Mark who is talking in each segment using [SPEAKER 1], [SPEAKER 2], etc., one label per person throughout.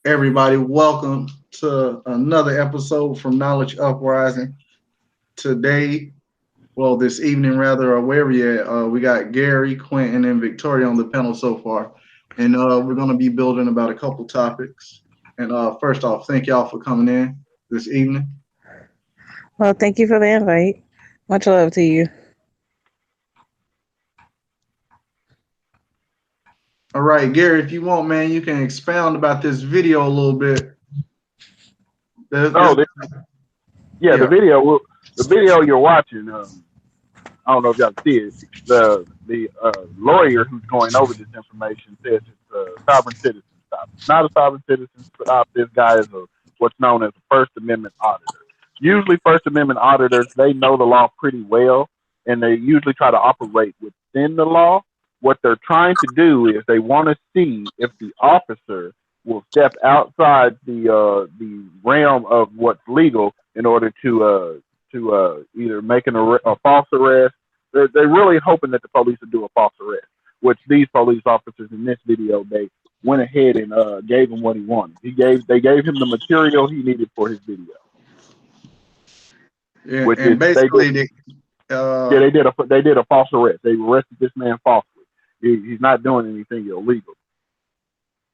[SPEAKER 1] Everybody, welcome to another episode from Knowledge Uprising. Today, well, this evening rather, or wherever you're at, we got Gary, Quentin, and Victoria on the panel so far, and we're going to be building about a couple topics. And first off, thank y'all for coming in this evening.
[SPEAKER 2] Well, thank you for the invite. Much love to you.
[SPEAKER 1] All right, Gary, if you want, man, you can expound about this video a little bit.
[SPEAKER 3] No,
[SPEAKER 1] This,
[SPEAKER 3] yeah,
[SPEAKER 1] yeah,
[SPEAKER 3] the video you're watching. I don't know if y'all see it. The lawyer who's going over this information says it's a sovereign citizen stop. It's not a sovereign citizen stop. This guy is what's known as a First Amendment auditor. Usually, First Amendment auditors they know the law pretty well, and they usually try to operate within the law. What they're trying to do is they want to see if the officer will step outside the realm of what's legal in order to either make a false arrest. They're really hoping that the police will do a false arrest, which these police officers in this video they went ahead and gave him what he wanted. They gave him the material he needed for his video,
[SPEAKER 1] yeah,
[SPEAKER 3] which
[SPEAKER 1] and
[SPEAKER 3] is
[SPEAKER 1] basically, uh,
[SPEAKER 3] they did a false arrest. They arrested this man falsely. He's not doing anything illegal.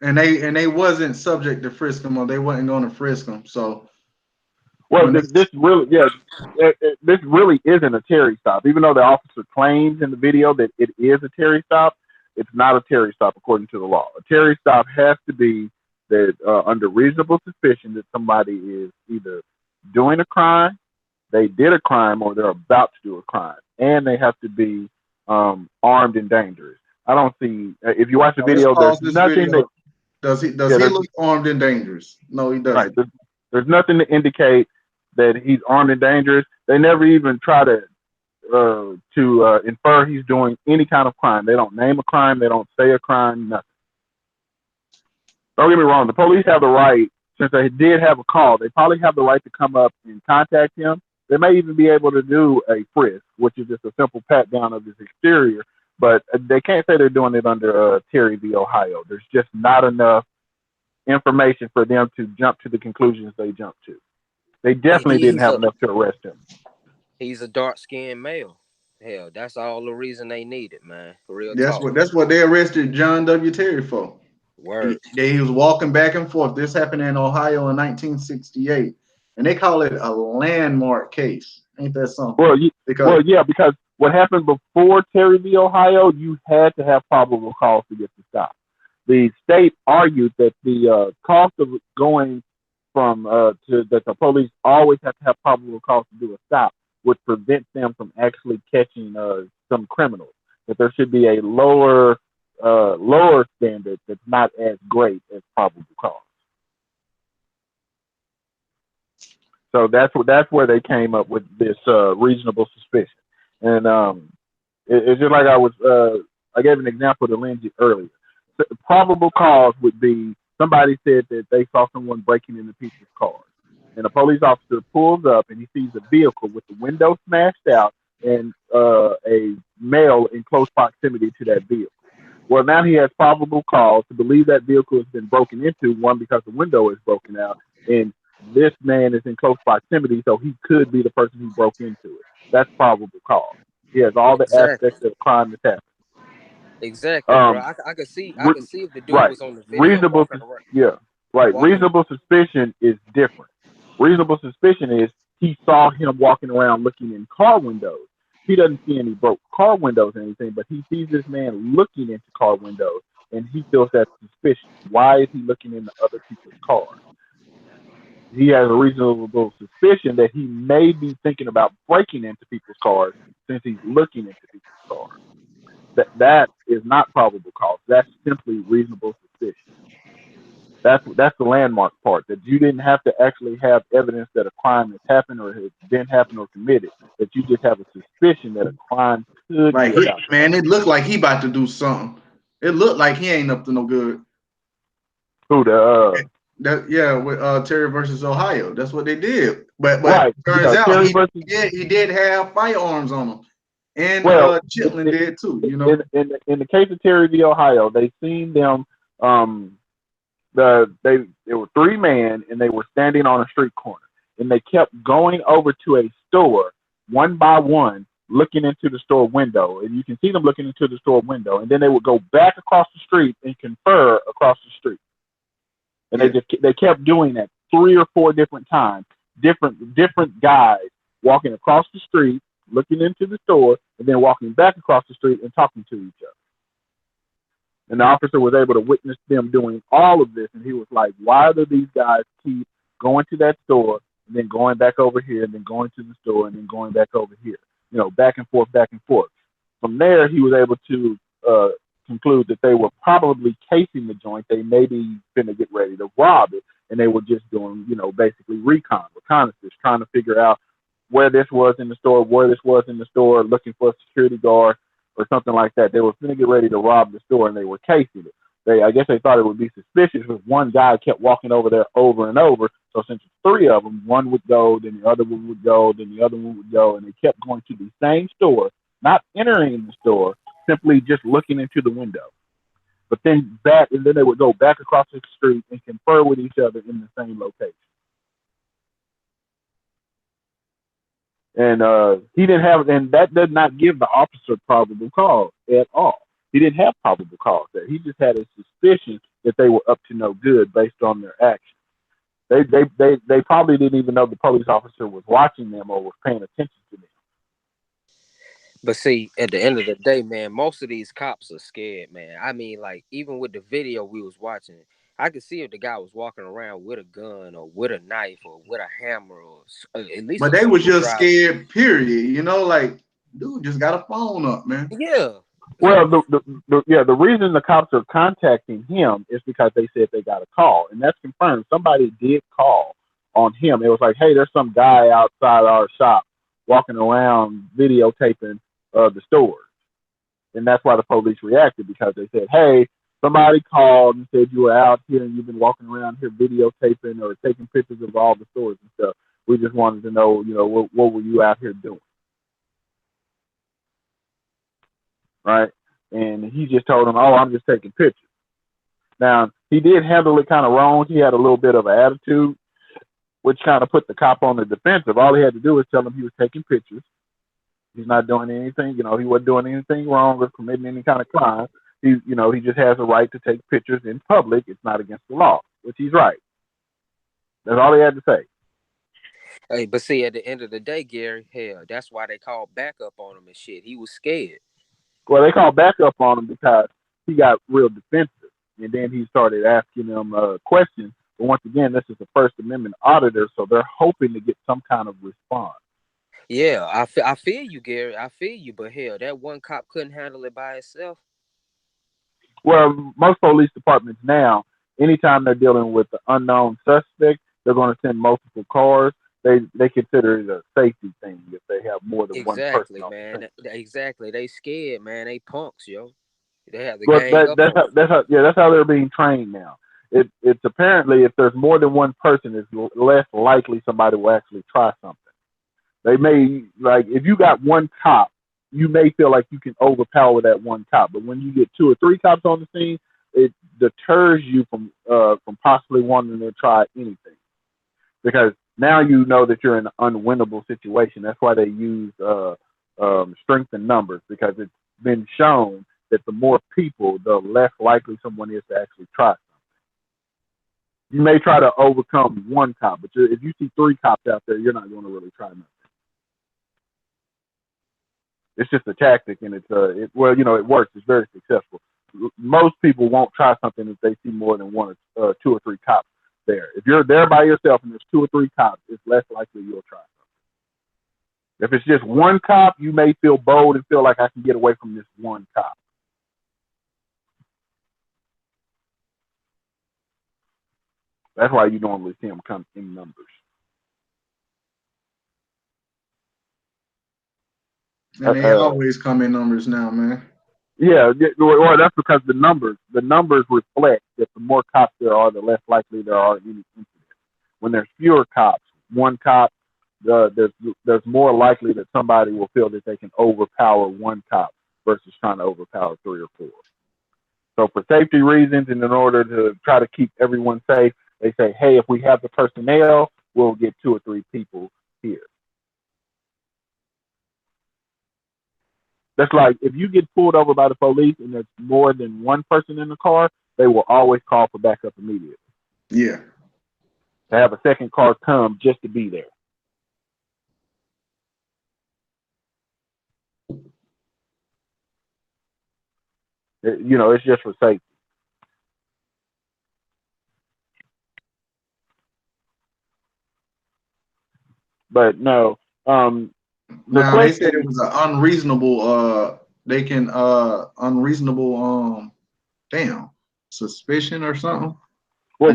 [SPEAKER 1] and they wasn't subject to frisk him, or they wasn't going to frisk him. So
[SPEAKER 3] Well,
[SPEAKER 1] when they
[SPEAKER 3] this really isn't a Terry stop. Even though the officer claims in the video that it is a Terry stop, it's not a Terry stop according to the law. A Terry stop has to be that under reasonable suspicion that somebody is either doing a crime, they did a crime, or they're about to do a crime, and they have to be armed and dangerous. I don't see if you watch the
[SPEAKER 1] let's
[SPEAKER 3] video, there's
[SPEAKER 1] pause this
[SPEAKER 3] nothing that
[SPEAKER 1] video. Does
[SPEAKER 3] yeah,
[SPEAKER 1] he
[SPEAKER 3] there's
[SPEAKER 1] look armed and dangerous? No, he
[SPEAKER 3] right.
[SPEAKER 1] doesn't.
[SPEAKER 3] There's nothing to indicate that he's armed and dangerous. They never even try to infer he's doing any kind of crime. They don't name a crime. They don't say a crime. Nothing. Don't get me wrong. The police have the right, since they did have a call, they probably have the right to come up and contact him. They may even be able to do a frisk, which is just a simple pat down of his exterior. But they can't say they're doing it under Terry v. Ohio. There's just not enough information for them to jump to the conclusions they jumped to. They
[SPEAKER 4] And
[SPEAKER 3] definitely didn't have enough to arrest him.
[SPEAKER 4] he's a dark skinned male. Hell, that's all the reason they need it, man. Real
[SPEAKER 1] That's
[SPEAKER 4] talk.
[SPEAKER 1] what they arrested John W. Terry for.
[SPEAKER 4] Word.
[SPEAKER 1] He was walking back and forth. This happened in Ohio in 1968, and they call it a landmark case. Ain't that something?
[SPEAKER 3] Well,
[SPEAKER 1] Because
[SPEAKER 3] yeah, because what happened before Terry v. Ohio, you had to have probable cause to get the stop. The state argued that the cost of going from to that the police always have to have probable cause to do a stop would prevent them from actually catching some criminals. That there should be a lower standard that's not as great as probable cause. So that's where they came up with this reasonable suspicion. And it's just like I gave an example to Lindsay earlier. The probable cause would be somebody said that they saw someone breaking into people's cars. And a police officer pulls up and he sees a vehicle with the window smashed out and a male in close proximity to that vehicle. Well, now he has probable cause to believe that vehicle has been broken into, one, because the window is broken out, and this man is in close proximity, so he could be the person who broke into it. That's probable cause. He has all the
[SPEAKER 4] Exactly.
[SPEAKER 3] aspects of the crime that's happened.
[SPEAKER 4] Exactly, bro.
[SPEAKER 3] Um,
[SPEAKER 4] I could see if the dude
[SPEAKER 3] right.
[SPEAKER 4] was on the video
[SPEAKER 3] Reasonable,
[SPEAKER 4] walking around,
[SPEAKER 3] yeah, right.
[SPEAKER 4] walking.
[SPEAKER 3] Reasonable suspicion is different. Reasonable suspicion is he saw him walking around looking in car windows. He doesn't see any broke car windows or anything, but he sees this man looking into car windows, and he feels that suspicion. Why is he looking into other people's cars? He has a reasonable suspicion that he may be thinking about breaking into people's cars since he's looking into people's cars. That is not probable cause. That's simply reasonable suspicion. That's the landmark part, that you didn't have to actually have evidence that a crime has happened or has been happened or committed. That you just have a suspicion that a crime could
[SPEAKER 1] like
[SPEAKER 3] be about to
[SPEAKER 1] man,
[SPEAKER 3] happen.
[SPEAKER 1] it looked like he about to do something. It looked like he ain't up to no good.
[SPEAKER 3] Who the
[SPEAKER 1] That yeah, with Terry versus Ohio, that's what they did. But
[SPEAKER 3] right?
[SPEAKER 1] turns
[SPEAKER 3] Yeah,
[SPEAKER 1] out
[SPEAKER 3] Terry
[SPEAKER 1] he
[SPEAKER 3] versus
[SPEAKER 1] he did have firearms on him, and
[SPEAKER 3] well,
[SPEAKER 1] Chitlin
[SPEAKER 3] in,
[SPEAKER 1] did too.
[SPEAKER 3] in the case of Terry v. Ohio, they seen them. Um, there were three men, and they were standing on a street corner, and they kept going over to a store one by one, looking into the store window, and you can see them looking into the store window, and then they would go back across the street and confer across the street, and
[SPEAKER 1] Yeah.
[SPEAKER 3] they kept doing that 3 or 4 different times, different guys walking across the street, looking into the store, and then walking back across the street and talking to each other. And the officer was able to witness them doing all of this, and he was like, why do these guys keep going to that store and then going back over here and then going to the store and then going back over here? You know, back and forth, back and forth. From there, he was able to conclude that they were probably casing the joint. They may be going to get ready to rob it, and they were just doing, you know, basically reconnaissance, trying to figure out where this was in the store, looking for a security guard or something like that. They were going to get ready to rob the store, and they were casing it. I guess they thought it would be suspicious if one guy kept walking over there over and over. So since it's 3 of them, one would go, then the other one would go, then the other one would go, and they kept going to the same store, not entering the store, simply just looking into the window. But then they would go back across the street and confer with each other in the same location. And that did not give the officer probable cause at all. He didn't have probable cause there. He just had a suspicion that they were up to no good based on their actions. They probably didn't even know the police officer was watching them or was paying attention to them.
[SPEAKER 4] But see, at the end of the day, man, most of these cops are scared, man. I mean, like, even with the video we was watching, I could see if the guy was walking around with a gun or with a knife or with a hammer or at least.
[SPEAKER 1] But they was just scared, period. You know, like, dude just got a phone up, man.
[SPEAKER 4] Yeah.
[SPEAKER 3] Well, the reason the cops are contacting him is because they said they got a call, and that's confirmed. Somebody did call on him. It was like, hey, there's some guy outside our shop walking around videotaping the stores, and that's why the police reacted, because they said, hey, somebody called and said you were out here and you've been walking around here videotaping or taking pictures of all the stores and stuff. We just wanted to know, you know, what were you out here doing? Right? And he just told him, oh, I'm just taking pictures. Now, he did handle it kind of wrong. He had a little bit of an attitude, which kind of put the cop on the defensive. All he had to do was tell him he was taking pictures. He's not doing anything, you know, he wasn't doing anything wrong or committing any kind of crime. He just has a right to take pictures in public. It's not against the law, which he's right. That's all he had to say.
[SPEAKER 4] Hey, but see, at the end of the day, Gary, hell, that's why they called backup on him and shit. He was scared.
[SPEAKER 3] Well, they called backup on him because he got real defensive, and then he started asking them questions. But once again, this is a First Amendment auditor, so they're hoping to get some kind of response.
[SPEAKER 4] Yeah, I feel you, Gary. I feel you, but hell, that one cop couldn't handle it by itself.
[SPEAKER 3] Well, most police departments now, anytime they're dealing with the unknown suspect, they're going to send multiple cars. They consider it a safety thing if they have more than one person.
[SPEAKER 4] Exactly, man. Exactly. They scared, man. They punks, yo. They have the
[SPEAKER 3] gang up. That's how they're being trained now. It's apparently if there's more than one person, it's less likely somebody will actually try something. They may, like, if you got one cop, you may feel like you can overpower that one cop. But when you get 2 or 3 cops on the scene, it deters you from possibly wanting to try anything. Because now you know that you're in an unwinnable situation. That's why they use strength in numbers, because it's been shown that the more people, the less likely someone is to actually try something. You may try to overcome one cop, but if you see 3 cops out there, you're not going to really try nothing. It's just a tactic, and it works. It's very successful. Most people won't try something if they see more than 1 or 2 or 3 cops there. If you're there by yourself and there's 2 or 3 cops, it's less likely you'll try something. If it's just one cop, you may feel bold and feel like I can get away from this one cop. That's why you normally see them come in numbers.
[SPEAKER 1] And they always come in numbers now, man.
[SPEAKER 3] Yeah, well, that's because the numbers reflect that the more cops there are, the less likely there are any incidents. When there's fewer cops, one cop, there's more likely that somebody will feel that they can overpower one cop versus trying to overpower 3 or 4. So for safety reasons and in order to try to keep everyone safe, they say, hey, if we have the personnel, we'll get 2 or 3 people here. That's like if you get pulled over by the police and there's more than one person in the car, they will always call for backup immediately.
[SPEAKER 1] Yeah.
[SPEAKER 3] To have a second car come just to be there. It's just for safety. But no,
[SPEAKER 1] Now they said it was an unreasonable. They can unreasonable. Damn, suspicion or something.
[SPEAKER 3] Well,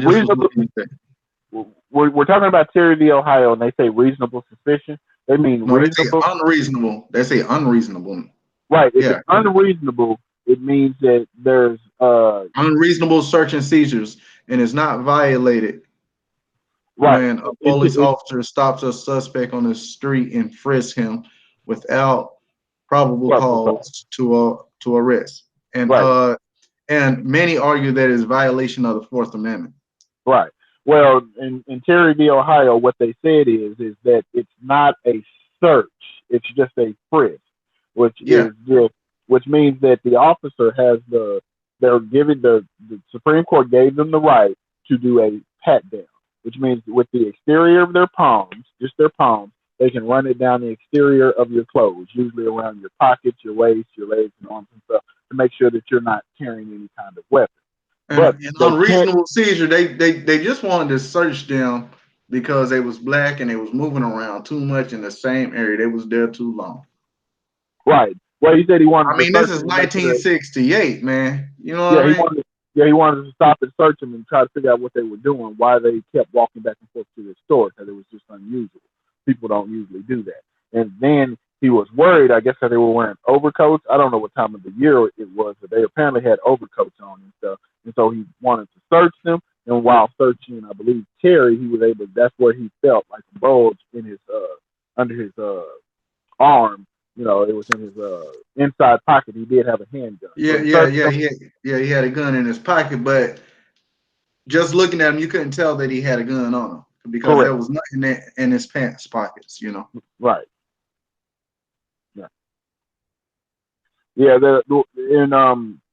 [SPEAKER 3] we're talking about Terry v. Ohio, and they say reasonable suspicion. They mean
[SPEAKER 1] no,
[SPEAKER 3] reasonable.
[SPEAKER 1] They say unreasonable. They say unreasonable.
[SPEAKER 3] Right. If it's unreasonable, it means that there's
[SPEAKER 1] unreasonable search and seizures, and it's not violated when a police officer stops a suspect on the street and frisks him without probable cause to arrest. And and many argue that it's violation of the Fourth Amendment.
[SPEAKER 3] Right. Well, in Terry v. Ohio, what they said is that it's not a search; it's just a frisk, which means that the officer has they're giving the Supreme Court gave them the right to do a pat down, which means with the exterior of their palms, just their palms, they can run it down the exterior of your clothes, usually around your pockets, your waist, your legs, and arms and stuff, to make sure that you're not carrying any kind of weapon.
[SPEAKER 1] But an unreasonable seizure, they just wanted to search them because they was black and they was moving around too much in the same area. They was there too long.
[SPEAKER 3] Right. Well, he said he wanted.
[SPEAKER 1] I mean, this is 1968, man. You know what I mean?
[SPEAKER 3] He wanted to stop and search them and try to figure out what they were doing, why they kept walking back and forth to the store, because it was just unusual. People don't usually do that. And then he was worried, I guess, that they were wearing overcoats. I don't know what time of the year it was, but they apparently had overcoats on and stuff. And so he wanted to search them. And while searching, I believe Terry, he was able. That's where he felt like a bulge in his under his arm. It was in his inside pocket. He did have a handgun.
[SPEAKER 1] He had a gun in his pocket, but just looking at him, you couldn't tell that he had a gun on him because there was nothing in his pants pockets.
[SPEAKER 3] Right. Yeah.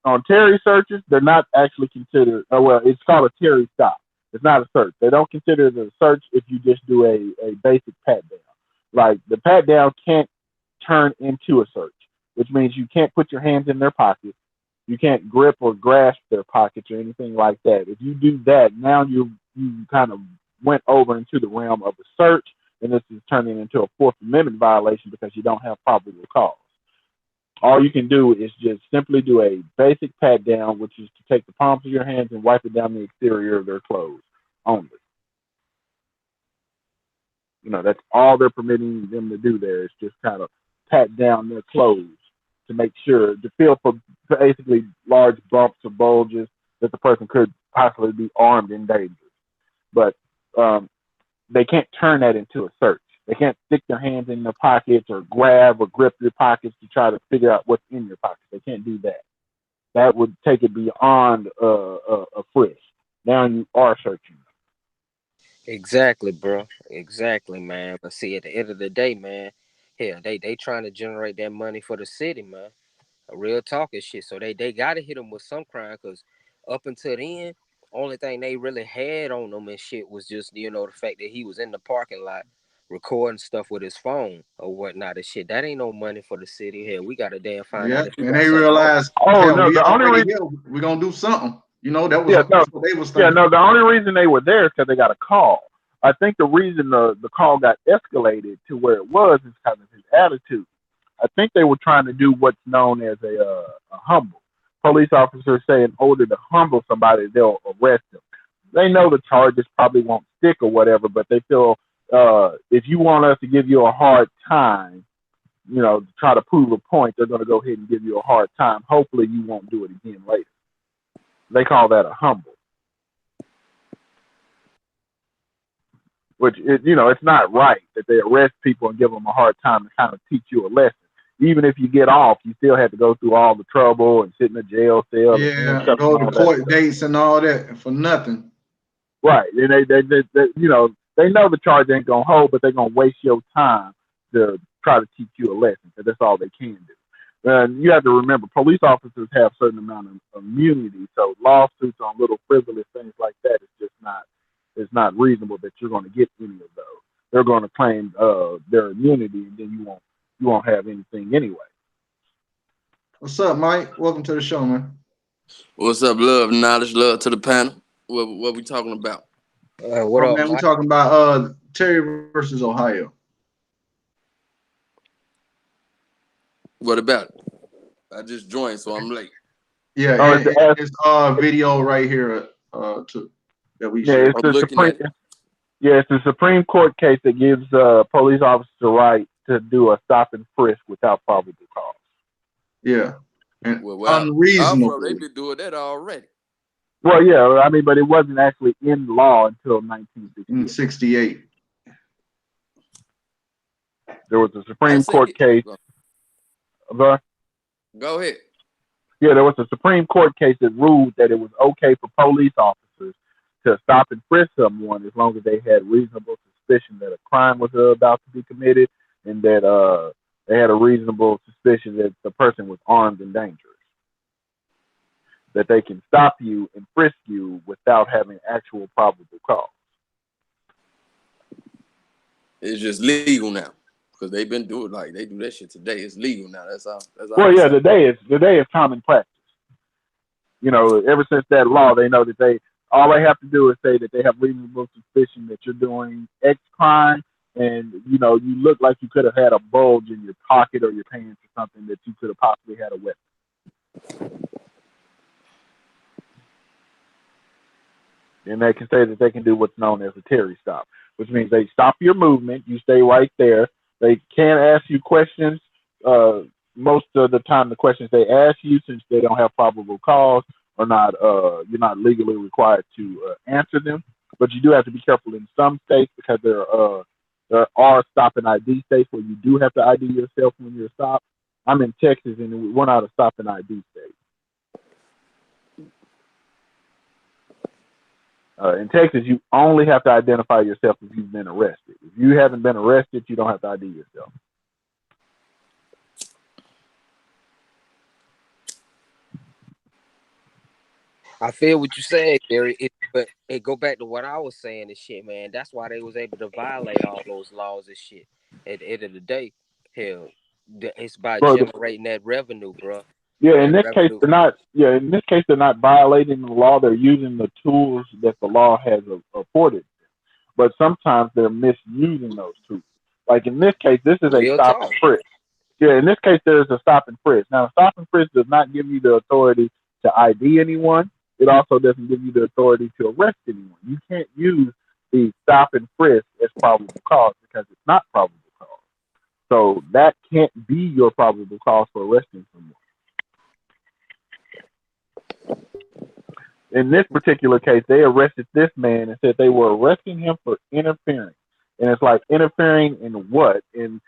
[SPEAKER 3] On Terry searches, they're not actually considered. It's called a Terry stop. It's not a search. They don't consider it a search if you just do a basic pat down. Like the pat down can't turn into a search, which means you can't put your hands in their pockets. You can't grip or grasp their pockets or anything like that. If you do that, now you kind of went over into the realm of a search, and this is turning into a Fourth Amendment violation because you don't have probable cause. All you can do is just simply do a basic pat down, which is to take the palms of your hands and wipe it down the exterior of their clothes only. That's all they're permitting them to do there is just kind of pat down their clothes to make sure, to feel for basically large bumps or bulges that the person could possibly be armed and dangerous. But they can't turn that into a search. They can't stick their hands in their pockets or grab or grip your pockets to try to figure out what's in your pockets. They can't do that. That would take it beyond a frisk. Now you are searching.
[SPEAKER 4] Exactly, bro. Exactly, man. But see, at the end of the day, man, hell, they trying to generate that money for the city, man. A real talking shit. So they gotta hit him with some crime, because up until then, only thing they really had on them and shit was just the fact that he was in the parking lot recording stuff with his phone or whatnot and shit. That ain't no money for the city. Here, we gotta damn find out.
[SPEAKER 1] And they realized,
[SPEAKER 3] the only reason
[SPEAKER 1] we're gonna do something. That was what they was thinking.
[SPEAKER 3] Yeah, no, the only reason they were there is because they got a call. I think the reason the call got escalated to where it was is because of his attitude. I think they were trying to do what's known as a humble. Police officers say in order to humble somebody, they'll arrest them. They know the charges probably won't stick or whatever, but they feel if you want us to give you a hard time, to try to prove a point, they're going to go ahead and give you a hard time. Hopefully you won't do it again later. They call that a humble. Which, it's not right that they arrest people and give them a hard time to kind of teach you a lesson. even if you get off, you still have to go through all the trouble and sit in a jail cell. And
[SPEAKER 1] Yeah, go to court dates and all that for nothing.
[SPEAKER 3] Right, and they you know, they know the charge ain't gonna hold, but they're gonna waste your time to try to teach you a lesson, because that's all they can do. And you have to remember, police officers have a certain amount of immunity, so lawsuits on little frivolous things like that is just not, it's not reasonable that you're going to get any of those. They're going to claim their immunity, and then you won't have anything anyway.
[SPEAKER 1] What's up, Mike? Welcome to the show, man.
[SPEAKER 5] What's up, love, knowledge, love to the panel. What we talking about?
[SPEAKER 4] What up,
[SPEAKER 1] man?
[SPEAKER 4] Mike?
[SPEAKER 1] We talking about Terry versus Ohio.
[SPEAKER 5] What about it? I just joined, so I'm late.
[SPEAKER 1] Yeah, it's video right here too that we
[SPEAKER 3] yeah,
[SPEAKER 1] should.
[SPEAKER 3] it's the Supreme Court case that gives police officers the right to do a stop and frisk without probable cause.
[SPEAKER 1] Yeah, and
[SPEAKER 5] well,
[SPEAKER 1] unreasonable.
[SPEAKER 5] They've been doing that already.
[SPEAKER 3] Well, yeah, I mean, but it wasn't actually in law until 1968. There was a Supreme Court case.
[SPEAKER 5] Go ahead.
[SPEAKER 3] Yeah, there was a Supreme Court case that ruled that it was okay for police officers to stop and frisk someone as long as they had reasonable suspicion that a crime was about to be committed, and that they had a reasonable suspicion that the person was armed and dangerous. That they can stop you and frisk you without having actual probable cause.
[SPEAKER 5] It's just legal now, because they've been doing, like, they do that shit today. It's legal now. That's all.
[SPEAKER 3] Well, yeah, today is common practice. You know, ever since that law, they know that all they have to do is say that they have reasonable suspicion that you're doing X crime, and you know, you look like you could have had a bulge in your pocket or your pants or something, that you could have possibly had a weapon. And they can say that they can do what's known as a Terry stop, which means they stop your movement, you stay right there. They can't ask you questions. Most of the time, the questions they ask you, since they don't have probable cause, are not, you're not legally required to answer them. But you do have to be careful in some states, because there are stop and ID states where you do have to ID yourself when you're stopped. I'm in Texas, and we're not a stop and ID state. In Texas, you only have to identify yourself if you've been arrested. If you haven't been arrested, you don't have to ID yourself.
[SPEAKER 4] I feel what you're saying, Gary. But it go back to what I was saying and shit, man. That's why they was able to violate all those laws and shit. At the end of the day, hell, it's by generating that revenue, bro.
[SPEAKER 3] Yeah, in this case, they're not. Yeah, in this case, they're not violating the law. They're using the tools that the law has afforded them. But sometimes they're misusing those tools. Like in this case, this is a stop and frisk. Yeah, in this case, there's a stop and frisk. Now, a stop and frisk does not give you the authority to ID anyone. It also doesn't give you the authority to arrest anyone. You can't use the stop and frisk as probable cause, because it's not probable cause. So that can't be your probable cause for arresting someone. In this particular case, they arrested this man and said they were arresting him for interfering. And it's like, interfering in what? And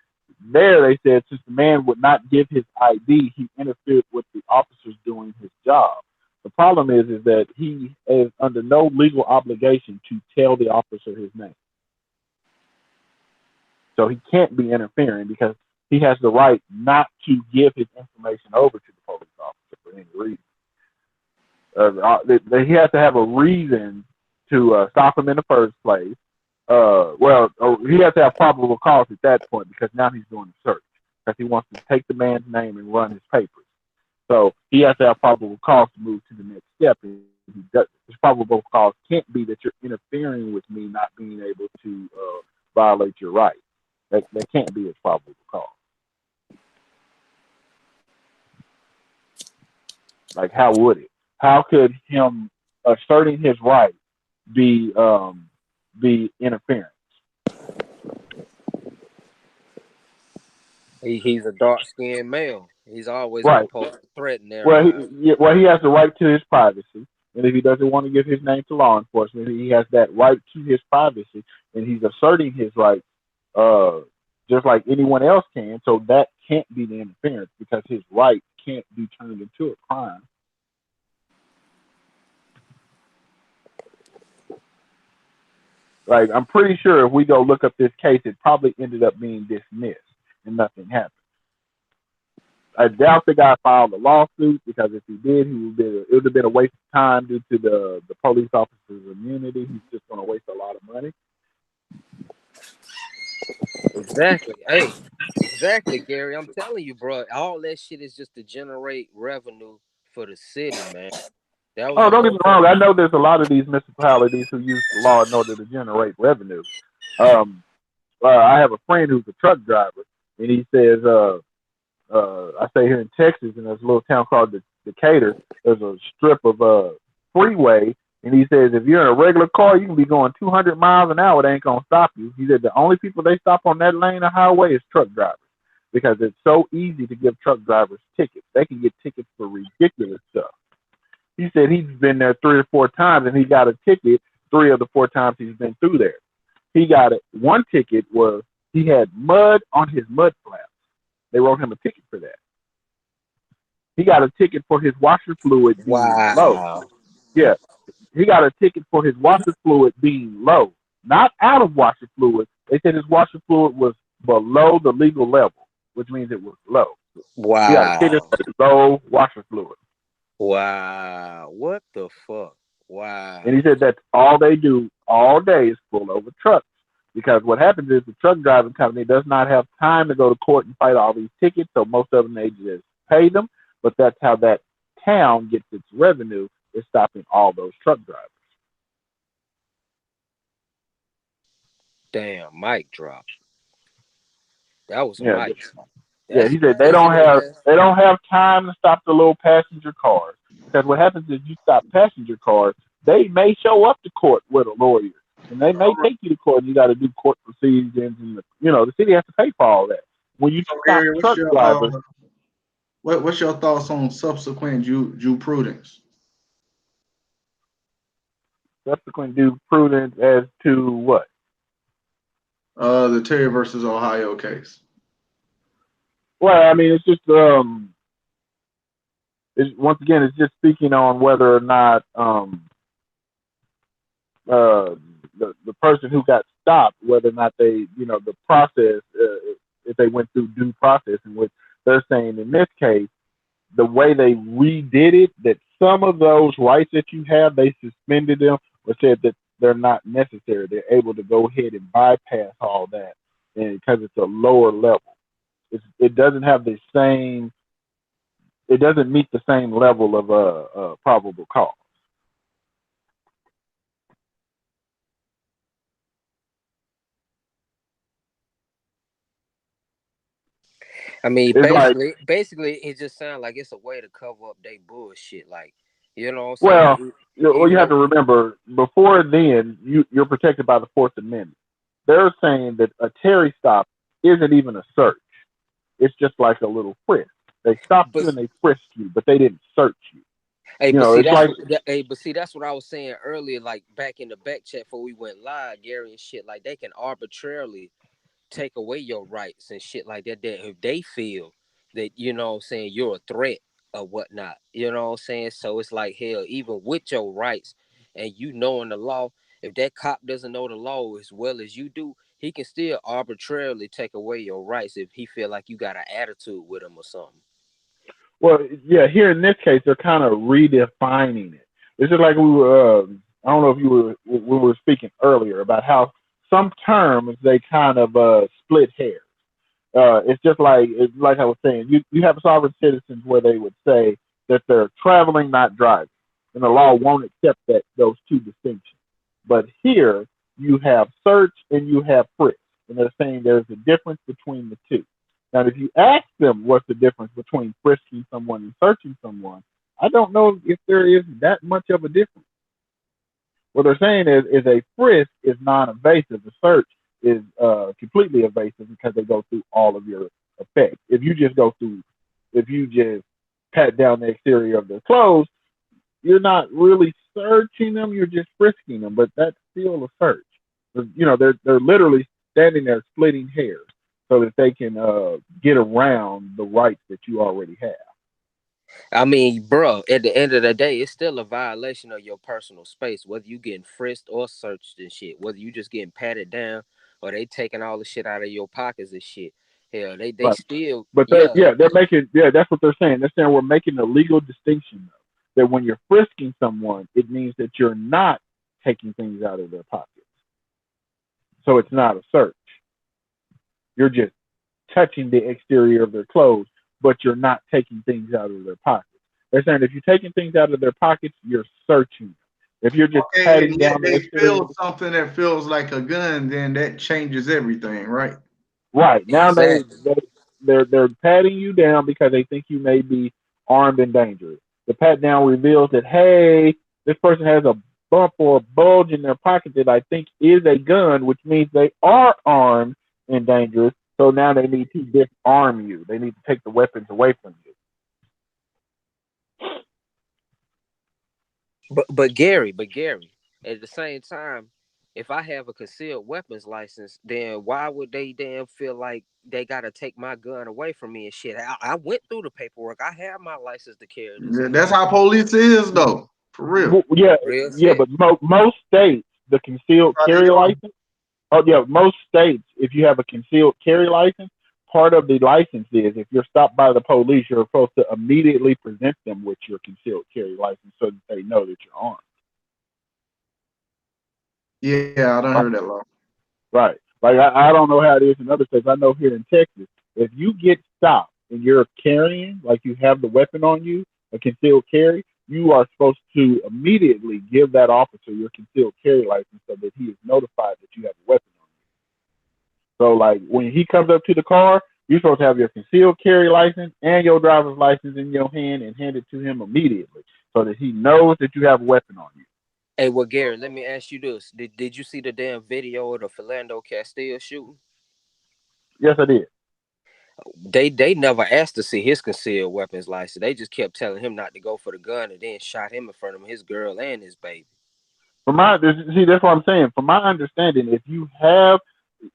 [SPEAKER 3] there they said, since the man would not give his ID, he interfered with the officers doing his job. The problem is that he is under no legal obligation to tell the officer his name. So he can't be interfering, because he has the right not to give his information over to the police officer for any reason. He has to have a reason to stop him in the first place. He has to have probable cause at that point, because now he's doing a search, because he wants to take the man's name and run his papers. So he has to have probable cause to move to the next step. And his probable cause can't be that you're interfering with me not being able to violate your rights. That can't be his probable cause. Like, how would it? How could him asserting his right be interference?
[SPEAKER 4] He's a dark-skinned male. He's always
[SPEAKER 3] right.
[SPEAKER 4] supposed to threaten there.
[SPEAKER 3] Well, he has the right to his privacy, and if he doesn't want to give his name to law enforcement, he has that right to his privacy, and he's asserting his right, just like anyone else can. So that can't be the interference because his rights can't be turned into a crime. Like, I'm pretty sure if we go look up this case, it probably ended up being dismissed and nothing happened. I doubt the guy filed a lawsuit because if he did, it would have been a waste of time due to the police officer's immunity. He's just going to waste a lot of money.
[SPEAKER 4] Exactly. Hey, exactly, Gary. I'm telling you, bro. All that shit is just to generate revenue for the city, man. That was
[SPEAKER 3] Oh,
[SPEAKER 4] the
[SPEAKER 3] don't get
[SPEAKER 4] whole
[SPEAKER 3] me wrong. I
[SPEAKER 4] purpose.
[SPEAKER 3] know there's a lot of these municipalities who use the law in order to generate revenue. I have a friend who's a truck driver, and he says, I stay here in Texas, and there's a little town called Decatur. There's a strip of freeway, and he says if you're in a regular car, you can be going 200 miles an hour. They ain't gonna stop you. He said the only people they stop on that lane of highway is truck drivers because it's so easy to give truck drivers tickets. They can get tickets for ridiculous stuff. He said he's been there 3 or 4 times, and he got a ticket 3 of the 4 times he's been through there. He got it. One ticket was he had mud on his mud flaps. They wrote him a ticket for that. He got a ticket for his washer fluid being low. Yeah, he got a ticket for his washer fluid being low, not out of washer fluid. They said his washer fluid was below the legal level, which means it was low.
[SPEAKER 4] Wow.
[SPEAKER 3] He got a ticket for low washer fluid.
[SPEAKER 4] Wow. What the fuck? Wow.
[SPEAKER 3] And he said that's all they do all day is pull over trucks. Because what happens is the truck driving company does not have time to go to court and fight all these tickets, so most of them they just pay them. But that's how that town gets its revenue, is stopping all those truck drivers.
[SPEAKER 4] Damn, mic drop. That was a
[SPEAKER 3] Yeah,
[SPEAKER 4] mic drop.
[SPEAKER 3] yeah. He said they don't have time to stop the little passenger cars. Because what happens is you stop passenger cars, they may show up to court with a lawyer. And they may take you to court, and you got to do court proceedings, and the city has to pay for all that. When you stop
[SPEAKER 1] Gary,
[SPEAKER 3] truck drivers,
[SPEAKER 1] what's your thoughts on subsequent jurisprudence?
[SPEAKER 3] Subsequent due prudence as to what?
[SPEAKER 1] The Terry versus Ohio case.
[SPEAKER 3] Well, I mean, it's just once again, it's just speaking on whether or not the person who got stopped, whether or not they, the process, if they went through due process, in which they're saying in this case, the way they redid it, that some of those rights that you have, they suspended them or said that they're not necessary. They're able to go ahead and bypass all that, and because it's a lower level, it doesn't have the same. It doesn't meet the same level of probable cause.
[SPEAKER 4] I mean,
[SPEAKER 3] It's
[SPEAKER 4] basically, it just sounds like it's a way to cover up their bullshit. Like, you know what
[SPEAKER 3] well,
[SPEAKER 4] I'm saying?
[SPEAKER 3] you have to remember, before then, you're protected by the Fourth Amendment. They're saying that a Terry stop isn't even a search. It's just like a little frisk. They stopped you and they frisked you, but they didn't search you.
[SPEAKER 4] Hey, but see, that's what I was saying earlier, like back in the back chat before we went live, Gary and shit, like they can arbitrarily take away your rights and shit like that if they feel that, you know what I'm saying, you're a threat or whatnot. You know what I'm saying? So it's like, hell, even with your rights and you knowing the law, if that cop doesn't know the law as well as you do, he can still arbitrarily take away your rights if he feel like you got an attitude with him or something.
[SPEAKER 3] Well, yeah, here in this case, they're kind of redefining it. It's just like we were, I don't know if we were speaking earlier about how some terms, they kind of split hairs. It's just like I was saying, you have sovereign citizens where they would say that they're traveling, not driving. And the law won't accept those two distinctions. But here, you have search and you have frisk. And they're saying there's a difference between the two. Now, if you ask them what's the difference between frisking someone and searching someone, I don't know if there is that much of a difference. What they're saying is a frisk is non-invasive. The search is completely invasive because they go through all of your effects. If you just pat down the exterior of their clothes, you're not really searching them. You're just frisking them, but that's still a search. They're literally standing there splitting hairs. so that they can get around the rights that you already have.
[SPEAKER 4] I mean, bro, at the end of the day, it's still a violation of your personal space, whether you getting frisked or searched and shit, whether you just getting patted down or they taking all the shit out of your pockets and shit. Hell, they
[SPEAKER 3] Right.
[SPEAKER 4] still,
[SPEAKER 3] But
[SPEAKER 4] yeah.
[SPEAKER 3] they're making, that's what they're saying. They're saying we're making a legal distinction though, that when you're frisking someone, it means that you're not taking things out of their pockets. So it's not a search. You're just touching the exterior of their clothes, but you're not taking things out of their pockets. They're saying if you're taking things out of their pockets, you're searching. If you're just
[SPEAKER 1] Okay,
[SPEAKER 3] patting
[SPEAKER 1] and yet
[SPEAKER 3] down the
[SPEAKER 1] they
[SPEAKER 3] exterior,
[SPEAKER 1] feel something that feels like a gun, then that changes everything, right?
[SPEAKER 3] right now
[SPEAKER 4] Exactly.
[SPEAKER 3] they're patting you down because they think you may be armed and dangerous. The pat down reveals that, hey, this person has a bump or a bulge in their pocket that I think is a gun, which means they are armed and dangerous. So now they need to disarm you. They need to take the weapons away from you.
[SPEAKER 4] But Gary, at the same time, if I have a concealed weapons license, then why would they damn feel like they gotta take my gun away from me and shit? I went through the paperwork. I have my license to carry this gun.
[SPEAKER 1] That's how police is, though, for real.
[SPEAKER 4] Real
[SPEAKER 3] Yeah,
[SPEAKER 4] shit.
[SPEAKER 3] but most states, the concealed
[SPEAKER 1] How they
[SPEAKER 3] carry
[SPEAKER 1] doing?
[SPEAKER 3] license. Oh yeah, most states, if you have a concealed carry license, part of the license is if you're stopped by the police, you're supposed to immediately present them with your concealed carry license so that they know that you're armed.
[SPEAKER 1] Yeah, I don't heard that law.
[SPEAKER 3] Right. Like I don't know how it is in other states. I know here in Texas, if you get stopped and you're carrying, like you have the weapon on you, a concealed carry, you are supposed to immediately give that officer your concealed carry license so that he is notified that you have a weapon on you. So like when he comes up to the car, you're supposed to have your concealed carry license and your driver's license in your hand and hand it to him immediately so that he knows that you have a weapon on you.
[SPEAKER 4] Hey, well, Gary, let me ask you this: Did you see the damn video of the Philando Castile shooting?
[SPEAKER 3] Yes, I did.
[SPEAKER 4] They never asked to see his concealed weapons license. They just kept telling him not to go for the gun, and then shot him in front of his girl and his baby.
[SPEAKER 3] That's what I'm saying. From my understanding, if you have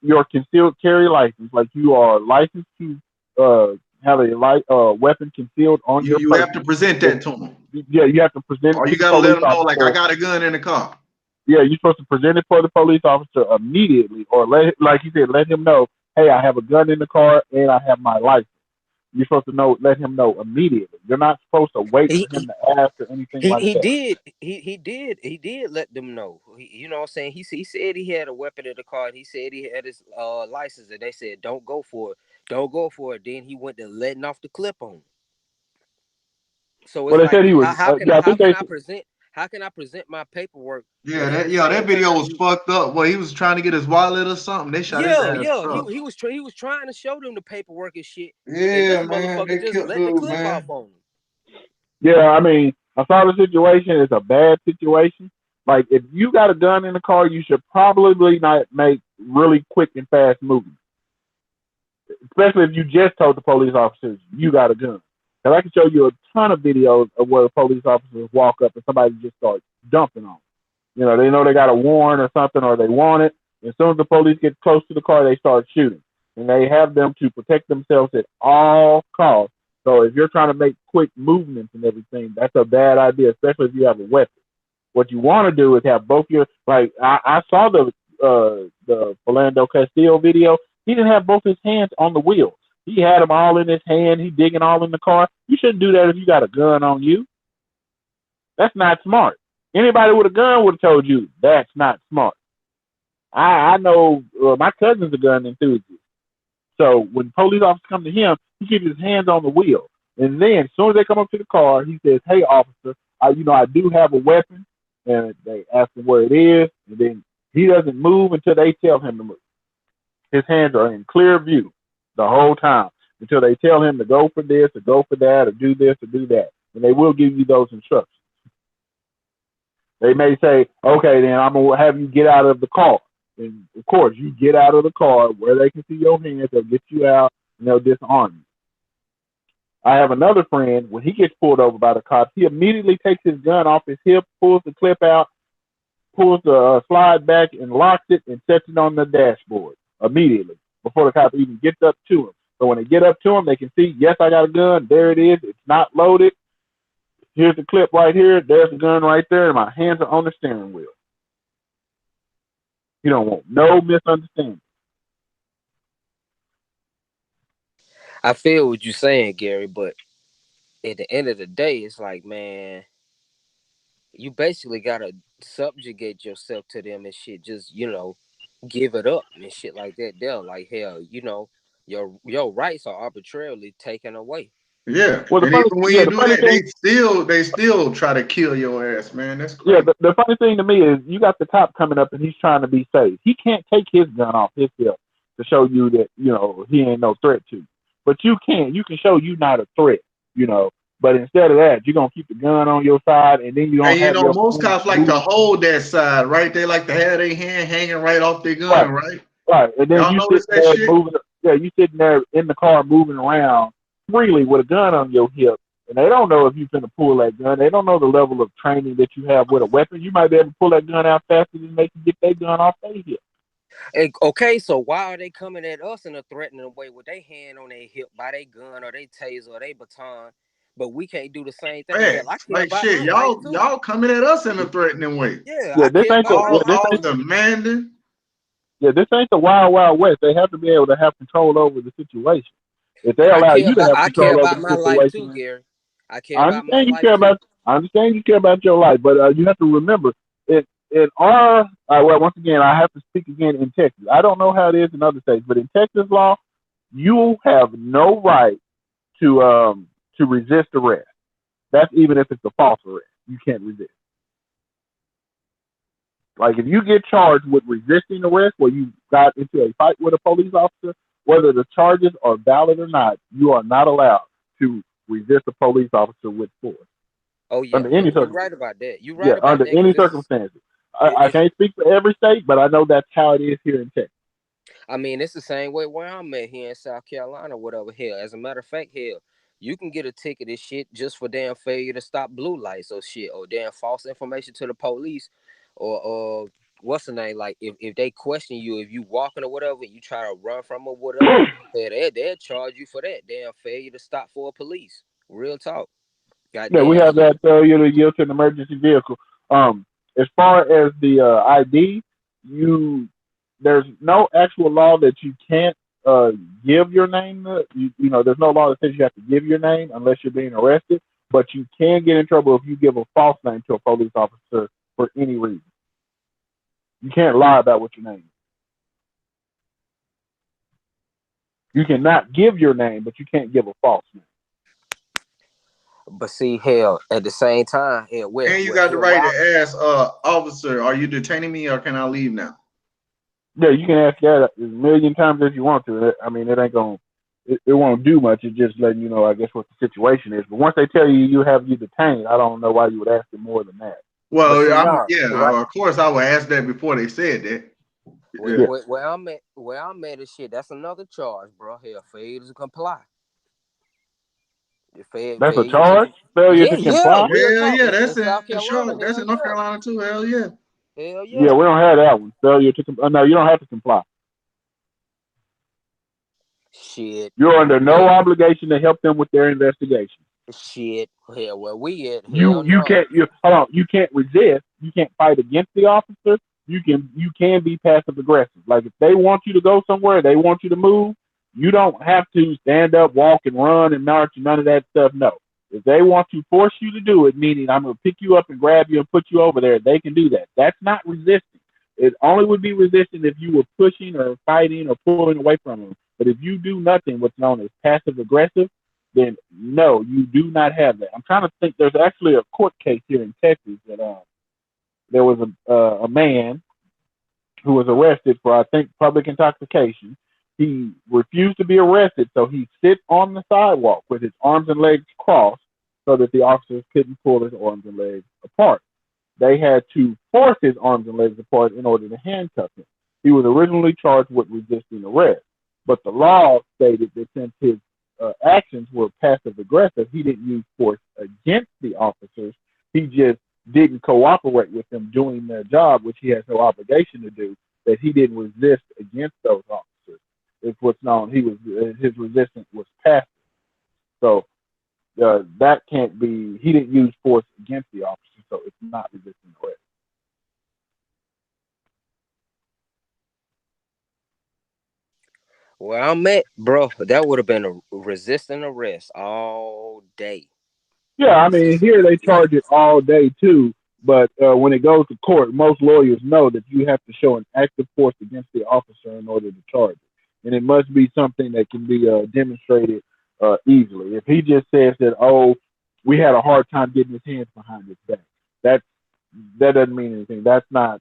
[SPEAKER 3] your concealed carry license, like you are licensed to have a weapon concealed on your
[SPEAKER 1] You
[SPEAKER 3] person,
[SPEAKER 1] have to present that to them.
[SPEAKER 3] yeah, you have to present it
[SPEAKER 1] Or
[SPEAKER 3] to
[SPEAKER 1] you
[SPEAKER 3] the
[SPEAKER 1] got to let
[SPEAKER 3] police
[SPEAKER 1] them know, like, I
[SPEAKER 3] officer.
[SPEAKER 1] got a gun in the car.
[SPEAKER 3] Yeah, you're supposed to present it for the police officer immediately, or like you said, let him know, hey, I have a gun in the car and I have my license. You're supposed to let him know immediately. You're not supposed to wait for him to ask or anything like that.
[SPEAKER 4] He did let them know. You know what I'm saying? He said he had a weapon in the car. And he said he had his license, and they said don't go for it. Don't go for it. Then he went to letting off the clip on. So it's
[SPEAKER 3] Well, they
[SPEAKER 4] like,
[SPEAKER 3] said he was.
[SPEAKER 4] how can I present my paperwork?
[SPEAKER 1] Yeah, that video was fucked up. Well, he was trying to get his wallet or something. They shot his ass up.
[SPEAKER 4] He was trying to show them the paperwork and shit.
[SPEAKER 1] Yeah,
[SPEAKER 4] and this
[SPEAKER 1] man,
[SPEAKER 4] motherfucker
[SPEAKER 1] they
[SPEAKER 4] just
[SPEAKER 1] killed
[SPEAKER 4] let the
[SPEAKER 1] dude,
[SPEAKER 4] clip
[SPEAKER 1] man.
[SPEAKER 4] off on him.
[SPEAKER 3] Yeah, I mean, I saw the situation. It's a bad situation. Like, if you got a gun in the car, you should probably not make really quick and fast movements. Especially if you just told the police officers you got a gun. Because I can show you a ton of videos of where police officers walk up and somebody just starts dumping on them. You know, they know they got a warrant or something, or they want it. As soon as the police get close to the car, they start shooting. And they have them to protect themselves at all costs. So if you're trying to make quick movements and everything, that's a bad idea, especially if you have a weapon. What you want to do is have both your, like, I saw the Philando Castile video. He didn't have both his hands on the wheel. He had them all in his hand. He digging all in the car. You shouldn't do that if you got a gun on you. That's not smart. Anybody with a gun would have told you that's not smart. I know my cousin's a gun enthusiast. So when police officers come to him, he keeps his hands on the wheel. And then as soon as they come up to the car, he says, hey, officer, I do have a weapon. And they ask him where it is. And then he doesn't move until they tell him to move. His hands are in clear view the whole time until they tell him to go for this or go for that or do this or do that. And they will give you those instructions. They may say, okay, then I'm going to have you get out of the car. And, of course, you get out of the car where they can see your hands. They'll get you out, and they'll disarm you. I have another friend, when he gets pulled over by the cops, he immediately takes his gun off his hip, pulls the clip out, pulls the slide back, and locks it and sets it on the dashboard immediately before the cop even gets up to him. So when they get up to him, they can see, yes, I got a gun. There it is. It's not loaded. Here's the clip right here. There's the gun right there. And my hands are on the steering wheel. You don't want no misunderstanding.
[SPEAKER 4] I feel what you're saying, Gary, but at the end of the day, it's like, man, you basically gotta subjugate yourself to them and shit. Just, give it up and shit like that. They're like, hell, your rights are arbitrarily taken away.
[SPEAKER 1] Yeah,
[SPEAKER 3] Well,
[SPEAKER 1] and even when you do that, they still try to kill your ass, man. That's crazy.
[SPEAKER 3] Yeah, the funny thing to me is you got the cop coming up and he's trying to be safe. He can't take his gun off his hip to show you that, he ain't no threat to you. But you can. You can show you not a threat, But instead of that, you're going to keep the gun on your side, and then you don't have your
[SPEAKER 1] most cops like to hold that side, right? They like to have their hand hanging right off their gun, right?
[SPEAKER 3] Right. And then you sit there moving. Yeah, you sitting there in the car moving around freely with a gun on your hip, and they don't know if you're finna pull that gun. They don't know the level of training that you have with a weapon. You might be able to pull that gun out faster than they can get their gun off their hip.
[SPEAKER 4] Okay, so why are they coming at us in a threatening way with their hand on their hip by their gun or their taser or their baton, but we can't do the same thing?
[SPEAKER 1] Man, like shit, y'all coming at us in a threatening way.
[SPEAKER 4] Yeah,
[SPEAKER 3] this ain't
[SPEAKER 1] all demanding.
[SPEAKER 3] Yeah, this ain't the wild, wild west. They have to be able to have control over the situation. If they allow you to have control over the situation,
[SPEAKER 4] I care about my life too, Gary. I understand
[SPEAKER 3] you care about your life, but you have to remember once again, I have to speak again in Texas. I don't know how it is in other states, but in Texas law, you have no right to resist arrest. That's even if it's a false arrest. You can't resist. Like if you get charged with resisting arrest, where you got into a fight with a police officer, whether the charges are valid or not, you are not allowed to resist a police officer with force.
[SPEAKER 4] Oh yeah, you're right about that. You're right about
[SPEAKER 3] under
[SPEAKER 4] that.
[SPEAKER 3] Any circumstances. I can't speak for every state, but I know that's how it is here in Texas.
[SPEAKER 4] I mean, it's the same way where I'm at here in South Carolina, whatever. Hell, as a matter of fact, hell, you can get a ticket and shit just for damn failure to stop blue lights or shit, or damn false information to the police, or what's the name? Like if they question you, if you walking or whatever, you try to run from or whatever, they'll charge you for that damn failure to stop for a police. Real talk.
[SPEAKER 3] Yeah, we have that failure to yield to an emergency vehicle. As far as the ID, there's no actual law that you can't give your name. There's no law that says you have to give your name unless you're being arrested. But you can get in trouble if you give a false name to a police officer for any reason. You can't lie about what your name is. You cannot give your name, but you can't give a false name.
[SPEAKER 4] But see, hell, at the same time,
[SPEAKER 1] and you got the right to ask, officer, are you detaining me or can I leave now?
[SPEAKER 3] Yeah, you can ask that as million times as you want to. I mean, it ain't gonna, it won't do much. It's just letting you know, I guess, what the situation is. But once they tell you have you detained, I don't know why you would ask them more than that.
[SPEAKER 1] Well, of course, I would ask that before they said that.
[SPEAKER 4] Where I'm at is shit. That's another charge, bro. Hell, failure to comply.
[SPEAKER 3] That's a charge? Failure to comply?
[SPEAKER 1] Yeah, that's in Charlotte. That's in North Carolina too. Hell yeah.
[SPEAKER 4] Hell yeah.
[SPEAKER 3] Yeah, we don't have that one. Failure to comply. No, you don't have to comply.
[SPEAKER 4] Shit.
[SPEAKER 3] You're under no obligation to help them with their investigation.
[SPEAKER 4] Shit. Hell, where we at?
[SPEAKER 3] You can't resist. You can't fight against the officer. You can be passive aggressive. Like if they want you to go somewhere, they want you to move. You don't have to stand up, walk, and run and march and none of that stuff. No. If they want to force you to do it, meaning I'm going to pick you up and grab you and put you over there, they can do that. That's not resisting. It only would be resisting if you were pushing or fighting or pulling away from them. But if you do nothing, what's known as passive aggressive, then no, you do not have that. I'm trying to think. There's actually a court case here in Texas that there was a man who was arrested for, I think, public intoxication. He refused to be arrested, so he sits on the sidewalk with his arms and legs crossed so that the officers couldn't pull his arms and legs apart. They had to force his arms and legs apart in order to handcuff him. He was originally charged with resisting arrest, but the law stated that since his actions were passive aggressive, he didn't use force against the officers. He just didn't cooperate with them doing their job, which he has no obligation to do, that he didn't resist against those officers. It's what's known. His resistance was passive. So that can't be. He didn't use force against the officer, so it's not resisting arrest.
[SPEAKER 4] Where I'm at, bro, that would have been a resisting arrest all day.
[SPEAKER 3] Yeah, I mean, here they charge it all day too, but when it goes to court, most lawyers know that you have to show an active force against the officer in order to charge it, and it must be something that can be demonstrated easily. If he just says that, oh, we had a hard time getting his hands behind his back, that that doesn't mean anything. That's not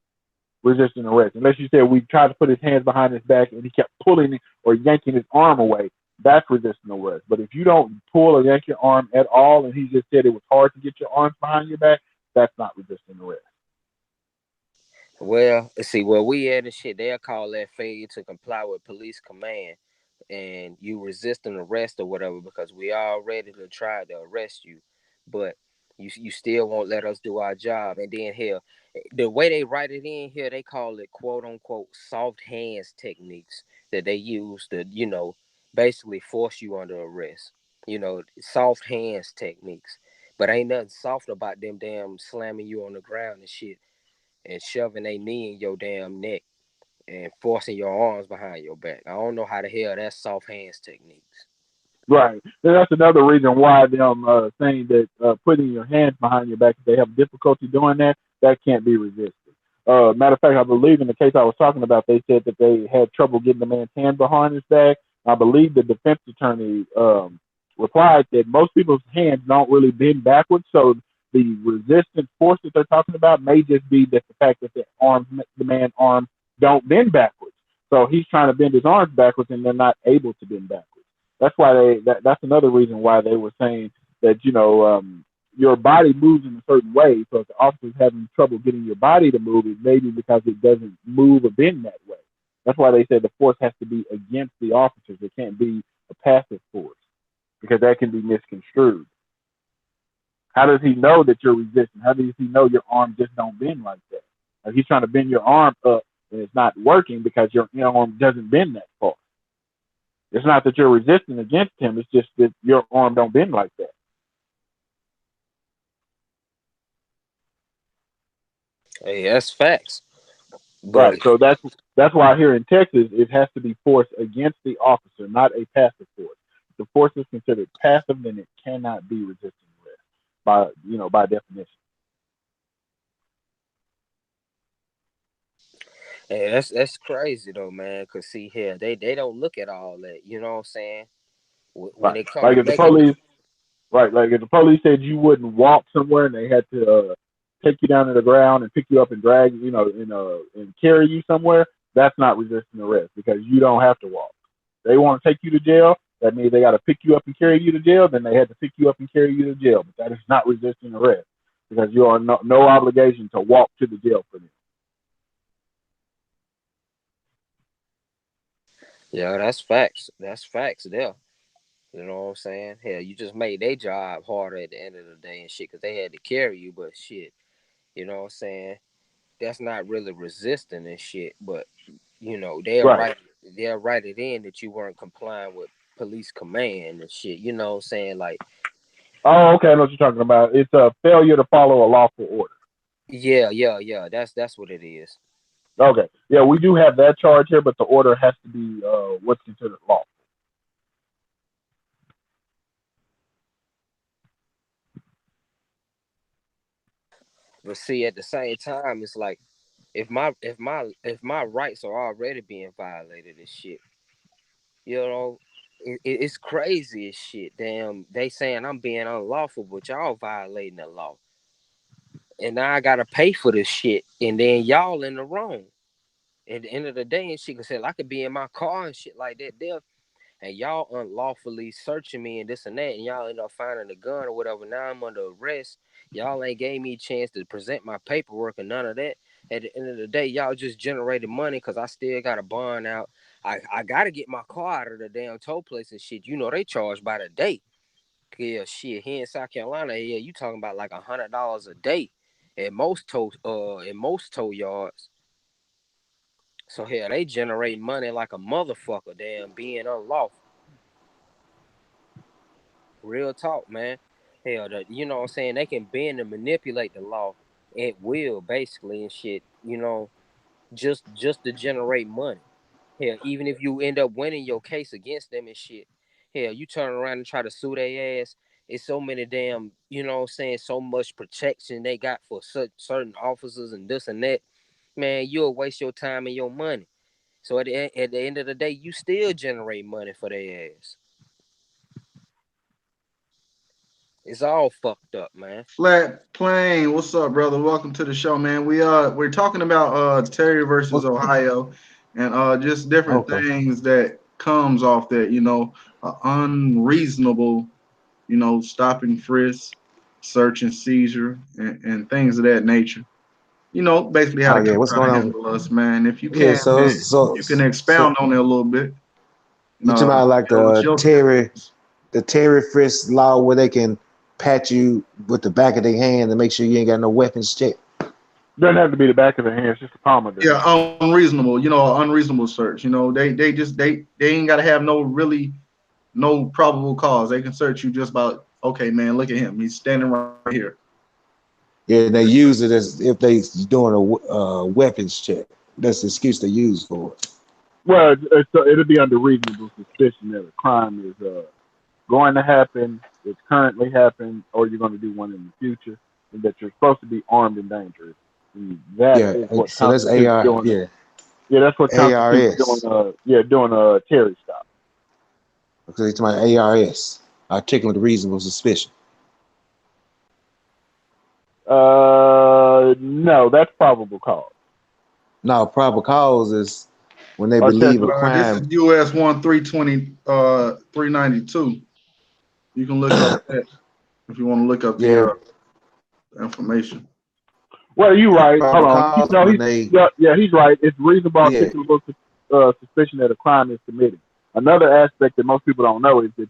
[SPEAKER 3] resisting arrest. Unless you said we tried to put his hands behind his back and he kept pulling or yanking his arm away, that's resisting arrest. But if you don't pull or yank your arm at all and he just said it was hard to get your arms behind your back, that's not resisting arrest.
[SPEAKER 4] Well, see, where we at and shit, they'll call that failure to comply with police command, and you resist an arrest or whatever because we all ready to try to arrest you, but you still won't let us do our job. And then here, the way they write it in here, they call it quote unquote soft hands techniques that they use to, basically force you under arrest. Soft hands techniques. But ain't nothing soft about them damn slamming you on the ground and shit and shoving a knee in your damn neck and forcing your arms behind your back. I don't know how the hell that's soft hands techniques.
[SPEAKER 3] Right. And that's another reason why them saying that putting your hands behind your back, if they have difficulty doing that, that can't be resisted. Matter of fact, I believe in the case I was talking about, they said that they had trouble getting the man's hand behind his back. I believe the defense attorney replied that most people's hands don't really bend backwards, so the resistance force that they're talking about may just be that the fact that the man's arms don't bend backwards. So he's trying to bend his arms backwards, and they're not able to bend backwards. That's why that's another reason why they were saying that your body moves in a certain way. So if the officer's having trouble getting your body to move, it may be because it doesn't move or bend that way. That's why they said the force has to be against the officers. It can't be a passive force because that can be misconstrued. How does he know that you're resisting? How does he know your arm just don't bend like that? Like he's trying to bend your arm up and it's not working because your arm doesn't bend that far. It's not that you're resisting against him. It's just that your arm don't bend like that.
[SPEAKER 4] Hey, that's facts. But
[SPEAKER 3] Right. So that's why here in Texas it has to be force against the officer, not a passive force. If the force is considered passive, then it cannot be resisting arrest by definition.
[SPEAKER 4] hey, that's crazy though, man. Cause see here, they don't look at all that. You know what I'm saying? When
[SPEAKER 3] Right.
[SPEAKER 4] it come to
[SPEAKER 3] Like if the
[SPEAKER 4] making,
[SPEAKER 3] police Right, like if the police said you wouldn't walk somewhere and they had to take you down to the ground and pick you up and drag and carry you somewhere, that's not resisting arrest because you don't have to walk. They want to take you to jail. That means they got to pick you up and carry you to jail. Then they had to pick you up and carry you to jail. But that is not resisting arrest because you are no obligation to walk to the jail for them.
[SPEAKER 4] yeah, that's facts. That's facts there. You know what I'm saying? Hell, you just made their job harder at the end of the day and shit, cause they had to carry you. But shit, you know what I'm saying? That's not really resisting and shit. But they'll
[SPEAKER 3] Right.
[SPEAKER 4] write it in that you weren't complying with police command and shit. You know what I'm saying? Like,
[SPEAKER 3] Oh, okay. I know what you're talking about. It's a failure to follow a lawful order.
[SPEAKER 4] yeah. That's what it is.
[SPEAKER 3] Okay. Yeah, we do have that charge here, but the order has to be what's considered lawful.
[SPEAKER 4] But see, at the same time, it's like if my rights are already being violated and shit, you know, it's crazy as shit. Damn, they saying I'm being unlawful, but y'all violating the law, and now I gotta pay for this shit, and then y'all in the wrong. At the end of the day, and shit, cause hell, I could be in my car and shit like that there, and y'all unlawfully searching me and this and that, and y'all end up finding a gun or whatever. Now I'm under arrest. Y'all ain't gave me a chance to present my paperwork or none of that. At the end of the day, y'all just generated money because I still got a bond out. I gotta get my car out of the damn tow place and shit. They charge by the day. Yeah, shit. Here in South Carolina, yeah, you talking about like $100 a day at most tow yards. So hell, they generate money like a motherfucker, damn, being unlawful. Real talk, man. Hell, you know what I'm saying? They can bend and manipulate the law at will, basically, and shit. You know, just to generate money. Hell, even if you end up winning your case against them and shit, hell, you turn around and try to sue their ass. It's so many damn, you know what I'm saying, so much protection they got for certain officers and this and that. Man, you'll waste your time and your money. So at the end of the day, you still generate money for their ass. It's all fucked up, man.
[SPEAKER 1] Flat Plane, what's up, brother? Welcome to the show, man. We're talking about Terry versus Ohio, and just different
[SPEAKER 6] Okay.
[SPEAKER 1] things that comes off that, unreasonable, stop and frisk, search and seizure, and things of that nature. Basically how
[SPEAKER 6] Oh
[SPEAKER 1] the
[SPEAKER 6] yeah,
[SPEAKER 1] cops
[SPEAKER 6] what's
[SPEAKER 1] trying
[SPEAKER 6] going
[SPEAKER 1] to
[SPEAKER 6] on?
[SPEAKER 1] handle us, man. If you
[SPEAKER 6] Yeah,
[SPEAKER 1] can,
[SPEAKER 6] so
[SPEAKER 1] man,
[SPEAKER 6] so
[SPEAKER 1] you can
[SPEAKER 6] so
[SPEAKER 1] expound on it a little bit.
[SPEAKER 6] you talking about like
[SPEAKER 1] Tell us your
[SPEAKER 6] the Terry frisk law where they can pat you with the back of their hand and make sure you ain't got no weapons check?
[SPEAKER 3] Doesn't have to be the back of the hand; it's just the palm of the hand.
[SPEAKER 1] Yeah, unreasonable. Unreasonable search. They ain't got to have no probable cause. They can search you just about, okay, man, look at him. He's standing right here.
[SPEAKER 6] Yeah, they use it as if they doing a weapons check. That's the excuse they use for it.
[SPEAKER 3] Well, it'll be under reasonable suspicion that a crime is going to happen, it's currently happened, or you're going to do one in the future, and that you're supposed to be armed and dangerous. And that
[SPEAKER 6] Yeah,
[SPEAKER 3] is what
[SPEAKER 6] so that's
[SPEAKER 3] constitutes
[SPEAKER 6] AR.
[SPEAKER 3] doing.
[SPEAKER 6] Yeah,
[SPEAKER 3] Yeah, that's what constitutes
[SPEAKER 6] ARS.
[SPEAKER 3] doing a Terry stop.
[SPEAKER 6] Because it's my ARS, articulate reasonable suspicion.
[SPEAKER 3] No, that's probable cause.
[SPEAKER 6] Now, probable cause is when they
[SPEAKER 3] Or
[SPEAKER 6] believe a
[SPEAKER 1] This is
[SPEAKER 6] crime.
[SPEAKER 1] US 1320 392. You can look up that if you want to look up
[SPEAKER 6] Yeah,
[SPEAKER 1] the information.
[SPEAKER 3] Well, you're right. Hold
[SPEAKER 6] probable
[SPEAKER 3] on.
[SPEAKER 6] cause
[SPEAKER 3] No,
[SPEAKER 6] when they
[SPEAKER 3] he's right. It's reasonable,
[SPEAKER 6] yeah
[SPEAKER 3] articulable suspicion that a crime is committed. Another aspect that most people don't know is that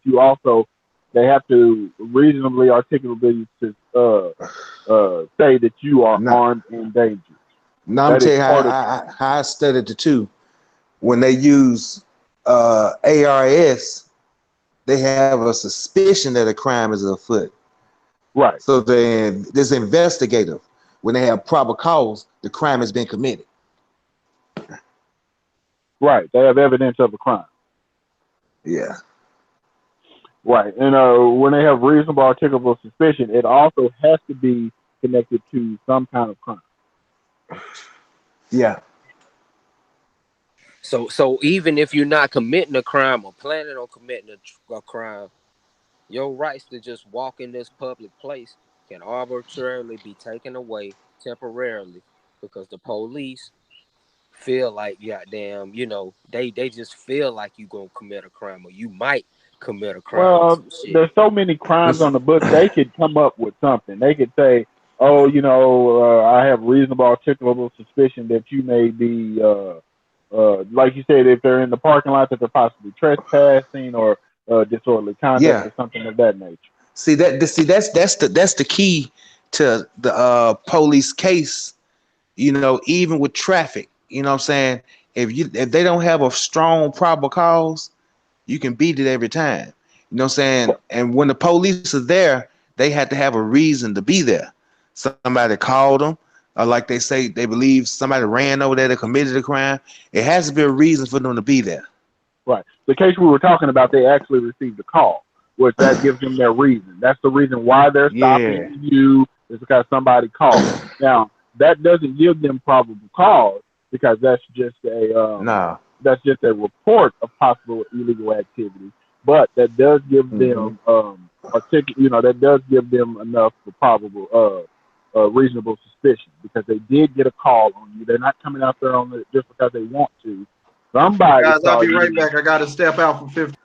[SPEAKER 3] they have to reasonably articulately say that you are
[SPEAKER 6] not.
[SPEAKER 3] armed and dangerous.
[SPEAKER 6] Now I'm
[SPEAKER 3] That is
[SPEAKER 6] telling you
[SPEAKER 3] part of.
[SPEAKER 6] how I studied the two. When they use ARS, they have a suspicion that a crime is afoot.
[SPEAKER 3] Right.
[SPEAKER 6] So then this investigative, when they have probable cause, the crime has been committed.
[SPEAKER 3] Right. They have evidence of a crime.
[SPEAKER 6] Yeah.
[SPEAKER 3] Right. And when they have reasonable articulable suspicion, it also has to be connected to some kind of crime.
[SPEAKER 6] Yeah.
[SPEAKER 4] So even if you're not committing a crime or planning on committing a crime, your rights to just walk in this public place can arbitrarily be taken away temporarily because the police feel like goddamn, they just feel like you gonna commit a crime or you might commit a crime or
[SPEAKER 3] Well,
[SPEAKER 4] some shit.
[SPEAKER 3] there's so many crimes
[SPEAKER 6] This,
[SPEAKER 3] on the books. They could come up with something. They could say, "Oh, I have reasonable articulable suspicion that you may be, like you said, if they're in the parking lot, that they're possibly trespassing or disorderly conduct
[SPEAKER 6] yeah.
[SPEAKER 3] or something of that nature."
[SPEAKER 6] That's the key to the police case. Even with traffic, you know what I'm saying? If they don't have a strong probable cause, you can beat it every time. You know what I'm saying? And when the police are there, they had to have a reason to be there. Somebody called them, or like they say, they believe somebody ran over there that committed a crime. It has to be a reason for them to be there.
[SPEAKER 3] Right. The case we were talking about, they actually received a call, which that gives them their reason. That's the reason why they're
[SPEAKER 6] Yeah.
[SPEAKER 3] stopping you, is because somebody called. Now, that doesn't give them probable cause because that's just
[SPEAKER 6] No.
[SPEAKER 3] a report of possible illegal activity. But that does give them that does give them enough for probable reasonable suspicion because they did get a call on you. They're not coming out there on it just because they want to. Somebody
[SPEAKER 1] Guys, I'll
[SPEAKER 3] saw
[SPEAKER 1] be
[SPEAKER 3] you.
[SPEAKER 1] right back. I got to step out for 15.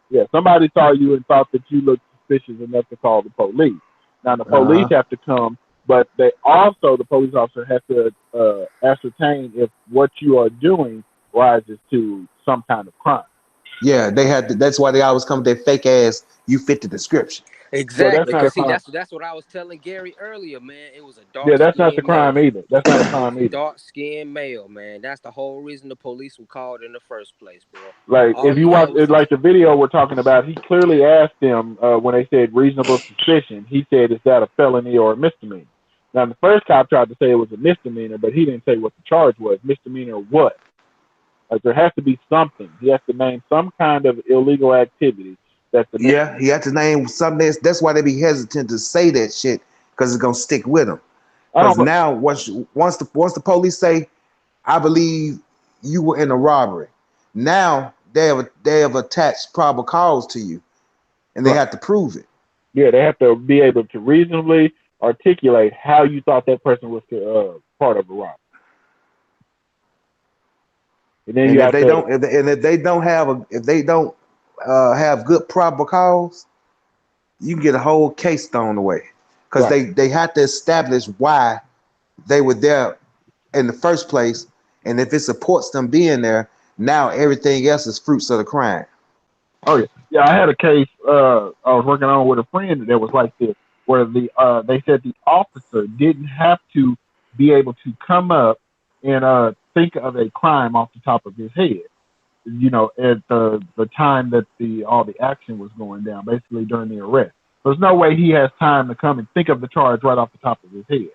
[SPEAKER 3] Yeah, somebody saw you and thought that you looked suspicious enough to call the police. Now the police have to come, but the police officer has to ascertain if what you are doing rises to some kind of crime.
[SPEAKER 6] Yeah, they had to, that's why they always come with their fake ass, you fit the description.
[SPEAKER 4] Exactly,
[SPEAKER 3] not a
[SPEAKER 4] because see,
[SPEAKER 3] crime.
[SPEAKER 4] that's what I was telling Gary earlier, man. It was a
[SPEAKER 3] Yeah,
[SPEAKER 4] dark
[SPEAKER 3] that's not the
[SPEAKER 4] skinned male.
[SPEAKER 3] crime either. That's not a crime either.
[SPEAKER 4] Dark skinned male, man. That's the whole reason the police were called in the first place, bro.
[SPEAKER 3] Like
[SPEAKER 4] All
[SPEAKER 3] if you
[SPEAKER 4] he
[SPEAKER 3] watch
[SPEAKER 4] had was
[SPEAKER 3] like the video we're talking about, he clearly asked them when they said reasonable suspicion. He said, "Is that a felony or a misdemeanor?" Now the first cop tried to say it was a misdemeanor, but he didn't say what the charge was. Misdemeanor what? Like there has to be something. He has to name some kind of illegal activity that's the
[SPEAKER 6] Yeah, he had to name something. That's why they be hesitant to say that shit because it's gonna stick with them.
[SPEAKER 3] I
[SPEAKER 6] Because
[SPEAKER 3] don't.
[SPEAKER 6] now once the police say, "I believe you were in a robbery," now they have attached probable cause to you, and they
[SPEAKER 3] Right.
[SPEAKER 6] have to prove it.
[SPEAKER 3] Yeah, they have to be able to reasonably articulate how you thought that person was part of a robbery, and then
[SPEAKER 6] And
[SPEAKER 3] you
[SPEAKER 6] if
[SPEAKER 3] have
[SPEAKER 6] they
[SPEAKER 3] to.
[SPEAKER 6] don't, if they don't have good probable cause, you can get a whole case thrown away because
[SPEAKER 3] Right.
[SPEAKER 6] they have to establish why they were there in the first place, and if it supports them being there, now everything else is fruits of the crime.
[SPEAKER 3] Oh yeah, yeah. I had a case I was working on with a friend that was like this, where they said the officer didn't have to be able to come up and think of a crime off the top of his head. You know, at the time that all the action was going down, basically during the arrest. There's no way he has time to come and think of the charge right off the top of his head.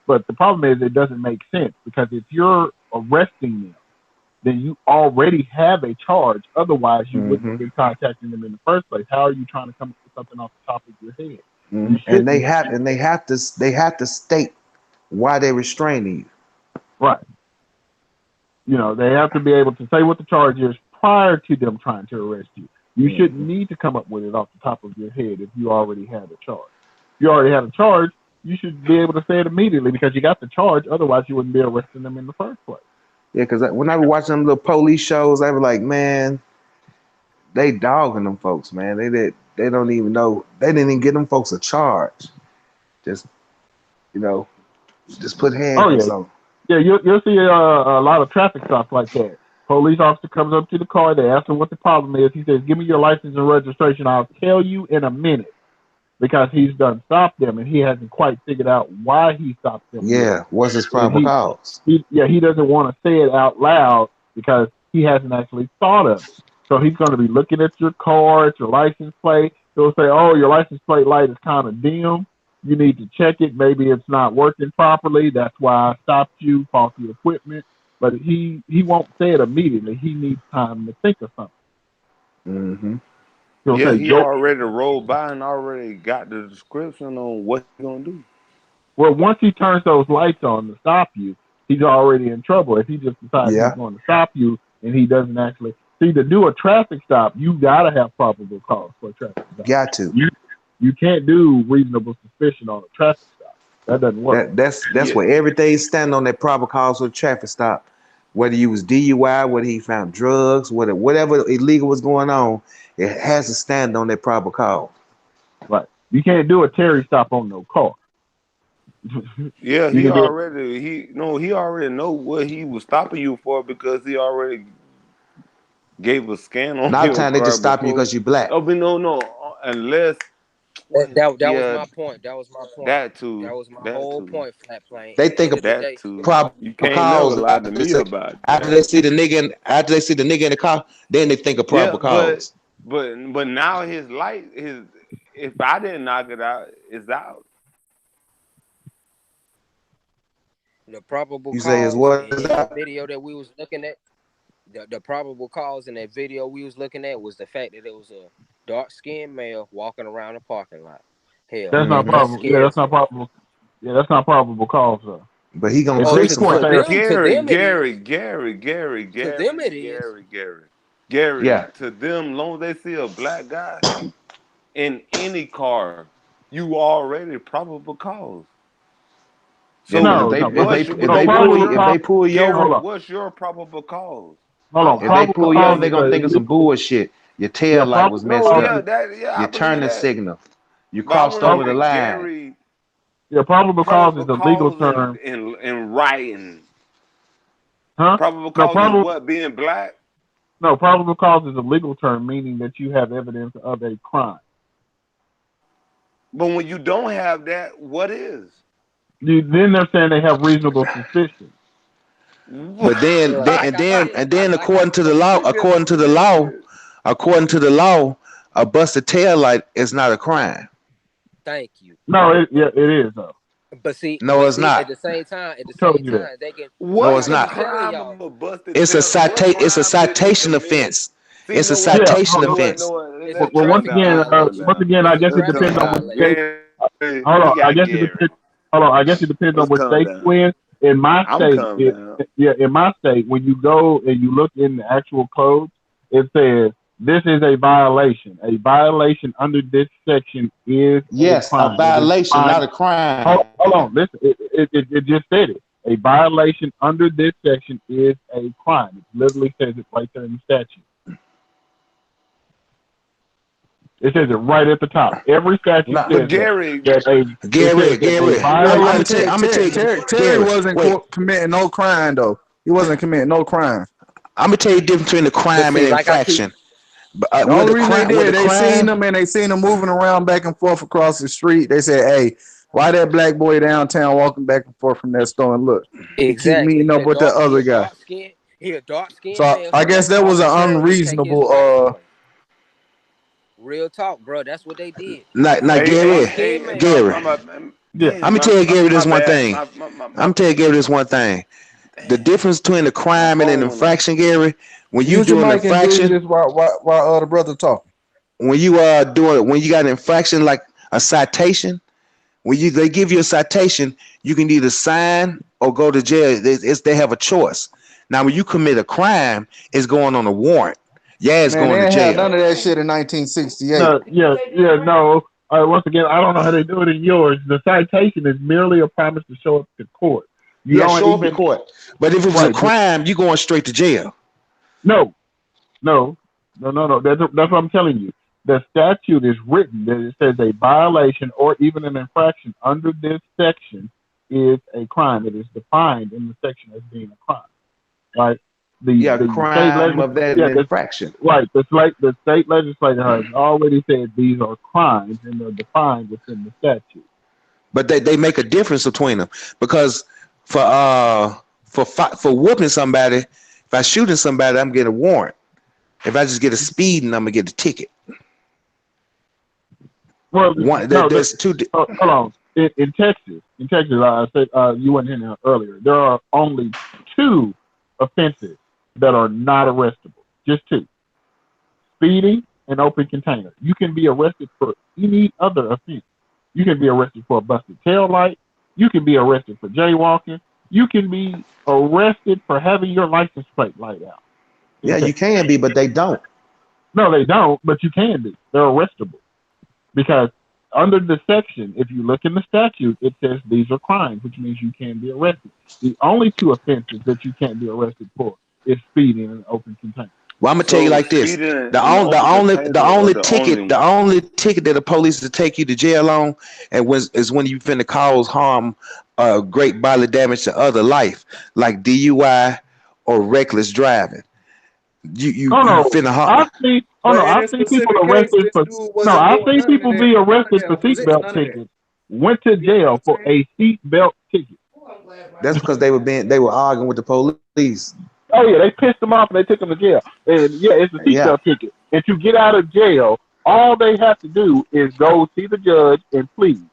[SPEAKER 3] But the problem is it doesn't make sense because if you're arresting them, then you already have a charge. Otherwise, you wouldn't have been contacting them in the first place. How are you trying to come up with something off the top of your head? You
[SPEAKER 6] And they
[SPEAKER 3] shouldn't.
[SPEAKER 6] have to state why they're restraining you.
[SPEAKER 3] Right. You know, they have to be able to say what the charge is prior to them trying to arrest you. You shouldn't need to come up with it off the top of your head if you already have a charge. If you already have a charge, you should be able to say it immediately because you got the charge. Otherwise, you wouldn't be arresting them in the first place.
[SPEAKER 6] Yeah, because when I be watching them little police shows, I be like, man, they dogging them folks, man. They don't even know. They didn't even get them folks a charge. Just you know, just put
[SPEAKER 3] Oh
[SPEAKER 6] handcuffs
[SPEAKER 3] yeah,
[SPEAKER 6] on.
[SPEAKER 3] yeah. You'll see a lot of traffic stops like that. Police officer comes up to the car. They ask him what the problem is. He says, "Give me your license and registration. I'll tell you in a minute." Because he's done stopped them and he hasn't quite figured out why he stopped them yet.
[SPEAKER 6] Yeah, what's his
[SPEAKER 3] And
[SPEAKER 6] probable cause?
[SPEAKER 3] he doesn't want to say it out loud because he hasn't actually thought of it. So he's going to be looking at your car, at your license plate. He'll say, "Oh, your license plate light is kind of dim. You need to check it. Maybe it's not working properly. That's why I stopped you, faulty equipment." But he won't say it immediately. He needs time to think of something.
[SPEAKER 6] Mm-hmm.
[SPEAKER 3] He'll
[SPEAKER 7] Yeah,
[SPEAKER 3] say,
[SPEAKER 7] he already rolled by and already got the description on what he's gonna do.
[SPEAKER 3] well, once he turns those lights on to stop you, he's already in trouble. If he just decides
[SPEAKER 6] Yeah.
[SPEAKER 3] he's going to stop you and he doesn't actually see to do a traffic stop, you gotta have probable cause for a traffic stop.
[SPEAKER 6] Got to.
[SPEAKER 3] You can't do reasonable suspicion on a traffic stop. That doesn't work.
[SPEAKER 6] That's
[SPEAKER 7] Yeah,
[SPEAKER 6] where everything standing on that probable cause for a traffic stop. Whether you was DUI, whether he found drugs, whatever illegal was going on, it has to stand on that probable cause.
[SPEAKER 3] Right. You can't do a Terry stop on no car.
[SPEAKER 7] yeah,
[SPEAKER 3] You
[SPEAKER 7] he
[SPEAKER 3] can do it.
[SPEAKER 7] already know what he was stopping you for because he already gave a scan on
[SPEAKER 6] Now
[SPEAKER 7] your
[SPEAKER 6] time they
[SPEAKER 7] car
[SPEAKER 6] just stop you
[SPEAKER 7] before.
[SPEAKER 6] because you black.
[SPEAKER 7] Oh, but no, unless
[SPEAKER 4] That was
[SPEAKER 7] yeah,
[SPEAKER 4] my point. That was my point.
[SPEAKER 7] that too,
[SPEAKER 4] That was my
[SPEAKER 7] that
[SPEAKER 4] whole
[SPEAKER 7] too,
[SPEAKER 4] point, Flat Plane.
[SPEAKER 6] They
[SPEAKER 4] At the
[SPEAKER 6] think
[SPEAKER 4] end
[SPEAKER 6] of
[SPEAKER 4] of the
[SPEAKER 7] that
[SPEAKER 4] day,
[SPEAKER 7] too.
[SPEAKER 6] probable
[SPEAKER 7] You can't never
[SPEAKER 6] cause
[SPEAKER 7] lie to me about
[SPEAKER 6] after
[SPEAKER 7] that.
[SPEAKER 6] they see the nigga in the car, then they think of
[SPEAKER 7] Yeah,
[SPEAKER 6] probable cause.
[SPEAKER 7] but now his light his if I didn't knock it out, it's out.
[SPEAKER 4] the probable
[SPEAKER 6] You say is
[SPEAKER 4] cause
[SPEAKER 6] what is
[SPEAKER 4] in that
[SPEAKER 6] that?
[SPEAKER 4] video that we was looking at, the probable cause in that video we was looking at was the fact that it was a dark skinned male walking around the parking lot. Hell,
[SPEAKER 3] That's not
[SPEAKER 4] man, that
[SPEAKER 6] Mm-hmm.
[SPEAKER 3] probable. Yeah,
[SPEAKER 4] scares
[SPEAKER 3] that's not
[SPEAKER 4] me.
[SPEAKER 3] probable. Yeah, that's not probable cause, though.
[SPEAKER 6] But he gonna
[SPEAKER 3] At
[SPEAKER 4] Oh,
[SPEAKER 6] trick
[SPEAKER 3] this
[SPEAKER 4] to,
[SPEAKER 3] point,
[SPEAKER 6] somebody.
[SPEAKER 4] to
[SPEAKER 3] they are.
[SPEAKER 4] them, to
[SPEAKER 7] Gary,
[SPEAKER 4] them it
[SPEAKER 7] Gary,
[SPEAKER 4] is.
[SPEAKER 7] Gary, Gary,
[SPEAKER 4] To them
[SPEAKER 7] Gary,
[SPEAKER 4] it is.
[SPEAKER 7] Gary, Gary, Gary.
[SPEAKER 6] Yeah.
[SPEAKER 7] To them, long as they see a black guy in any car, you already probable cause.
[SPEAKER 6] Yeah,
[SPEAKER 7] So
[SPEAKER 6] but
[SPEAKER 3] No, no,
[SPEAKER 7] what's
[SPEAKER 6] if
[SPEAKER 3] no.
[SPEAKER 6] they
[SPEAKER 7] what's
[SPEAKER 3] Probable
[SPEAKER 6] pull
[SPEAKER 7] your
[SPEAKER 3] cause.
[SPEAKER 6] you
[SPEAKER 7] Gary?
[SPEAKER 3] Hold
[SPEAKER 6] over,
[SPEAKER 3] on,
[SPEAKER 7] What's your probable cause?
[SPEAKER 3] hold on.
[SPEAKER 6] if they
[SPEAKER 3] Probable
[SPEAKER 6] pull you over,
[SPEAKER 3] cause
[SPEAKER 6] they
[SPEAKER 3] is
[SPEAKER 6] gonna
[SPEAKER 3] a
[SPEAKER 6] think of some
[SPEAKER 3] illegal.
[SPEAKER 6] bullshit. Your
[SPEAKER 3] Yeah,
[SPEAKER 6] tail light was
[SPEAKER 3] probable
[SPEAKER 6] messed
[SPEAKER 7] No,
[SPEAKER 3] cause
[SPEAKER 7] yeah,
[SPEAKER 6] up.
[SPEAKER 3] is
[SPEAKER 7] I
[SPEAKER 6] Your
[SPEAKER 7] believe
[SPEAKER 6] turning
[SPEAKER 7] that.
[SPEAKER 6] signal. You
[SPEAKER 7] But I
[SPEAKER 6] crossed
[SPEAKER 7] want to
[SPEAKER 6] over
[SPEAKER 3] prob-
[SPEAKER 6] the
[SPEAKER 7] hear
[SPEAKER 6] line.
[SPEAKER 7] Gary
[SPEAKER 3] yeah, probable cause is
[SPEAKER 7] probable
[SPEAKER 3] a legal
[SPEAKER 7] cause
[SPEAKER 3] term,
[SPEAKER 7] in writing.
[SPEAKER 3] huh?
[SPEAKER 7] Probable
[SPEAKER 3] No,
[SPEAKER 7] cause is
[SPEAKER 3] probable.
[SPEAKER 7] what being black.
[SPEAKER 3] No, probable cause is a legal term meaning that you have evidence of a crime.
[SPEAKER 7] But when you don't have that, what is?
[SPEAKER 3] Then they're saying they have reasonable suspicion.
[SPEAKER 6] But then,
[SPEAKER 4] Well,
[SPEAKER 6] then
[SPEAKER 4] like
[SPEAKER 6] and
[SPEAKER 4] I
[SPEAKER 6] then
[SPEAKER 4] said,
[SPEAKER 6] and then
[SPEAKER 4] like I
[SPEAKER 6] according to the
[SPEAKER 4] said,
[SPEAKER 6] law, according to the law, a busted tail light is not a crime.
[SPEAKER 4] thank you.
[SPEAKER 3] No, it is though.
[SPEAKER 6] No, it's
[SPEAKER 4] At
[SPEAKER 6] not.
[SPEAKER 4] the same time,
[SPEAKER 3] Who told you that?
[SPEAKER 4] they can.
[SPEAKER 6] No,
[SPEAKER 7] What's
[SPEAKER 6] it's
[SPEAKER 4] I
[SPEAKER 7] the
[SPEAKER 4] can
[SPEAKER 6] not.
[SPEAKER 4] tell
[SPEAKER 7] crime
[SPEAKER 4] y'all.
[SPEAKER 7] of a busted
[SPEAKER 6] It's a
[SPEAKER 7] tail? What
[SPEAKER 6] It's a
[SPEAKER 7] crime did he
[SPEAKER 6] citation
[SPEAKER 7] commit?
[SPEAKER 6] offense.
[SPEAKER 7] See,
[SPEAKER 6] It's a
[SPEAKER 7] no what?
[SPEAKER 3] Yeah.
[SPEAKER 6] citation
[SPEAKER 3] Hold on.
[SPEAKER 6] offense.
[SPEAKER 4] It's a
[SPEAKER 3] Well, once
[SPEAKER 4] traffic
[SPEAKER 3] again,
[SPEAKER 4] violation.
[SPEAKER 3] I
[SPEAKER 4] It's a
[SPEAKER 3] guess it
[SPEAKER 4] traffic
[SPEAKER 3] depends on which
[SPEAKER 4] violation.
[SPEAKER 3] state.
[SPEAKER 7] Gary,
[SPEAKER 3] Hold
[SPEAKER 7] we
[SPEAKER 3] on. I
[SPEAKER 7] got
[SPEAKER 3] guess it
[SPEAKER 7] Gary.
[SPEAKER 3] depends. Hold on. I guess it depends on
[SPEAKER 7] Let's
[SPEAKER 3] which
[SPEAKER 7] calm
[SPEAKER 3] state
[SPEAKER 7] down.
[SPEAKER 3] you're in. In my
[SPEAKER 7] I'm
[SPEAKER 3] state,
[SPEAKER 7] calm down.
[SPEAKER 3] in my state, when you go and you look in the actual code, it says this is a violation. A violation under this section is a
[SPEAKER 6] Yes, a
[SPEAKER 3] crime. It is
[SPEAKER 6] violation, not
[SPEAKER 3] defined.
[SPEAKER 6] a crime.
[SPEAKER 3] Hold on. Listen. It just said it. A violation under this section is a crime. It literally says it right there in the statute. It says it right at the top. Every statute
[SPEAKER 6] Not
[SPEAKER 3] says
[SPEAKER 7] But Gary,
[SPEAKER 3] that
[SPEAKER 6] Gary.
[SPEAKER 3] violation.
[SPEAKER 6] I'm gonna tell you,
[SPEAKER 1] Terry
[SPEAKER 6] Gary.
[SPEAKER 1] wasn't
[SPEAKER 6] Wait,
[SPEAKER 1] committing no crime though. He wasn't committing no crime.
[SPEAKER 6] I'm gonna tell you the difference between the
[SPEAKER 4] But
[SPEAKER 6] crime and
[SPEAKER 4] see, like I keep
[SPEAKER 6] infraction. But
[SPEAKER 1] The only reason they
[SPEAKER 6] with
[SPEAKER 1] did,
[SPEAKER 6] the
[SPEAKER 1] they seen
[SPEAKER 6] crime,
[SPEAKER 1] him and they seen him moving around back and forth across the street. They said, "Hey, why that black boy downtown walking back and forth from that store?" And look, he keep
[SPEAKER 4] exactly.
[SPEAKER 1] meeting up with the other guy.
[SPEAKER 4] He a dark skinned
[SPEAKER 1] So
[SPEAKER 4] man
[SPEAKER 1] I
[SPEAKER 4] from
[SPEAKER 1] guess
[SPEAKER 4] that
[SPEAKER 1] that
[SPEAKER 4] part
[SPEAKER 1] was
[SPEAKER 4] of
[SPEAKER 1] an
[SPEAKER 4] town to take his
[SPEAKER 1] unreasonable.
[SPEAKER 4] rights away. Real talk, bro. That's what they did.
[SPEAKER 6] not
[SPEAKER 4] It's a
[SPEAKER 6] Gary.
[SPEAKER 4] dark-skinned man.
[SPEAKER 6] Gary.
[SPEAKER 3] Yeah.
[SPEAKER 6] I'm gonna tell you, Gary, this one thing.
[SPEAKER 7] My
[SPEAKER 6] I'm gonna tell you, Gary, this one thing. The difference between a crime and an
[SPEAKER 7] phone went off.
[SPEAKER 6] infraction, Gary, when you
[SPEAKER 1] Use your
[SPEAKER 6] do an
[SPEAKER 1] mic and do
[SPEAKER 6] infraction,
[SPEAKER 1] this while the brother talking.
[SPEAKER 6] when you got an infraction like a citation, they give you a citation, you can either sign or go to jail. They have a choice. Now, when you commit a crime, it's going on a warrant. Yeah, it's
[SPEAKER 1] Man, they
[SPEAKER 6] going to
[SPEAKER 1] ain't had none
[SPEAKER 6] jail.
[SPEAKER 1] of that shit in 1968.
[SPEAKER 3] No, no. Once again, I don't know how they do it in yours. The citation is merely a promise to show up to court. You
[SPEAKER 6] Yeah,
[SPEAKER 3] don't
[SPEAKER 6] show up in
[SPEAKER 3] even,
[SPEAKER 6] court. But if it was a
[SPEAKER 3] right,
[SPEAKER 6] crime, you're going straight to jail.
[SPEAKER 3] no. That's what I'm telling you. The statute is written that it says a violation or even an infraction under this section is a crime. It is defined in the section as being a crime. Right? The
[SPEAKER 6] crime of that infraction.
[SPEAKER 3] Right. The state legislature has already said these are crimes and they're defined within the statute.
[SPEAKER 6] But they make a difference between them, because for whooping somebody, if I shooting somebody, I'm getting a warrant. If I just get a speeding, I'm gonna get a ticket.
[SPEAKER 3] Well,
[SPEAKER 6] there's two.
[SPEAKER 3] Hold on. In Texas, I said you weren't in there earlier. There are only 2 offenses that are not arrestable. Just 2: speeding and open container. You can be arrested for any other offense. You can be arrested for a busted tail light. You can be arrested for jaywalking. You can be arrested for having your license plate light out.
[SPEAKER 6] Yeah, you can be, but they don't.
[SPEAKER 3] No, they don't, but you can be. They're arrestable. Because under the section, if you look in the statute, it says these are crimes, which means you can be arrested. The only 2 offenses that you can't be arrested for is speeding and open container.
[SPEAKER 6] Well, I'm gonna tell you like this: the only ticket that the police will take you to jail on, is when you finna cause harm, great bodily damage to other life, like DUI or reckless driving. You finna harm.
[SPEAKER 3] I've seen people arrested for I've seen people be arrested for seatbelt tickets, went to jail for a seatbelt ticket.
[SPEAKER 6] That's because they were arguing with the police.
[SPEAKER 3] Oh yeah, they pissed them off and they took them to jail. And yeah, it's a seatbelt ticket. And to get out of jail, all they have to do is go see the judge and plead.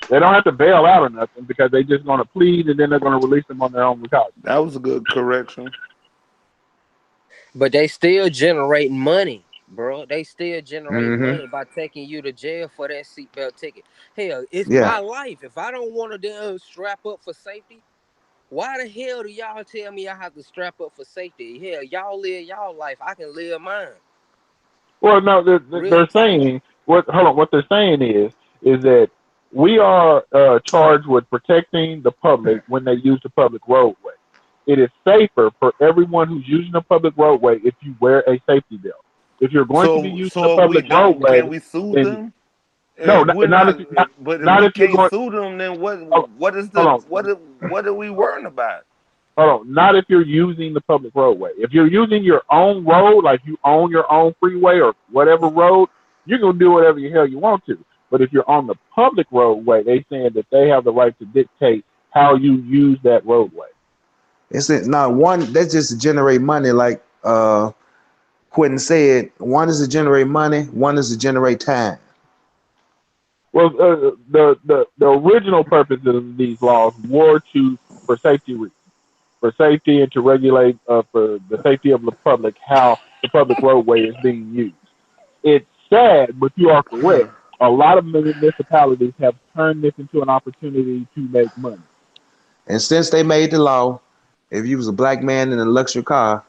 [SPEAKER 3] They don't have to bail out or nothing, because they're just going to plead and then they're going to release them on their own recovery.
[SPEAKER 7] That was a good correction.
[SPEAKER 4] But they still generating money, bro. They still generate money by taking you to jail for that seatbelt ticket. Hell, it's my life. If I don't want to strap up for safety, why the hell do y'all tell me I have to strap up for safety? Hell, y'all live y'all life. I can live mine.
[SPEAKER 3] Well, no, they're saying what they're saying is that we are charged with protecting the public when they use the public roadway. It is safer for everyone who's using the public roadway if you wear a safety belt. If you're going to be using the public roadway,
[SPEAKER 7] can we sue them?
[SPEAKER 3] No,
[SPEAKER 7] but
[SPEAKER 3] if
[SPEAKER 7] we
[SPEAKER 3] you're
[SPEAKER 7] can't sue them, then what are we worrying about?
[SPEAKER 3] Hold on, not if you're using the public roadway. If you're using your own road, like you own your own freeway or whatever road, you're gonna do whatever the hell you want to. But if you're on the public roadway, they saying that they have the right to dictate how you use that roadway.
[SPEAKER 6] It's not one that's just to generate money, like Quentin said. One is to generate money, one is to generate time.
[SPEAKER 3] Well, the original purpose of these laws were for safety reasons, for safety and to regulate for the safety of the public how the public roadway is being used. It's sad, but you are correct. A lot of municipalities have turned this into an opportunity to make money.
[SPEAKER 6] And since they made the law, if you was a black man in a luxury car,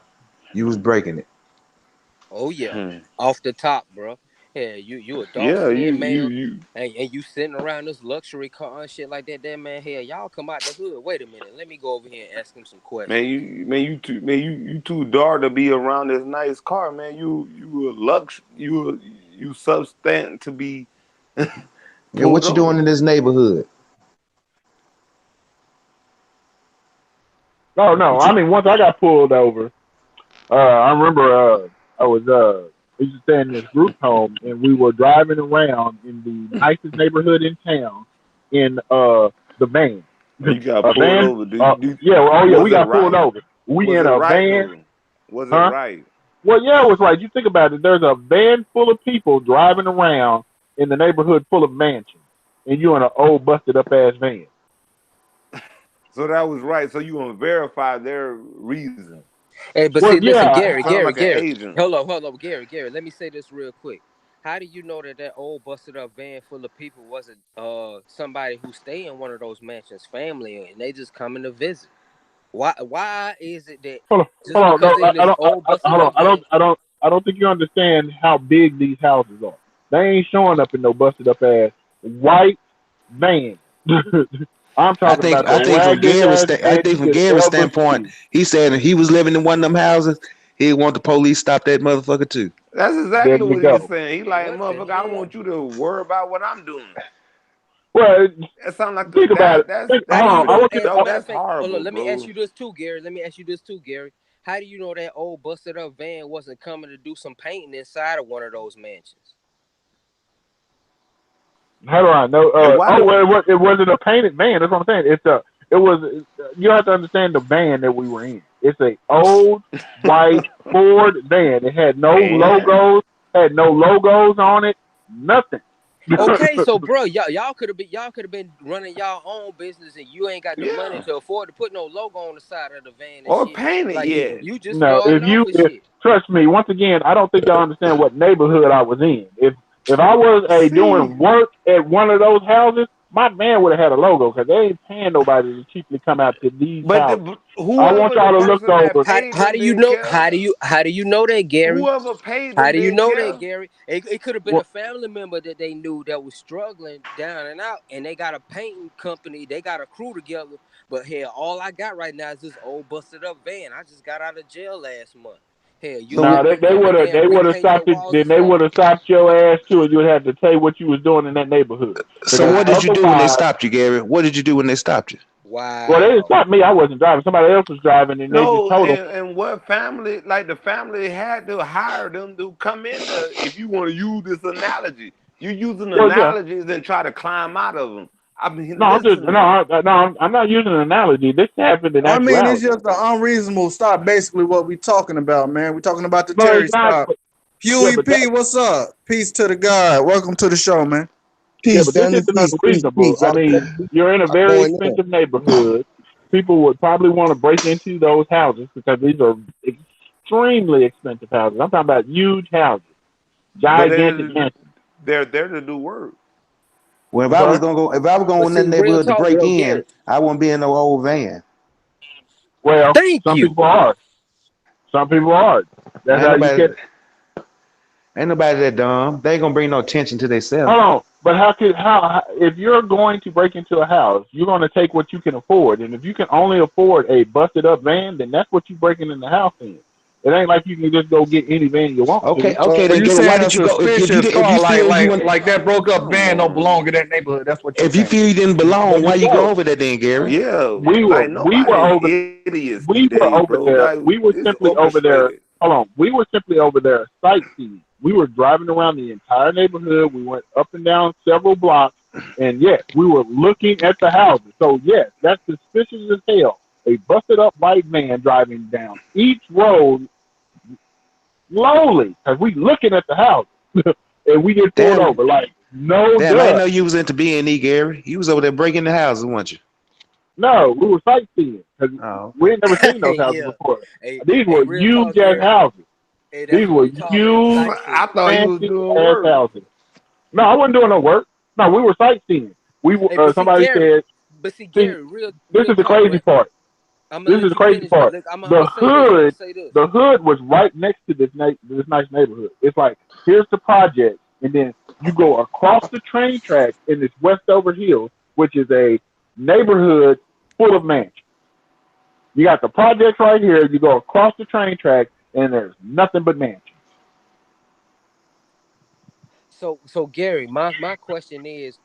[SPEAKER 6] you was breaking it.
[SPEAKER 4] Oh yeah, off the top, bro. Yeah, you a dark
[SPEAKER 7] Yeah,
[SPEAKER 4] skinned male,
[SPEAKER 7] you
[SPEAKER 4] and you sitting around this luxury car and shit like that. That man, hell, y'all come out the hood. Wait a minute, let me go over here and ask him some questions.
[SPEAKER 7] you too dark to be around this nice car, man. You substant to be.
[SPEAKER 6] Yeah, what you doing in this neighborhood?
[SPEAKER 3] No. I mean, once I got pulled over, I remember I we used to stay in this group home, and we were driving around in the nicest neighborhood in town in the van.
[SPEAKER 7] You got pulled over, dude.
[SPEAKER 3] We got pulled over. We in a van.
[SPEAKER 7] Was it right?
[SPEAKER 3] Well, yeah, it was right. You think about it. There's a van full of people driving around in the neighborhood full of mansions, and you're in an old busted up ass van.
[SPEAKER 7] So that was right. So you want to verify their reason.
[SPEAKER 4] Hey, but see, listen, Gary,
[SPEAKER 7] like
[SPEAKER 4] hold on, Gary, let me say this real quick. How do you know that old busted up van full of people wasn't somebody who stay in one of those mansions, family, and they just coming to visit? Why is it that?
[SPEAKER 3] I don't think you understand how big these houses are. They ain't showing up in no busted up ass white van. I'm talking about. I
[SPEAKER 6] think from Gary's standpoint, he said if he was living in one of them houses, he'd want the police stop that motherfucker too.
[SPEAKER 7] That's exactly what he's saying. He like, motherfucker, I don't want you to worry about what I'm doing.
[SPEAKER 3] Well,
[SPEAKER 7] it sounds like
[SPEAKER 3] think about it.
[SPEAKER 7] That's horrible.
[SPEAKER 4] Let me ask you this too, Gary. How do you know that old busted up van wasn't coming to do some painting inside of one of those mansions?
[SPEAKER 3] How do I know? It wasn't a painted van. That's what I'm saying. You have to understand the van that we were in. It's a old white Ford van. It had no logos. On it. Nothing.
[SPEAKER 4] Okay, so bro, y'all could have been running y'all own business, and you ain't got the money to afford to put no logo on the side of the van and
[SPEAKER 7] or
[SPEAKER 4] shit.
[SPEAKER 7] paint it.
[SPEAKER 4] Like,
[SPEAKER 7] yeah,
[SPEAKER 4] you just
[SPEAKER 3] trust me. Once again, I don't think y'all understand what neighborhood I was in. If I was doing work at one of those houses, my van would have had a logo because they ain't paying nobody to cheaply come out to these houses. I want y'all to look over.
[SPEAKER 4] How do you know? How do you know that, Gary?
[SPEAKER 7] Whoever paid them,
[SPEAKER 4] how do you know that, Gary? It could have been a family member that they knew that was struggling down and out, and they got a painting company. They got a crew together. But hell, all I got right now is this old busted up van. I just got out of jail last month. Hell,
[SPEAKER 3] they would have stopped it. Then they would have stopped your ass too, and you would have to tell you what you was doing in that neighborhood.
[SPEAKER 6] So what did you do when they stopped you, Gary? What did you do when they stopped you?
[SPEAKER 4] Wow.
[SPEAKER 3] Well, they didn't stop me. I wasn't driving. Somebody else was driving, and they just told them.
[SPEAKER 7] And what family? Like the family had to hire them to come in. If you want to use this analogy, you using analogies and try to climb out of them. I mean,
[SPEAKER 3] I'm not using an analogy. This happened in actuality.
[SPEAKER 1] I mean, it's just an unreasonable stop. Basically, what we talking about, man. We're talking about the Terry stop. Huey P, what's up? Peace to the God. Welcome to the show, man.
[SPEAKER 3] Peace. This is unreasonable. I mean, you're in a very expensive neighborhood. People would probably want to break into those houses because these are extremely expensive houses. I'm talking about huge houses, gigantic mansions.
[SPEAKER 7] They're there to do work.
[SPEAKER 6] Well, if I was going in that neighborhood to break in, I wouldn't be in no old van.
[SPEAKER 3] Well, some people are. Some people are. That's how you get it.
[SPEAKER 6] Ain't nobody that dumb. They ain't gonna bring no attention to themselves.
[SPEAKER 3] Hold on, but how if you're going to break into a house, you're going to take what you can afford, and if you can only afford a busted up van, then that's what you're breaking in the house in. It ain't like you can just go get any van you want.
[SPEAKER 6] Okay.
[SPEAKER 1] Then you saying why did you go? If you feel like that broke up van don't belong in that neighborhood, that's what.
[SPEAKER 6] If you feel you didn't belong, why you go over there then, Gary?
[SPEAKER 7] Yeah,
[SPEAKER 3] we were over there. We were simply over there. Hold on, we were simply over there sightseeing. We were driving around the entire neighborhood. We went up and down several blocks, and yes, we were looking at the houses. So yes, that's suspicious as hell. A busted up white man driving down each road slowly, because we looking at the house, and we get pulled over. Like, no,
[SPEAKER 6] damn, I didn't know you was into B&E, Gary. You was over there breaking the houses, weren't you?
[SPEAKER 3] No, we were sightseeing because we had never seen those houses before. These were huge ass houses. These were huge,
[SPEAKER 7] I thought he was doing work.
[SPEAKER 3] houses. No, I wasn't doing no work. No, we were sightseeing. We were. Somebody said.
[SPEAKER 4] But see, Gary,
[SPEAKER 3] this is the crazy part. This is the crazy part. The hood was right next to this nice neighborhood. It's like, here's the project, and then you go across the train tracks in this Westover Hills, which is a neighborhood full of mansions. You got the projects right here. You go across the train track, and there's nothing but mansions.
[SPEAKER 4] So Gary, my question is,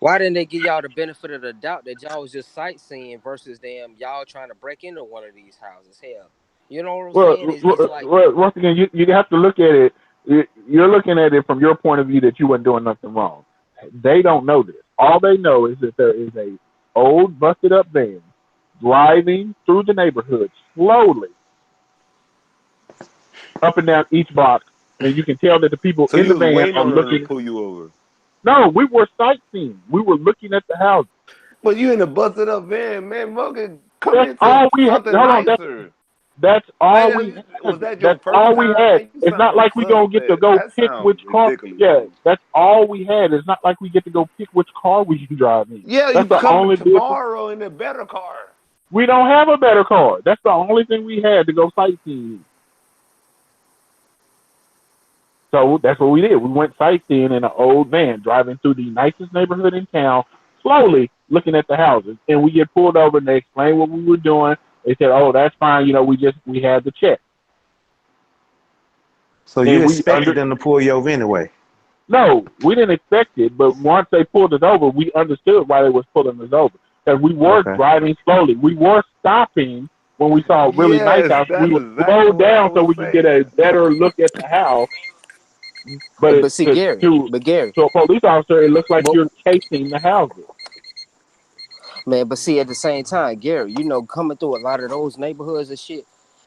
[SPEAKER 4] why didn't they give y'all the benefit of the doubt that y'all was just sightseeing versus them y'all trying to break into one of these houses? Hell, you know what I'm saying? It's like,
[SPEAKER 3] once again, you have to look at it. You're looking at it from your point of view that you weren't doing nothing wrong. They don't know this. All they know is that there is a old busted up van driving through the neighborhood slowly up and down each block, and you can tell that the people in the van are looking
[SPEAKER 7] to pull you over.
[SPEAKER 3] No, we were sightseeing. We were looking at the houses.
[SPEAKER 7] But you in a busted up van, man. Fucking come
[SPEAKER 3] that's all we had. That's all we.
[SPEAKER 7] Was that
[SPEAKER 3] that's all we had. It's not like we gonna get to go pick which car. Yeah, that's all we had. It's not like we get to go pick which car we can drive in.
[SPEAKER 7] Yeah,
[SPEAKER 3] that's
[SPEAKER 7] you come tomorrow in a better car.
[SPEAKER 3] We don't have a better car. That's the only thing we had to go sightseeing. So that's what we did. We went sightseeing in an old van, driving through the nicest neighborhood in town, slowly looking at the houses. And we get pulled over, and they explained what we were doing. They said, "Oh, that's fine. You know, we had the check."
[SPEAKER 6] So you expected them to pull you over anyway?
[SPEAKER 3] No, we didn't expect it. But once they pulled us over, we understood why they was pulling us over. Because we were driving slowly. We were stopping when we saw a really nice house. We would slow down so we could get a better look at the house. But
[SPEAKER 4] see, Gary,
[SPEAKER 3] to a police officer, it looks like you're chasing the houses.
[SPEAKER 4] Man, but see, at the same time, Gary, you know, coming through a lot of those neighborhoods and shit,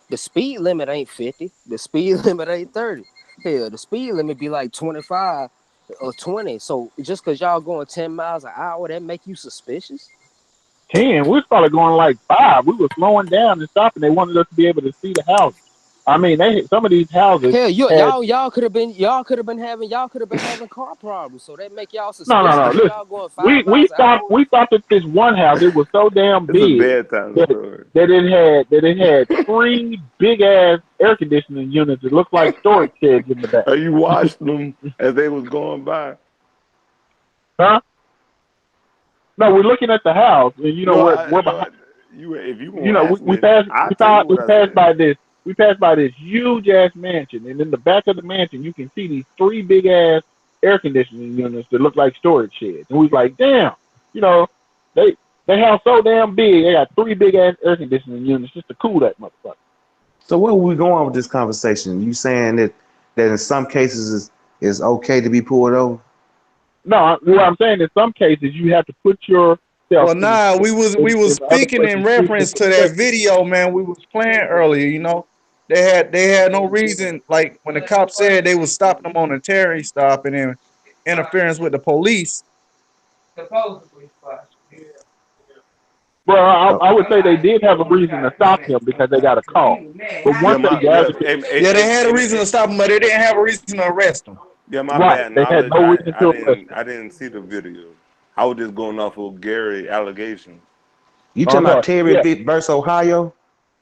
[SPEAKER 4] the speed limit ain't 50. The speed limit ain't 30. Hell, the speed limit be like 25 or 20. So just because y'all going 10 miles an hour, that make you suspicious?
[SPEAKER 3] 10. We was probably going like 5. We were slowing down and stopping. They wanted us to be able to see the houses. I mean, some of these houses.
[SPEAKER 4] Hell, y'all could have been having car problems, so that make y'all suspicious.
[SPEAKER 3] No. Listen, we thought that this one house, it was so damn big that it had 3 big ass air conditioning units. It looked like storage sheds in the back.
[SPEAKER 7] Are you watched them as they was going by?
[SPEAKER 3] Huh? No, we're looking at the house, and you know we're behind. We passed by this. We passed by this huge ass mansion, and in the back of the mansion, you can see these 3 big ass air conditioning units that look like storage sheds. And we was like, damn, you know, they have so damn big. They got 3 big ass air conditioning units just to cool that motherfucker.
[SPEAKER 6] So where are we going with this conversation? You saying that in some cases it's okay to be pulled over?
[SPEAKER 3] No, what I'm saying in some cases you have to put your
[SPEAKER 1] Well, nah, we was speaking in reference to that video, man. We was playing earlier, you know. They had no reason, like when the cops said they was stopping them on a Terry stop and then interference with the police.
[SPEAKER 3] Well, I would say they did have a reason to stop him because they got a call. But once they
[SPEAKER 1] had a reason to stop him, but they didn't have a reason to arrest him.
[SPEAKER 7] Yeah, my bad. They had no reason to arrest him. I didn't see the video. I was just going off of Gary allegation.
[SPEAKER 6] You talking about Terry versus Ohio?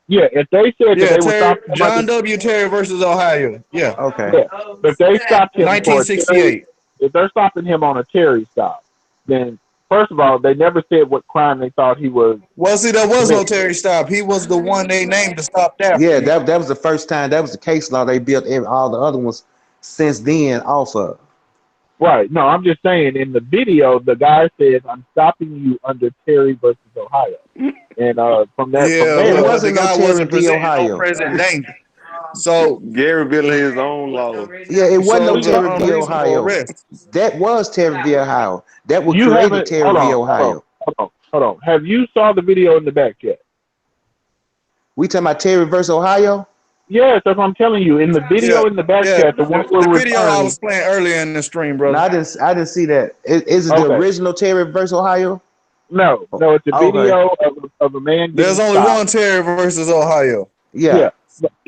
[SPEAKER 3] Yeah, if they said that they were stopping
[SPEAKER 1] John W. Terry versus Ohio. Yeah.
[SPEAKER 6] Okay.
[SPEAKER 3] Yeah. If they stopped him
[SPEAKER 1] 1968.
[SPEAKER 3] If they're stopping him on a Terry stop, then first of all, they never said what crime they thought he was.
[SPEAKER 1] Well, see, there was no Terry stop. He was the one they named to stop that.
[SPEAKER 6] Yeah, that was the first time. That was the case law they built all the other ones since then off of.
[SPEAKER 3] Right. No, I'm just saying in the video, the guy says, "I'm stopping you under Terry versus Ohio," and from
[SPEAKER 1] Yeah,
[SPEAKER 6] It
[SPEAKER 3] there,
[SPEAKER 6] wasn't
[SPEAKER 1] the
[SPEAKER 6] no
[SPEAKER 1] guy
[SPEAKER 6] Terry
[SPEAKER 1] wasn't
[SPEAKER 6] v.
[SPEAKER 1] presenting no
[SPEAKER 6] Ohio.
[SPEAKER 1] present danger. So,
[SPEAKER 7] Gary building his own law.
[SPEAKER 6] Yeah, it wasn't
[SPEAKER 1] so
[SPEAKER 6] no
[SPEAKER 1] it was an
[SPEAKER 6] Terry v.
[SPEAKER 1] unreasonable
[SPEAKER 6] Ohio.
[SPEAKER 1] arrest.
[SPEAKER 6] That was Terry v. Ohio. That was
[SPEAKER 3] you
[SPEAKER 6] created
[SPEAKER 3] haven't.
[SPEAKER 6] Terry v. Ohio.
[SPEAKER 3] Hold on. Have you saw the video in the back yet?
[SPEAKER 6] We talking about Terry versus Ohio?
[SPEAKER 3] Yes, that's what I'm telling you. In the video
[SPEAKER 1] Yeah,
[SPEAKER 3] in the back
[SPEAKER 1] yeah.
[SPEAKER 3] chat, the one
[SPEAKER 1] The
[SPEAKER 3] we're
[SPEAKER 1] video I
[SPEAKER 3] returning.
[SPEAKER 1] was playing earlier in the stream,
[SPEAKER 6] No,
[SPEAKER 1] brother.
[SPEAKER 6] I didn't see that. Is it the
[SPEAKER 3] Okay.
[SPEAKER 6] original Terry versus Ohio?
[SPEAKER 3] No, it's a
[SPEAKER 6] Okay.
[SPEAKER 3] video of a man getting
[SPEAKER 1] There's only
[SPEAKER 3] stopped.
[SPEAKER 1] one Terry versus Ohio.
[SPEAKER 6] Yeah.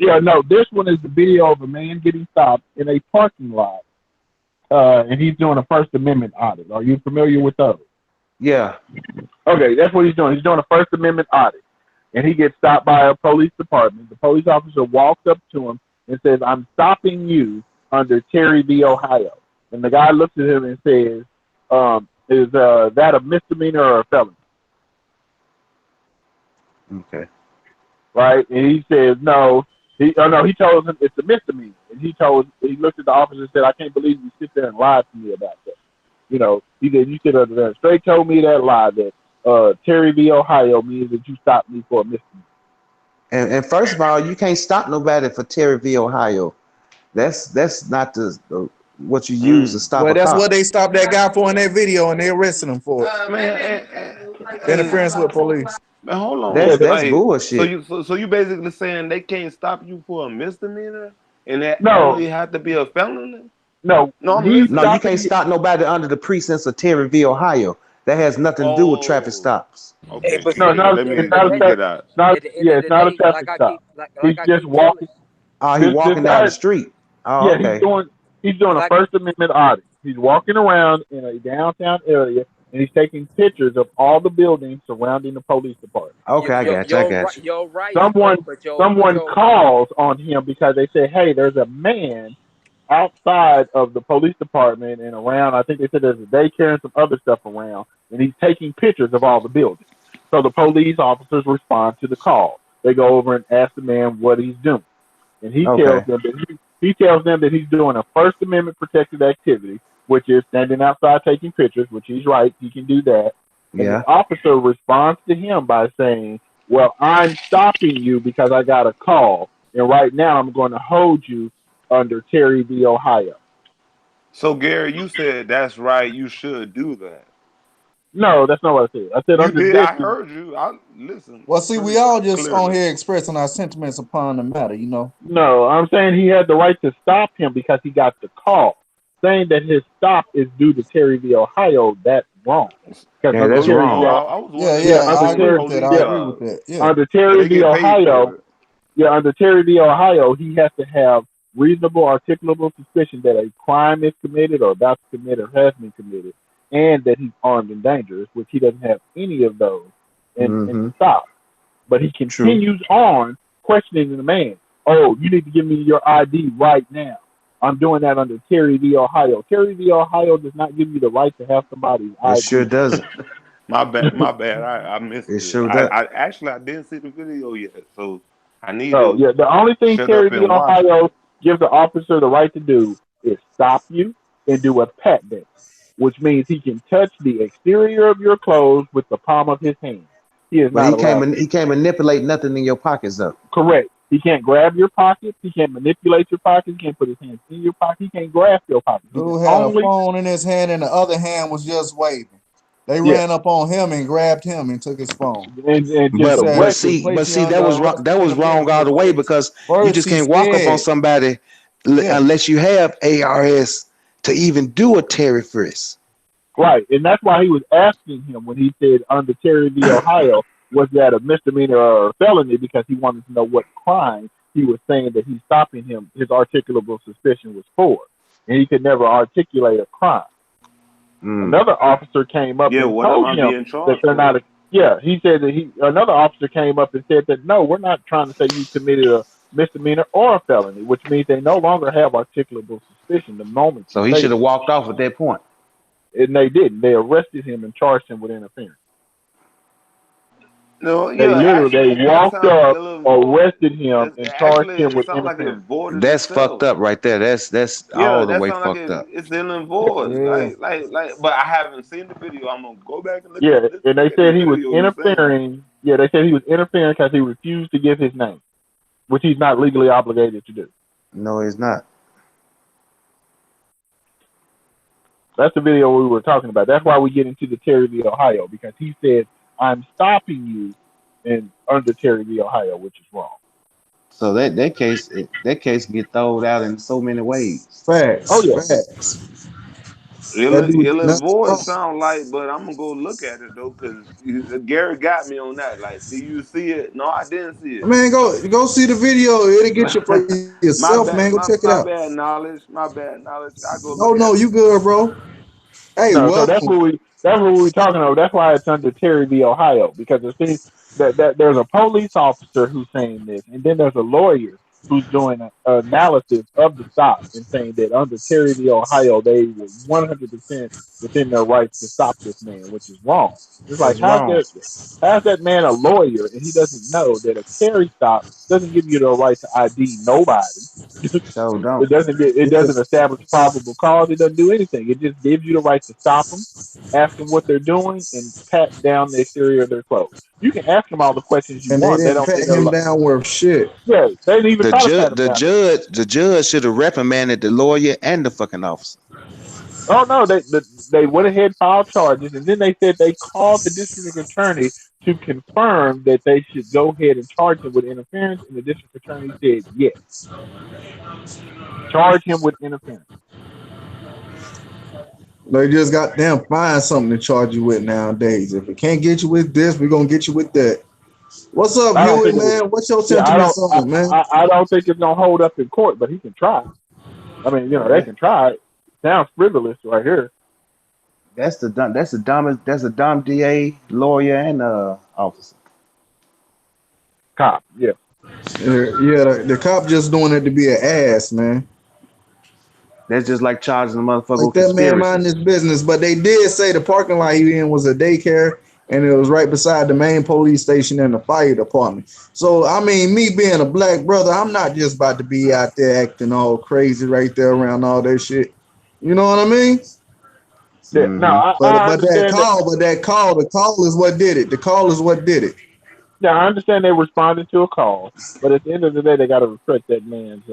[SPEAKER 3] No, this one is the video of a man getting stopped in a parking lot, and he's doing a First Amendment audit. Are you familiar with those?
[SPEAKER 6] Yeah.
[SPEAKER 3] Okay, that's what he's doing. He's doing a First Amendment audit, and he gets stopped by a police department. The police officer walks up to him and says, "I'm stopping you under Terry v. Ohio." And the guy looks at him and says, "Is that a misdemeanor or a felony?"
[SPEAKER 6] Okay.
[SPEAKER 3] Right? And he says, no. He told him it's a misdemeanor. And he looked at the officer and said, "I can't believe you sit there and lied to me about that." You know, he said, "You sit under there and straight told me that lie that Terry v. Ohio means that you stopped me for a misdemeanor."
[SPEAKER 6] And first of all, you can't stop nobody for Terry v. Ohio. That's not the what you use to stop
[SPEAKER 1] Well,
[SPEAKER 6] a
[SPEAKER 1] that's
[SPEAKER 6] cop.
[SPEAKER 1] what they stopped that guy for in that video, and they arrested him for it. Interference with police.
[SPEAKER 7] Man, hold on.
[SPEAKER 6] That's
[SPEAKER 7] Like,
[SPEAKER 6] bullshit.
[SPEAKER 7] So you basically saying they can't stop you for a misdemeanor, and that
[SPEAKER 3] No.
[SPEAKER 7] only have to be a felony?
[SPEAKER 3] No,
[SPEAKER 7] No, I'm
[SPEAKER 3] he's
[SPEAKER 7] listening.
[SPEAKER 6] No, you
[SPEAKER 3] stopping
[SPEAKER 6] can't stop nobody under the precincts of Terry v. Ohio. That has nothing to do with traffic
[SPEAKER 7] Oh.
[SPEAKER 6] stops.
[SPEAKER 7] Okay.
[SPEAKER 4] Hey, but
[SPEAKER 3] No,
[SPEAKER 4] see,
[SPEAKER 3] no,
[SPEAKER 7] let me
[SPEAKER 3] it's not a
[SPEAKER 7] get out.
[SPEAKER 4] at the end of
[SPEAKER 3] it's
[SPEAKER 4] the
[SPEAKER 3] not a
[SPEAKER 4] day,
[SPEAKER 3] traffic stop. He's
[SPEAKER 4] I
[SPEAKER 3] just
[SPEAKER 4] keep
[SPEAKER 3] walking.
[SPEAKER 6] Oh, he
[SPEAKER 3] This
[SPEAKER 6] walking
[SPEAKER 3] guy-
[SPEAKER 6] down the street. Oh,
[SPEAKER 3] Yeah,
[SPEAKER 6] okay.
[SPEAKER 3] he's doing a
[SPEAKER 4] Like-
[SPEAKER 3] First Amendment audit. He's walking around in a downtown area and he's taking pictures of all the buildings surrounding the police department.
[SPEAKER 6] Okay, I got you.
[SPEAKER 4] You're right.
[SPEAKER 3] Someone
[SPEAKER 4] Someone
[SPEAKER 3] calls on him because they say, "Hey, there's a man outside of the police department and around." I think they said there's a daycare and some other stuff around, and he's taking pictures of all the buildings. So the police officers respond to the call. They go over and ask the man what he's doing, and he
[SPEAKER 6] Okay.
[SPEAKER 3] tells them that he's doing a First Amendment protected activity, which is standing outside taking pictures, which he's right, he can do that. And
[SPEAKER 6] Yeah.
[SPEAKER 3] the officer responds to him by saying, "Well, I'm stopping you because I got a call, and right now I'm going to hold you under Terry v. Ohio."
[SPEAKER 7] So Gary, you said that's right. You should do that.
[SPEAKER 3] No, that's not what I said. I said
[SPEAKER 7] You
[SPEAKER 3] under
[SPEAKER 7] did.
[SPEAKER 3] this.
[SPEAKER 7] I heard you. I listen.
[SPEAKER 1] Well, see, we all just
[SPEAKER 7] Clearly.
[SPEAKER 1] on here expressing our sentiments upon the matter, you know.
[SPEAKER 3] No, I'm saying he had the right to stop him because he got the call. Saying that his stop is due to Terry v. Ohio, that's wrong.
[SPEAKER 6] Yeah, that's
[SPEAKER 3] Terry
[SPEAKER 6] wrong.
[SPEAKER 3] v.
[SPEAKER 7] I was
[SPEAKER 1] Yeah,
[SPEAKER 7] wondering
[SPEAKER 1] yeah,
[SPEAKER 7] if
[SPEAKER 1] I agree
[SPEAKER 7] police
[SPEAKER 1] with that. I
[SPEAKER 7] jobs.
[SPEAKER 1] agree with that. Yeah.
[SPEAKER 3] Under
[SPEAKER 7] They
[SPEAKER 3] Terry v.
[SPEAKER 7] get paid
[SPEAKER 3] Ohio,
[SPEAKER 7] for it.
[SPEAKER 3] under Terry v. Ohio, he has to have reasonable, articulable suspicion that a crime is committed or about to commit or has been committed, and that he's armed and dangerous, which he doesn't have any of those in the stop. But he continues on questioning the man. "Oh, you need to give me your ID right now. I'm doing that under Terry v. Ohio." Terry v. Ohio does not give you the right to have somebody's ID.
[SPEAKER 6] It sure doesn't.
[SPEAKER 7] My bad. I missed
[SPEAKER 6] It
[SPEAKER 7] it.
[SPEAKER 6] sure does.
[SPEAKER 7] I didn't see the video yet, so I need
[SPEAKER 3] So,
[SPEAKER 7] to.
[SPEAKER 3] yeah, the only thing
[SPEAKER 7] shut
[SPEAKER 3] Terry
[SPEAKER 7] up
[SPEAKER 3] v.
[SPEAKER 7] and watch
[SPEAKER 3] Ohio gives the officer the right to do is stop you and do a pat down, which means he can touch the exterior of your clothes with the palm of his hand. He is
[SPEAKER 6] But
[SPEAKER 3] not allowed.
[SPEAKER 6] he can't manipulate nothing in your pockets though.
[SPEAKER 3] Correct. He can't grab your pockets. He can't manipulate your pockets. He can't put his hands in your pocket. He can't grasp your pocket. He
[SPEAKER 1] Dude
[SPEAKER 3] can
[SPEAKER 1] had
[SPEAKER 3] only-
[SPEAKER 1] a phone in his hand, and the other hand was just waving. They
[SPEAKER 3] Yeah.
[SPEAKER 1] ran up on him and grabbed him and took his phone.
[SPEAKER 3] and
[SPEAKER 6] But,
[SPEAKER 3] just
[SPEAKER 1] said-
[SPEAKER 6] but see, that was wrong. That was wrong all the way because you
[SPEAKER 1] First,
[SPEAKER 6] just
[SPEAKER 1] he
[SPEAKER 6] can't walk up
[SPEAKER 1] said-
[SPEAKER 6] on somebody
[SPEAKER 1] Yeah.
[SPEAKER 6] unless you have ARS to even do a Terry frisk.
[SPEAKER 3] right, and that's why he was asking him when he said under Terry v. Ohio, was that a misdemeanor or a felony, because he wanted to know what crime he was saying that he's stopping him. His articulable suspicion was for, and he could never articulate a crime. Another officer came up
[SPEAKER 7] Yeah,
[SPEAKER 3] and
[SPEAKER 7] what am
[SPEAKER 3] told
[SPEAKER 7] I
[SPEAKER 3] him
[SPEAKER 7] being
[SPEAKER 3] that
[SPEAKER 7] charged
[SPEAKER 3] they're not.
[SPEAKER 7] for?
[SPEAKER 3] Yeah, he said that another officer came up and said that no, we're not trying to say you committed a misdemeanor or a felony, which means they no longer have articulable suspicion the moment.
[SPEAKER 6] So he should have walked off at that point.
[SPEAKER 3] And they didn't. They arrested him and charged him with interference.
[SPEAKER 7] No,
[SPEAKER 3] They
[SPEAKER 7] yeah,
[SPEAKER 3] literally
[SPEAKER 7] actually,
[SPEAKER 3] they
[SPEAKER 7] that
[SPEAKER 3] walked
[SPEAKER 7] sounds like
[SPEAKER 3] up,
[SPEAKER 7] a little
[SPEAKER 3] arrested him, and charged
[SPEAKER 7] actually,
[SPEAKER 3] him
[SPEAKER 7] it
[SPEAKER 3] with
[SPEAKER 7] sounds like it
[SPEAKER 3] interference.
[SPEAKER 7] avoided
[SPEAKER 6] That's fucked
[SPEAKER 7] itself.
[SPEAKER 6] up right there. That's
[SPEAKER 7] Yeah,
[SPEAKER 6] all the
[SPEAKER 7] that
[SPEAKER 6] way
[SPEAKER 7] sounds like
[SPEAKER 6] fucked up.
[SPEAKER 7] it's in the void.
[SPEAKER 3] Yeah.
[SPEAKER 7] But I haven't seen the video. I'm gonna go back and
[SPEAKER 3] Yeah, and they
[SPEAKER 7] look at
[SPEAKER 3] said
[SPEAKER 7] the
[SPEAKER 3] he was
[SPEAKER 7] video. You saying?
[SPEAKER 3] interfering. Yeah, they said he was interfering because he refused to give his name, which he's not legally obligated to do.
[SPEAKER 6] No, it's not.
[SPEAKER 3] That's the video we were talking about. That's why we get into the Terry v. Ohio, because he said, "I'm stopping you," in under Terry v. Ohio, which is wrong.
[SPEAKER 6] So that case get thrown out in so many ways.
[SPEAKER 1] Facts.
[SPEAKER 3] Oh yeah,
[SPEAKER 1] Facts. That dude
[SPEAKER 7] Ill
[SPEAKER 1] nothing
[SPEAKER 7] void
[SPEAKER 1] wrong.
[SPEAKER 7] sound like, but I'm gonna go look at it though, cause Gary got me on that. Like, do you see it? No, I didn't see it.
[SPEAKER 1] Man, go see the video. It'll get you for yourself, man. Go check it out.
[SPEAKER 7] My bad knowledge. I go
[SPEAKER 1] Oh
[SPEAKER 7] look
[SPEAKER 1] no,
[SPEAKER 7] at
[SPEAKER 1] you good, bro. Hey,
[SPEAKER 3] no. So that's
[SPEAKER 1] welcome.
[SPEAKER 3] what we talking about. That's why it's under Terry v. Ohio, because it seems that there's a police officer who's saying this, and then there's a lawyer who's doing an analysis of the stop and saying that under Terry v. Ohio, they were 100% within their rights to stop this man, which is wrong. It's like, how's that man a lawyer and he doesn't know that a Terry stop doesn't give you the right to ID nobody?
[SPEAKER 6] So don't.
[SPEAKER 3] It doesn't establish probable cause. It doesn't do anything. It just gives you the right to stop them, ask them what they're doing, and pat down the exterior of their clothes. You can ask them all the questions you
[SPEAKER 1] And
[SPEAKER 3] want.
[SPEAKER 1] they didn't pat him down worth shit.
[SPEAKER 3] Yeah, they didn't even
[SPEAKER 6] The judge should have reprimanded the lawyer and the fucking officer.
[SPEAKER 3] Oh no, they went ahead and filed charges, and then they said they called the district attorney to confirm that they should go ahead and charge him with interference, and the district attorney said yes. Charge him with interference.
[SPEAKER 1] They just got them find something to charge you with nowadays. If it can't get you with this, we're gonna get you with that. What's up, Huey, man? What's your sentiments on it, man?
[SPEAKER 3] I don't think it's gonna hold up in court, but he can try. I mean, they can try it. Sounds frivolous right here.
[SPEAKER 6] That's a dumb DA, lawyer, and officer.
[SPEAKER 3] Cop, yeah.
[SPEAKER 1] Yeah, the cop just doing it to be an ass, man.
[SPEAKER 6] That's just like charging the motherfucker
[SPEAKER 1] like that man mind his business. But they did say the parking lot he in was a daycare, and it was right beside the main police station and the fire department. So, I mean, me being a black brother, I'm not just about to be out there acting all crazy right there around all that shit. You know what I mean?
[SPEAKER 3] Yeah, no,
[SPEAKER 1] the call is what did it. The call is what did it.
[SPEAKER 3] Yeah, I understand they responded to a call, but at the end of the day, they got to respect that man's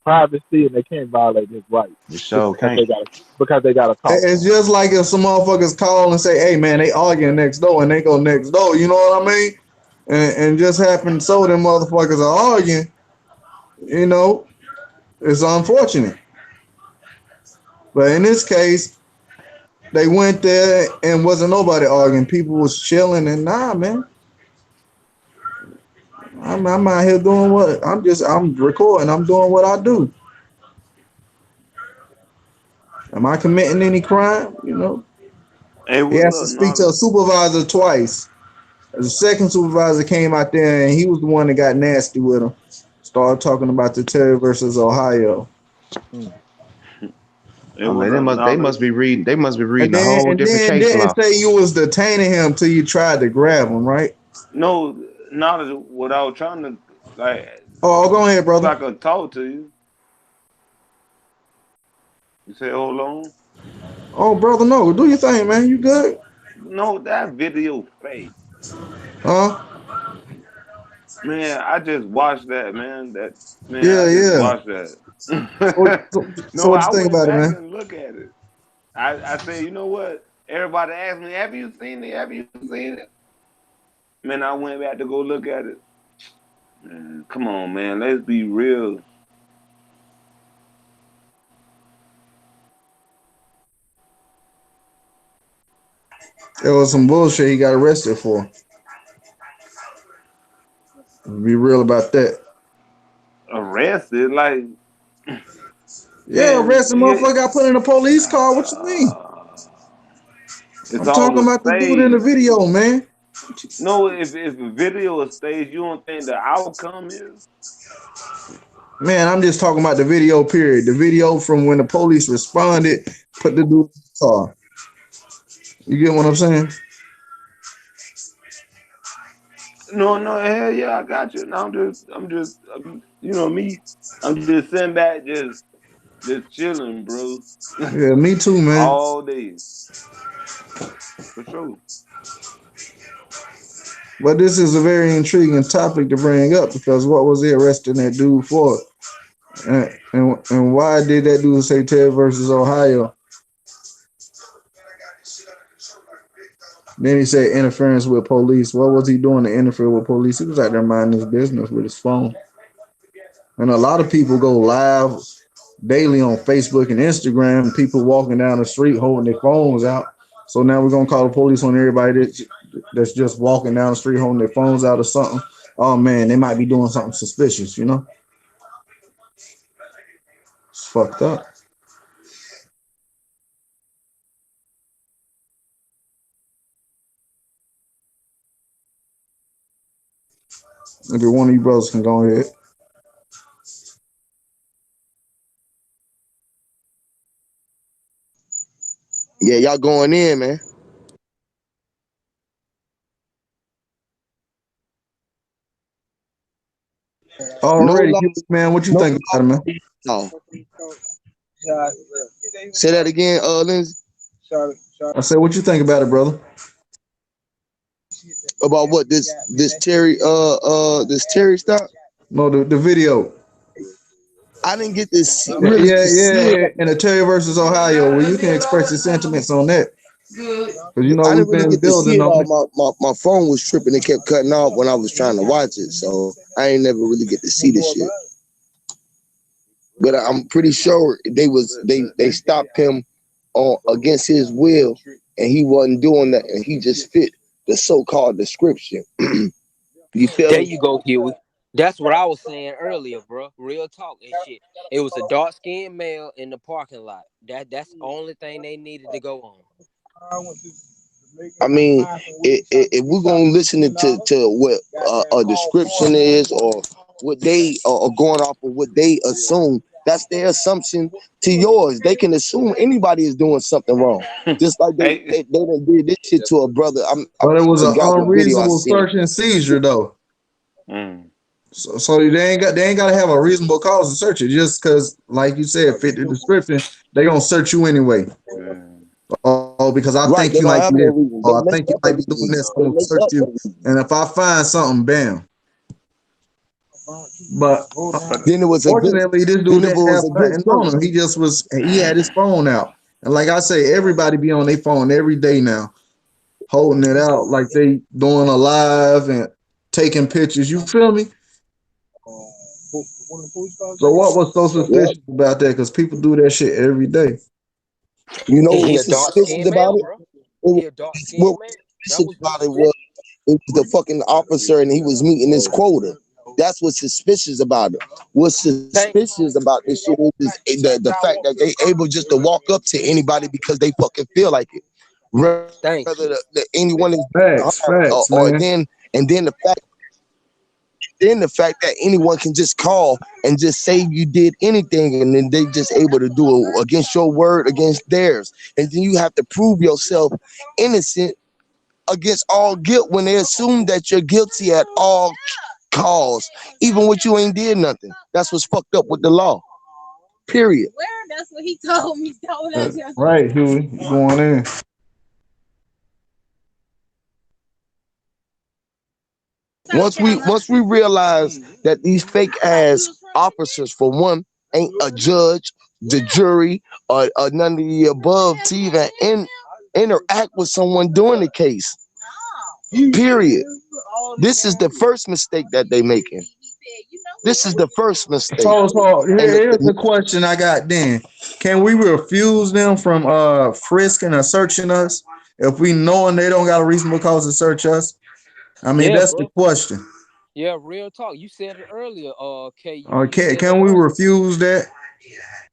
[SPEAKER 3] privacy, and they can't violate his rights. Because they got a call.
[SPEAKER 1] It's just like if some motherfuckers call and say, "Hey, man, they arguing next door," and they go next door. You know what I mean? And just happen so them motherfuckers are arguing. You know, it's unfortunate. But in this case, they went there and wasn't nobody arguing. People was chilling and man. I'm out here doing what I'm recording. I'm doing what I do. Am I committing any crime? You know, he has to speak to a supervisor twice. The second supervisor came out there and he was the one that got nasty with him. Started talking about the Terry versus Ohio.
[SPEAKER 6] They must be reading a whole different case law.
[SPEAKER 1] Didn't say you was detaining him till you tried to grab him, right?
[SPEAKER 7] No, not what I was trying to like.
[SPEAKER 1] Oh, go ahead, brother.
[SPEAKER 7] I could talk to you. You say, hold on.
[SPEAKER 1] Oh, brother, no, do your thing, man. You good?
[SPEAKER 7] No, that video fake.
[SPEAKER 1] Huh?
[SPEAKER 7] Man, I just watched that, man.
[SPEAKER 1] Yeah.
[SPEAKER 7] Watched that.
[SPEAKER 1] So what you think about it, man?
[SPEAKER 7] And look at it. I said, you know what? Everybody asked me, have you seen it? Have you seen it? Man, I went back to go look at it. Man, come on, man. Let's be real.
[SPEAKER 1] There was some bullshit he got arrested for. Be real about that.
[SPEAKER 7] Arrested? Like...
[SPEAKER 1] Yeah, arrested motherfucker got put in a police car. What you mean? I'm talking about the dude in the video, man.
[SPEAKER 7] No, if a video is staged, you don't think the outcome is?
[SPEAKER 1] Man, I'm just talking about the video, period. The video from when the police responded, put the dude in the car. You get what I'm saying?
[SPEAKER 7] No, hell yeah, I got you. Now you know me. I'm just sitting back, just chilling, bro.
[SPEAKER 1] Yeah, me too, man.
[SPEAKER 7] All day, for sure.
[SPEAKER 1] But this is a very intriguing topic to bring up because what was he arresting that dude for? And why did that dude say Ted versus Ohio? Then he said interference with police. What was he doing to interfere with police? He was out there minding his business with his phone. And a lot of people go live daily on Facebook and Instagram. People walking down the street holding their phones out. So now we're gonna call the police on everybody that's just walking down the street holding their phones out or something. Oh man, they might be doing something suspicious, you know? It's fucked up. Maybe one of you brothers can go ahead.
[SPEAKER 8] Yeah, y'all going in, man.
[SPEAKER 1] Already,
[SPEAKER 8] No
[SPEAKER 1] man, what you
[SPEAKER 8] no
[SPEAKER 1] think about it, man?
[SPEAKER 8] law. Say that again, Lindsay.
[SPEAKER 1] I said, what you think about it, brother?
[SPEAKER 8] About what this Terry stop?
[SPEAKER 1] No, the video.
[SPEAKER 8] I didn't get this
[SPEAKER 1] Yeah,
[SPEAKER 8] really to see it.
[SPEAKER 1] yeah. In the Terry versus Ohio, where you can express your sentiments on that. Because you know
[SPEAKER 8] I
[SPEAKER 1] we've
[SPEAKER 8] didn't really
[SPEAKER 1] been
[SPEAKER 8] get to see
[SPEAKER 1] building
[SPEAKER 8] it
[SPEAKER 1] on it.
[SPEAKER 8] all. My phone was tripping. It kept cutting off when I was trying to watch it, so I ain't never really get to see this shit. But I'm pretty sure they stopped him on against his will, and he wasn't doing that, and he just fit the so-called description. You feel
[SPEAKER 4] There
[SPEAKER 8] me?
[SPEAKER 4] you go, Huey. That's what I was saying earlier, bro. Real talk and shit. It was a dark skinned male in the parking lot. That's the only thing they needed to go on.
[SPEAKER 8] I mean, if we're gonna listen to what a description is, or what they are going off of what they assume, that's their assumption to yours. They can assume anybody is doing something wrong, just like
[SPEAKER 7] Hey,
[SPEAKER 8] they done did this shit to a brother. I
[SPEAKER 1] But it was an
[SPEAKER 8] forgot what video I
[SPEAKER 1] unreasonable
[SPEAKER 8] seen.
[SPEAKER 1] search and seizure, though.
[SPEAKER 7] mm.
[SPEAKER 1] So they ain't got to have a reasonable cause to search it. Just because, like you said, fit the description, they gonna search you anyway. Oh, because I
[SPEAKER 8] Right?
[SPEAKER 1] think
[SPEAKER 8] They
[SPEAKER 1] you
[SPEAKER 8] don't
[SPEAKER 1] might
[SPEAKER 8] have
[SPEAKER 1] be
[SPEAKER 8] no
[SPEAKER 1] this.
[SPEAKER 8] reason. They
[SPEAKER 1] Or I
[SPEAKER 8] make
[SPEAKER 1] think you
[SPEAKER 8] up a
[SPEAKER 1] might be doing
[SPEAKER 8] reason.
[SPEAKER 1] this. I'm
[SPEAKER 8] They
[SPEAKER 1] gonna
[SPEAKER 8] make
[SPEAKER 1] search
[SPEAKER 8] up a
[SPEAKER 1] you.
[SPEAKER 8] reason.
[SPEAKER 1] And if I find something, bam. But
[SPEAKER 8] Then it was a good.
[SPEAKER 1] fortunately, this dude
[SPEAKER 8] Then it
[SPEAKER 1] didn't have
[SPEAKER 8] was a good
[SPEAKER 1] nothing on him.
[SPEAKER 8] search.
[SPEAKER 1] He had his phone out. And like I say, everybody be on their phone every day now, holding it out like they doing a live and taking pictures. You feel me? So what was so
[SPEAKER 8] Yeah.
[SPEAKER 1] suspicious about that? Because people do that shit every day.
[SPEAKER 8] You know
[SPEAKER 4] And
[SPEAKER 8] what
[SPEAKER 4] he a
[SPEAKER 8] was
[SPEAKER 4] dark
[SPEAKER 8] suspicious
[SPEAKER 4] skinned
[SPEAKER 8] about
[SPEAKER 4] male,
[SPEAKER 8] it?
[SPEAKER 4] bro.
[SPEAKER 8] What
[SPEAKER 4] He a dark
[SPEAKER 8] was
[SPEAKER 4] skinned male. That
[SPEAKER 8] suspicious
[SPEAKER 4] was the
[SPEAKER 8] about it
[SPEAKER 4] suspicion.
[SPEAKER 8] was the fucking officer, and he was meeting his quota. That's what's suspicious about it. What's
[SPEAKER 4] Thank,
[SPEAKER 8] suspicious about this shit is the fact that they able just to walk up to anybody because they fucking feel like it. Whether
[SPEAKER 4] thank you.
[SPEAKER 8] anyone is
[SPEAKER 1] Facts,
[SPEAKER 8] or
[SPEAKER 1] man.
[SPEAKER 8] then the fact that anyone can just call and just say you did anything, and then they just able to do it against your word, against theirs, and then you have to prove yourself innocent against all guilt when they assume that you're guilty at all costs, even when you ain't did nothing. That's what's fucked up with the law. Period.
[SPEAKER 9] That's what he told me.
[SPEAKER 1] Right, Huey. You going in.
[SPEAKER 8] Once we realize that these fake ass officers, for one, ain't a judge, the jury, or none of the above to even interact with someone during the case. Period. This is the first mistake that they making. This is the first mistake.
[SPEAKER 1] So
[SPEAKER 8] And
[SPEAKER 1] here's the question I got then. Can we refuse them from frisking or searching us if we knowing they don't got a reasonable cause to search us? I mean,
[SPEAKER 4] Yeah,
[SPEAKER 1] that's the
[SPEAKER 4] bro.
[SPEAKER 1] question.
[SPEAKER 4] Yeah, real talk. You said it earlier, KU. You said
[SPEAKER 1] Can
[SPEAKER 4] it
[SPEAKER 1] we
[SPEAKER 4] earlier.
[SPEAKER 1] refuse that?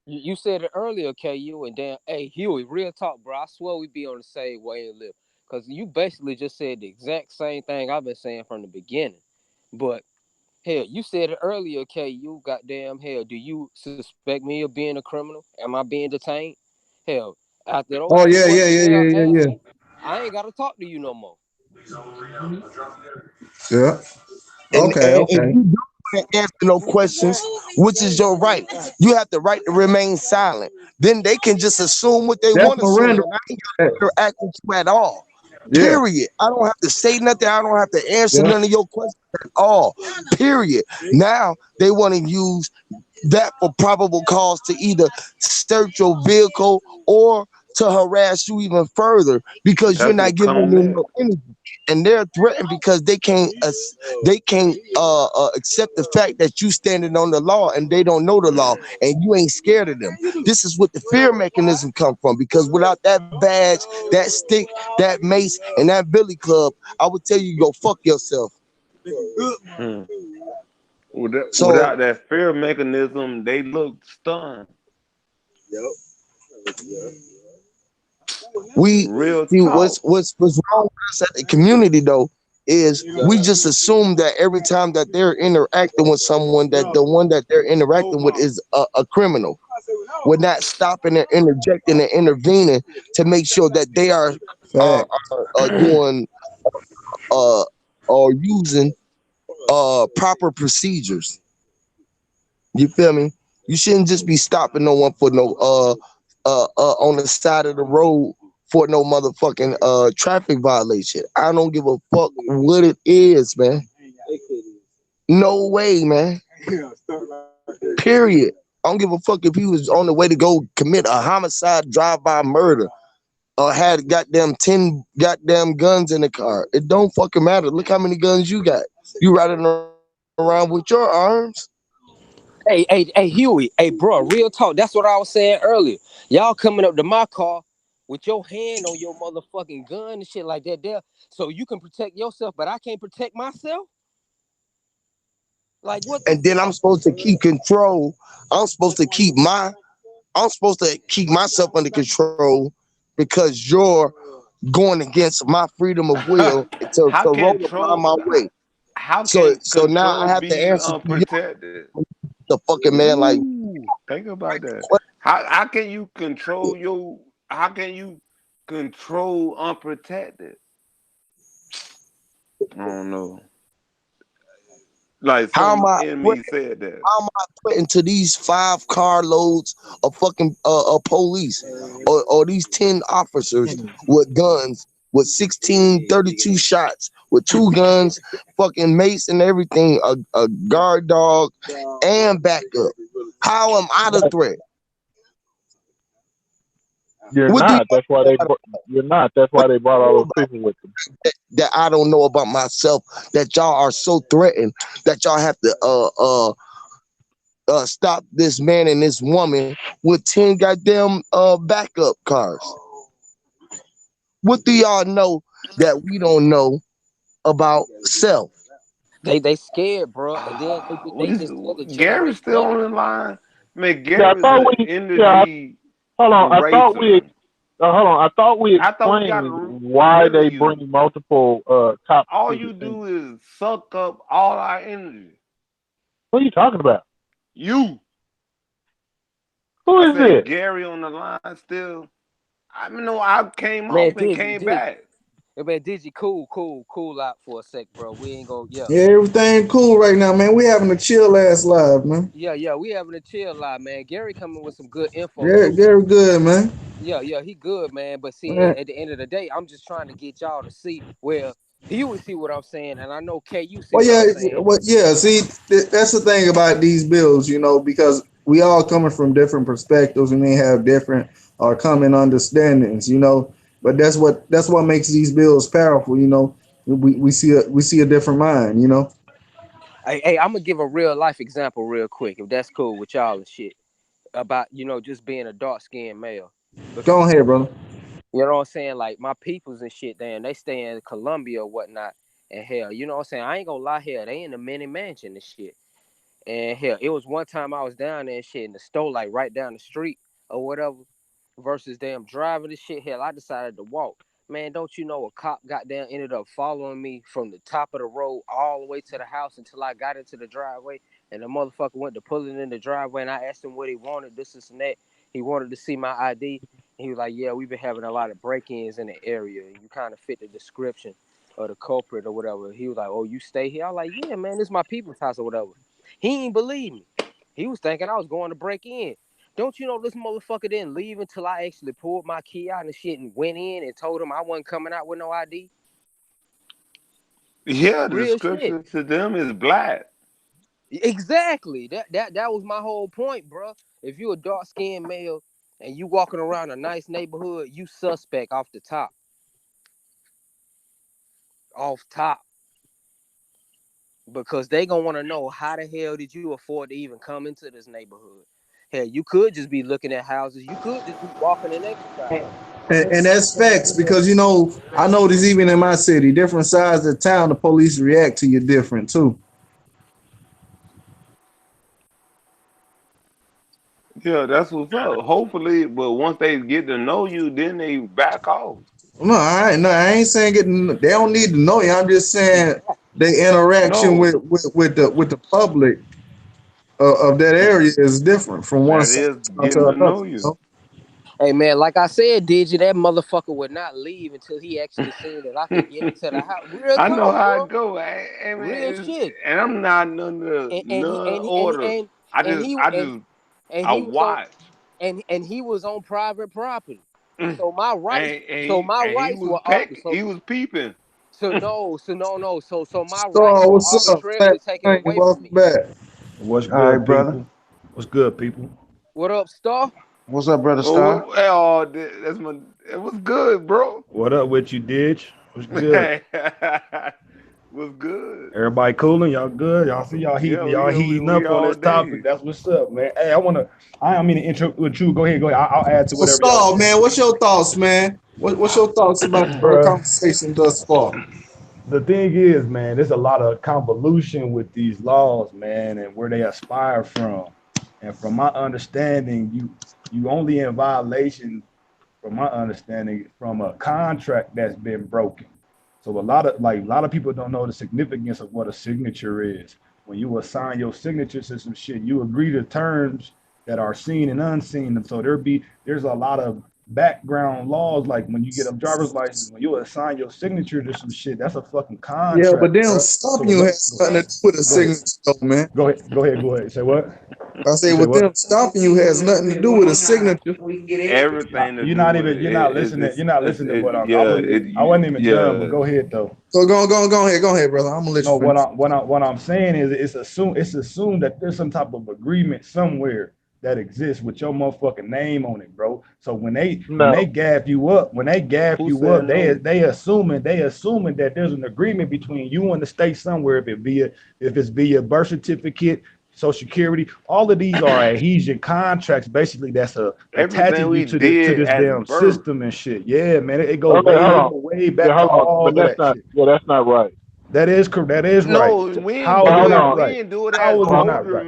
[SPEAKER 4] You said it earlier, KU, and then hey Huey, real talk, bro. I swear we be on the same way and live. Cause you basically just said the exact same thing I've been saying from the beginning. But hell, you said it earlier, KU. Goddamn hell, do you suspect me of being a criminal? Am I being detained? Hell, after those
[SPEAKER 1] Oh
[SPEAKER 4] two
[SPEAKER 1] yeah,
[SPEAKER 4] questions that I asked
[SPEAKER 1] yeah.
[SPEAKER 4] you, I ain't gotta talk to you no more.
[SPEAKER 1] Yeah.
[SPEAKER 8] And,
[SPEAKER 1] Okay.
[SPEAKER 8] and if
[SPEAKER 1] Okay.
[SPEAKER 8] you don't answer no questions, which is your right, you have the right to remain silent. Then they can just assume what they
[SPEAKER 1] That's
[SPEAKER 8] want to assume,
[SPEAKER 1] Miranda.
[SPEAKER 8] and I ain't got to interact with you at all.
[SPEAKER 1] Yeah.
[SPEAKER 8] Period. I don't have to say nothing. I don't have to answer
[SPEAKER 1] Yeah.
[SPEAKER 8] none of your questions at all. Period. Now they want to use that for probable cause to either search your vehicle or to harass you even further because you're
[SPEAKER 7] That's
[SPEAKER 8] not
[SPEAKER 7] what
[SPEAKER 8] giving
[SPEAKER 7] come
[SPEAKER 8] them
[SPEAKER 7] next.
[SPEAKER 8] no energy. And they're threatened because they can't accept the fact that you standing on the law and they don't know the law and you ain't scared of them. This is what the fear mechanism come from, because without that badge, that stick, that mace, and that billy club, I would tell you go fuck yourself.
[SPEAKER 7] Hmm.
[SPEAKER 8] So
[SPEAKER 7] Without that fear mechanism, they look stunned.
[SPEAKER 8] we
[SPEAKER 7] Real
[SPEAKER 8] see
[SPEAKER 7] talk.
[SPEAKER 8] what's wrong with us at the community though is we just assume that every time that they're interacting with someone, that the one that they're interacting with is a criminal. We're not stopping and interjecting and intervening to make sure that they are
[SPEAKER 1] Fact.
[SPEAKER 8] doing or using proper procedures. You feel me? You shouldn't just be stopping no one for no on the side of the road for no motherfucking traffic violation. I don't give a fuck what it is, man. No way, man. Period. I don't give a fuck if he was on the way to go commit a homicide, drive-by murder, or had goddamn 10 goddamn guns in the car. It don't fucking matter. Look how many guns you got. You riding around with your arms.
[SPEAKER 4] Hey, Huey. Hey, bro, real talk. That's what I was saying earlier. Y'all coming up to my car with your hand on your motherfucking gun and shit like that there, so you can protect yourself, but I can't protect myself? Like, what the
[SPEAKER 8] And then I'm
[SPEAKER 4] fuck?
[SPEAKER 8] supposed to keep control. I'm supposed to keep myself under control because you're going against my freedom of will to
[SPEAKER 7] how
[SPEAKER 8] roll
[SPEAKER 7] can
[SPEAKER 8] upon my way.
[SPEAKER 7] how
[SPEAKER 8] So
[SPEAKER 7] can
[SPEAKER 8] so now I
[SPEAKER 7] control
[SPEAKER 8] have to
[SPEAKER 7] be
[SPEAKER 8] answer to you,
[SPEAKER 7] unprotected?
[SPEAKER 8] the fucking man, like
[SPEAKER 7] Ooh, think about that.
[SPEAKER 8] what?
[SPEAKER 7] How can you control your? How can you control unprotected? I don't know. Like
[SPEAKER 8] How am
[SPEAKER 7] some
[SPEAKER 8] I
[SPEAKER 7] enemy said that.
[SPEAKER 8] how am I threatened to these 5 carloads of fucking police or these 10 officers with guns with 16 32 shots with 2 guns, fucking mace and everything, a guard dog and backup? How am I the threat?
[SPEAKER 3] You're
[SPEAKER 8] What do you
[SPEAKER 3] not. That's why they. You're not. That's
[SPEAKER 8] what
[SPEAKER 3] why they brought
[SPEAKER 8] do you know
[SPEAKER 3] all those
[SPEAKER 8] about
[SPEAKER 3] people with them.
[SPEAKER 8] that I don't know about myself, that y'all are so threatened that y'all have to stop this man and this woman with 10 goddamn backup cars? What do y'all know that we don't know about self?
[SPEAKER 4] They scared, bro, and then they just tend to
[SPEAKER 7] Gary's
[SPEAKER 4] generate
[SPEAKER 7] still
[SPEAKER 4] panic.
[SPEAKER 7] on the line. Man,
[SPEAKER 3] Yeah, I
[SPEAKER 7] Gary's
[SPEAKER 3] thought
[SPEAKER 7] an
[SPEAKER 3] we. Yeah,
[SPEAKER 7] energy
[SPEAKER 3] hold on. I thought we.
[SPEAKER 7] eraser.
[SPEAKER 3] Hold on. I thought we
[SPEAKER 7] I thought we got
[SPEAKER 3] explained
[SPEAKER 7] to
[SPEAKER 3] why
[SPEAKER 7] remember
[SPEAKER 3] they
[SPEAKER 7] you.
[SPEAKER 3] bring multiple cops
[SPEAKER 7] All
[SPEAKER 3] to
[SPEAKER 7] you
[SPEAKER 3] the scene.
[SPEAKER 7] do is suck up all our energy.
[SPEAKER 3] What are you talking about?
[SPEAKER 7] You.
[SPEAKER 3] Who
[SPEAKER 7] I
[SPEAKER 3] is
[SPEAKER 7] said
[SPEAKER 3] this?
[SPEAKER 7] Gary on the line still. I mean, no, I came
[SPEAKER 4] Man,
[SPEAKER 7] off and came back.
[SPEAKER 4] Man, Digi, cool out for a sec, bro. We ain't gonna,
[SPEAKER 1] Yeah, everything cool right now, man. We having a chill ass live, man.
[SPEAKER 4] we having a chill lot, man. Gary coming with some good info
[SPEAKER 1] Yeah,
[SPEAKER 4] too.
[SPEAKER 1] very good, man.
[SPEAKER 4] He good, man. But see,
[SPEAKER 1] Man.
[SPEAKER 4] at the end of the day, I'm just trying to get y'all to see where he would see what I'm saying, and I know K, you see
[SPEAKER 1] Well,
[SPEAKER 4] what
[SPEAKER 1] yeah,
[SPEAKER 4] I'm saying.
[SPEAKER 1] well, yeah. See, that's the thing about these bills, you know, because we all coming from different perspectives and they have different or common understandings, you know. But that's what makes these bills powerful, you know. We see a different mind, you know.
[SPEAKER 4] Hey, I'm gonna give a real life example real quick, if that's cool with y'all and shit, about just being a dark skinned male.
[SPEAKER 1] Go ahead, brother.
[SPEAKER 4] You know what I'm saying? Like my peoples and shit, they stay in Colombia or whatnot. And hell, you know what I'm saying? I ain't gonna lie here, they in the mini mansion and shit. And hell, it was one time I was down there and shit in the store, like right down the street or whatever, versus them driving this shit. Hell, I decided to walk. Man, don't you know a cop goddamn ended up following me from the top of the road all the way to the house until I got into the driveway. And the motherfucker went to pull it in the driveway and I asked him what he wanted, this and that. He wanted to see my ID. He was like, yeah, we've been having a lot of break-ins in the area. You kind of fit the description. or the culprit or whatever. He was like, "Oh, you stay here?" I was like, "Yeah, man, this is my people's house or whatever." He ain't believe me. He was thinking I was going to break in. Don't you know this motherfucker didn't leave until I actually pulled my key out and shit and went in and told him I wasn't coming out with no ID?
[SPEAKER 7] Yeah, the
[SPEAKER 4] Real shit.
[SPEAKER 7] description to them is black.
[SPEAKER 4] Exactly. That was my whole point, bro. If you a dark skinned male and you walking around a nice neighborhood, you suspect off the top. Off top. Because they gonna want to know how the hell did you afford to even come into this neighborhood? Hell, you could just be looking at houses. You could just be walking and exercising.
[SPEAKER 1] And that's facts because you know I notice even in my city, different sides of town, the police react to you different too.
[SPEAKER 7] Yeah, that's what's up. Hopefully, but once they get to know you, then they back off.
[SPEAKER 1] No, I ain't saying they don't need to know you. I'm just saying the interaction
[SPEAKER 7] No,
[SPEAKER 1] with the public of that area is different from one
[SPEAKER 7] that
[SPEAKER 1] side
[SPEAKER 7] is
[SPEAKER 1] to
[SPEAKER 7] getting to
[SPEAKER 1] another.
[SPEAKER 7] know
[SPEAKER 1] You
[SPEAKER 7] you.
[SPEAKER 1] know?
[SPEAKER 4] Hey man, like I said, Digi, that motherfucker would not leave until he actually seen that I could get into the house. Real
[SPEAKER 7] I know
[SPEAKER 4] talk,
[SPEAKER 7] how
[SPEAKER 4] bro.
[SPEAKER 7] it go.
[SPEAKER 4] Real shit.
[SPEAKER 7] And I'm not none order. I watch.
[SPEAKER 4] And he was on private property. So my rights,
[SPEAKER 7] And he was he was peeping.
[SPEAKER 4] So my rights
[SPEAKER 1] So
[SPEAKER 4] were
[SPEAKER 1] what's up?
[SPEAKER 4] arbitrarily taken away from
[SPEAKER 1] Welcome
[SPEAKER 4] me.
[SPEAKER 1] back.
[SPEAKER 10] What's
[SPEAKER 6] All right,
[SPEAKER 10] good,
[SPEAKER 6] brother.
[SPEAKER 10] people? What's good, people?
[SPEAKER 4] What up, Star?
[SPEAKER 6] What's up, brother Star?
[SPEAKER 7] It was good, bro.
[SPEAKER 10] What up with you, Ditch? What's good?
[SPEAKER 7] Was good.
[SPEAKER 10] Everybody cooling? Y'all good? Y'all see y'all heating up on this topic. That's what's up, man. Hey, I don't mean to interrupt with you. Go ahead. I'll add to whatever.
[SPEAKER 1] So, man, what's your thoughts, man? What's your thoughts about the conversation thus far?
[SPEAKER 10] The thing is, man, there's a lot of convolution with these laws, man, and where they aspire from. And from my understanding, you only in violation, from my understanding, from a contract that's been broken. So a lot of people don't know the significance of what a signature is. When you assign your signature to some shit, you agree to terms that are seen and unseen. And so there's a lot of background laws, like when you get a driver's license, when you assign your signature to some shit, that's a fucking contract.
[SPEAKER 1] Yeah, but then stopping you has nothing to do with a signature, though, man.
[SPEAKER 10] Go ahead. Say what?
[SPEAKER 1] I say with them stopping you has nothing to do with a signature.
[SPEAKER 7] Everything.
[SPEAKER 10] You're not listening. You're not listening to what I'm. I wasn't even done. But go ahead though.
[SPEAKER 1] So go ahead, brother. I'm gonna let you.
[SPEAKER 10] What I'm saying is it's assumed that there's some type of agreement somewhere that exists with your motherfucking name on it, bro. So when they gaff you up, they assuming that there's an agreement between you and the state somewhere, if it's via birth certificate, Social Security, all of these are adhesion contracts, basically. That's attaching you to this damn system and shit. Yeah, man, it goes way back to all of that shit.
[SPEAKER 3] Yeah, that's not right.
[SPEAKER 10] That is correct. That is right. How is it not right? How is it not right?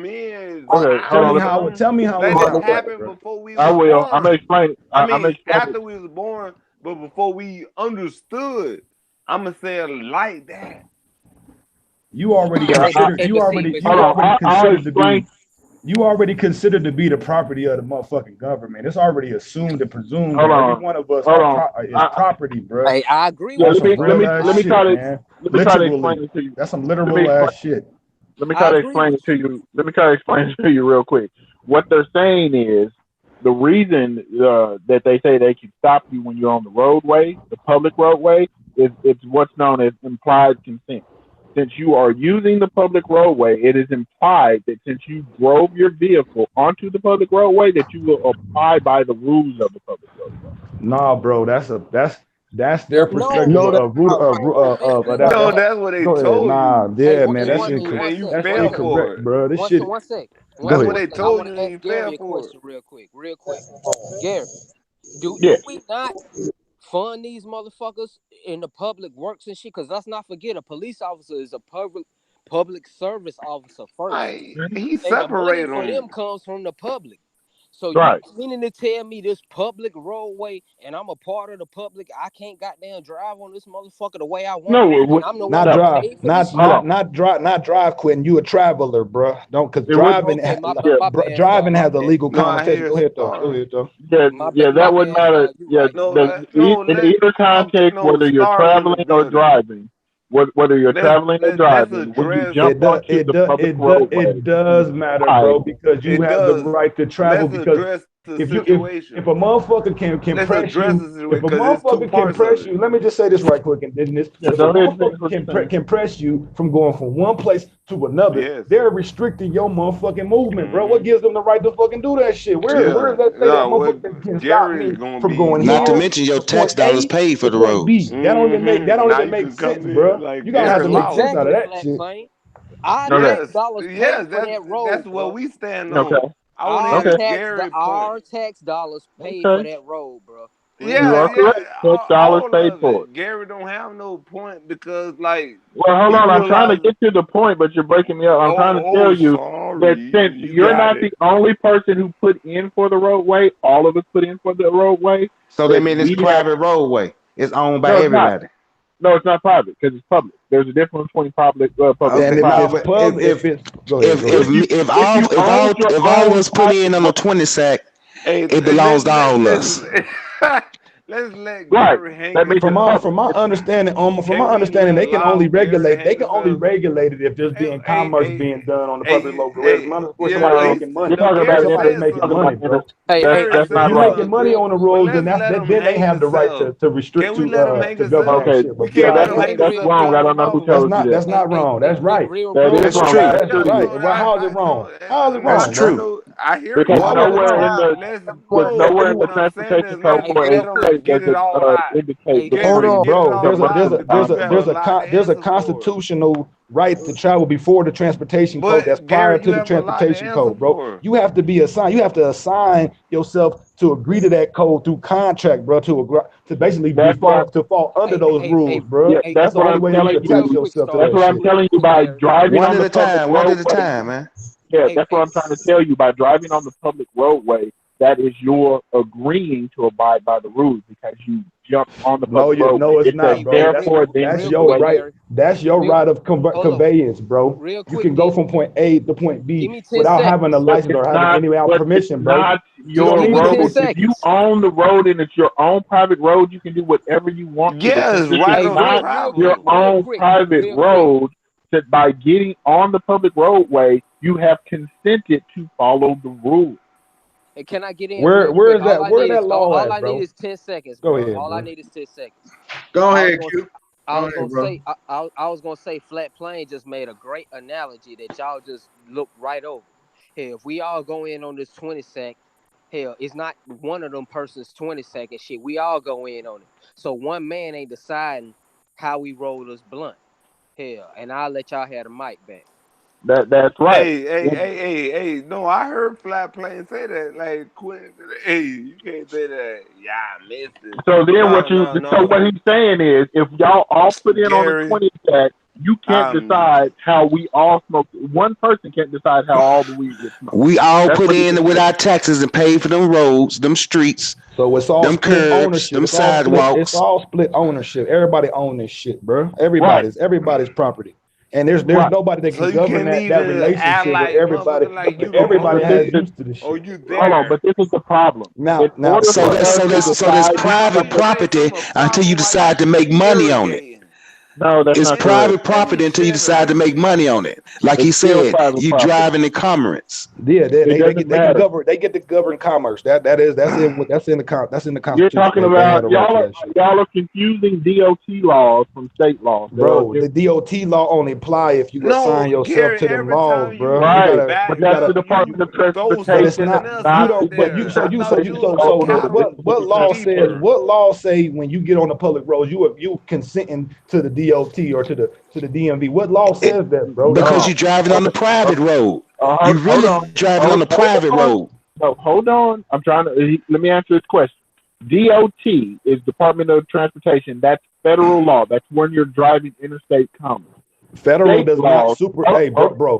[SPEAKER 10] Tell me how it's not right, bro.
[SPEAKER 7] Before we
[SPEAKER 3] I will.
[SPEAKER 7] born.
[SPEAKER 3] I'm gonna explain.
[SPEAKER 7] After we was born, but before we understood, I'm gonna say it like that.
[SPEAKER 10] You already considered. You already considered to be the property of the motherfucking government. It's already assumed and presumed that every one of us is property, bro.
[SPEAKER 4] Hey, I agree.
[SPEAKER 3] Let me try to explain it to you.
[SPEAKER 10] That's some literal ass shit.
[SPEAKER 3] Let me try to explain it to you. Let me try to explain it to you real quick. What they're saying is the reason that they say they can stop you when you're on the roadway, the public roadway, is it's what's known as implied consent. Since you are using the public roadway, it is implied that since you drove your vehicle onto the public roadway, that you will abide by the rules of the public roadway.
[SPEAKER 10] Nah, bro, that's their perspective of
[SPEAKER 7] that. That's what they told you.
[SPEAKER 10] Nah, yeah, man, that's incorrect, bro. This shit.
[SPEAKER 4] One sec.
[SPEAKER 7] That's what they told you. You
[SPEAKER 4] Gary,
[SPEAKER 7] fell for
[SPEAKER 4] question real quick. Gary, do we not fund these motherfuckers in the public works and shit? Because let's not forget, a police officer is a public service officer first.
[SPEAKER 7] He separated
[SPEAKER 4] the money for them comes from the public. So
[SPEAKER 3] right.
[SPEAKER 4] You meaning to tell me this public roadway and I'm a part of the public, I can't goddamn drive on this motherfucker the way I want?
[SPEAKER 3] No,
[SPEAKER 4] I'm the
[SPEAKER 10] not
[SPEAKER 4] one
[SPEAKER 10] drive, not drive, Quentin. You a traveler, bro. Don't, because driving has a legal connotation. Go ahead though.
[SPEAKER 3] Yeah, that wouldn't matter. Yeah, in either context, whether you're traveling or driving, whether you're traveling or
[SPEAKER 7] let's
[SPEAKER 3] driving, when you
[SPEAKER 7] address.
[SPEAKER 3] jump onto the public roadway,
[SPEAKER 10] It does matter,
[SPEAKER 3] why?
[SPEAKER 10] bro, because you
[SPEAKER 7] It
[SPEAKER 10] have the
[SPEAKER 7] does.
[SPEAKER 10] right to travel.
[SPEAKER 7] Let's
[SPEAKER 10] Because
[SPEAKER 7] address the
[SPEAKER 10] if
[SPEAKER 7] situation.
[SPEAKER 10] a motherfucker can
[SPEAKER 7] Let's
[SPEAKER 10] press
[SPEAKER 7] address
[SPEAKER 10] you,
[SPEAKER 7] the
[SPEAKER 10] if
[SPEAKER 7] situation
[SPEAKER 10] a
[SPEAKER 7] because there's two
[SPEAKER 10] motherfucker can
[SPEAKER 7] parts of
[SPEAKER 10] press
[SPEAKER 7] it.
[SPEAKER 10] you, let me just say this right quick, and then this:
[SPEAKER 3] Yeah,
[SPEAKER 10] if a
[SPEAKER 3] go ahead, finish
[SPEAKER 10] motherfucker
[SPEAKER 3] what you're saying.
[SPEAKER 10] can press you from going from one place to another,
[SPEAKER 7] Yes.
[SPEAKER 10] they're restricting your motherfucking movement, bro. What gives them the right to fucking do that shit? Where
[SPEAKER 7] Yeah.
[SPEAKER 10] does that say that
[SPEAKER 7] No, what
[SPEAKER 10] motherfucker can stop
[SPEAKER 7] Gary
[SPEAKER 10] me
[SPEAKER 7] is gonna
[SPEAKER 10] from
[SPEAKER 7] be
[SPEAKER 10] going
[SPEAKER 6] Not to
[SPEAKER 10] here
[SPEAKER 6] mention your
[SPEAKER 10] to point
[SPEAKER 6] tax dollars
[SPEAKER 10] A
[SPEAKER 6] paid for
[SPEAKER 10] to
[SPEAKER 6] the
[SPEAKER 10] point B?
[SPEAKER 6] roads.
[SPEAKER 10] That don't even make
[SPEAKER 7] now you
[SPEAKER 10] make
[SPEAKER 7] can come
[SPEAKER 10] sense,
[SPEAKER 7] in
[SPEAKER 10] bro.
[SPEAKER 7] like
[SPEAKER 10] You gotta have to
[SPEAKER 7] Gary
[SPEAKER 10] make sense
[SPEAKER 7] Law.
[SPEAKER 10] out of
[SPEAKER 4] Exactly,
[SPEAKER 10] that
[SPEAKER 4] Flat
[SPEAKER 10] shit.
[SPEAKER 4] Plane. Our
[SPEAKER 3] Okay.
[SPEAKER 4] tax dollars pay
[SPEAKER 7] Yes,
[SPEAKER 4] for that road,
[SPEAKER 7] that's what
[SPEAKER 4] bro.
[SPEAKER 7] we stand
[SPEAKER 3] Okay.
[SPEAKER 7] on. I want to
[SPEAKER 4] Our
[SPEAKER 7] hear
[SPEAKER 4] tax,
[SPEAKER 7] Gary
[SPEAKER 4] our
[SPEAKER 7] point.
[SPEAKER 4] tax dollars pay
[SPEAKER 3] Okay.
[SPEAKER 4] for that road, bro. Real
[SPEAKER 3] You
[SPEAKER 7] Yeah,
[SPEAKER 3] are
[SPEAKER 4] talk.
[SPEAKER 3] correct. Tax dollars
[SPEAKER 7] all
[SPEAKER 3] paid
[SPEAKER 7] of
[SPEAKER 3] for it.
[SPEAKER 7] it. Gary don't have no point because like
[SPEAKER 3] Well, hold
[SPEAKER 7] he
[SPEAKER 3] on. I'm trying to
[SPEAKER 7] realized.
[SPEAKER 3] get to the point, but you're breaking me up. I'm trying to tell you that
[SPEAKER 7] Sorry,
[SPEAKER 3] since
[SPEAKER 7] you
[SPEAKER 3] you're
[SPEAKER 7] got
[SPEAKER 3] not
[SPEAKER 7] it.
[SPEAKER 3] the only person who put in for the roadway, all of us put in for the roadway.
[SPEAKER 6] So they
[SPEAKER 3] That
[SPEAKER 6] mean it's
[SPEAKER 3] we have
[SPEAKER 6] private roadway. It's owned by
[SPEAKER 3] no, it's not.
[SPEAKER 6] everybody.
[SPEAKER 3] No, it's not private because it's public. There's a difference between public and
[SPEAKER 10] And if
[SPEAKER 3] private.
[SPEAKER 10] it's public, if it's go ahead, go ahead.
[SPEAKER 3] If
[SPEAKER 6] all of us put in on the 20 sack,
[SPEAKER 7] Hey,
[SPEAKER 6] it belongs to all us.
[SPEAKER 7] let's let
[SPEAKER 3] Right.
[SPEAKER 7] Gary hang
[SPEAKER 3] That means
[SPEAKER 7] his
[SPEAKER 3] it's
[SPEAKER 7] up.
[SPEAKER 3] public.
[SPEAKER 10] From my understanding,
[SPEAKER 7] Can we
[SPEAKER 10] they can only
[SPEAKER 7] allow Gary
[SPEAKER 10] regulate. They
[SPEAKER 7] hang
[SPEAKER 10] can
[SPEAKER 7] his
[SPEAKER 10] only
[SPEAKER 7] up?
[SPEAKER 10] regulate it if there's being commerce being done on the public local rails. Where somebody's making money.
[SPEAKER 3] You're talking
[SPEAKER 10] Where
[SPEAKER 3] about
[SPEAKER 10] somebody's
[SPEAKER 3] you're
[SPEAKER 10] making
[SPEAKER 3] talking
[SPEAKER 10] money,
[SPEAKER 3] about
[SPEAKER 10] bro.
[SPEAKER 4] Hey,
[SPEAKER 7] Gary
[SPEAKER 3] that's
[SPEAKER 10] If
[SPEAKER 3] not
[SPEAKER 10] you're
[SPEAKER 3] right.
[SPEAKER 10] making money on the
[SPEAKER 7] But
[SPEAKER 10] roads, then
[SPEAKER 7] let's let him
[SPEAKER 10] then they
[SPEAKER 7] hang
[SPEAKER 10] have the right
[SPEAKER 7] himself.
[SPEAKER 10] to restrict
[SPEAKER 7] Can we let him hang
[SPEAKER 10] to govern
[SPEAKER 7] himself?
[SPEAKER 10] that
[SPEAKER 3] Okay,
[SPEAKER 10] shit.
[SPEAKER 7] We
[SPEAKER 10] But
[SPEAKER 7] can't
[SPEAKER 10] yeah,
[SPEAKER 7] let him hang
[SPEAKER 3] that's
[SPEAKER 7] himself.
[SPEAKER 3] wrong. I don't know who told you that.
[SPEAKER 10] that's not wrong. That's right.
[SPEAKER 4] Real
[SPEAKER 3] That is
[SPEAKER 6] That's
[SPEAKER 3] wrong.
[SPEAKER 6] true.
[SPEAKER 3] I
[SPEAKER 10] That's
[SPEAKER 3] agree.
[SPEAKER 10] right. Well, how is it wrong? How is it
[SPEAKER 6] That's
[SPEAKER 10] wrong,
[SPEAKER 6] true.
[SPEAKER 10] bro?
[SPEAKER 7] I hear
[SPEAKER 3] Because
[SPEAKER 7] you.
[SPEAKER 10] How is it
[SPEAKER 3] nowhere
[SPEAKER 10] wrong?
[SPEAKER 3] in the
[SPEAKER 7] Let's
[SPEAKER 3] but
[SPEAKER 7] go.
[SPEAKER 3] nowhere in the
[SPEAKER 7] What I'm saying
[SPEAKER 3] transportation
[SPEAKER 7] is
[SPEAKER 3] code
[SPEAKER 7] let's
[SPEAKER 3] or in
[SPEAKER 7] let
[SPEAKER 3] the
[SPEAKER 7] him
[SPEAKER 3] state
[SPEAKER 7] get
[SPEAKER 3] does
[SPEAKER 7] it all out.
[SPEAKER 3] indicate the
[SPEAKER 10] Hold
[SPEAKER 3] period.
[SPEAKER 10] on, bro.
[SPEAKER 7] Get it all out.
[SPEAKER 10] There's a constitutional right to travel before the transportation code that's
[SPEAKER 7] But
[SPEAKER 10] prior
[SPEAKER 7] Gary,
[SPEAKER 10] to
[SPEAKER 7] you
[SPEAKER 10] the
[SPEAKER 7] have a lot to
[SPEAKER 10] transportation
[SPEAKER 7] answer
[SPEAKER 10] code, bro.
[SPEAKER 7] for.
[SPEAKER 10] You have to be assigned. You have to assign yourself to agree to that code through contract, bro. To basically
[SPEAKER 3] That's why
[SPEAKER 10] fall under those rules, bro.
[SPEAKER 3] yeah,
[SPEAKER 10] That's the only way you can attach
[SPEAKER 3] you.
[SPEAKER 10] yourself to
[SPEAKER 3] That's
[SPEAKER 10] that
[SPEAKER 3] what I'm
[SPEAKER 10] shit.
[SPEAKER 3] telling you by driving
[SPEAKER 6] One
[SPEAKER 3] on
[SPEAKER 6] at
[SPEAKER 3] the
[SPEAKER 6] a
[SPEAKER 3] public
[SPEAKER 6] time. One at a
[SPEAKER 3] roadway.
[SPEAKER 6] time, man.
[SPEAKER 3] Yeah, that's what I'm trying to tell you by driving on the public roadway. That is your agreeing to abide by the rules because you jumped on the public roadway.
[SPEAKER 10] No, it's
[SPEAKER 3] It
[SPEAKER 10] not,
[SPEAKER 3] says,
[SPEAKER 10] bro.
[SPEAKER 3] therefore,
[SPEAKER 10] That's your right. That's your right of conveyance, bro.
[SPEAKER 4] Real
[SPEAKER 10] You
[SPEAKER 4] quick,
[SPEAKER 10] can go
[SPEAKER 4] D.
[SPEAKER 10] from point A to point
[SPEAKER 4] Give
[SPEAKER 10] B
[SPEAKER 4] me 10
[SPEAKER 10] without
[SPEAKER 4] seconds.
[SPEAKER 10] having a license or having any
[SPEAKER 3] but
[SPEAKER 10] permission,
[SPEAKER 3] it's
[SPEAKER 10] bro.
[SPEAKER 3] not
[SPEAKER 10] You don't
[SPEAKER 3] your
[SPEAKER 10] need
[SPEAKER 3] road.
[SPEAKER 10] permission.
[SPEAKER 3] If you own the road and it's your own private road, you can do whatever you want to.
[SPEAKER 7] Yes,
[SPEAKER 3] Since this
[SPEAKER 7] right
[SPEAKER 3] is
[SPEAKER 7] of
[SPEAKER 3] not
[SPEAKER 7] travel.
[SPEAKER 3] your own private road, that by getting on the public roadway, you have consented to follow the rules.
[SPEAKER 4] Hey, can I get in?
[SPEAKER 10] Where
[SPEAKER 4] real quick?
[SPEAKER 10] is that? Where that law
[SPEAKER 4] all
[SPEAKER 10] at,
[SPEAKER 4] I
[SPEAKER 10] bro?
[SPEAKER 4] need is 10 seconds,
[SPEAKER 10] Go
[SPEAKER 4] bro.
[SPEAKER 10] ahead,
[SPEAKER 4] All
[SPEAKER 10] bro.
[SPEAKER 4] I need is 10 seconds.
[SPEAKER 1] Go ahead, Q.
[SPEAKER 4] I was gonna say, I was gonna say, Flat Plane just made a great analogy that y'all just looked right over. Hell, if we all go in on this 20 sec, hell, it's not one of them person's 20-second shit. We all go in on it. So one man ain't deciding how we roll this blunt. Hell, and I'll let y'all have the mic back.
[SPEAKER 3] That's right.
[SPEAKER 7] Hey. No, I heard Flat Plane say that. Like, Quinn, hey, you can't say that. Yeah, I missed it.
[SPEAKER 3] So then
[SPEAKER 7] No.
[SPEAKER 3] so what he's saying is, if y'all all put in on the
[SPEAKER 7] Gary,
[SPEAKER 3] 20 stack, you can't decide how we all smoke. One person can't decide how all the weed gets smoked.
[SPEAKER 6] We all put in with our taxes and paid for them roads, them streets,
[SPEAKER 10] So it's all
[SPEAKER 6] them
[SPEAKER 10] split
[SPEAKER 6] curbs,
[SPEAKER 10] ownership.
[SPEAKER 6] them
[SPEAKER 10] It's
[SPEAKER 6] sidewalks.
[SPEAKER 10] all split ownership. Everybody own this shit, bro. Everybody's property. And there's nobody that
[SPEAKER 7] so
[SPEAKER 10] can
[SPEAKER 7] you
[SPEAKER 10] govern
[SPEAKER 7] can't
[SPEAKER 10] that
[SPEAKER 7] even act
[SPEAKER 10] relationship
[SPEAKER 7] like
[SPEAKER 10] where everybody
[SPEAKER 7] motherfucker like you the
[SPEAKER 10] everybody
[SPEAKER 7] owner.
[SPEAKER 10] has used to this shit.
[SPEAKER 7] Oh, you there?
[SPEAKER 3] Hold on, but this is the problem.
[SPEAKER 10] Now,
[SPEAKER 6] So there's private property until you decide to make money on it.
[SPEAKER 3] No, that's
[SPEAKER 6] It's
[SPEAKER 3] not
[SPEAKER 6] private
[SPEAKER 3] correct.
[SPEAKER 6] property until you decide to make money on it. Like he
[SPEAKER 3] It's still
[SPEAKER 6] said,
[SPEAKER 3] private
[SPEAKER 6] you
[SPEAKER 3] property.
[SPEAKER 6] driving in commerce.
[SPEAKER 10] Yeah, they
[SPEAKER 3] doesn't
[SPEAKER 10] can
[SPEAKER 3] matter.
[SPEAKER 10] govern. They get to govern commerce. That's in the Constitution.
[SPEAKER 3] You're talking
[SPEAKER 10] They
[SPEAKER 3] about
[SPEAKER 10] have the right to that shit.
[SPEAKER 3] y'all are confusing DOT laws from state laws.
[SPEAKER 10] Bro, the DOT law only apply if you assign yourself
[SPEAKER 7] Gary,
[SPEAKER 10] to them
[SPEAKER 7] every
[SPEAKER 10] laws,
[SPEAKER 7] time
[SPEAKER 10] bro.
[SPEAKER 3] Right,
[SPEAKER 10] You
[SPEAKER 3] but that's the Department of Transportation.
[SPEAKER 10] but it's not.
[SPEAKER 3] Not
[SPEAKER 10] You don't. But you. So what law says? What law say when you get on the public roads, you consenting to the DOT or to the DMV? What law says that, bro?
[SPEAKER 6] Because you're driving on the private road. You really driving on the private road.
[SPEAKER 3] No, hold on. I'm trying to let me answer this question. DOT is Department of Transportation. That's federal law. That's when you're driving interstate commerce.
[SPEAKER 10] Federal
[SPEAKER 3] State
[SPEAKER 10] does
[SPEAKER 3] laws-
[SPEAKER 10] not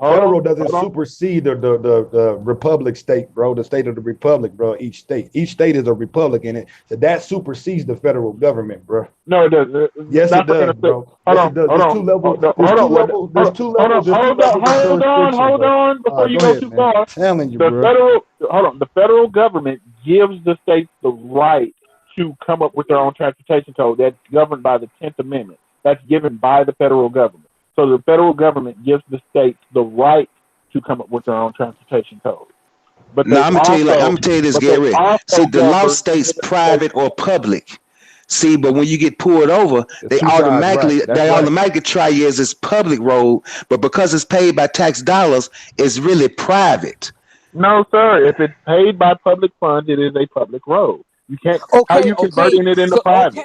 [SPEAKER 3] hold
[SPEAKER 10] Federal
[SPEAKER 3] on,
[SPEAKER 10] doesn't
[SPEAKER 3] hold on.
[SPEAKER 10] supersede the republic state, bro. The state of the republic, bro. Each state is a republic in it. So that supersedes the federal government, bro.
[SPEAKER 3] No, it doesn't.
[SPEAKER 10] Yes, it does, bro. Yes, it does. There's two levels. There's two levels.
[SPEAKER 3] Hold on. Before you go too far,
[SPEAKER 10] telling you,
[SPEAKER 3] the
[SPEAKER 10] bro.
[SPEAKER 3] The federal government gives the states the right to come up with their own transportation code that's governed by the 10th Amendment. That's given by the federal government. So the federal government gives the states the right to come up with their own transportation code. But
[SPEAKER 6] No,
[SPEAKER 3] they
[SPEAKER 6] I'm gonna tell you this,
[SPEAKER 3] but they
[SPEAKER 6] Gary.
[SPEAKER 3] also
[SPEAKER 6] See, the law
[SPEAKER 3] govern
[SPEAKER 6] states private or public. See, but when you get pulled over,
[SPEAKER 10] The
[SPEAKER 6] they
[SPEAKER 10] two sides,
[SPEAKER 6] automatically
[SPEAKER 10] right? That's right.
[SPEAKER 6] automatically try you as this public road, but because it's paid by tax dollars, it's really private.
[SPEAKER 3] No, sir. If it's paid by public funds, it is a public road. You can't. How
[SPEAKER 4] Okay,
[SPEAKER 3] you
[SPEAKER 4] okay.
[SPEAKER 3] converting it into
[SPEAKER 4] So
[SPEAKER 3] private?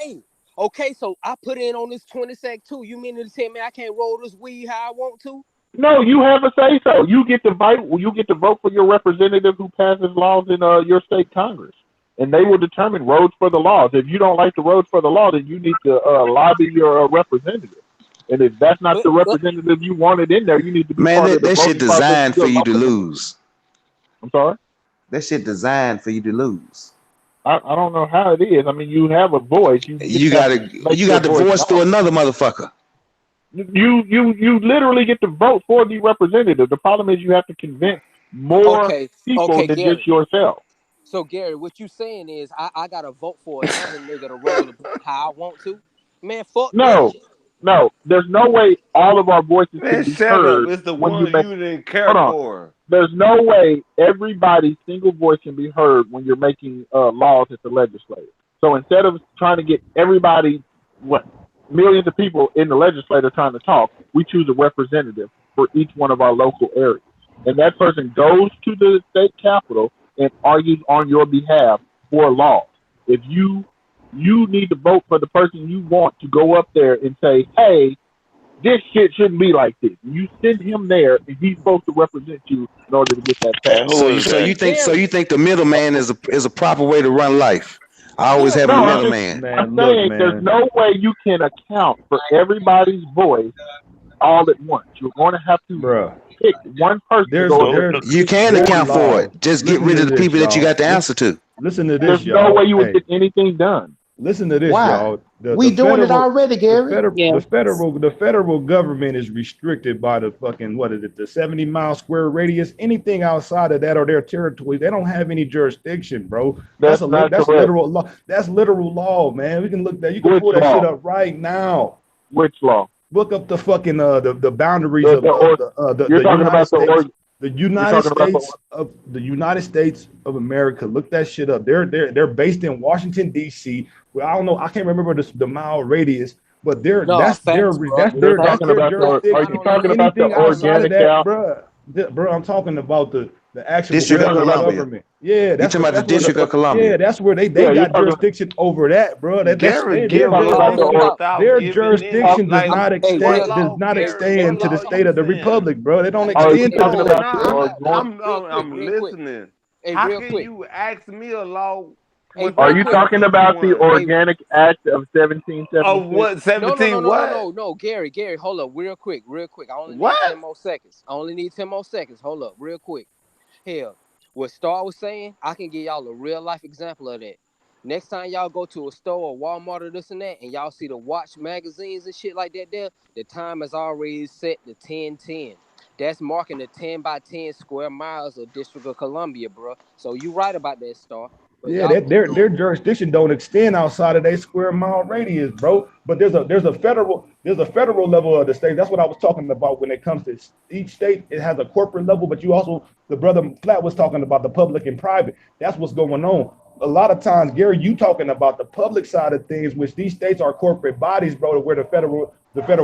[SPEAKER 4] okay. So I put in on this 20 sec too. You mean to tell me I can't roll this weed how I want to?
[SPEAKER 3] No, you have a say so. You get to vote. You get to vote for your representative who passes laws in your state Congress, and they will determine roads for the laws. If you don't like the roads for the law, then you need to lobby your representative. And if that's not the representative you wanted in there, you need to be
[SPEAKER 6] Man,
[SPEAKER 3] part of the
[SPEAKER 6] that shit
[SPEAKER 3] voting process
[SPEAKER 6] designed for
[SPEAKER 3] your
[SPEAKER 6] you to
[SPEAKER 3] local-
[SPEAKER 6] lose.
[SPEAKER 3] I'm sorry.
[SPEAKER 6] That shit designed for you to lose.
[SPEAKER 3] I don't know how it is. I mean, you have a voice.
[SPEAKER 6] You got the voice to another motherfucker.
[SPEAKER 3] You literally get to vote for the representative. The problem is you have to convince more people than
[SPEAKER 4] Gary.
[SPEAKER 3] just yourself.
[SPEAKER 4] So Gary, what you saying is I gotta vote for another nigga to roll how I want to? Man, fuck that shit.
[SPEAKER 3] No, there's no way all of our voices
[SPEAKER 7] Man,
[SPEAKER 3] can be
[SPEAKER 7] shut
[SPEAKER 3] heard.
[SPEAKER 7] up. It's the
[SPEAKER 3] when
[SPEAKER 7] one
[SPEAKER 3] you make,
[SPEAKER 7] you didn't care
[SPEAKER 3] hold on.
[SPEAKER 7] for.
[SPEAKER 3] There's no way everybody's single voice can be heard when you're making laws at the legislature. So instead of trying to get everybody, millions of people in the legislature trying to talk, we choose a representative for each one of our local areas. And that person goes to the state capitol and argues on your behalf for laws. If you need to vote for the person you want to go up there and say, hey, this shit shouldn't be like this. You send him there, and he's supposed to represent you in order to get that passed.
[SPEAKER 6] So you think the middleman is a proper way to run life? I always have a middleman.
[SPEAKER 3] I'm saying there's no way you can account for everybody's voice all at once. You're going to have to pick one person.
[SPEAKER 6] You can account for it. Just get rid of the people that you got the answer to.
[SPEAKER 10] Listen to this,
[SPEAKER 3] There's
[SPEAKER 10] y'all.
[SPEAKER 3] no way you would get anything done.
[SPEAKER 10] Listen to this,
[SPEAKER 6] Why?
[SPEAKER 10] y'all.
[SPEAKER 6] We doing it already, Gary.
[SPEAKER 10] The federal government is restricted by the fucking the 70-mile square radius. Anything outside of that or their territory, they don't have any jurisdiction, bro. That's literal law. That's literal law, man. We can look that. You can pull that shit up right now.
[SPEAKER 3] Which law?
[SPEAKER 10] Look up the fucking the boundaries
[SPEAKER 3] You're
[SPEAKER 10] of the
[SPEAKER 3] talking
[SPEAKER 10] United
[SPEAKER 3] about
[SPEAKER 10] States. The United States of America. Look that shit up. They're based in Washington D.C. Well, I don't know. I can't remember the mile radius, but that's their jurisdiction.
[SPEAKER 3] Are you talking about the organic cow?
[SPEAKER 10] Bro, I'm talking about the actual
[SPEAKER 6] District of Columbia.
[SPEAKER 10] government. Yeah, that's
[SPEAKER 6] talking about the District of Columbia.
[SPEAKER 10] Yeah, that's where they got jurisdiction over that, bro. Their jurisdiction does not extend to the state of the republic, bro. They don't extend to
[SPEAKER 7] I'm listening. How can you ask me a law?
[SPEAKER 3] Are you talking about the Organic Act of 1776?
[SPEAKER 7] Oh, what? 17 what?
[SPEAKER 4] No, Gary, hold up real quick. I only need 10 more seconds. Hold up real quick. Hell, what Star was saying, I can give y'all a real life example of that. Next time y'all go to a store or Walmart or this and that, and y'all see the watch magazines and shit like that there, the time is already set to 10:10. That's marking the 10 by 10 square miles of District of Columbia, bro. So you right about that, Star. But
[SPEAKER 10] yeah, their jurisdiction don't extend outside of their square mile radius, bro. But there's a federal level of the state. That's what I was talking about when it comes to each state. It has a corporate level, but you also, the brother Flat was talking about the public and private. That's what's going on. A lot of times, Gary, you talking about the public side of things, which these states are corporate bodies, bro, where the federal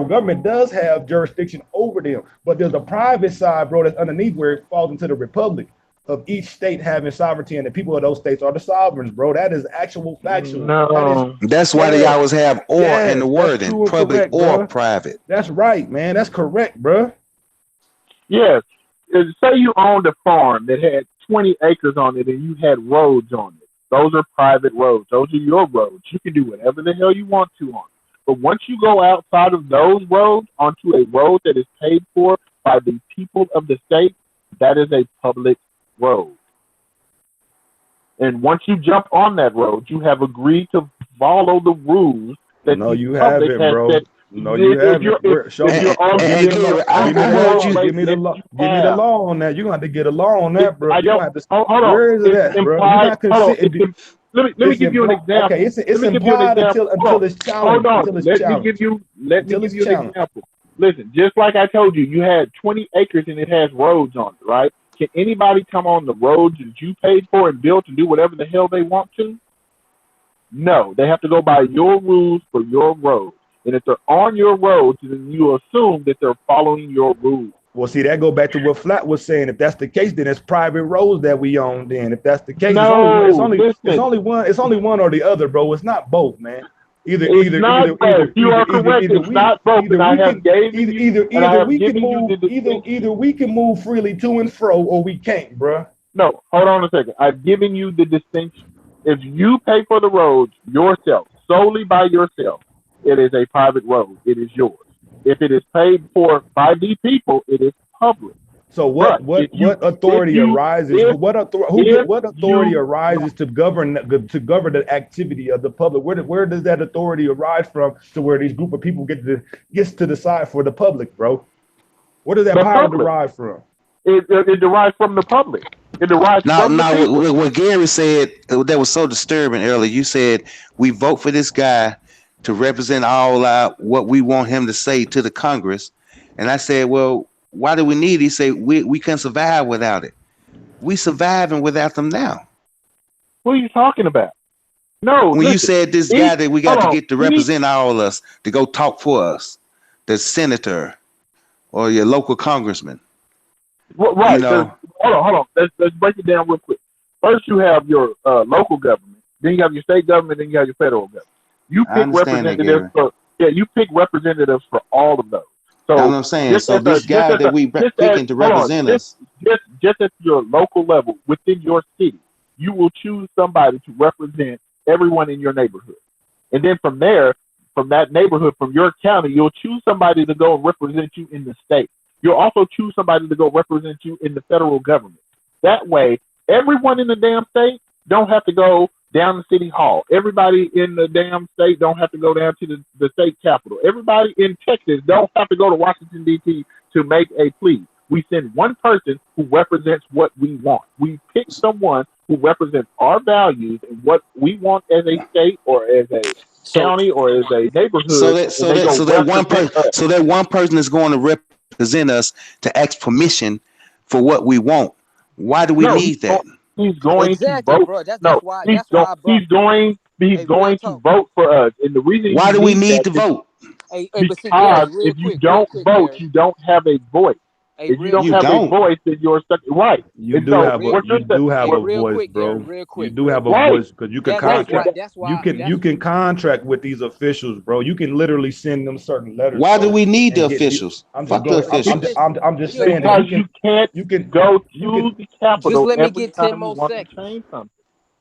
[SPEAKER 10] government does have jurisdiction over them. But there's a private side, bro, that's underneath where it falls into the republic of each state having sovereignty, and the people of those states are the sovereigns, bro. That is actual factual.
[SPEAKER 6] No. That's why they always have or in the wording, public or private.
[SPEAKER 10] That's right, man. That's correct, bro.
[SPEAKER 3] Yes. Say you owned a farm that had 20 acres on it and you had roads on it. Those are private roads. Those are your roads. You can do whatever the hell you want to on it. But once you go outside of those roads onto a road that is paid for by the people of the state, that is a public road. And once you jump on that road, you have agreed to follow the rules that
[SPEAKER 10] you haven't, bro. No, you haven't. Give me the law on that. You're gonna have to get a law on that, bro.
[SPEAKER 3] Hold on.
[SPEAKER 10] Where is it at, bro?
[SPEAKER 3] let me give you an example.
[SPEAKER 10] Okay, it's
[SPEAKER 3] Let me give you an
[SPEAKER 10] implied
[SPEAKER 3] example.
[SPEAKER 10] until it's challenged.
[SPEAKER 3] Hold on.
[SPEAKER 10] Until it's
[SPEAKER 3] Let me
[SPEAKER 10] challenged.
[SPEAKER 3] give you
[SPEAKER 10] Until it's
[SPEAKER 3] an
[SPEAKER 10] challenged.
[SPEAKER 3] example. Listen, just like I told you, you had 20 acres and it has roads on it, right? Can anybody come on the roads that you paid for and build to do whatever the hell they want to? No, they have to go by your rules for your roads. And if they're on your roads, then you assume that they're following your rules.
[SPEAKER 10] Well, see, that go back to what Flat was saying. If that's the case, then it's private roads that we own. Then, if that's the case,
[SPEAKER 3] No,
[SPEAKER 10] it's only
[SPEAKER 3] listen.
[SPEAKER 10] It's only one or the other, bro. It's not both, man.
[SPEAKER 3] It's not both. You are correct. It's not both. And I have given you, and I have given you the distinction.
[SPEAKER 10] Either we can move freely to and fro, or we can't, bro.
[SPEAKER 3] No, hold on a second. I've given you the distinction. If you pay for the roads yourself, solely by yourself, it is a private road. It is yours. If it is paid for by the people, it is public.
[SPEAKER 10] So what authority arises? What authority arises to govern the activity of the public? Where does that authority arise from to where these group of people gets to decide for the public, bro? Where does that power derive from?
[SPEAKER 3] It derives from the public. It derives from the people.
[SPEAKER 6] What Gary said that was so disturbing earlier. You said we vote for this guy to represent all what we want him to say to the Congress, and I said, well, why do we need it? He said we can survive without it. We surviving without them now.
[SPEAKER 3] What are you talking about? No.
[SPEAKER 6] When you said this guy that we got to get to represent all of us, to go talk for us, the senator or your local congressman.
[SPEAKER 3] Well, right.
[SPEAKER 6] You know,
[SPEAKER 3] Hold on. Let's break it down real quick. First, you have your local government. Then you have your state government. Then you have your federal government. You pick representatives you pick representatives for all of those. So
[SPEAKER 6] that's what I'm saying. So this guy that we picking to represent us,
[SPEAKER 3] just at your local level within your city, you will choose somebody to represent everyone in your neighborhood, and then from there, from that neighborhood, from your county, you'll choose somebody to go and represent you in the state. You'll also choose somebody to go represent you in the federal government. That way, everyone in the damn state don't have to go down to City Hall. Everybody in the damn state don't have to go down to the state capitol. Everybody in Texas don't have to go to Washington, D.C. to make a plea. We send one person who represents what we want. We pick someone who represents our values and what we want as a state or as a county or as a neighborhood.
[SPEAKER 6] So that one person is going to represent us to ask permission for what we want. Why do we need that?
[SPEAKER 3] He's going to vote. He's going to vote for us. And the reason
[SPEAKER 6] why do we need to vote?
[SPEAKER 3] Because if you don't vote, you don't have a voice. If you don't have a voice, then you're stuck. Right.
[SPEAKER 10] You do have a voice, bro. You do have a voice because you can contract. You can contract with these officials, bro. You can literally send them certain letters.
[SPEAKER 6] Why do we need the officials?
[SPEAKER 10] I'm just saying
[SPEAKER 3] that you can go to the Capitol.
[SPEAKER 4] Just let me get 10 more seconds.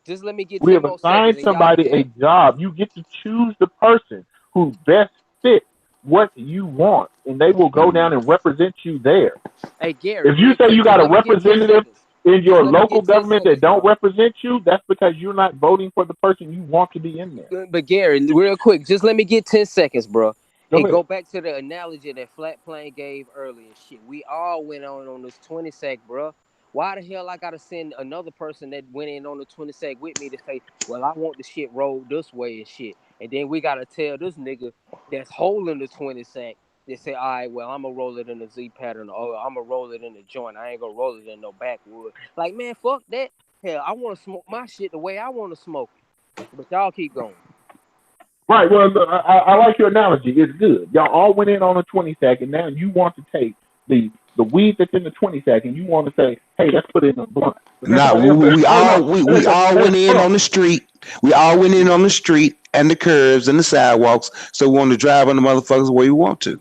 [SPEAKER 4] Just let me get 10
[SPEAKER 3] we have
[SPEAKER 4] more
[SPEAKER 3] assigned
[SPEAKER 4] seconds.
[SPEAKER 3] somebody a job. You get to choose the person who best fits what you want, and they will go down and represent you there.
[SPEAKER 4] Hey, Gary,
[SPEAKER 3] if you say you got a representative in your local government that don't represent you, that's because you're not voting for the person you want to be in there.
[SPEAKER 4] But Gary, real quick, just let me get 10 seconds, bro. Go back to the analogy that Flat Plane gave earlier. Shit, we all went on this 20 sec, bro. Why the hell I gotta send another person that went in on the 20 sec with me to say, well, I want the shit rolled this way and shit. And then we gotta tell this nigga that's holding the 20 sack, they say, all right, well, I'm gonna roll it in the Z pattern, or I'm gonna roll it in the joint. I ain't gonna roll it in no backwood. Like, man, fuck that. Hell, I wanna smoke my shit the way I wanna smoke it. But y'all keep going.
[SPEAKER 3] Right. Well, I like your analogy. It's good. Y'all all went in on a 20 sack, and now you want to take the weed that's in the 20 sack, and you want to say, hey, let's put it in a blunt.
[SPEAKER 6] No, we all went in on the street. We all went in on the street and the curbs and the sidewalks, so we want to drive on the motherfuckers the way we want to.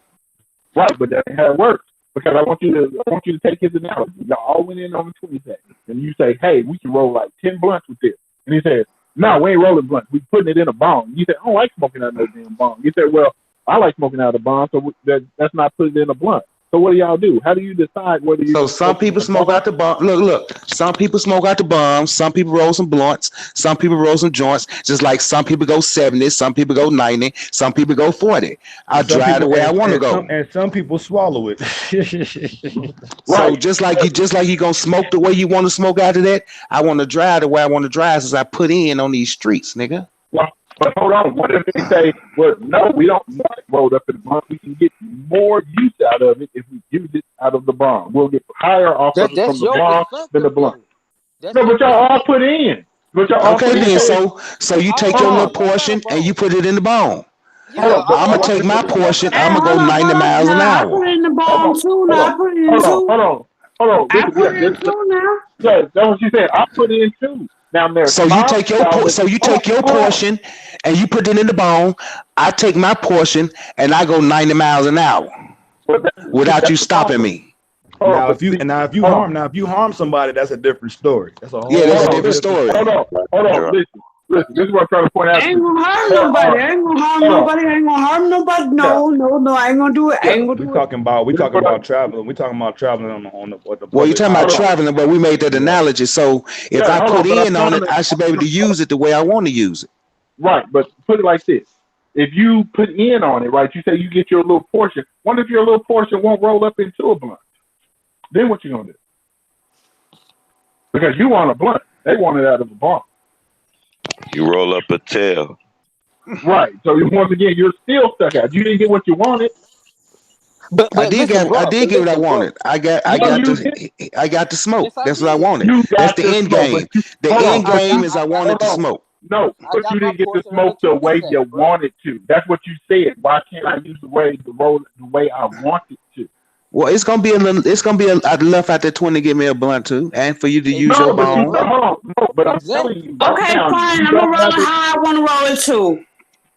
[SPEAKER 3] Right, but that's how it works. Because I want you to take his analogy. Y'all all went in on the 20 sack, and you say, hey, we can roll like 10 blunts with this. And he says, no, we ain't rolling blunts. We putting it in a bong. You said, I don't like smoking out of no damn bong. You said, well, I like smoking out of a bong, so that's not putting it in a blunt. So what do y'all do? How do you decide whether you?
[SPEAKER 6] So some people smoke out the bomb. Look. Some people smoke out the bombs. Some people roll some blunts. Some people roll some joints. Just like some people go 70, some people go 90, some people go 40. I drive the way I want to go.
[SPEAKER 10] And some people swallow it.
[SPEAKER 6] So just like you gonna smoke the way you want to smoke after that, I want to drive the way I want to drive since I put in on these streets, nigga.
[SPEAKER 3] Well, but hold on. What if they say, well, no, we don't want it rolled up in the bomb. We can get more use out of it if we use it out of the bomb. We'll get higher off from the bomb than the blunt. No, but y'all all put in.
[SPEAKER 6] Okay, then. So you take your little portion and you put it in the bomb.
[SPEAKER 3] Yeah,
[SPEAKER 6] I'm gonna take my portion. I'm gonna go 90 miles an hour.
[SPEAKER 9] I put it in the bomb too. Now I put it in too.
[SPEAKER 3] Hold on.
[SPEAKER 9] I put it in too now.
[SPEAKER 3] Yeah, that's what she said. I put it in too. Now there's
[SPEAKER 6] so you take your portion and you put it in the bone. I take my portion and I go 90 miles an hour without you stopping me.
[SPEAKER 10] Now if you harm somebody, that's a different story. That's a whole
[SPEAKER 6] that's a different story.
[SPEAKER 3] Hold on. Listen, this is what I'm trying to point out.
[SPEAKER 9] I ain't gonna harm nobody. I ain't gonna harm nobody. No, I ain't gonna do it. I ain't gonna do it.
[SPEAKER 10] We talking about traveling. We talking about traveling on the
[SPEAKER 6] well, you're talking about traveling, but we made that analogy. So if I put in on it, I should be able to use it the way I want to use it.
[SPEAKER 3] Right, but put it like this. If you put in on it, right, you say you get your little portion. What if your little portion won't roll up into a blunt? Then what you gonna do? Because you want a blunt. They want it out of a bomb.
[SPEAKER 11] You roll up a tail.
[SPEAKER 3] Right. So once again, you're still stuck out. You didn't get what you wanted.
[SPEAKER 6] But I did get what I wanted. I got to smoke. That's what I wanted. That's the end game. The end game is I wanted to smoke.
[SPEAKER 3] No, but you didn't get to smoke the way you wanted to. That's what you said. Why can't I use the way I want it to?
[SPEAKER 6] Well, it's gonna be I'd love out there 20 to give me a blunt too, and for you to use your bone.
[SPEAKER 3] No, but I'm telling you.
[SPEAKER 9] Okay, fine. I'm gonna roll it how I want to roll it too.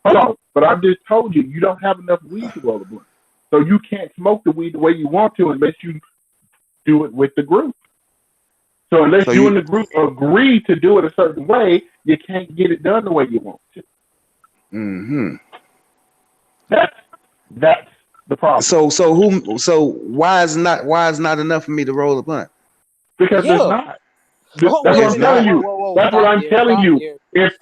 [SPEAKER 3] Hold on, but I just told you don't have enough weed to roll a blunt, so you can't smoke the weed the way you want to unless you do it with the group. So unless you and the group agree to do it a certain way, you can't get it done the way you want to.
[SPEAKER 6] Mm-hmm.
[SPEAKER 3] That's the problem.
[SPEAKER 6] So why is not enough for me to roll a blunt?
[SPEAKER 3] Because there's not. That's what I'm telling you. That's what I'm telling you. It's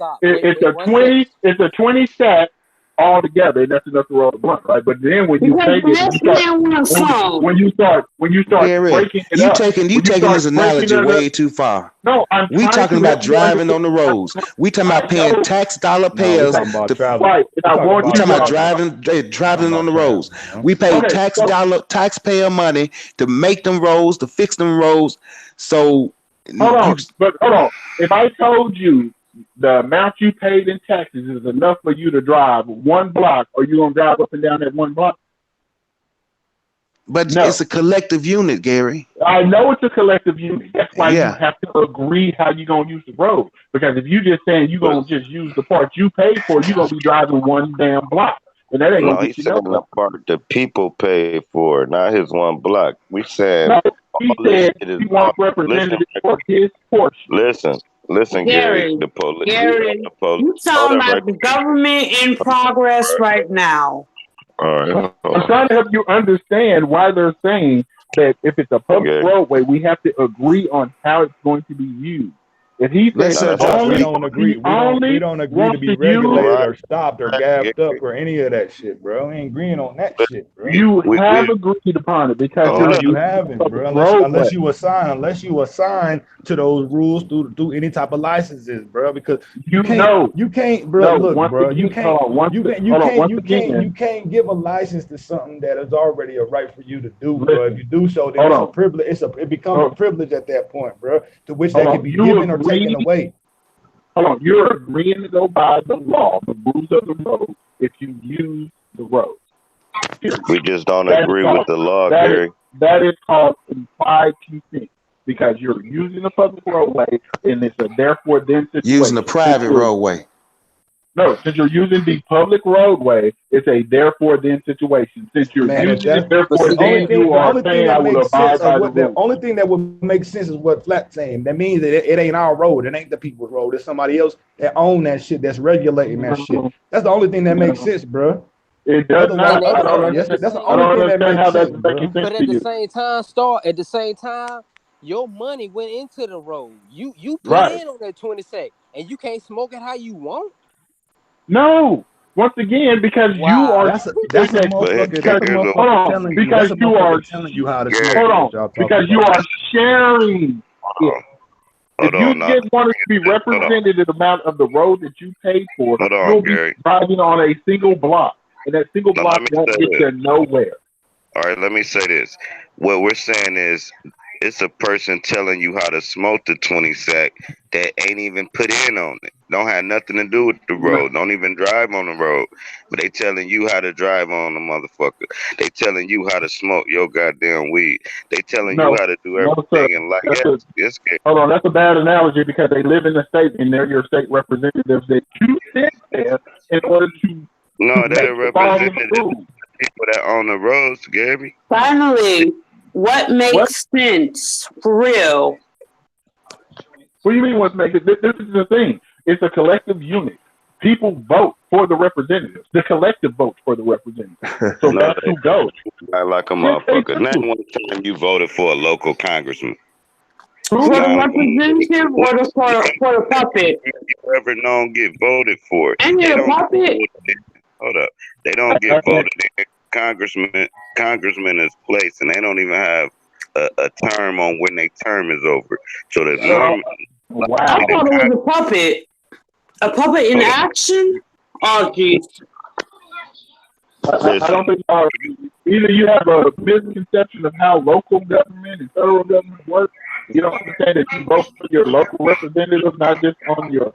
[SPEAKER 3] a 20 stack all together, and that's enough to roll the blunt, right? But then when you take it, when you start breaking it up, you taking
[SPEAKER 6] this analogy way too far.
[SPEAKER 3] No,
[SPEAKER 6] we talking about driving on the roads. We talking about paying tax dollar payers.
[SPEAKER 3] Right.
[SPEAKER 6] We talking about driving on the roads. We pay taxpayer money to make them roads, to fix them roads. So
[SPEAKER 3] hold on. If I told you the amount you paid in taxes is enough for you to drive one block, are you gonna drive up and down that one block?
[SPEAKER 6] But it's a collective unit, Gary.
[SPEAKER 3] I know it's a collective unit. That's why you have to agree how you're gonna use the road. Because if you just saying you're gonna just use the parts you paid for, you're gonna be driving one damn block. And that ain't gonna get you
[SPEAKER 11] the part the people pay for, not his one block. We said
[SPEAKER 3] he said he wants representatives for his portion.
[SPEAKER 11] Listen, Gary, the police.
[SPEAKER 9] You talking about the government in progress right now.
[SPEAKER 11] All right.
[SPEAKER 3] I'm trying to help you understand why they're saying that if it's a public roadway, we have to agree on how it's going to be used. If he says
[SPEAKER 10] we don't agree to be regulated or stopped or gapped up or any of that shit, bro. We ain't agreeing on that shit, bro.
[SPEAKER 3] You have agreed upon it because
[SPEAKER 10] you haven't, bro. Unless you assign to those rules through any type of licenses, bro. Because you can't, bro. Look, bro. You can't give a license to something that is already a right for you to do, bro. If you do so, then it's a privilege. It becomes a privilege at that point, bro. To which that can be given or taken away.
[SPEAKER 3] Hold on, you're agreeing to go by the law, the rules of the road, if you use the road.
[SPEAKER 11] We just don't agree with the law, Gary.
[SPEAKER 3] That is called implied consent because you're using a public roadway and it's a therefore then situation.
[SPEAKER 6] Using a private roadway.
[SPEAKER 3] No, since you're using the public roadway, it's a therefore then situation. Since you're using it, therefore then you are saying I will abide by the
[SPEAKER 10] rules. The only thing that would make sense is what Flat's saying. That means that it ain't our road. It ain't the people's road. It's somebody else that own that shit, that's regulating that shit. That's the only thing that makes sense, bro.
[SPEAKER 3] It does not.
[SPEAKER 10] Otherwise,
[SPEAKER 3] I don't
[SPEAKER 10] that's
[SPEAKER 3] understand.
[SPEAKER 10] the
[SPEAKER 3] I don't
[SPEAKER 10] only thing that
[SPEAKER 3] understand how
[SPEAKER 10] makes
[SPEAKER 3] that's
[SPEAKER 10] sense, bro.
[SPEAKER 3] making sense
[SPEAKER 4] But
[SPEAKER 3] to
[SPEAKER 4] at the
[SPEAKER 3] you.
[SPEAKER 4] same time, your money went into the road. You put
[SPEAKER 3] Right.
[SPEAKER 4] in on that 20 sec, and you can't smoke it how you want.
[SPEAKER 3] No. Once again, because you
[SPEAKER 4] Wow.
[SPEAKER 3] are
[SPEAKER 10] That's a
[SPEAKER 3] okay,
[SPEAKER 10] motherfucker.
[SPEAKER 11] But
[SPEAKER 10] That's a
[SPEAKER 11] here's a
[SPEAKER 3] hold
[SPEAKER 10] motherfucker
[SPEAKER 3] on,
[SPEAKER 10] telling you.
[SPEAKER 3] because
[SPEAKER 10] That's a
[SPEAKER 3] you are
[SPEAKER 10] motherfucker telling you how to
[SPEAKER 11] Gary,
[SPEAKER 10] smoke.
[SPEAKER 3] hold
[SPEAKER 10] What
[SPEAKER 3] on,
[SPEAKER 10] y'all talking
[SPEAKER 3] because you
[SPEAKER 10] about?
[SPEAKER 3] are sharing it. If
[SPEAKER 11] hold
[SPEAKER 3] you
[SPEAKER 11] on,
[SPEAKER 3] get wanted to be
[SPEAKER 11] hold on,
[SPEAKER 3] represented in the amount of the road that you paid for,
[SPEAKER 11] hold on,
[SPEAKER 3] you'll be
[SPEAKER 11] Gary.
[SPEAKER 3] driving on a single block, and that single
[SPEAKER 11] Now
[SPEAKER 3] block
[SPEAKER 11] let me
[SPEAKER 3] won't
[SPEAKER 11] say
[SPEAKER 3] get
[SPEAKER 11] this.
[SPEAKER 3] you nowhere.
[SPEAKER 11] All right, let me say this. What we're saying is, it's a person telling you how to smoke the 20 sack that ain't even put in on it. Don't have nothing to do with the road. Don't even drive on the road. But they telling you how to drive on the motherfucker. They telling you how to smoke your goddamn weed. They telling you
[SPEAKER 3] No,
[SPEAKER 11] how to do
[SPEAKER 3] no, sir.
[SPEAKER 11] everything in life.
[SPEAKER 3] That's
[SPEAKER 11] Yes,
[SPEAKER 3] hold on, that's a bad analogy because they live in the state and they're your state representatives that you sent there in order to
[SPEAKER 11] no,
[SPEAKER 3] make
[SPEAKER 11] they're
[SPEAKER 3] the ball
[SPEAKER 11] representatives.
[SPEAKER 3] improve.
[SPEAKER 11] People that own the roads, Gary.
[SPEAKER 9] Finally, what
[SPEAKER 3] What?
[SPEAKER 9] makes sense for real?
[SPEAKER 3] What do you mean what's making this is the thing. It's a collective unit. People vote for the representatives. The collective votes for the representatives. So
[SPEAKER 11] No,
[SPEAKER 3] that's who goes.
[SPEAKER 11] not like a
[SPEAKER 3] Yes, they
[SPEAKER 11] motherfucker. Not
[SPEAKER 3] do.
[SPEAKER 11] one time you voted for a local congressman.
[SPEAKER 9] For
[SPEAKER 3] Who
[SPEAKER 9] the
[SPEAKER 3] does?
[SPEAKER 11] Not
[SPEAKER 9] representative or for the puppet?
[SPEAKER 11] you ever known get voted for.
[SPEAKER 9] And
[SPEAKER 11] They
[SPEAKER 9] you're a
[SPEAKER 11] don't get
[SPEAKER 9] puppet?
[SPEAKER 11] voted in. Hold up. They don't get voted in. Congressman is placed, and they don't even have a term on when their term is over. So the norm.
[SPEAKER 3] Wow.
[SPEAKER 9] I thought it was a puppet. A puppet in
[SPEAKER 11] Hold up.
[SPEAKER 9] action? Oh, jeez.
[SPEAKER 3] I don't think either you have a misconception of how local government and federal government work. You don't understand that you vote for your local representative, not just on your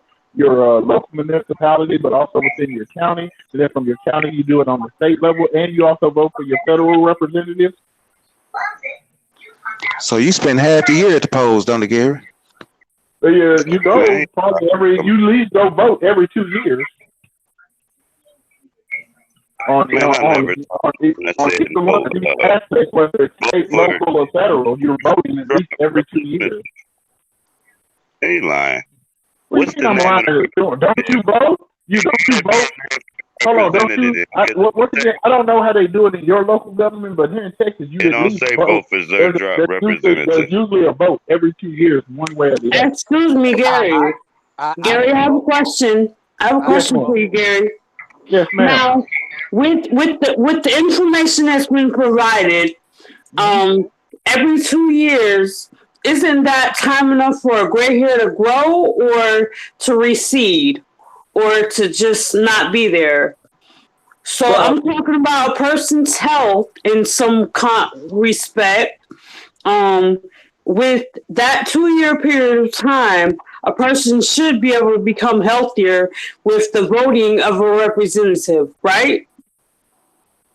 [SPEAKER 3] local municipality, but also within your county. And then from your county, you do it on the state level, and you also vote for your federal representatives.
[SPEAKER 6] So you spend half the year at the polls, don't you, Gary?
[SPEAKER 3] So you go probably you at least go vote every 2 years. On either one of these aspects, whether it's state, local, or federal, you're voting at least every 2 years.
[SPEAKER 11] They lying.
[SPEAKER 3] What's the name of the Don't you vote? You vote? Hold on, don't you? What's the name? I don't know how they do it in your local government, but here in Texas, you
[SPEAKER 11] They
[SPEAKER 3] at
[SPEAKER 11] don't
[SPEAKER 3] least
[SPEAKER 11] say
[SPEAKER 3] vote.
[SPEAKER 11] vote for Zerdrop representatives.
[SPEAKER 3] There's usually a vote every 2 years, one way or the other.
[SPEAKER 9] Excuse me, Gary. Gary, I have a question. I have a question for you, Gary.
[SPEAKER 3] Yes, ma'am.
[SPEAKER 9] Now, with the information that's been provided, every 2 years, isn't that time enough for a gray hair to grow or to recede or to just not be there? So I'm talking about a person's health in some respect. With that 2 year period of time, a person should be able to become healthier with the voting of a representative, right?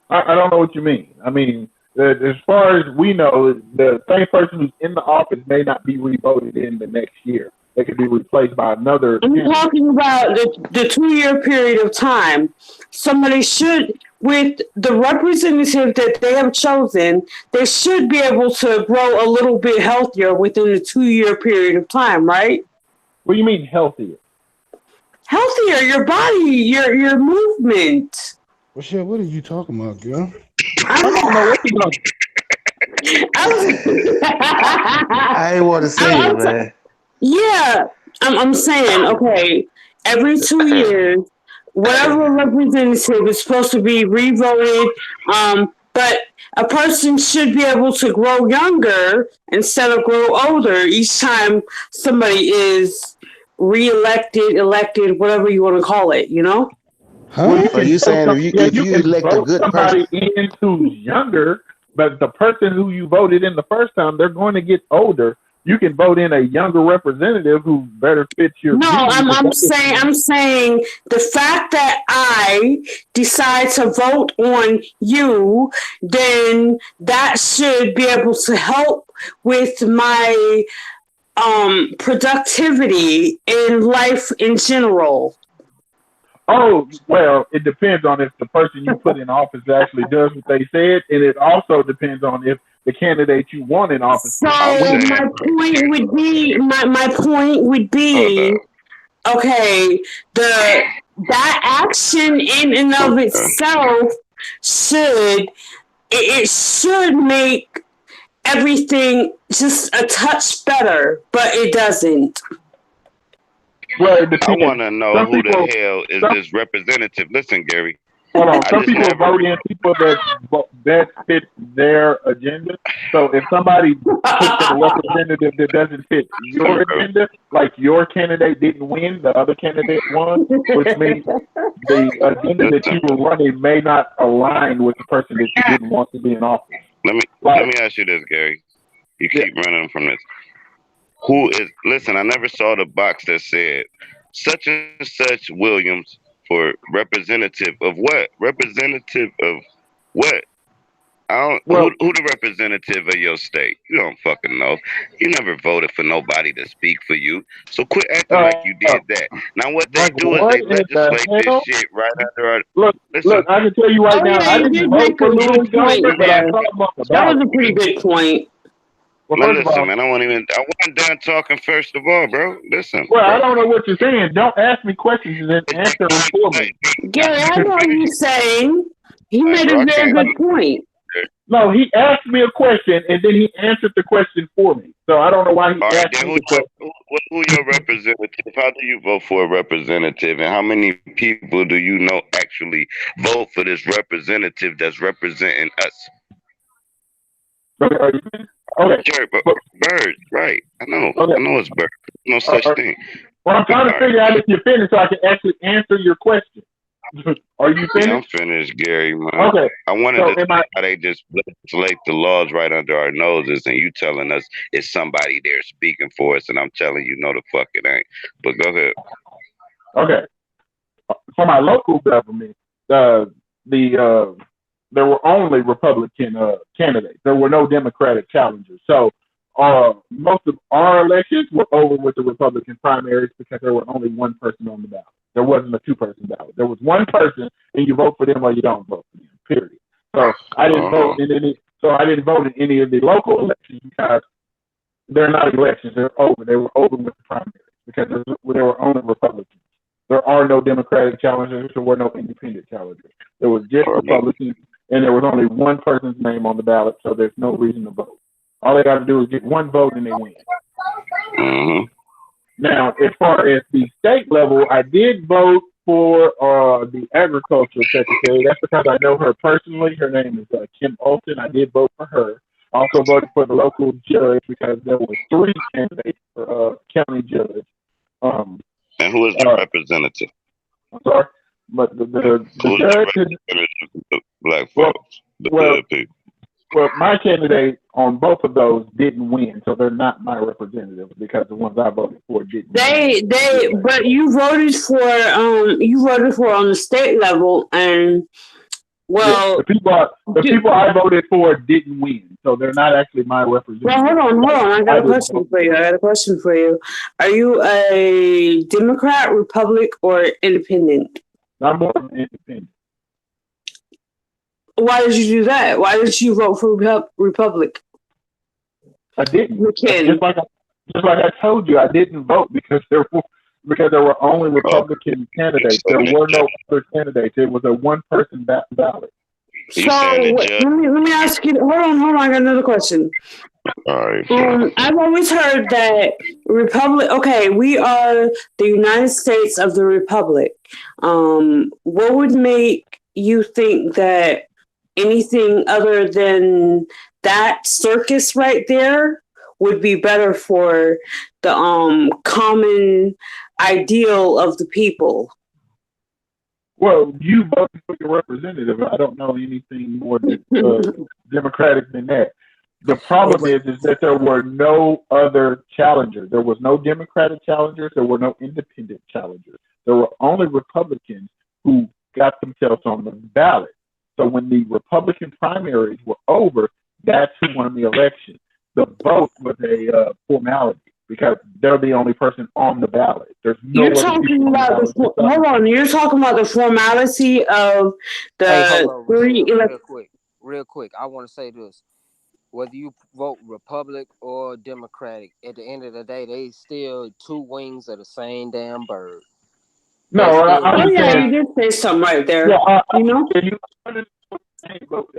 [SPEAKER 3] I don't know what you mean. I mean, as far as we know, the same person who's in the office may not be re-voted in the next year. They could be replaced by another.
[SPEAKER 9] I'm talking about the 2 year period of time. Somebody should, with the representative that they have chosen, they should be able to grow a little bit healthier within the 2 year period of time, right?
[SPEAKER 3] What do you mean healthier?
[SPEAKER 9] Healthier, your body, your movement.
[SPEAKER 12] Well, shit, what are you talking about, girl?
[SPEAKER 3] I don't know what you're doing.
[SPEAKER 6] I ain't want to say it, man.
[SPEAKER 9] Yeah, I'm saying, okay, every 2 years, whatever representative is supposed to be re-voted, but a person should be able to grow younger instead of grow older each time somebody is re-elected, elected, whatever you want to call it, you know?
[SPEAKER 12] Huh?
[SPEAKER 6] So you saying if you elect a good person,
[SPEAKER 3] in who's younger, but the person who you voted in the first time, they're going to get older. You can vote in a younger representative who better fits your.
[SPEAKER 9] No, I'm saying the fact that I decide to vote on you, then that should be able to help with my productivity in life in general.
[SPEAKER 3] Oh, well, it depends on if the person you put in office actually does what they said, and it also depends on if the candidate you want in office.
[SPEAKER 9] So my point would be, okay, that action in and of itself it should make everything just a touch better, but it doesn't.
[SPEAKER 7] Well, it
[SPEAKER 11] I
[SPEAKER 7] depends.
[SPEAKER 11] want to know
[SPEAKER 7] Some
[SPEAKER 11] who the
[SPEAKER 7] people,
[SPEAKER 11] hell is
[SPEAKER 7] some,
[SPEAKER 11] this representative. Listen, Gary,
[SPEAKER 7] hold on.
[SPEAKER 11] I
[SPEAKER 7] Some
[SPEAKER 11] just
[SPEAKER 7] people
[SPEAKER 11] never.
[SPEAKER 7] vote in people that fit their agenda. So if somebody puts in a representative that doesn't fit your agenda, like your candidate didn't win, the other candidate won, which means the agenda that you
[SPEAKER 11] Listen,
[SPEAKER 7] were running may not align with the person that you didn't want to be in office.
[SPEAKER 11] let me
[SPEAKER 7] Like,
[SPEAKER 11] ask you this, Gary. You
[SPEAKER 7] yeah,
[SPEAKER 11] keep running from this. Who is? Listen, I never saw the box that said such and such Williams for representative of what? Representative of what? I don't.
[SPEAKER 7] well,
[SPEAKER 11] Who the representative of your state? You don't fucking know. You never voted for nobody to speak for you. So quit acting like you did that. Now what they
[SPEAKER 7] like
[SPEAKER 11] do is
[SPEAKER 7] what
[SPEAKER 11] they
[SPEAKER 7] in the
[SPEAKER 11] legislate this
[SPEAKER 7] hell?
[SPEAKER 11] shit right under our.
[SPEAKER 7] Look,
[SPEAKER 11] Listen,
[SPEAKER 7] I can tell you right
[SPEAKER 9] Oh
[SPEAKER 7] now,
[SPEAKER 9] yeah,
[SPEAKER 7] I
[SPEAKER 9] you
[SPEAKER 7] didn't
[SPEAKER 9] did
[SPEAKER 7] vote
[SPEAKER 9] make
[SPEAKER 7] for
[SPEAKER 9] a
[SPEAKER 7] Louis
[SPEAKER 9] good point
[SPEAKER 7] Gohmert, but I
[SPEAKER 9] there.
[SPEAKER 7] saw him on the
[SPEAKER 9] That was
[SPEAKER 7] ballot.
[SPEAKER 9] a pretty good point.
[SPEAKER 7] Well,
[SPEAKER 11] now
[SPEAKER 7] first of
[SPEAKER 11] listen,
[SPEAKER 7] all,
[SPEAKER 11] man. I wasn't done talking first of all, bro. Listen,
[SPEAKER 7] well, I
[SPEAKER 11] bro.
[SPEAKER 7] don't know what you're saying. Don't ask me questions and then answer them for me.
[SPEAKER 9] Gary, I know what you're saying. He
[SPEAKER 11] All right,
[SPEAKER 9] made
[SPEAKER 11] bro.
[SPEAKER 9] a
[SPEAKER 11] I
[SPEAKER 9] very
[SPEAKER 11] can't.
[SPEAKER 9] good point.
[SPEAKER 7] No, he asked me a question and then he answered the question for me. So I don't know why he
[SPEAKER 11] All right,
[SPEAKER 7] asked
[SPEAKER 11] then
[SPEAKER 7] me the question.
[SPEAKER 11] who your representative? How do you vote for a representative, and how many people do you know actually vote for this representative that's representing us?
[SPEAKER 7] Okay, are you finished? Okay,
[SPEAKER 11] Sure, but
[SPEAKER 7] but,
[SPEAKER 11] birds, right? I know
[SPEAKER 7] okay.
[SPEAKER 11] it's birds. No such thing.
[SPEAKER 7] Well, I'm trying to
[SPEAKER 11] All right,
[SPEAKER 7] figure out if you're finished so I can actually answer your question. Are you
[SPEAKER 11] yeah, I'm
[SPEAKER 7] finished?
[SPEAKER 11] finished, Gary. Man,
[SPEAKER 7] Okay.
[SPEAKER 11] I wanted
[SPEAKER 7] So
[SPEAKER 11] to
[SPEAKER 7] am
[SPEAKER 11] see
[SPEAKER 7] I?
[SPEAKER 11] how they just legislate the laws right under our noses, and you telling us it's somebody there speaking for us, and I'm telling you, no, the fuck it ain't. But go ahead.
[SPEAKER 7] Okay. For my local government, the there were only Republican candidates. There were no Democratic challengers. So most of our elections were over with the Republican primaries because there were only one person on the ballot. There wasn't a two-person ballot. There was one person, and you vote for them or you don't vote for them. Period. So I didn't vote in any. So I didn't vote in any of the local elections because they're not elections. They're over. They were over with the primaries because there were only Republicans. There are no Democratic challengers. There were no independent challengers. There was just Republicans, and there was only one person's name on the ballot, so there's no reason to vote. All they got to do is get one vote and they win.
[SPEAKER 11] Mm-hmm.
[SPEAKER 7] Now, as far as the state level, I did vote for the agriculture secretary. That's because I know her personally. Her name is Kim Olson. I did vote for her. I also voted for the local judge because there were 3 candidates for county judge.
[SPEAKER 11] And who is the representative?
[SPEAKER 7] I'm sorry, but the
[SPEAKER 11] Who's
[SPEAKER 7] judge.
[SPEAKER 11] the representative of the black
[SPEAKER 7] Well,
[SPEAKER 11] folks, the good people?
[SPEAKER 7] Well, my candidate on both of those didn't win, so they're not my representatives because the ones I voted for didn't.
[SPEAKER 9] But you voted for on the state level, and well,
[SPEAKER 7] yeah, the people I voted for didn't win, so they're not actually my representatives.
[SPEAKER 9] Well, hold on. I got a question for you. Are you a Democrat, Republic, or Independent?
[SPEAKER 7] I'm more independent.
[SPEAKER 9] Why did you do that? Why did you vote for Republic?
[SPEAKER 7] I didn't. Just like I told you, I didn't vote because there were only Republican candidates. There were no other candidates. It was a one-person ballot.
[SPEAKER 9] So let me ask you. Hold on. I got another question.
[SPEAKER 11] All right.
[SPEAKER 9] I've always heard that Republic. Okay, we are the United States of the Republic. What would make you think that anything other than that circus right there would be better for the common ideal of the people?
[SPEAKER 7] Well, you voted for your representative. I don't know anything more democratic than that. The problem is that there were no other challengers. There was no Democratic challengers. There were no independent challengers. There were only Republicans who got themselves on the ballot. So when the Republican primaries were over, that's who won the election. The vote was a formality because they're the only person on the ballot. There's no.
[SPEAKER 9] You're talking about You're talking about the formality of the
[SPEAKER 4] real quick. I want to say this: whether you vote Republic or Democratic, at the end of the day, they still 2 wings of the same damn bird.
[SPEAKER 3] No,
[SPEAKER 4] They still
[SPEAKER 3] I'm
[SPEAKER 9] Oh
[SPEAKER 3] just
[SPEAKER 9] yeah,
[SPEAKER 3] saying.
[SPEAKER 9] you did say something right
[SPEAKER 3] Yeah,
[SPEAKER 9] there. You know?
[SPEAKER 3] you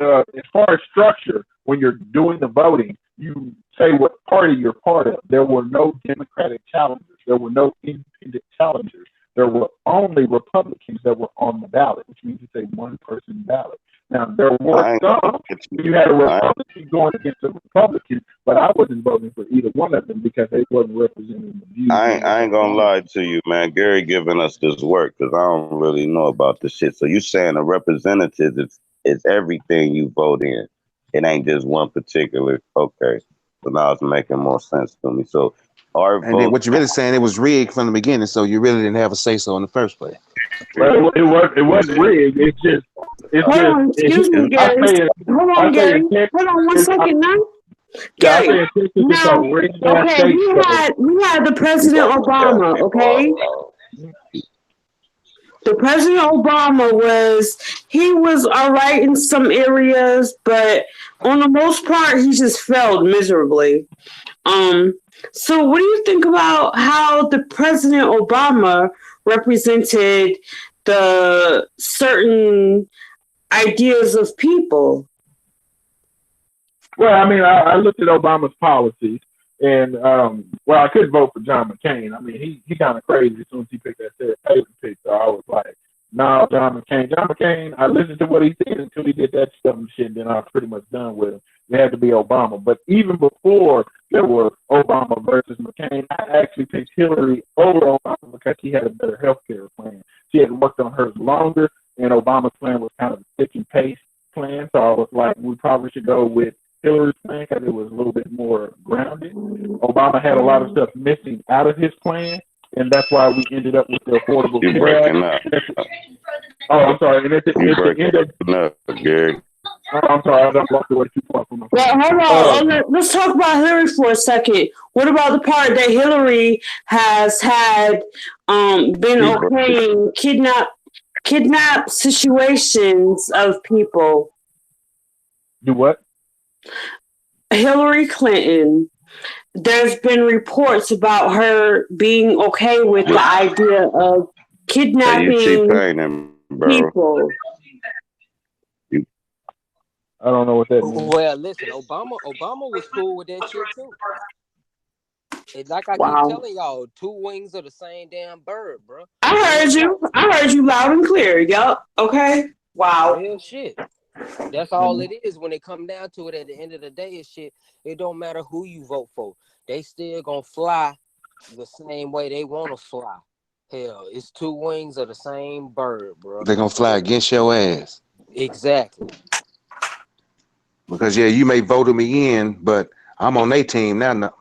[SPEAKER 3] as far as structure, when you're doing the voting, you say what party you're part of. There were no Democratic challengers. There were no independent challengers. There were only Republicans that were on the ballot, which means it's a one-person ballot. Now, there were
[SPEAKER 11] I ain't
[SPEAKER 3] some, you had a Republican going against a Republican, but I wasn't voting for either one of them because they wasn't representing the views.
[SPEAKER 11] I ain't gonna lie to you, man. Gary giving us this work because I don't really know about this shit. So you saying a representative is everything you vote in. It ain't just one particular. Okay, so now it's making more sense to me. So our
[SPEAKER 6] And then
[SPEAKER 11] vote.
[SPEAKER 6] what you're really saying, it was rigged from the beginning, so you really didn't have a say so in the first place.
[SPEAKER 3] Well, it wasn't rigged.
[SPEAKER 9] Hold on, excuse me, Gary. Hold on, Gary. Hold on 1 second now. Gary, now, okay, we had the President Obama, okay? The President Obama he was all right in some areas, but on the most part, he just failed miserably. So what do you think about how the President Obama represented the certain ideas of people?
[SPEAKER 3] Well, I mean, I looked at Obama's policies, and I couldn't vote for John McCain. I mean, he kind of crazy as soon as he picked that Sarah Palin pick. So I was like, no, John McCain. I listened to what he said until he did that stuff and shit. And then I was pretty much done with him. It had to be Obama. But even before there were Obama versus McCain, I actually picked Hillary over Obama because she had a better health care plan. She had worked on hers longer, and Obama's plan was kind of a thick and paste plan. So I was like, we probably should go with Hillary's plan because it was a little bit more grounded. Obama had a lot of stuff missing out of his plan, and that's why we ended up with the Affordable
[SPEAKER 11] You
[SPEAKER 3] Care
[SPEAKER 11] breaking
[SPEAKER 3] Act.
[SPEAKER 11] up.
[SPEAKER 3] Oh, I'm sorry. And at the end of,
[SPEAKER 11] Gary.
[SPEAKER 3] I'm sorry, I don't walk away too far from my
[SPEAKER 9] Well, hold on. Let's talk about Hillary for a second. What about the part that Hillary has had been okaying kidnap situations of people?
[SPEAKER 3] Do what?
[SPEAKER 9] Hillary Clinton. There's been reports about her being okay with the idea of kidnapping people.
[SPEAKER 3] I don't know what that means.
[SPEAKER 4] Well, listen, Obama was cool with that shit too. And like I keep telling y'all, two wings of the same damn bird, bro.
[SPEAKER 9] I heard you loud and clear. Yup. Okay. Wow.
[SPEAKER 4] Real shit. That's all it is when it come down to it. At the end of the day, is shit. It don't matter who you vote for. They still gonna fly the same way they want to fly. Hell, it's two wings of the same bird, bro.
[SPEAKER 6] They're gonna fly against your ass.
[SPEAKER 4] Exactly.
[SPEAKER 6] Because you may vote me in, but I'm on their team now.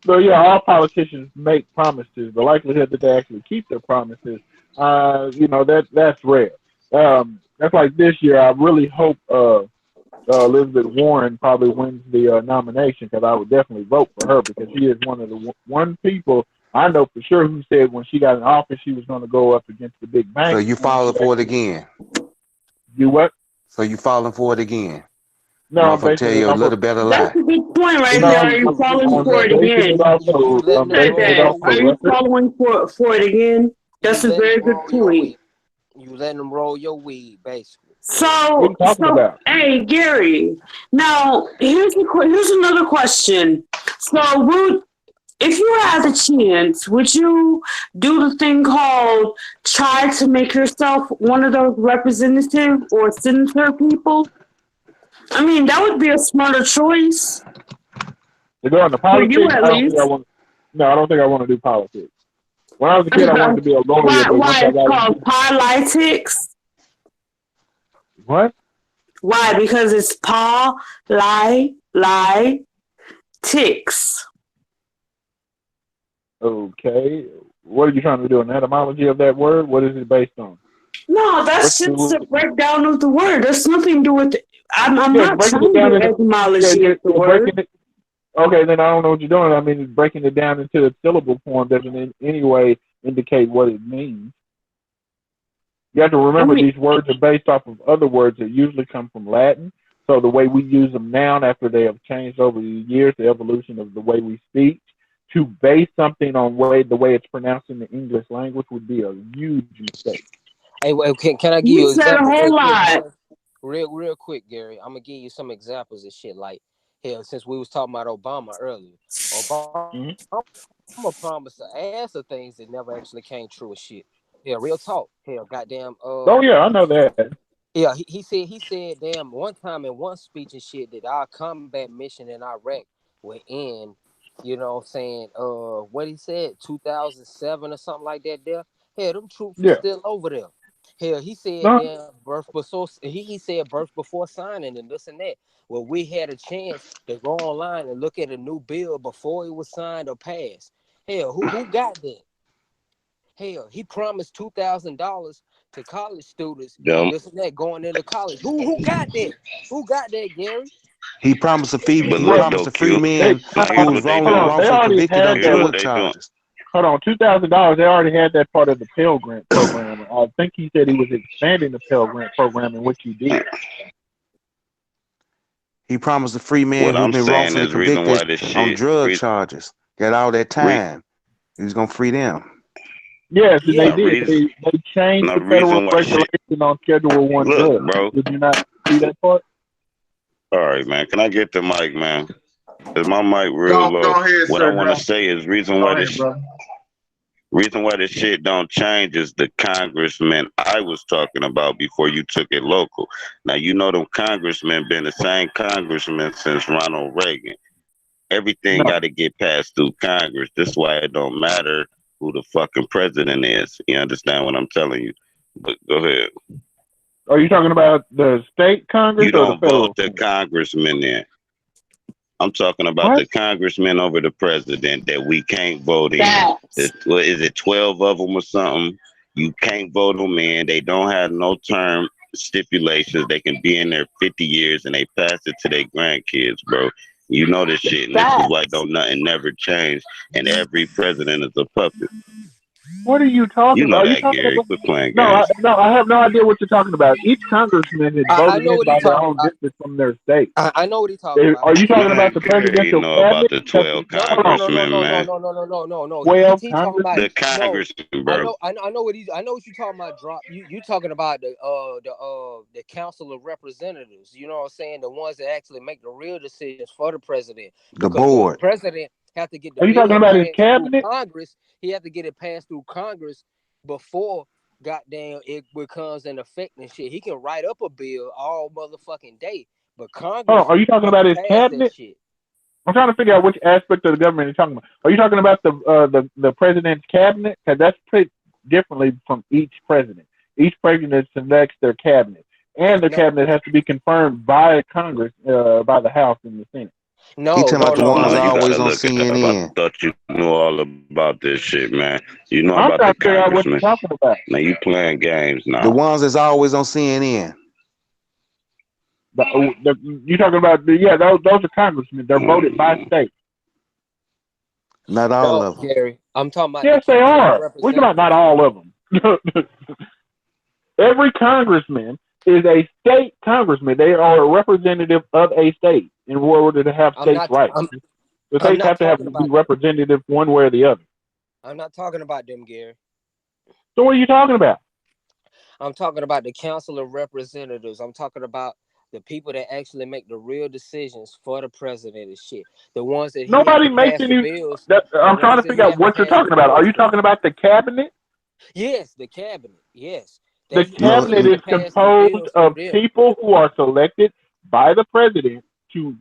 [SPEAKER 3] So all politicians make promises. The likelihood that they actually keep their promises, that's rare. That's like this year. I really hope Elizabeth Warren probably wins the nomination because I would definitely vote for her because she is one of the one people I know for sure who said when she got in office she was going to go up against the big banks.
[SPEAKER 6] So you falling for it again?
[SPEAKER 3] Do what?
[SPEAKER 6] So you falling for it again?
[SPEAKER 3] No,
[SPEAKER 6] I'm gonna tell you a little better lie.
[SPEAKER 9] That's a good point right there. Are you falling for it again? Are you falling for it again? That's a very good point.
[SPEAKER 4] You letting them roll your weed, basically.
[SPEAKER 9] So hey, Gary. Now here's another question. So if you had the chance, would you do the thing called try to make yourself one of those representative or senator people? I mean, that would be a smarter choice.
[SPEAKER 3] To go into politics,
[SPEAKER 9] For you at least.
[SPEAKER 3] I don't think I want to do politics. When I was a kid, I wanted to be a lawyer.
[SPEAKER 9] Why it's called politics?
[SPEAKER 3] What?
[SPEAKER 9] Why? Because it's ticks.
[SPEAKER 3] Okay. What are you trying to do? An etymology of that word? What is it based on?
[SPEAKER 9] No, that's just a breakdown of the word. There's nothing to do with it. I'm not trying to do etymology of the word.
[SPEAKER 3] Okay, then I don't know what you're doing. I mean, breaking it down into a syllable form doesn't in any way indicate what it means. You have to remember these words are based off of other words that usually come from Latin. So the way we use them now, after they have changed over the years, the evolution of the way we speak to base something on the way it's pronounced in the English language would be a huge mistake.
[SPEAKER 4] Hey, well, can I give
[SPEAKER 9] You
[SPEAKER 4] you an
[SPEAKER 9] said a
[SPEAKER 4] example
[SPEAKER 9] whole
[SPEAKER 4] real quick,
[SPEAKER 9] lot.
[SPEAKER 4] Gary? Real quick, Gary. I'm gonna give you some examples of shit like hell. Since we was talking about Obama earlier, Obama promised an ass of things that never actually came true. As shit. Yeah, real talk. Hell, goddamn.
[SPEAKER 3] Oh yeah, I know that.
[SPEAKER 4] Yeah, he said, damn, one time in one speech and shit that our combat mission in Iraq would end. You know what I'm saying? What he said, 2007 or something like that. There, hell, them troops were
[SPEAKER 3] Yeah.
[SPEAKER 4] still over there. Hell, he said,
[SPEAKER 3] No.
[SPEAKER 4] damn, he said birth before signing and this and that. Well, we had a chance to go online and look at a new bill before it was signed or passed. Hell, who got that? Hell, he promised $2,000 to college students,
[SPEAKER 11] Dumb.
[SPEAKER 4] this and that, going into college. Who got that? Who got that, Gary?
[SPEAKER 6] He promised to free.
[SPEAKER 11] But
[SPEAKER 6] He
[SPEAKER 11] look
[SPEAKER 6] promised
[SPEAKER 11] though,
[SPEAKER 6] to free
[SPEAKER 11] Q.
[SPEAKER 6] men
[SPEAKER 11] Now
[SPEAKER 6] who
[SPEAKER 11] here's
[SPEAKER 6] was
[SPEAKER 11] what they
[SPEAKER 3] Hold on,
[SPEAKER 11] doing.
[SPEAKER 3] they
[SPEAKER 6] wrongfully
[SPEAKER 3] already
[SPEAKER 6] convicted on
[SPEAKER 3] had
[SPEAKER 11] Here's what
[SPEAKER 6] drug
[SPEAKER 11] they doing.
[SPEAKER 6] charges.
[SPEAKER 3] Hold on, $2,000. They already had that part of the Pell Grant program. I think he said he was expanding the Pell Grant program, in which he did.
[SPEAKER 6] He promised to free men
[SPEAKER 11] What
[SPEAKER 6] who've
[SPEAKER 11] I'm
[SPEAKER 6] been
[SPEAKER 11] saying
[SPEAKER 6] wrongfully
[SPEAKER 11] is reason why
[SPEAKER 6] convicted
[SPEAKER 11] this
[SPEAKER 6] on
[SPEAKER 11] shit.
[SPEAKER 6] drug charges. Got all that time. He was gonna free them.
[SPEAKER 3] Yes, and they
[SPEAKER 11] No
[SPEAKER 3] did.
[SPEAKER 11] reason.
[SPEAKER 3] They changed
[SPEAKER 11] No
[SPEAKER 3] the federal
[SPEAKER 11] reason why shit.
[SPEAKER 3] regulation on Schedule 1
[SPEAKER 11] Look,
[SPEAKER 3] drugs.
[SPEAKER 11] bro.
[SPEAKER 3] Did you not see that part?
[SPEAKER 11] All right, man. Can I get the mic, man? Is my mic real
[SPEAKER 1] Go
[SPEAKER 11] low?
[SPEAKER 1] ahead,
[SPEAKER 11] What I
[SPEAKER 1] sir.
[SPEAKER 11] want to say is
[SPEAKER 1] Go ahead, brother.
[SPEAKER 11] reason why this shit don't change is the congressman I was talking about before you took it local. Now you know them congressmen been the same congressman since Ronald Reagan. Everything
[SPEAKER 3] No.
[SPEAKER 11] got to get passed through Congress. This is why it don't matter who the fucking president is. You understand what I'm telling you? But go ahead.
[SPEAKER 3] Are you talking about the state Congress
[SPEAKER 11] You
[SPEAKER 3] or the
[SPEAKER 11] don't
[SPEAKER 3] federal?
[SPEAKER 11] vote the congressman in. I'm talking about the congressman over the president that we can't vote in. What is it, 12 of them or something? You can't vote them in. They don't have no term stipulations. They can be in there 50 years and they pass it to their grandkids, bro. You know this shit, and this is why don't nothing never change. And every president is a puppet.
[SPEAKER 3] What are you talking
[SPEAKER 11] You know
[SPEAKER 3] about? Are you
[SPEAKER 11] that,
[SPEAKER 3] talking
[SPEAKER 11] Gary.
[SPEAKER 3] about?
[SPEAKER 11] Quit playing
[SPEAKER 3] No,
[SPEAKER 11] games.
[SPEAKER 3] I have no idea what you're talking about. Each congressman is
[SPEAKER 4] I
[SPEAKER 3] voted
[SPEAKER 4] know
[SPEAKER 3] in
[SPEAKER 4] what
[SPEAKER 3] by
[SPEAKER 4] he's
[SPEAKER 3] their
[SPEAKER 4] talking
[SPEAKER 3] own
[SPEAKER 4] about.
[SPEAKER 3] district from their state.
[SPEAKER 4] I know what he's talking about.
[SPEAKER 3] Are you talking about the
[SPEAKER 11] Gary, you
[SPEAKER 3] presidential
[SPEAKER 11] know about
[SPEAKER 3] cabinet?
[SPEAKER 11] the 12
[SPEAKER 4] No.
[SPEAKER 11] congressmen, man.
[SPEAKER 4] No.
[SPEAKER 3] 12
[SPEAKER 4] He talking about
[SPEAKER 11] The congressman, bro.
[SPEAKER 4] I know what you're talking about. Drop. You talking about the Council of Representatives. You know what I'm saying? The ones that actually make the real decisions for the president.
[SPEAKER 6] The
[SPEAKER 4] Because
[SPEAKER 6] board.
[SPEAKER 4] the president have to get the
[SPEAKER 3] Are you
[SPEAKER 4] bill
[SPEAKER 3] talking about his
[SPEAKER 4] passed
[SPEAKER 3] cabinet?
[SPEAKER 4] through Congress. He have to get it passed through Congress before goddamn it becomes in effect and shit. He can write up a bill all motherfucking day, but Congress.
[SPEAKER 3] Hold on, are you talking
[SPEAKER 4] have
[SPEAKER 3] about
[SPEAKER 4] to
[SPEAKER 3] his
[SPEAKER 4] pass
[SPEAKER 3] cabinet?
[SPEAKER 4] that shit.
[SPEAKER 3] I'm trying to figure out which aspect of the government you're talking about. Are you talking about the president's cabinet? Because that's put differently from each president. Each president selects their cabinet, and their cabinet has to be confirmed by Congress, by the House and the Senate.
[SPEAKER 6] He talking about the ones always on CNN.
[SPEAKER 11] I thought you knew all about this shit, man. You know
[SPEAKER 3] I'm
[SPEAKER 11] about
[SPEAKER 3] trying
[SPEAKER 11] the
[SPEAKER 3] to figure out what
[SPEAKER 11] congressman.
[SPEAKER 3] you're talking about.
[SPEAKER 11] Now you playing games now.
[SPEAKER 6] The ones that's always on CNN.
[SPEAKER 3] You talking about those are congressmen. They're voted by state.
[SPEAKER 6] Not all of them.
[SPEAKER 4] Gary, I'm talking about.
[SPEAKER 3] Yes,
[SPEAKER 4] the
[SPEAKER 3] they
[SPEAKER 4] Council of
[SPEAKER 3] are. We're talking about not all of them. Every congressman is a state congressman. They are a representative of a state in order to have states' rights. The states have to be representative one way or the other.
[SPEAKER 4] I'm not talking about them, Gary.
[SPEAKER 3] So what are you talking about?
[SPEAKER 4] I'm talking about the Council of Representatives. I'm talking about the people that actually make the real decisions for the president and shit. The ones that
[SPEAKER 3] Nobody makes any. I'm trying to figure out what you're talking about. Are you talking about the cabinet?
[SPEAKER 4] Yes, the cabinet. Yes.
[SPEAKER 3] The cabinet is composed of people who are selected by the president to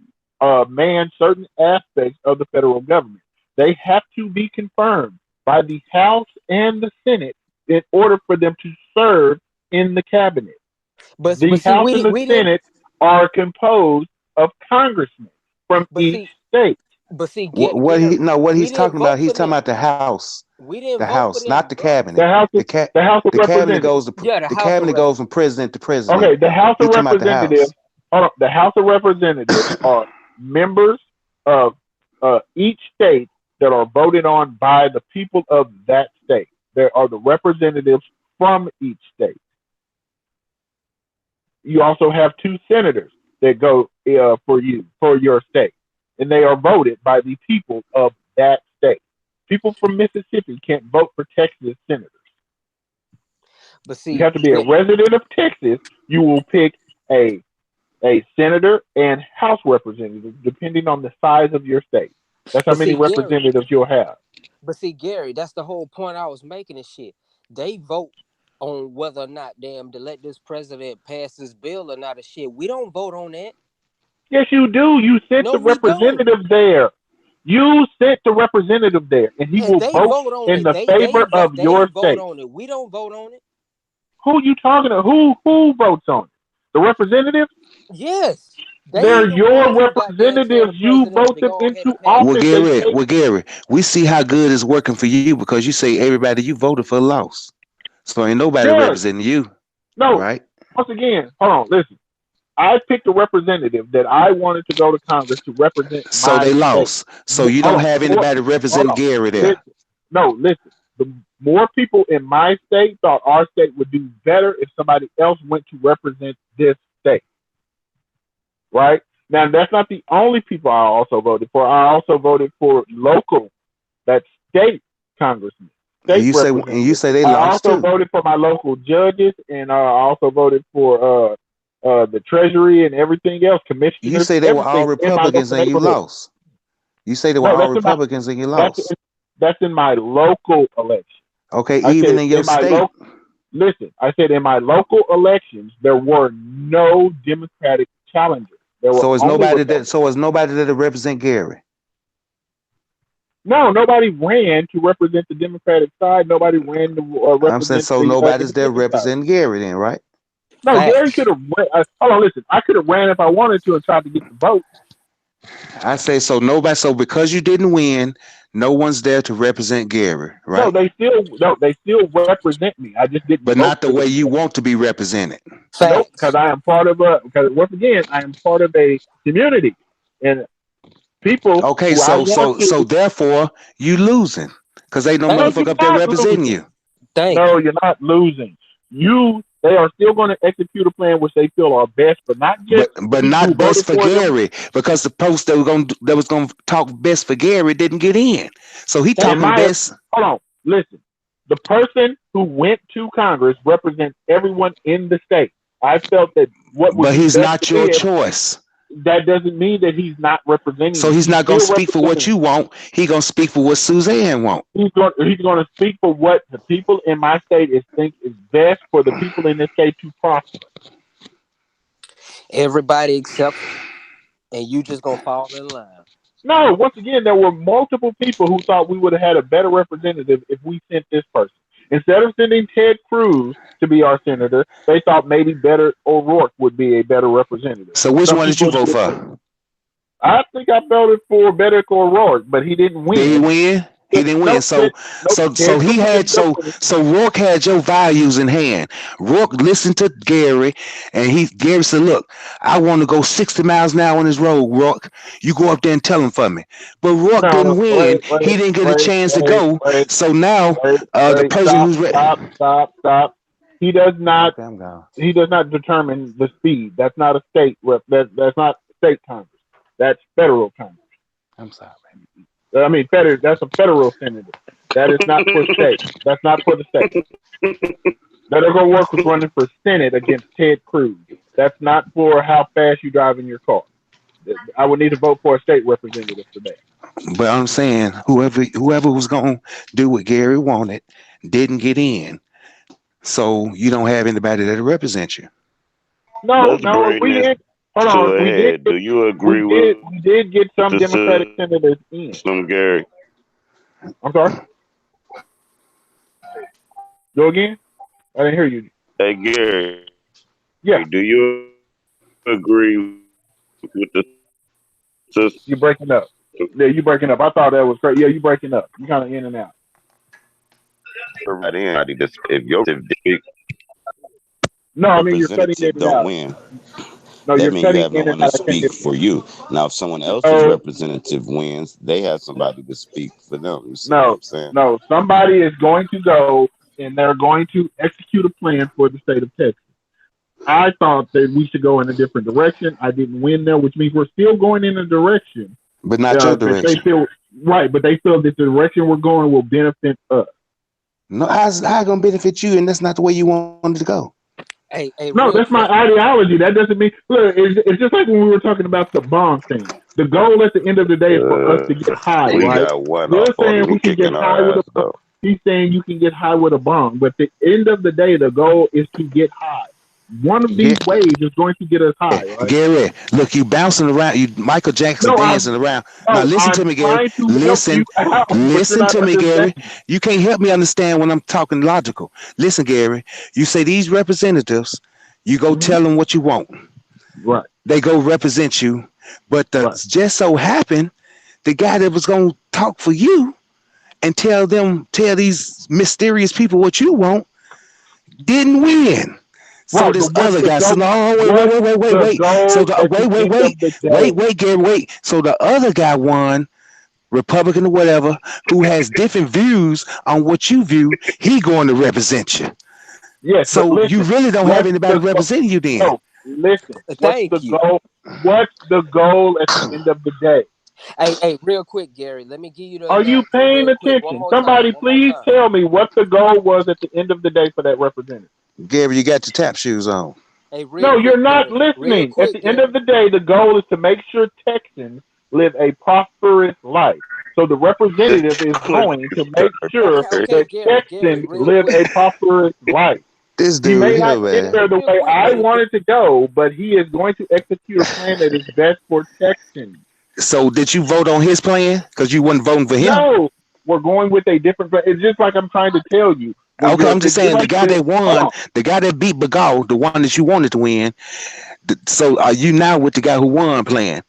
[SPEAKER 3] man certain aspects of the federal government. They have to be confirmed by the House and the Senate in order for them to serve in the cabinet. The House and the Senate are composed of congressmen from each state.
[SPEAKER 4] But see,
[SPEAKER 6] what he's talking about, he's talking about the House.
[SPEAKER 4] We didn't
[SPEAKER 6] the
[SPEAKER 4] vote
[SPEAKER 6] House,
[SPEAKER 4] for them,
[SPEAKER 6] not the
[SPEAKER 4] bro.
[SPEAKER 6] cabinet.
[SPEAKER 3] The House of
[SPEAKER 6] the cabinet goes to
[SPEAKER 4] the
[SPEAKER 6] cabinet goes from president to president.
[SPEAKER 3] Okay, the House of Representatives. The House of Representatives are members of each state that are voted on by the people of that state. There are the representatives from each state. You also have 2 senators that go for your state, and they are voted by the people of that state. People from Mississippi can't vote for Texas senators.
[SPEAKER 4] But
[SPEAKER 3] You
[SPEAKER 4] see,
[SPEAKER 3] have to be a resident of Texas. You will pick a senator and House representative, depending on the size of your state. That's how
[SPEAKER 4] but
[SPEAKER 3] many
[SPEAKER 4] see, Gary,
[SPEAKER 3] representatives you'll have.
[SPEAKER 4] but see, Gary, that's the whole point I was making and shit. They vote on whether or not damn to let this president pass this bill or not and shit. We don't vote on that.
[SPEAKER 3] Yes, you do. You sent
[SPEAKER 4] No,
[SPEAKER 3] the
[SPEAKER 4] we don't.
[SPEAKER 3] representative there. You sent the representative there, and he
[SPEAKER 4] And
[SPEAKER 3] will
[SPEAKER 4] they
[SPEAKER 3] vote
[SPEAKER 4] vote on
[SPEAKER 3] in
[SPEAKER 4] it.
[SPEAKER 3] the favor of
[SPEAKER 4] They
[SPEAKER 3] your
[SPEAKER 4] vote
[SPEAKER 3] state.
[SPEAKER 4] on it. We don't vote on it.
[SPEAKER 3] Who you talking to? Who votes on it? The representative?
[SPEAKER 4] Yes.
[SPEAKER 3] They're
[SPEAKER 4] the
[SPEAKER 3] your
[SPEAKER 4] ones who goddamn tell the
[SPEAKER 3] representatives. You
[SPEAKER 4] president
[SPEAKER 3] vote
[SPEAKER 4] to
[SPEAKER 3] them
[SPEAKER 4] go ahead
[SPEAKER 3] into
[SPEAKER 4] and pass
[SPEAKER 6] Well,
[SPEAKER 3] office.
[SPEAKER 4] it.
[SPEAKER 6] Gary, we see how good it's working for you because you say everybody you voted for lost. So ain't nobody
[SPEAKER 3] Yes.
[SPEAKER 6] representing you,
[SPEAKER 3] No.
[SPEAKER 6] right?
[SPEAKER 3] Once again, hold on. Listen. I picked a representative that I wanted to go to Congress to represent
[SPEAKER 6] So
[SPEAKER 3] my
[SPEAKER 6] they
[SPEAKER 3] state.
[SPEAKER 6] lost. So you don't have anybody representing Gary there.
[SPEAKER 3] Listen. The more people in my state thought our state would do better if somebody else went to represent this state. Right? Now, that's not the only people I also voted for. I also voted for local, that state congressmen.
[SPEAKER 6] And you say they
[SPEAKER 3] I
[SPEAKER 6] lost
[SPEAKER 3] also
[SPEAKER 6] too.
[SPEAKER 3] voted for my local judges, and I also voted for the Treasury and everything else, commissioners.
[SPEAKER 6] You say they were all
[SPEAKER 3] everything in my
[SPEAKER 6] Republicans
[SPEAKER 3] local
[SPEAKER 6] and you
[SPEAKER 3] neighborhood.
[SPEAKER 6] lost. You say they were
[SPEAKER 3] No,
[SPEAKER 6] all
[SPEAKER 3] that's in my-
[SPEAKER 6] Republicans and you lost.
[SPEAKER 3] That's in my local election.
[SPEAKER 6] Okay,
[SPEAKER 3] I
[SPEAKER 6] even
[SPEAKER 3] said
[SPEAKER 6] in your
[SPEAKER 3] my
[SPEAKER 6] state.
[SPEAKER 3] Listen, I said in my local elections there were no Democratic challengers. There were
[SPEAKER 6] So is
[SPEAKER 3] only
[SPEAKER 6] nobody
[SPEAKER 3] Republicans.
[SPEAKER 6] that represent Gary.
[SPEAKER 3] No, nobody ran to represent the Democratic side. Nobody ran to represent.
[SPEAKER 6] I'm saying so
[SPEAKER 3] the,
[SPEAKER 6] nobody's there
[SPEAKER 3] independent side.
[SPEAKER 6] representing Gary then, right?
[SPEAKER 3] No,
[SPEAKER 4] Facts.
[SPEAKER 3] Gary could have. Hold on, listen. I could have ran if I wanted to and tried to get the vote.
[SPEAKER 6] I say so nobody. So because you didn't win, no one's there to represent Gary, right?
[SPEAKER 3] No, they still represent me. I just didn't.
[SPEAKER 6] But
[SPEAKER 3] vote
[SPEAKER 6] not the
[SPEAKER 3] for
[SPEAKER 6] way
[SPEAKER 3] them.
[SPEAKER 6] you want to be represented.
[SPEAKER 3] Nope, because I am part of a. Because once again, I am part of a community, and people.
[SPEAKER 6] Okay,
[SPEAKER 3] who I want to-
[SPEAKER 6] so therefore you losing because ain't no
[SPEAKER 3] No,
[SPEAKER 6] motherfucker
[SPEAKER 3] you're
[SPEAKER 6] up there
[SPEAKER 3] not
[SPEAKER 6] representing
[SPEAKER 3] losing.
[SPEAKER 6] you.
[SPEAKER 3] No, you're not losing. They are still going to execute a plan which they feel are best, but not just.
[SPEAKER 6] But
[SPEAKER 3] people who
[SPEAKER 6] not best for
[SPEAKER 3] voted them.
[SPEAKER 6] Gary because the post that was gonna talk best for Gary didn't get in. So he talking best.
[SPEAKER 3] Hold on, listen. The person who went to Congress represents everyone in the state. I felt that what would
[SPEAKER 6] But
[SPEAKER 3] be
[SPEAKER 6] he's
[SPEAKER 3] best
[SPEAKER 6] not
[SPEAKER 3] for
[SPEAKER 6] your
[SPEAKER 3] them,
[SPEAKER 6] choice.
[SPEAKER 3] That doesn't mean that he's not representing.
[SPEAKER 6] So
[SPEAKER 3] you.
[SPEAKER 6] he's not gonna
[SPEAKER 3] still
[SPEAKER 6] speak for what
[SPEAKER 3] representing
[SPEAKER 6] you want. He gonna speak for what Suzanne want.
[SPEAKER 3] He's going to speak for what the people in my state think is best for the people in this state to prosper.
[SPEAKER 4] Everybody except, and you just gonna fall in line.
[SPEAKER 3] No, once again, there were multiple people who thought we would have had a better representative if we sent this person. Instead of sending Ted Cruz to be our senator, they thought maybe Beto O'Rourke would be a better representative.
[SPEAKER 6] So which
[SPEAKER 3] Some
[SPEAKER 6] one did you
[SPEAKER 3] people
[SPEAKER 6] vote
[SPEAKER 3] didn't.
[SPEAKER 6] for?
[SPEAKER 3] I think I voted for Beto O'Rourke, but he didn't win.
[SPEAKER 6] Did he win? He didn't win.
[SPEAKER 3] Nope,
[SPEAKER 6] So
[SPEAKER 3] Ted
[SPEAKER 6] he
[SPEAKER 3] Cruz
[SPEAKER 6] had
[SPEAKER 3] is
[SPEAKER 6] so Rourke had your values in hand. Rourke listened to Gary, and Gary said, "Look, I want to go 60 miles an hour on this road, Rourke. You go up there and tell him for me." But Rourke didn't win. He didn't get a chance to go. So now the person who's
[SPEAKER 3] stop. He does not. He does not determine the speed. That's not a state rep. That's not state Congress. That's federal Congress.
[SPEAKER 6] I'm sorry.
[SPEAKER 3] I mean, that's a federal senator. That is not for state. That's not for the state. Beto O'Rourke was running for Senate against Ted Cruz. That's not for how fast you drive in your car. I would need to vote for a state representative for that.
[SPEAKER 6] But I'm saying whoever was gonna do what Gary wanted didn't get in. So you don't have anybody that represents you.
[SPEAKER 3] No,
[SPEAKER 11] That's
[SPEAKER 3] we
[SPEAKER 11] greatness.
[SPEAKER 3] did. Hold
[SPEAKER 11] Go
[SPEAKER 3] on, we
[SPEAKER 11] ahead.
[SPEAKER 3] did.
[SPEAKER 11] Do you agree with
[SPEAKER 3] We did get some
[SPEAKER 11] the
[SPEAKER 3] Democratic senators in.
[SPEAKER 11] system, Gary?
[SPEAKER 3] I'm sorry. Go again. I didn't hear you.
[SPEAKER 11] Hey, Gary.
[SPEAKER 3] Yeah.
[SPEAKER 11] Do you agree with the system?
[SPEAKER 3] You breaking up? Yeah, you breaking up. I thought that was great. Yeah, you breaking up. You kind of in and out.
[SPEAKER 11] Right in. If your
[SPEAKER 3] No, I mean you're cutting
[SPEAKER 13] representative
[SPEAKER 3] it
[SPEAKER 13] don't
[SPEAKER 3] out.
[SPEAKER 13] win.
[SPEAKER 3] No,
[SPEAKER 13] That
[SPEAKER 3] you're
[SPEAKER 13] means you
[SPEAKER 3] cutting
[SPEAKER 13] have no
[SPEAKER 3] in
[SPEAKER 13] one
[SPEAKER 3] and
[SPEAKER 13] to
[SPEAKER 3] out. I can't
[SPEAKER 13] speak
[SPEAKER 3] hear
[SPEAKER 13] for you. Now, if someone else's representative wins, they have somebody to speak for them. You see what I'm saying?
[SPEAKER 3] No. Somebody is going to go and they're going to execute a plan for the state of Texas. I thought that we should go in a different direction. I didn't win there, which means we're still going in a direction
[SPEAKER 6] but not your
[SPEAKER 3] But they
[SPEAKER 6] direction.
[SPEAKER 3] feel right, but they feel that the direction we're going will benefit us.
[SPEAKER 6] No, how's how it gonna benefit you, and that's not the way you wanted to go.
[SPEAKER 4] Hey,
[SPEAKER 3] No,
[SPEAKER 4] real
[SPEAKER 3] that's my
[SPEAKER 4] quick.
[SPEAKER 3] ideology. That doesn't mean look. It's just like when we were talking about the bond thing. The goal at the end of the day is for us to get high,
[SPEAKER 11] We
[SPEAKER 3] right?
[SPEAKER 11] got one
[SPEAKER 3] They're
[SPEAKER 11] off on
[SPEAKER 3] saying
[SPEAKER 11] them
[SPEAKER 3] we can get
[SPEAKER 11] kicking
[SPEAKER 3] high
[SPEAKER 11] our
[SPEAKER 3] with a
[SPEAKER 11] ass
[SPEAKER 3] bong.
[SPEAKER 11] though.
[SPEAKER 3] He's saying you can get high with a bong, but at the end of the day, the goal is to get high. One of these ways is going to get us high, right?
[SPEAKER 6] Gary, look, you bouncing around, you Michael Jackson
[SPEAKER 3] No,
[SPEAKER 6] dancing around. Now
[SPEAKER 3] no,
[SPEAKER 6] listen
[SPEAKER 3] I'm
[SPEAKER 6] to me, Gary.
[SPEAKER 3] trying to help
[SPEAKER 6] Listen,
[SPEAKER 3] you out, but you're
[SPEAKER 6] listen
[SPEAKER 3] not
[SPEAKER 6] to me, Gary.
[SPEAKER 3] understanding.
[SPEAKER 6] You can't help me understand when I'm talking logical. Listen, Gary, you say these representatives, you go tell them what you want.
[SPEAKER 3] Right.
[SPEAKER 6] They go represent you, but just so happened the guy that was gonna talk for you and tell these mysterious people what you want didn't win. So
[SPEAKER 3] Right,
[SPEAKER 6] this
[SPEAKER 3] but what's
[SPEAKER 6] other
[SPEAKER 3] the
[SPEAKER 6] guy, so
[SPEAKER 3] goal?
[SPEAKER 6] no, wait. So
[SPEAKER 3] Goal at the end of the day?
[SPEAKER 6] wait, Gary, wait. So the other guy won, Republican or whatever, who has different views on what you view, he going to represent you.
[SPEAKER 3] Yes, but
[SPEAKER 6] So
[SPEAKER 3] listen,
[SPEAKER 6] you really don't have
[SPEAKER 3] what's
[SPEAKER 6] anybody
[SPEAKER 3] the
[SPEAKER 6] representing you then.
[SPEAKER 3] No, listen. What's
[SPEAKER 4] Thank
[SPEAKER 3] the
[SPEAKER 4] you.
[SPEAKER 3] goal? What's the goal at the end of the day?
[SPEAKER 4] Hey, real quick, Gary. Let me give you the
[SPEAKER 3] Are you
[SPEAKER 4] analogy
[SPEAKER 3] paying
[SPEAKER 4] real quick. One
[SPEAKER 3] attention?
[SPEAKER 4] more
[SPEAKER 3] Somebody
[SPEAKER 4] time.
[SPEAKER 3] please tell me what the goal was at the end of the day for that representative.
[SPEAKER 6] Gary, you got your tap shoes on.
[SPEAKER 4] Hey, real
[SPEAKER 3] No,
[SPEAKER 4] quick,
[SPEAKER 3] you're not
[SPEAKER 4] Gary. Real
[SPEAKER 3] listening. At
[SPEAKER 4] quick,
[SPEAKER 3] the end
[SPEAKER 4] Gary.
[SPEAKER 3] of the day, the goal is to make sure Texans live a prosperous life. So the representative is going to make sure that
[SPEAKER 4] Gary,
[SPEAKER 3] Texans
[SPEAKER 4] real
[SPEAKER 3] live
[SPEAKER 4] quick.
[SPEAKER 3] a prosperous life.
[SPEAKER 6] This
[SPEAKER 3] He
[SPEAKER 6] dude
[SPEAKER 3] may
[SPEAKER 6] here,
[SPEAKER 3] not get
[SPEAKER 6] man.
[SPEAKER 3] there the
[SPEAKER 4] Real
[SPEAKER 3] way
[SPEAKER 4] quick,
[SPEAKER 3] I
[SPEAKER 4] brother.
[SPEAKER 3] wanted to go, but he is going to execute a plan that is best for Texans.
[SPEAKER 6] So did you vote on his plan? Because you wasn't voting for him.
[SPEAKER 3] No, we're going with a different. It's just like I'm trying to tell you. When
[SPEAKER 6] Okay,
[SPEAKER 3] you're-
[SPEAKER 6] I'm just
[SPEAKER 3] it's
[SPEAKER 6] saying the
[SPEAKER 3] like
[SPEAKER 6] guy
[SPEAKER 3] this-
[SPEAKER 6] that
[SPEAKER 3] hold
[SPEAKER 6] won,
[SPEAKER 3] on.
[SPEAKER 6] the guy that beat Bagal, the one that you wanted to win. So are you now with the guy who won playing?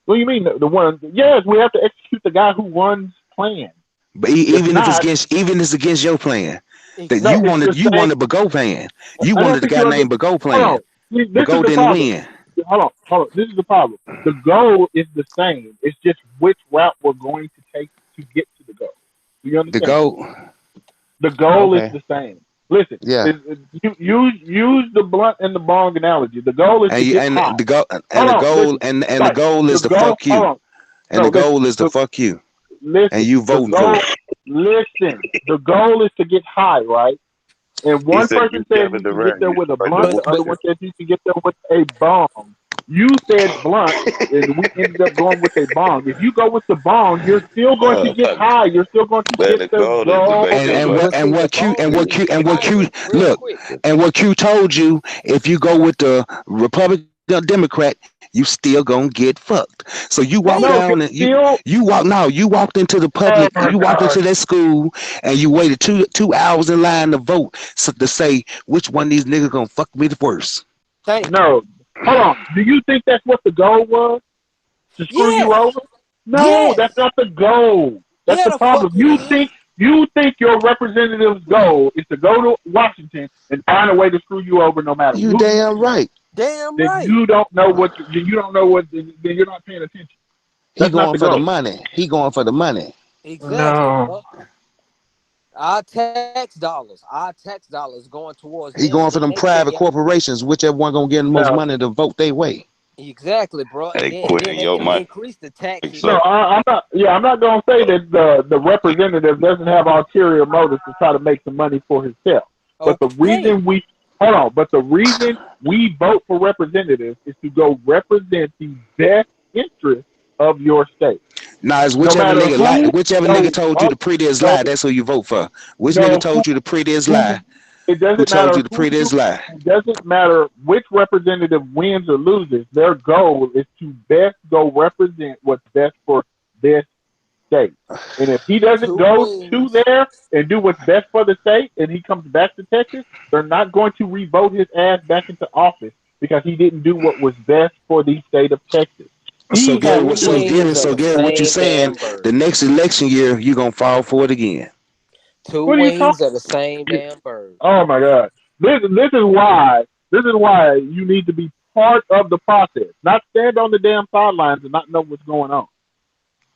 [SPEAKER 3] What do you mean the one? Yes, we have to execute the guy who runs plan.
[SPEAKER 6] But even if
[SPEAKER 3] not-
[SPEAKER 6] it's against your plan, that
[SPEAKER 3] No,
[SPEAKER 6] you
[SPEAKER 3] it's
[SPEAKER 6] wanted
[SPEAKER 3] the
[SPEAKER 6] you
[SPEAKER 3] same-
[SPEAKER 6] wanted Bagal plan. You
[SPEAKER 3] I don't
[SPEAKER 6] wanted the
[SPEAKER 3] think
[SPEAKER 6] guy
[SPEAKER 3] you
[SPEAKER 6] named Bagal
[SPEAKER 3] Hold
[SPEAKER 6] plan.
[SPEAKER 3] on. This is
[SPEAKER 6] Bagal
[SPEAKER 3] the
[SPEAKER 6] didn't
[SPEAKER 3] problem.
[SPEAKER 6] win.
[SPEAKER 3] Hold on. This is the problem. The goal is the same. It's just which route we're going to take to get to the goal. Do you
[SPEAKER 6] The
[SPEAKER 3] understand?
[SPEAKER 6] goal.
[SPEAKER 3] The goal
[SPEAKER 6] Okay.
[SPEAKER 3] is the same. Listen,
[SPEAKER 6] Yeah.
[SPEAKER 3] you use the blunt and the bong analogy. The goal is to get high.
[SPEAKER 6] And the goal and
[SPEAKER 3] Hold
[SPEAKER 6] the
[SPEAKER 3] on,
[SPEAKER 6] goal
[SPEAKER 3] listen.
[SPEAKER 6] and the
[SPEAKER 3] Right.
[SPEAKER 6] goal is
[SPEAKER 3] The
[SPEAKER 6] to
[SPEAKER 3] goal-
[SPEAKER 6] fuck you.
[SPEAKER 3] hold on.
[SPEAKER 6] And
[SPEAKER 3] No,
[SPEAKER 6] the goal
[SPEAKER 3] listen.
[SPEAKER 6] is to fuck you.
[SPEAKER 3] Listen,
[SPEAKER 6] And you
[SPEAKER 3] the
[SPEAKER 6] voting
[SPEAKER 3] goal,
[SPEAKER 6] for it.
[SPEAKER 3] Listen, the goal is to get high, right? And one
[SPEAKER 11] said
[SPEAKER 3] person
[SPEAKER 11] you
[SPEAKER 3] says
[SPEAKER 11] Kevin
[SPEAKER 3] you can
[SPEAKER 11] Durant,
[SPEAKER 3] get there
[SPEAKER 11] you
[SPEAKER 3] with a
[SPEAKER 11] like
[SPEAKER 3] blunt,
[SPEAKER 11] the
[SPEAKER 3] the other one says you can get there with a bomb. You said blunt, and we ended up going with a bong. If you go with the bong, you're still going to get high. You're still going to
[SPEAKER 11] Man,
[SPEAKER 3] get
[SPEAKER 11] the
[SPEAKER 3] the
[SPEAKER 11] goal is to
[SPEAKER 3] goal.
[SPEAKER 11] make
[SPEAKER 6] And what Q told you, if you go with the Republican Democrat, you still gonna get fucked. So you walk
[SPEAKER 3] No,
[SPEAKER 6] down
[SPEAKER 3] you're
[SPEAKER 6] and
[SPEAKER 3] still-
[SPEAKER 6] you walked into the public,
[SPEAKER 3] Oh my
[SPEAKER 6] you walked
[SPEAKER 3] God.
[SPEAKER 6] into that school and you waited two hours in line to vote to say which one of these niggas gonna fuck me the worst.
[SPEAKER 3] No. Hold on. Do you think that's what the goal was? To screw you
[SPEAKER 4] Yes.
[SPEAKER 3] over? No,
[SPEAKER 4] Yes.
[SPEAKER 3] that's not the goal. That's
[SPEAKER 4] Yeah,
[SPEAKER 3] the
[SPEAKER 4] the
[SPEAKER 3] problem.
[SPEAKER 4] fuck it
[SPEAKER 3] You think your representative's goal is to go to Washington and find a way to screw you over no matter
[SPEAKER 6] You
[SPEAKER 3] who.
[SPEAKER 6] damn right.
[SPEAKER 4] Damn
[SPEAKER 3] Then
[SPEAKER 4] right.
[SPEAKER 3] you don't know what then you're not paying attention.
[SPEAKER 6] He
[SPEAKER 3] That's not
[SPEAKER 6] going
[SPEAKER 3] the
[SPEAKER 6] for the
[SPEAKER 3] goal.
[SPEAKER 6] money. He going for the money.
[SPEAKER 4] Exactly.
[SPEAKER 3] No.
[SPEAKER 4] Bro. Our tax dollars going towards
[SPEAKER 6] He
[SPEAKER 4] them
[SPEAKER 6] going
[SPEAKER 4] so
[SPEAKER 6] for them
[SPEAKER 4] they can
[SPEAKER 6] private
[SPEAKER 4] get
[SPEAKER 6] corporations, whichever one gonna get the most
[SPEAKER 3] No.
[SPEAKER 6] money to vote their way.
[SPEAKER 4] exactly, bro. And
[SPEAKER 11] They
[SPEAKER 4] then
[SPEAKER 11] quitting
[SPEAKER 4] they
[SPEAKER 11] your
[SPEAKER 4] can
[SPEAKER 11] money.
[SPEAKER 4] increase the taxes.
[SPEAKER 3] No, I'm not. Yeah, I'm not going to say that the representative doesn't have ulterior motives to try to make some money for himself. But the reason we vote for representatives is to go represent the best interest of your state.
[SPEAKER 6] Nah, it's
[SPEAKER 3] No
[SPEAKER 6] whichever
[SPEAKER 3] matter
[SPEAKER 6] nigga
[SPEAKER 3] who-
[SPEAKER 6] lie, whichever
[SPEAKER 3] no,
[SPEAKER 6] nigga told you
[SPEAKER 3] oh,
[SPEAKER 6] the prettiest
[SPEAKER 3] no,
[SPEAKER 6] lie, that's who you vote for. Which
[SPEAKER 3] no,
[SPEAKER 6] nigga told you the prettiest lie?
[SPEAKER 3] It doesn't
[SPEAKER 6] Who told
[SPEAKER 3] matter
[SPEAKER 6] you the prettiest lie?
[SPEAKER 3] It doesn't matter which representative wins or loses. Their goal is to best go represent what's best for this state. And if he doesn't go to there and do what's best for the state and he comes back to Texas, they're not going to re-vote his ass back into office because he didn't do what was best for the state of Texas.
[SPEAKER 6] So
[SPEAKER 3] He
[SPEAKER 6] Gary,
[SPEAKER 3] has
[SPEAKER 6] so
[SPEAKER 3] to-
[SPEAKER 6] Gary, what you saying? The next election year, you gonna fall for it again.
[SPEAKER 4] Two
[SPEAKER 3] What are you
[SPEAKER 4] wings
[SPEAKER 3] talking-
[SPEAKER 4] of the same damn bird.
[SPEAKER 3] Oh my God! This is why you need to be part of the process, not stand on the damn sidelines and not know what's going on.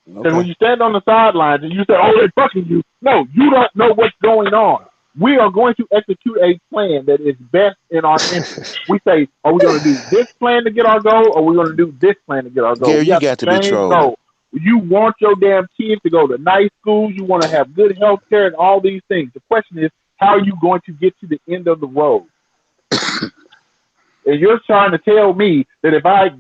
[SPEAKER 3] Because when you stand on the sidelines and you say, "Oh, they're fucking you," no, you don't know what's going on. we are going to execute a plan that is best in our interest. We say, are we going to do this plan to get our goal, or are we going to do this plan to get our goal?
[SPEAKER 6] Gary,
[SPEAKER 3] We
[SPEAKER 6] you
[SPEAKER 3] have
[SPEAKER 6] got
[SPEAKER 3] the
[SPEAKER 6] to be
[SPEAKER 3] same
[SPEAKER 6] trolling.
[SPEAKER 3] goal. You want your damn kids to go to nice schools. You want to have good health care and all these things. The question is, how are you going to get to the end of the road? And you're trying to tell me that if I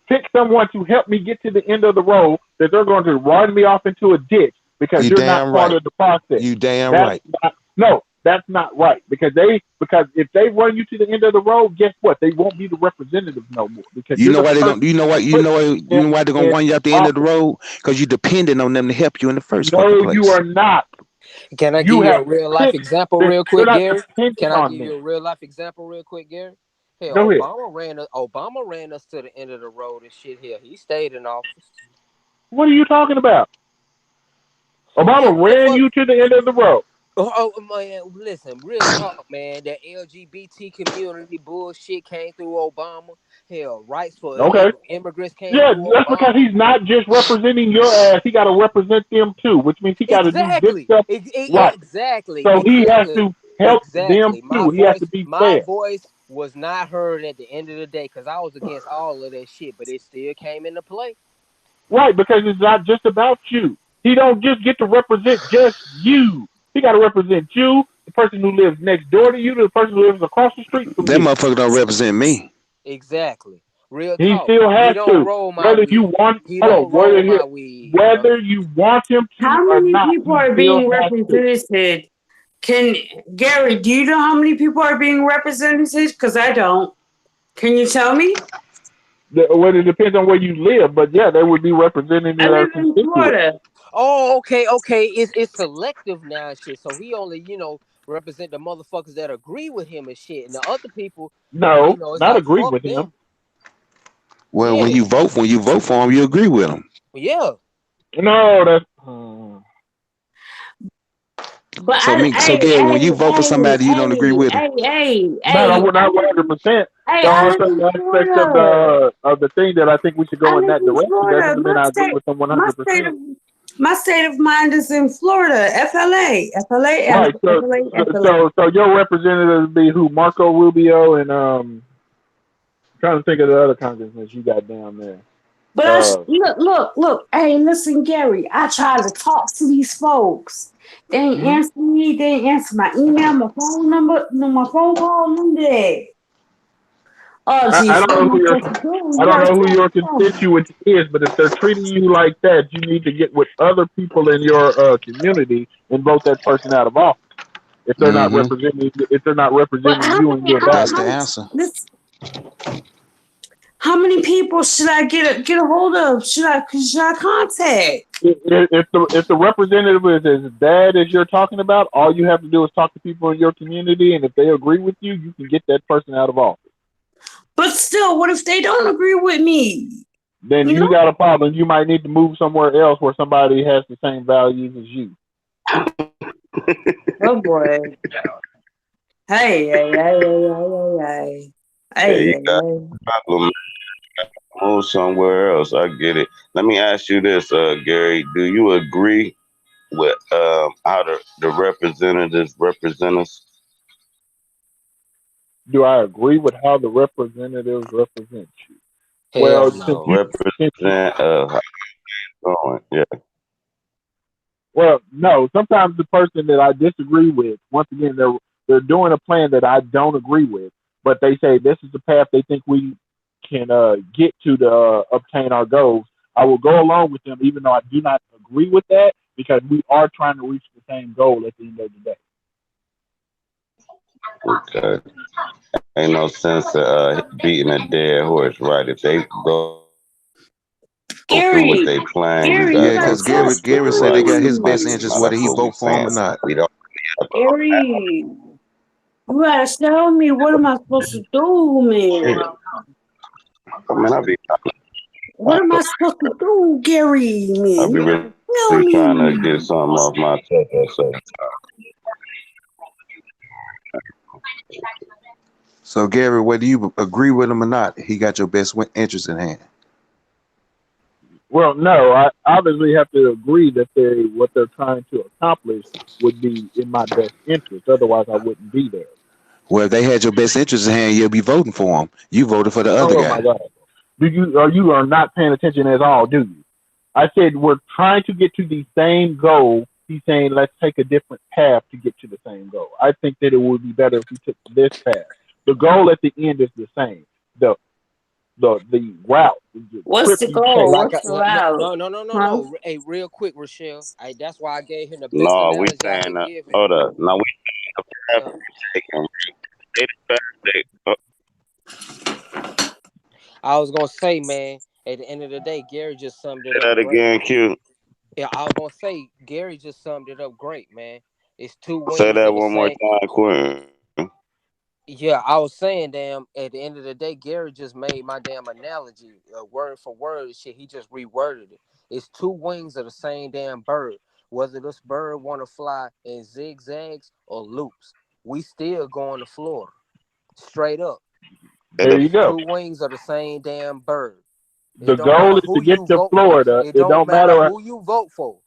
[SPEAKER 3] pick someone to help me get to the end of the road, that they're going to run me off into a ditch because
[SPEAKER 6] You
[SPEAKER 3] you're not
[SPEAKER 6] damn
[SPEAKER 3] part
[SPEAKER 6] right.
[SPEAKER 3] of the process.
[SPEAKER 6] You damn
[SPEAKER 3] That's
[SPEAKER 6] right.
[SPEAKER 3] not, no, that's not right. Because if they run you to the end of the road, guess what? They won't be the representatives no more. Because
[SPEAKER 6] You
[SPEAKER 3] you're
[SPEAKER 6] know
[SPEAKER 3] the
[SPEAKER 6] why they
[SPEAKER 3] person
[SPEAKER 6] gonna? You know why? You
[SPEAKER 3] put
[SPEAKER 6] know why? You know why they're gonna
[SPEAKER 3] in
[SPEAKER 6] run you out the end of the
[SPEAKER 3] office.
[SPEAKER 6] road? Because you're dependent on them to help you in the first fucking
[SPEAKER 3] No,
[SPEAKER 6] place.
[SPEAKER 3] you are not.
[SPEAKER 4] Can I
[SPEAKER 3] You
[SPEAKER 4] give you a
[SPEAKER 3] have
[SPEAKER 4] real life
[SPEAKER 3] picked
[SPEAKER 4] example
[SPEAKER 3] that
[SPEAKER 4] real
[SPEAKER 3] you're
[SPEAKER 4] quick,
[SPEAKER 3] not
[SPEAKER 4] Gary?
[SPEAKER 3] dependent
[SPEAKER 4] Can I
[SPEAKER 3] on
[SPEAKER 4] give
[SPEAKER 3] them.
[SPEAKER 4] you a real life example real quick, Gary? Hell,
[SPEAKER 3] Go ahead.
[SPEAKER 4] Obama ran us to the end of the road and shit here. He stayed in office.
[SPEAKER 3] What are you talking about? Obama ran you to the end of the road.
[SPEAKER 4] Oh man, listen, real talk, man. That LGBT community bullshit came through Obama. Hell, rights for
[SPEAKER 3] Okay.
[SPEAKER 4] illegal immigrants came
[SPEAKER 3] Yeah,
[SPEAKER 4] through
[SPEAKER 3] that's because
[SPEAKER 4] Obama.
[SPEAKER 3] he's not just representing your ass. He got to represent them too, which means he got to do good
[SPEAKER 4] Exactly.
[SPEAKER 3] stuff right.
[SPEAKER 4] Exactly.
[SPEAKER 3] So he has to help them
[SPEAKER 4] Exactly.
[SPEAKER 3] too. He has to be
[SPEAKER 4] My
[SPEAKER 3] fair.
[SPEAKER 4] voice was not heard at the end of the day because I was against all of that shit, but it still came into play.
[SPEAKER 3] Right, because it's not just about you. He don't just get to represent just you. He got to represent you, the person who lives next door to you, the person who lives across the street from
[SPEAKER 6] That
[SPEAKER 3] you.
[SPEAKER 6] motherfucker don't represent me.
[SPEAKER 4] Exactly. Real
[SPEAKER 3] He
[SPEAKER 4] talk.
[SPEAKER 3] still
[SPEAKER 4] He
[SPEAKER 3] has
[SPEAKER 4] don't
[SPEAKER 3] to,
[SPEAKER 4] roll my
[SPEAKER 3] whether you
[SPEAKER 4] weed.
[SPEAKER 3] want,
[SPEAKER 4] He don't roll my weed, bro.
[SPEAKER 3] whether you want him to
[SPEAKER 9] How
[SPEAKER 3] or
[SPEAKER 9] many
[SPEAKER 3] not,
[SPEAKER 9] people
[SPEAKER 3] he
[SPEAKER 9] are
[SPEAKER 3] still
[SPEAKER 9] being
[SPEAKER 3] has to.
[SPEAKER 9] represented? Gary, do you know how many people are being represented? Because I don't. Can you tell me?
[SPEAKER 3] Well, it depends on where you live, but yeah, they would be representing
[SPEAKER 9] I
[SPEAKER 3] their
[SPEAKER 9] live in
[SPEAKER 3] constituents.
[SPEAKER 9] Florida.
[SPEAKER 4] Oh, okay. It's selective now and shit. So he only, represent the motherfuckers that agree with him and shit. And the other people,
[SPEAKER 3] No,
[SPEAKER 4] it's
[SPEAKER 3] not
[SPEAKER 4] like
[SPEAKER 3] agree
[SPEAKER 4] fuck
[SPEAKER 3] with
[SPEAKER 4] them.
[SPEAKER 3] him.
[SPEAKER 6] Well,
[SPEAKER 4] Yeah.
[SPEAKER 6] when you vote for him, you agree with him.
[SPEAKER 4] Yeah.
[SPEAKER 3] No, that's.
[SPEAKER 9] But
[SPEAKER 6] So Gary, when you vote for somebody you don't agree with him.
[SPEAKER 3] No, we're not 100%. There are certain aspects of the thing that I think we should go in that direction. Doesn't mean I agree with them 100%.
[SPEAKER 9] My state of mind is in Florida. FLA.
[SPEAKER 3] Right. So your representatives would be who? Marco Rubio and trying to think of the other congressmen you got down there.
[SPEAKER 9] But look. Hey, listen, Gary. I tried to talk to these folks. They ain't answer me. They ain't answer my email, my phone number, my phone call, none of that. Oh, geez.
[SPEAKER 3] I don't know who your constituent is, but if they're treating you like that, you need to get with other people in your community and vote that person out of office. If they're not representing you and your values.
[SPEAKER 6] That's the answer.
[SPEAKER 9] How many people should I get a hold of? Should I contact?
[SPEAKER 3] If the representative is as bad as you're talking about, all you have to do is talk to people in your community, and if they agree with you, you can get that person out of office.
[SPEAKER 9] But still, what if they don't agree with me?
[SPEAKER 3] Then you got a problem. You might need to move somewhere else where somebody has the same values as you.
[SPEAKER 9] Oh boy. Hey.
[SPEAKER 11] You got a problem. Move somewhere else. I get it. Let me ask you this, Gary. Do you agree with how the representatives represent us?
[SPEAKER 3] Do I agree with how the representatives represent you?
[SPEAKER 4] Hell
[SPEAKER 3] Well,
[SPEAKER 4] no.
[SPEAKER 11] Represent how going, yeah.
[SPEAKER 3] Well, no. Sometimes the person that I disagree with, once again, they're doing a plan that I don't agree with, but they say this is the path they think we can get to obtain our goals. I will go along with them, even though I do not agree with that, because we are trying to reach the same goal at the end of the day.
[SPEAKER 11] Okay. Ain't no sense beating a dead horse, right? If they go through with their plan, you
[SPEAKER 6] Yeah,
[SPEAKER 11] gotta go
[SPEAKER 6] because
[SPEAKER 11] through with
[SPEAKER 6] Gary
[SPEAKER 11] the
[SPEAKER 6] said they got his
[SPEAKER 11] right
[SPEAKER 6] best
[SPEAKER 11] plan.
[SPEAKER 6] interest whether
[SPEAKER 11] That's
[SPEAKER 6] he
[SPEAKER 11] what we
[SPEAKER 6] vote for him or
[SPEAKER 11] saying.
[SPEAKER 6] not.
[SPEAKER 11] We don't.
[SPEAKER 9] Gary, you gotta tell me what am I supposed to do, man?
[SPEAKER 11] I mean,
[SPEAKER 9] What am I supposed to do, Gary, man?
[SPEAKER 11] I'll be really
[SPEAKER 9] Tell me.
[SPEAKER 11] trying to get something off my chest at certain time.
[SPEAKER 6] So Gary, whether you agree with him or not, he got your best interest in hand.
[SPEAKER 3] Well, no, I obviously have to agree that what they're trying to accomplish would be in my best interest. Otherwise, I wouldn't be there.
[SPEAKER 6] Well, if they had your best interest in hand, you'll be voting for them. You voted for the other
[SPEAKER 3] Oh my
[SPEAKER 6] guy.
[SPEAKER 3] God, you are not paying attention at all, do you? I said we're trying to get to the same goal. He's saying let's take a different path to get to the same goal. I think that it would be better if we took this path. The goal at the end is the same. The route. The
[SPEAKER 9] What's the
[SPEAKER 3] trip you
[SPEAKER 9] goal?
[SPEAKER 3] take.
[SPEAKER 4] Like
[SPEAKER 9] What's the
[SPEAKER 4] no,
[SPEAKER 9] route?
[SPEAKER 4] no, no, no,
[SPEAKER 9] Huh?
[SPEAKER 4] no. Hey, real quick, Rochelle. That's why I gave him the best
[SPEAKER 13] No, we
[SPEAKER 4] analogy I
[SPEAKER 13] saying
[SPEAKER 4] could give him.
[SPEAKER 13] hold up. No, we saying the path
[SPEAKER 4] Uh,
[SPEAKER 13] we taking. They the path
[SPEAKER 4] I was gonna say, man. At the end of the day, Gary just summed it
[SPEAKER 13] say
[SPEAKER 4] up
[SPEAKER 13] that
[SPEAKER 4] great.
[SPEAKER 13] again, Q.
[SPEAKER 4] Yeah, I was gonna say Gary just summed it up great, man. It's two
[SPEAKER 13] Say
[SPEAKER 4] wings
[SPEAKER 13] that
[SPEAKER 4] of the
[SPEAKER 13] one more
[SPEAKER 4] same.
[SPEAKER 13] time, Quinn.
[SPEAKER 4] Yeah, I was saying, damn. At the end of the day, Gary just made my damn analogy, word for word. Shit, he just reworded it. It's two wings of the same damn bird. Whether this bird want to fly in zigzags or loops, we still going to Florida, straight up.
[SPEAKER 3] There you go.
[SPEAKER 4] Two wings of the same damn bird.
[SPEAKER 3] The
[SPEAKER 4] It don't matter
[SPEAKER 3] goal is to
[SPEAKER 4] who
[SPEAKER 3] get
[SPEAKER 4] you
[SPEAKER 3] to
[SPEAKER 4] vote.
[SPEAKER 3] Florida.
[SPEAKER 4] It
[SPEAKER 3] It
[SPEAKER 4] don't
[SPEAKER 3] don't
[SPEAKER 4] matter
[SPEAKER 3] matter.
[SPEAKER 4] who you vote for.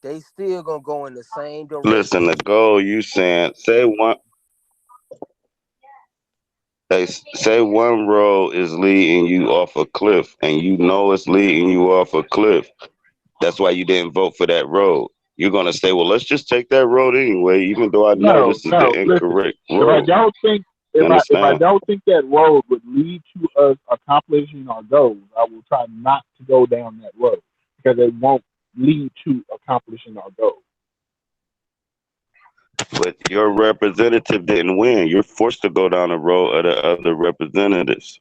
[SPEAKER 4] They still gonna go in the same
[SPEAKER 13] Listen,
[SPEAKER 4] direction.
[SPEAKER 13] the goal you saying say one. They say one road is leading you off a cliff, and you know it's leading you off a cliff. That's why you didn't vote for that road. You're gonna say, "Well, let's just take that road anyway," even though I know
[SPEAKER 3] No,
[SPEAKER 13] this is the
[SPEAKER 3] no. Listen,
[SPEAKER 13] incorrect
[SPEAKER 3] if I
[SPEAKER 13] road.
[SPEAKER 3] don't think
[SPEAKER 13] You
[SPEAKER 3] if I
[SPEAKER 13] understand?
[SPEAKER 3] don't think that road would lead to us accomplishing our goals, I will try not to go down that road because it won't lead to accomplishing our goals.
[SPEAKER 13] But your representative didn't win. You're forced to go down the road of the other representatives.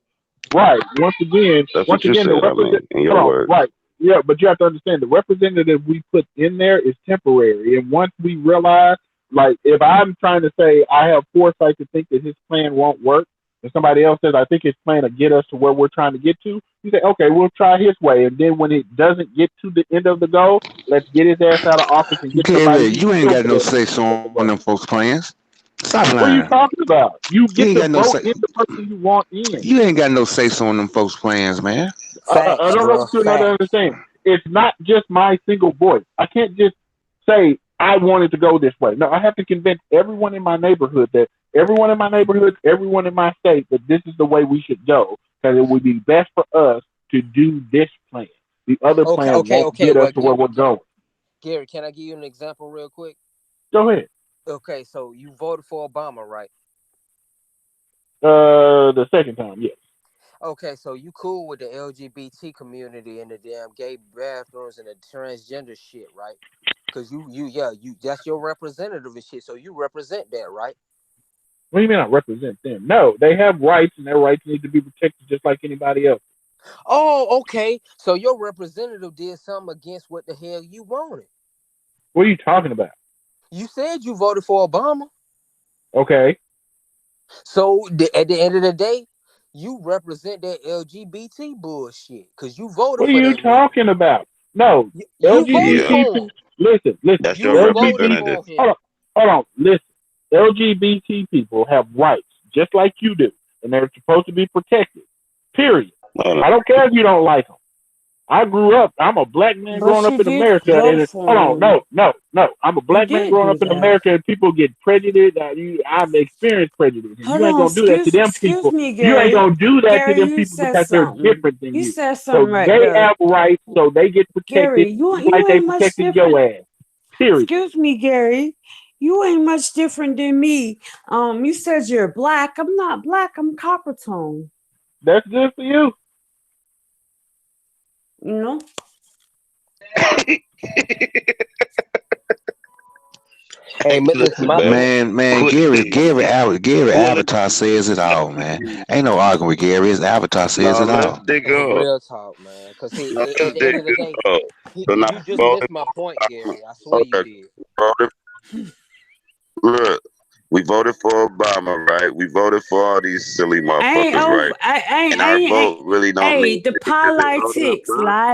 [SPEAKER 3] Right. Once again,
[SPEAKER 13] That's what you
[SPEAKER 3] the
[SPEAKER 13] said. I mean, in your words.
[SPEAKER 3] Right. Yeah, but you have to understand the representative we put in there is temporary, and once we realize, like, if I'm trying to say I have foresight to think that his plan won't work, and somebody else says I think his plan will get us to where we're trying to get to, you say, okay, we'll try his way, and then when it doesn't get to the end of the goal, let's get his ass out of office and get somebody
[SPEAKER 6] Gary,
[SPEAKER 3] who's
[SPEAKER 6] you ain't got no
[SPEAKER 3] stupid
[SPEAKER 6] say so
[SPEAKER 3] at the
[SPEAKER 6] on
[SPEAKER 3] goal.
[SPEAKER 6] them folks' plans. Stop
[SPEAKER 3] What are you
[SPEAKER 6] lying.
[SPEAKER 3] talking about? You
[SPEAKER 6] You
[SPEAKER 3] get
[SPEAKER 6] ain't
[SPEAKER 3] to
[SPEAKER 6] got no
[SPEAKER 3] vote
[SPEAKER 6] say.
[SPEAKER 3] in the person you want in.
[SPEAKER 6] You ain't got no say so on them folks' plans, man.
[SPEAKER 3] I
[SPEAKER 4] Facts,
[SPEAKER 3] don't know
[SPEAKER 4] bro.
[SPEAKER 3] what you're not
[SPEAKER 4] Facts.
[SPEAKER 3] understanding. It's not just my single voice. I can't just say I wanted to go this way. No, I have to convince everyone in my neighborhood, everyone in my state, that this is the way we should go. Because it would be best for us to do this plan. The other plan won't get us
[SPEAKER 4] Well,
[SPEAKER 3] to where we're going.
[SPEAKER 4] Gary, can I give you an example real quick?
[SPEAKER 3] Go ahead.
[SPEAKER 4] Okay, so you voted for Obama, right?
[SPEAKER 3] The second time, yes.
[SPEAKER 4] Okay, so you cool with the LGBT community and the damn gay bathrooms and the transgender shit, right? Cause you that's your representative and shit. So you represent that, right?
[SPEAKER 3] What do you mean I represent them? No, they have rights, and their rights need to be protected just like anybody else.
[SPEAKER 4] Oh, okay. So your representative did something against what the hell you wanted.
[SPEAKER 3] What are you talking about?
[SPEAKER 4] You said you voted for Obama.
[SPEAKER 3] Okay.
[SPEAKER 4] So at the end of the day, you represent that LGBT bullshit because you voted
[SPEAKER 3] What are
[SPEAKER 4] for
[SPEAKER 3] you
[SPEAKER 4] that nigga.
[SPEAKER 3] talking about? No,
[SPEAKER 4] You voted for
[SPEAKER 3] LGBT.
[SPEAKER 4] him.
[SPEAKER 3] Listen.
[SPEAKER 13] That's your
[SPEAKER 4] You voted
[SPEAKER 13] representative.
[SPEAKER 4] for him.
[SPEAKER 3] Hold on. Listen. LGBT people have rights just like you do, and they're supposed to be protected. Period. I don't care if you don't like them. I grew up. I'm a black man
[SPEAKER 9] But
[SPEAKER 3] growing up
[SPEAKER 9] you
[SPEAKER 3] in
[SPEAKER 9] did
[SPEAKER 3] America.
[SPEAKER 9] vote
[SPEAKER 3] And
[SPEAKER 9] for
[SPEAKER 3] hold on,
[SPEAKER 9] him.
[SPEAKER 3] no. I'm a black
[SPEAKER 9] You
[SPEAKER 3] man
[SPEAKER 9] did
[SPEAKER 3] growing
[SPEAKER 9] do
[SPEAKER 3] up in
[SPEAKER 9] that.
[SPEAKER 3] America, and people get prejudiced. I've experienced prejudice. And
[SPEAKER 9] Hold
[SPEAKER 3] you ain't
[SPEAKER 9] on,
[SPEAKER 3] gonna do that to them people.
[SPEAKER 9] excuse me,
[SPEAKER 3] You ain't
[SPEAKER 9] Gary.
[SPEAKER 3] gonna do that
[SPEAKER 9] Gary,
[SPEAKER 3] to them
[SPEAKER 9] you
[SPEAKER 3] people
[SPEAKER 9] said
[SPEAKER 3] because they're
[SPEAKER 9] something.
[SPEAKER 3] different than
[SPEAKER 9] You
[SPEAKER 3] you.
[SPEAKER 9] said
[SPEAKER 3] So
[SPEAKER 9] something right
[SPEAKER 3] they
[SPEAKER 9] there.
[SPEAKER 3] have rights, so they get
[SPEAKER 9] Gary,
[SPEAKER 3] protected,
[SPEAKER 9] you
[SPEAKER 3] just like they
[SPEAKER 9] ain't much
[SPEAKER 3] protected
[SPEAKER 9] different.
[SPEAKER 3] your ass. Period.
[SPEAKER 9] Excuse me, Gary. You ain't much different than me. You said you're black. I'm not black. I'm copper tone.
[SPEAKER 3] That's good for you.
[SPEAKER 9] You know.
[SPEAKER 4] Hey,
[SPEAKER 13] Listen, man.
[SPEAKER 6] Man, Gary Avatar says it all, man. Ain't no arguing with Gary. His Avatar says
[SPEAKER 13] No,
[SPEAKER 6] it
[SPEAKER 13] let's
[SPEAKER 6] all.
[SPEAKER 13] dig up.
[SPEAKER 4] real talk, man. Because at
[SPEAKER 13] Let's
[SPEAKER 4] the end
[SPEAKER 13] dig
[SPEAKER 4] of the day,
[SPEAKER 13] up. So now
[SPEAKER 4] you just missed my point, Gary. I swear you did.
[SPEAKER 13] Look, we voted for Obama, right? We voted for all these silly motherfuckers, right? And our vote really don't mean
[SPEAKER 9] Hey, the politics. Lie.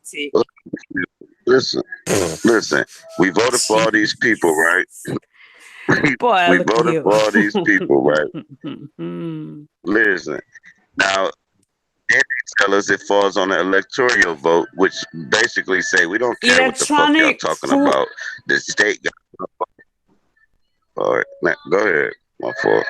[SPEAKER 9] Tick.
[SPEAKER 13] Listen. We voted for all these people, right?
[SPEAKER 9] Boy,
[SPEAKER 13] We
[SPEAKER 9] look at
[SPEAKER 13] voted
[SPEAKER 9] you.
[SPEAKER 13] for all these people, right? Listen. Now,
[SPEAKER 11] then they tell us it falls on the electoral vote, which basically say we don't care what the fuck y'all
[SPEAKER 9] Electronic
[SPEAKER 11] talking
[SPEAKER 9] food.
[SPEAKER 11] about. The state got. All right, now, go ahead. My fault.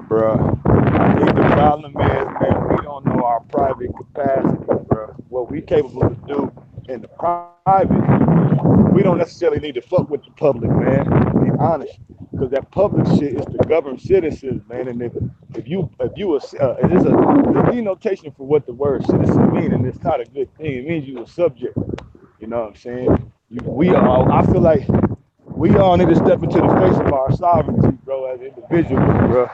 [SPEAKER 10] Bruh, I think the problem is, man, we don't know our private capacity, bruh. What we capable to do in the private, we don't necessarily need to fuck with the public, man. To be honest, because that public shit is to govern citizens, man. And if you it is a denotation for what the word citizen means, and it's not a good thing. It means you a subject. You know what I'm saying? I feel like we all need to step into the face of our sovereignty, bro, as individuals, bro.